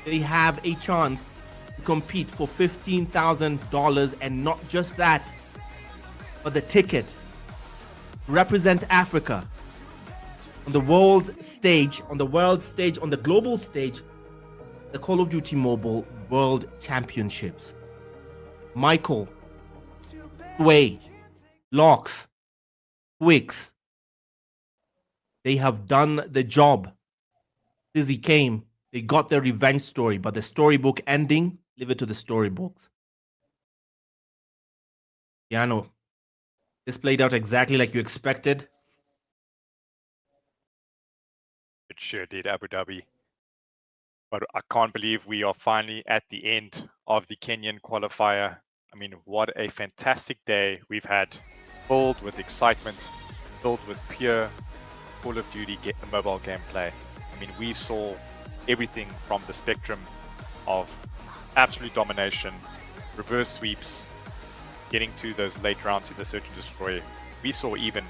S12: They have a chance to compete for $15,000, and not just that, but the ticket to represent Africa on the world stage, on the global stage, the Call of Duty Mobile World Championships. Michael, Sway, Locks, Twix, they have done the job. Sizzy came, they got their revenge story, but the storybook ending, leave it to the storybooks. Yano, this played out exactly like you expected.
S16: It sure did, Abu Dhabi. But I can't believe we are finally at the end of the Kenyan qualifier. I mean, what a fantastic day we've had, filled with excitement, filled with pure Call of Duty mobile gameplay. I mean, we saw everything from the spectrum of absolute domination, reverse sweeps, getting to those late rounds in the Search and Destroy. We saw even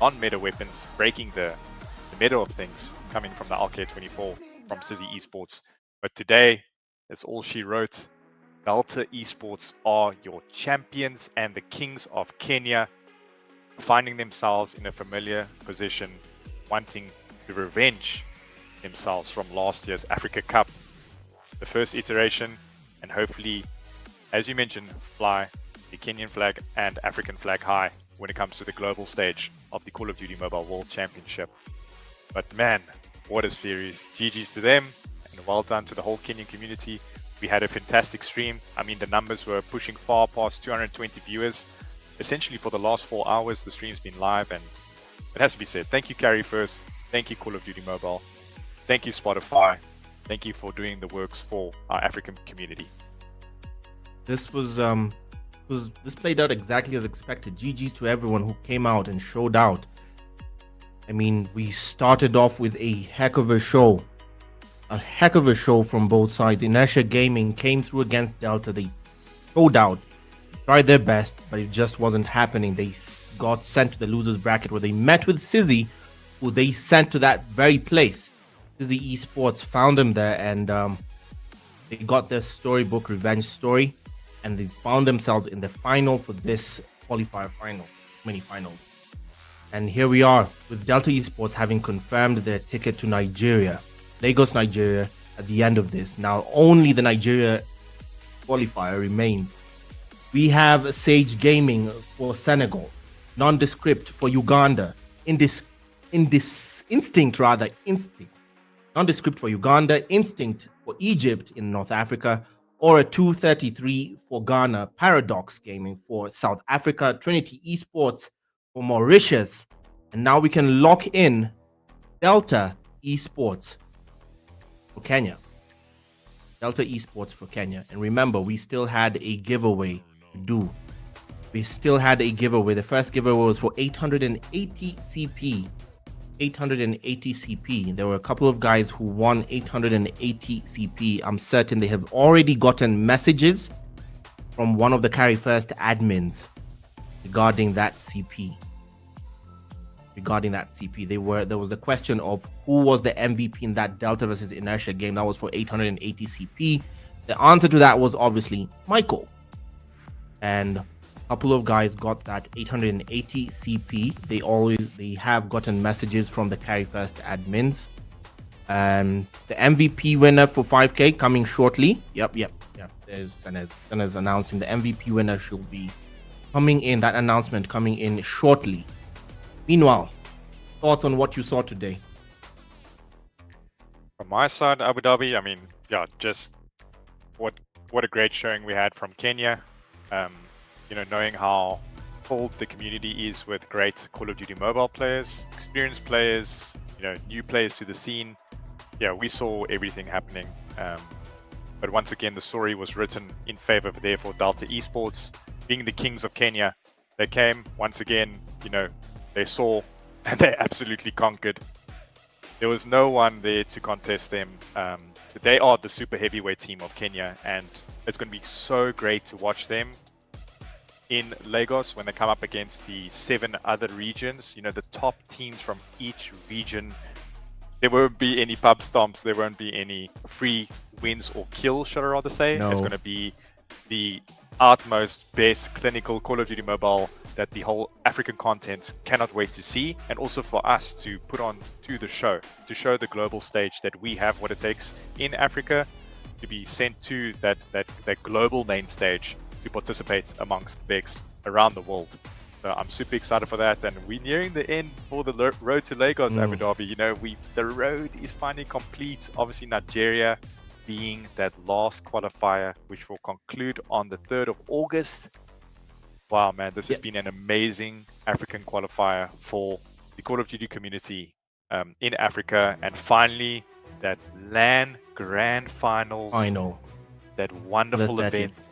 S16: non-meta weapons breaking the meta of things coming from the Alk24 from Sizzy Esports. But today, that's all she wrote. Delta Esports are your champions and the kings of Kenya, finding themselves in a familiar position, wanting to revenge themselves from last year's Africa Cup, the first iteration, and hopefully, as you mentioned, fly the Kenyan flag and African flag high when it comes to the global stage of the Call of Duty Mobile World Championship. But man, what a series. GG's to them, and well done to the whole Kenyan community. We had a fantastic stream. I mean, the numbers were pushing far past 220 viewers. Essentially, for the last 4 hours, the stream's been live, and it has to be said, thank you, Carry1st. Thank you, Call of Duty Mobile. Thank you, Spotify. Thank you for doing the works for our African community.
S12: This this played out exactly as expected. GG's to everyone who came out and showed out. I mean, we started off with a heck of a show. A heck of a show from both sides. Inertia Gaming came through against Delta. They showed out, tried their best, but it just wasn't happening. They got sent to the losers bracket where they met with Sizzy, who they sent to that very place. Sizzy Esports found them there, and they got their storybook revenge story, and they found themselves in the final for this qualifier final, mini-final. And here we are with Delta Esports having confirmed their ticket to Nigeria, Lagos, Nigeria, at the end of this. Now only the Nigeria qualifier remains. We have Sage Gaming for Senegal, Nondescript for Uganda, Instinct. Nondescript for Uganda, Instinct for Egypt in North Africa, or a 233 for Ghana, Paradox Gaming for South Africa, Trinity Esports for Mauritius, and now we can lock in Delta Esports for Kenya. Delta Esports for Kenya. And remember, we still had a giveaway to do. We still had a giveaway. The first giveaway was for 880 CP. 880 CP. There were a couple of guys who won 880 CP. I'm certain they have already gotten messages from one of the Carry1st admins regarding that CP. regarding that CP. There was the question of who was the MVP in that Delta versus Inertia game. That was for 880 CP. The answer to that was obviously Michael. And a couple of guys got that 880 CP. They have gotten messages from the Carry1st admins. The MVP winner for 5K coming shortly. Yep. There's Sena's announcing the MVP winner should be coming in. That announcement coming in shortly. Meanwhile, thoughts on what you saw today?
S16: From my side, Abu Dhabi, I mean, yeah, just what a great showing we had from Kenya. Knowing how full the community is with great Call of Duty mobile players, experienced players, new players to the scene. Yeah, we saw everything happening. But once again, the story was written in favor of therefore Delta Esports being the kings of Kenya. They came once again, they saw and they absolutely conquered. There was no one there to contest them. They are the super heavyweight team of Kenya, and it's going to be so great to watch them in Lagos when they come up against the 7 other regions. The top teams from each region. There won't be any pub stomps. There won't be any free wins or kills, should I rather say.
S12: No.
S16: It's going to be the utmost best clinical Call of Duty Mobile that the whole African content cannot wait to see, and also for us to put on to the show, to show the global stage that we have what it takes in Africa to be sent to that global main stage to participate amongst the bigs around the world. So I'm super excited for that, and we're nearing the end for the road to Lagos, Abu Dhabi. The road is finally complete. Obviously, Nigeria being that last qualifier, which will conclude on the 3rd of August. Wow, man, this has been an amazing African qualifier for the Call of Duty community in Africa, and finally that LAN Grand Finals.
S12: I know.
S16: That wonderful event.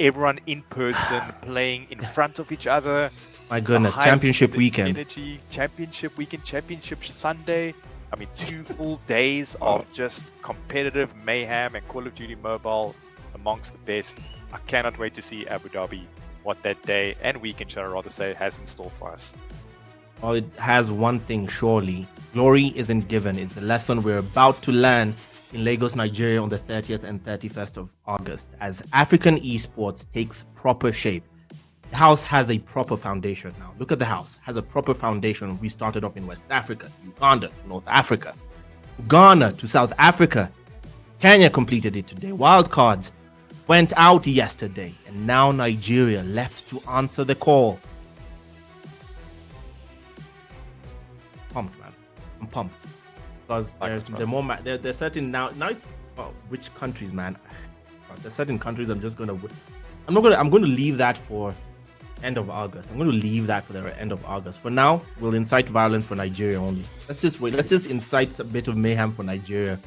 S16: Everyone in person playing in front of each other.
S12: My goodness, championship weekend.
S16: Energy, championship weekend, championship Sunday. I mean, 2 full days of just competitive mayhem and Call of Duty Mobile amongst the best. I cannot wait to see Abu Dhabi, what that day and weekend, shall I rather say, has in store for us.
S12: Well, it has one thing surely. Glory isn't given. It's the lesson we're about to learn in Lagos, Nigeria on the 30th and 31st of August as African esports takes proper shape. The house has a proper foundation now. Look at the house. Has a proper foundation. We started off in West Africa, Uganda, North Africa, Ghana to South Africa. Kenya completed it today. Wildcards went out yesterday, and now Nigeria left to answer the call. Pumped, man. I'm pumped. Because there's certain now it's which countries, man. There's certain countries I'm going to leave that for end of August. I'm going to leave that for the end of August. For now, we'll incite violence for Nigeria only. Let's just wait. Let's just incite a bit of mayhem for Nigeria,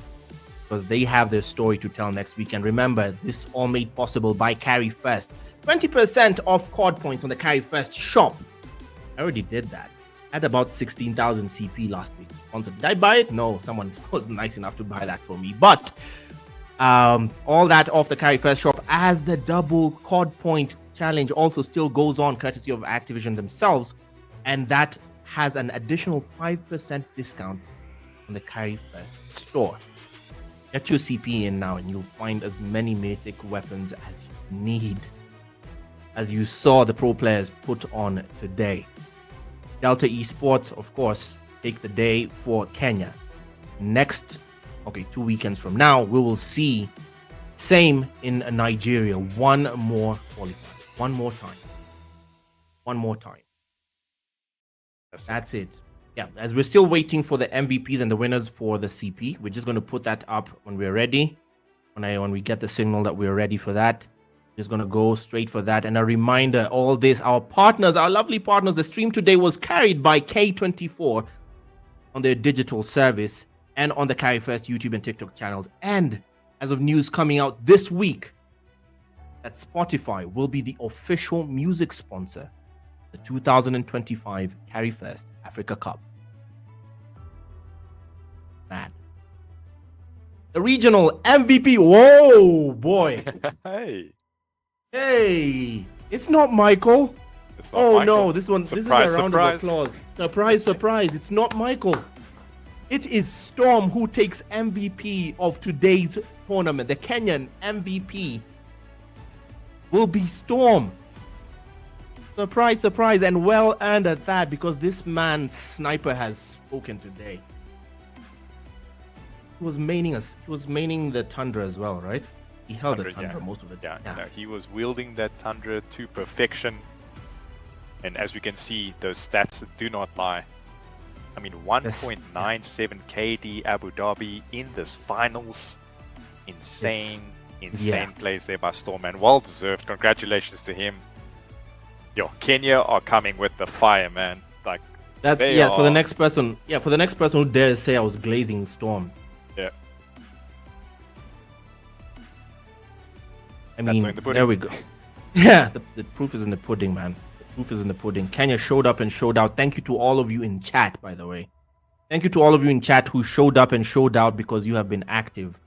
S12: because they have their story to tell next week. And remember, this all made possible by Carry1st. 20% off COD points on the Carry1st shop. I already did that. I had about 16,000 CP last week. Did I buy it? No, someone was nice enough to buy that for me. But all that off the Carry1st shop, as the double COD point challenge also still goes on, courtesy of Activision themselves, and that has an additional 5% discount on the Carry1st store. Get your CP in now, and you'll find as many mythic weapons as you need, as you saw the pro players put on today. Delta Esports, of course, take the day for Kenya. 2 weekends from now, we will see same in Nigeria. One more qualifier. One more time. That's it. Yeah, as we're still waiting for the MVPs and the winners for the CP, we're just going to put that up when we're ready. When we get the signal that we're ready for that, just going to go straight for that. And a reminder, all this, our partners, our lovely partners, the stream today was carried by K24 on their digital service and on the Carry1st YouTube and TikTok channels. And as of news coming out this week, that Spotify will be the official music sponsor of the 2025 Carry1st Africa Cup. Man. The regional MVP. Whoa, boy.
S16: Hey.
S12: Hey. It's not Michael.
S16: It's not
S12: Oh
S16: Michael.
S12: no, this is a
S16: Surprise,
S12: round
S16: surprise.
S12: of applause. Surprise, surprise. It's not Michael. It is Storm who takes MVP of today's tournament. The Kenyan MVP will be Storm. Surprise, surprise, and well earned at that, because this man's sniper has spoken today. He was maining the Tundra as well, right? He held the Tundra most of the time.
S16: Yeah, no, he was wielding that Tundra to perfection. And as we can see, those stats do not lie. I mean, 1.97 KD Abu Dhabi in this finals. Insane plays there by Storm, man. Well deserved. Congratulations to him. Yo, Kenya are coming with the fire, man. Like
S12: that's for the next person. Yeah, for the next person who dares say I was glazing Storm.
S16: Yeah.
S12: I mean, there we go. Yeah, the proof is in the pudding, man. Proof is in the pudding. Kenya showed up and showed out. Thank you to all of you in chat, by the way. Thank you to all of you in chat who showed up and showed out, because you have been active.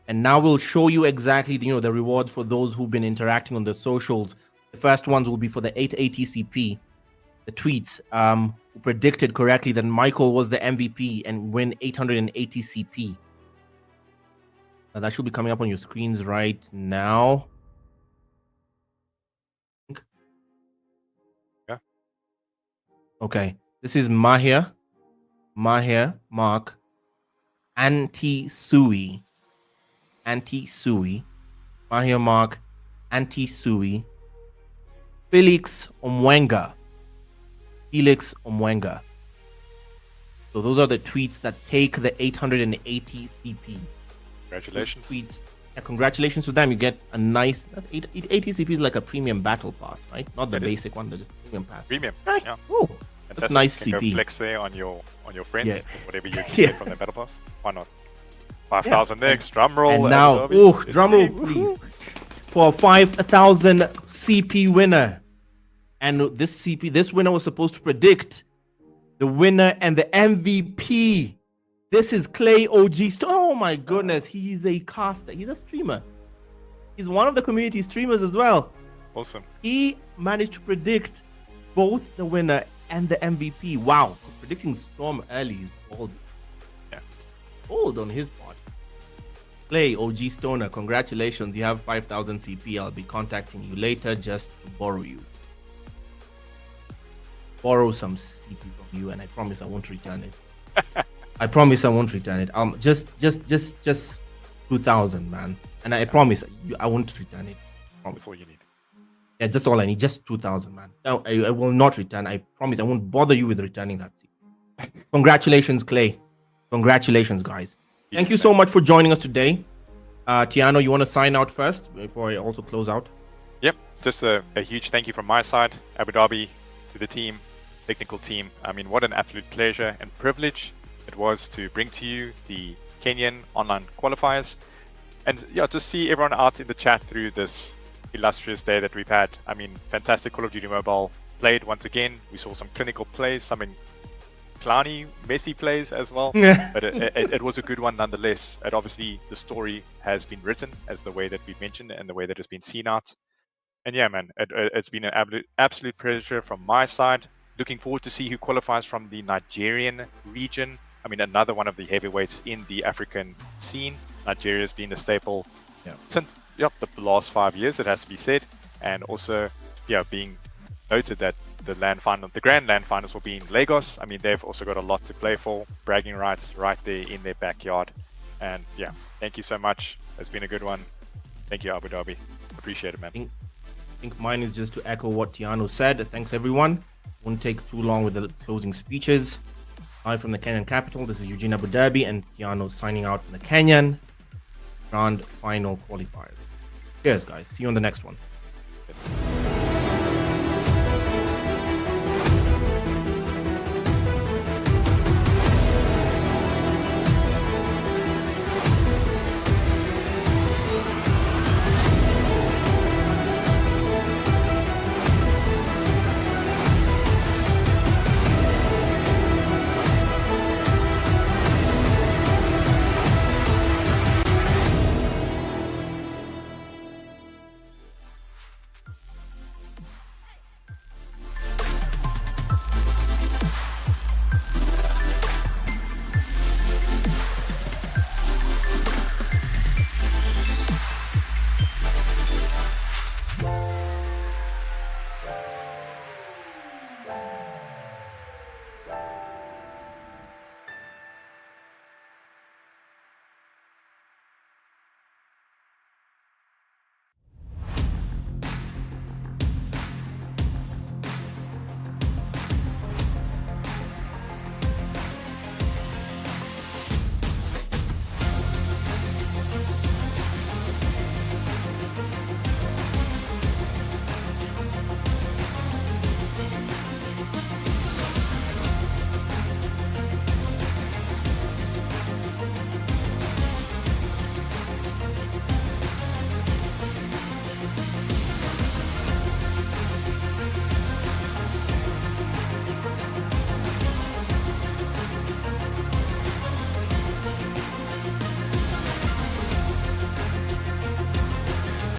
S12: And now we'll show you exactly, the rewards for those who've been interacting on the socials. The first ones will be for the 880 CP. The tweets who predicted correctly that Michael was the MVP and win 880 CP. That should be coming up on your screens right now. Okay, this is Mahir, Mark, Anti-Sui, Mahir, Mark, Anti-Sui, Felix Omwenga. So those are the tweets that take the 880 CP.
S16: Congratulations.
S12: Yeah, congratulations to them. You get a nice 880 CP is like a premium battle pass, right? Not the basic one, but just premium pass.
S16: Premium.
S12: Right.
S16: Yeah.
S12: Oh, that's nice
S16: CP.
S12: CP.
S16: Go flex there on your friends,
S12: Yeah.
S16: whatever you get from the battle pass. Why not? 5,000 next. Drum roll.
S12: And now, drum roll, please, for a 5,000 CP winner. And this winner was supposed to predict the winner and the MVP. This is Clay OG. Oh my goodness, he's a caster. He's a streamer. He's one of the community streamers as well.
S16: Awesome.
S12: He managed to predict both the winner and the MVP. Wow, predicting Storm early is bold.
S16: Yeah.
S12: Bold on his part. Clay OG Stoner, congratulations. You have 5,000 CP. I'll be contacting you later just to borrow you. Borrow some CP from you, and I promise I won't return it. I promise I won't return it. Just 2,000, man. And I promise I won't return it.
S16: That's all you need.
S12: Yeah, that's all I need. Just 2,000, man. No, I will not return. I promise I won't bother you with returning that seat. Congratulations, Clay. Congratulations, guys. Thank you so much for joining us today. Tiano, you want to sign out first before I also close out?
S16: Yep. Just a huge thank you from my side, Abu Dhabi, to the team, technical team. I mean, what an absolute pleasure and privilege it was to bring to you the Kenyan online qualifiers, and yeah, just see everyone out in the chat through this illustrious day that we've had. I mean, fantastic Call of Duty Mobile played once again. We saw some clinical plays, some clowny, messy plays as well, but it was a good one nonetheless. And obviously, the story has been written as the way that we mentioned and the way that it's been seen out. And yeah, man, it's been an absolute pleasure from my side. Looking forward to see who qualifies from the Nigerian region. I mean, another one of the heavyweights in the African scene. Nigeria's been a staple since the last 5 years, it has to be said. And also, being noted that the Grand Land Finals will be in Lagos. I mean, they've also got a lot to play for. Bragging rights right there in their backyard. And yeah, thank you so much. It's been a good one. Thank you, Abu Dhabi. Appreciate it, man.
S12: I think mine is just to echo what Tiano said. Thanks, everyone. Won't take too long with the closing speeches. Live from the Kenyan capital, this is Eugene Abu Dhabi and Tiano signing out from the Kenyan Grand Final Qualifiers. Cheers, guys. See you on the next one.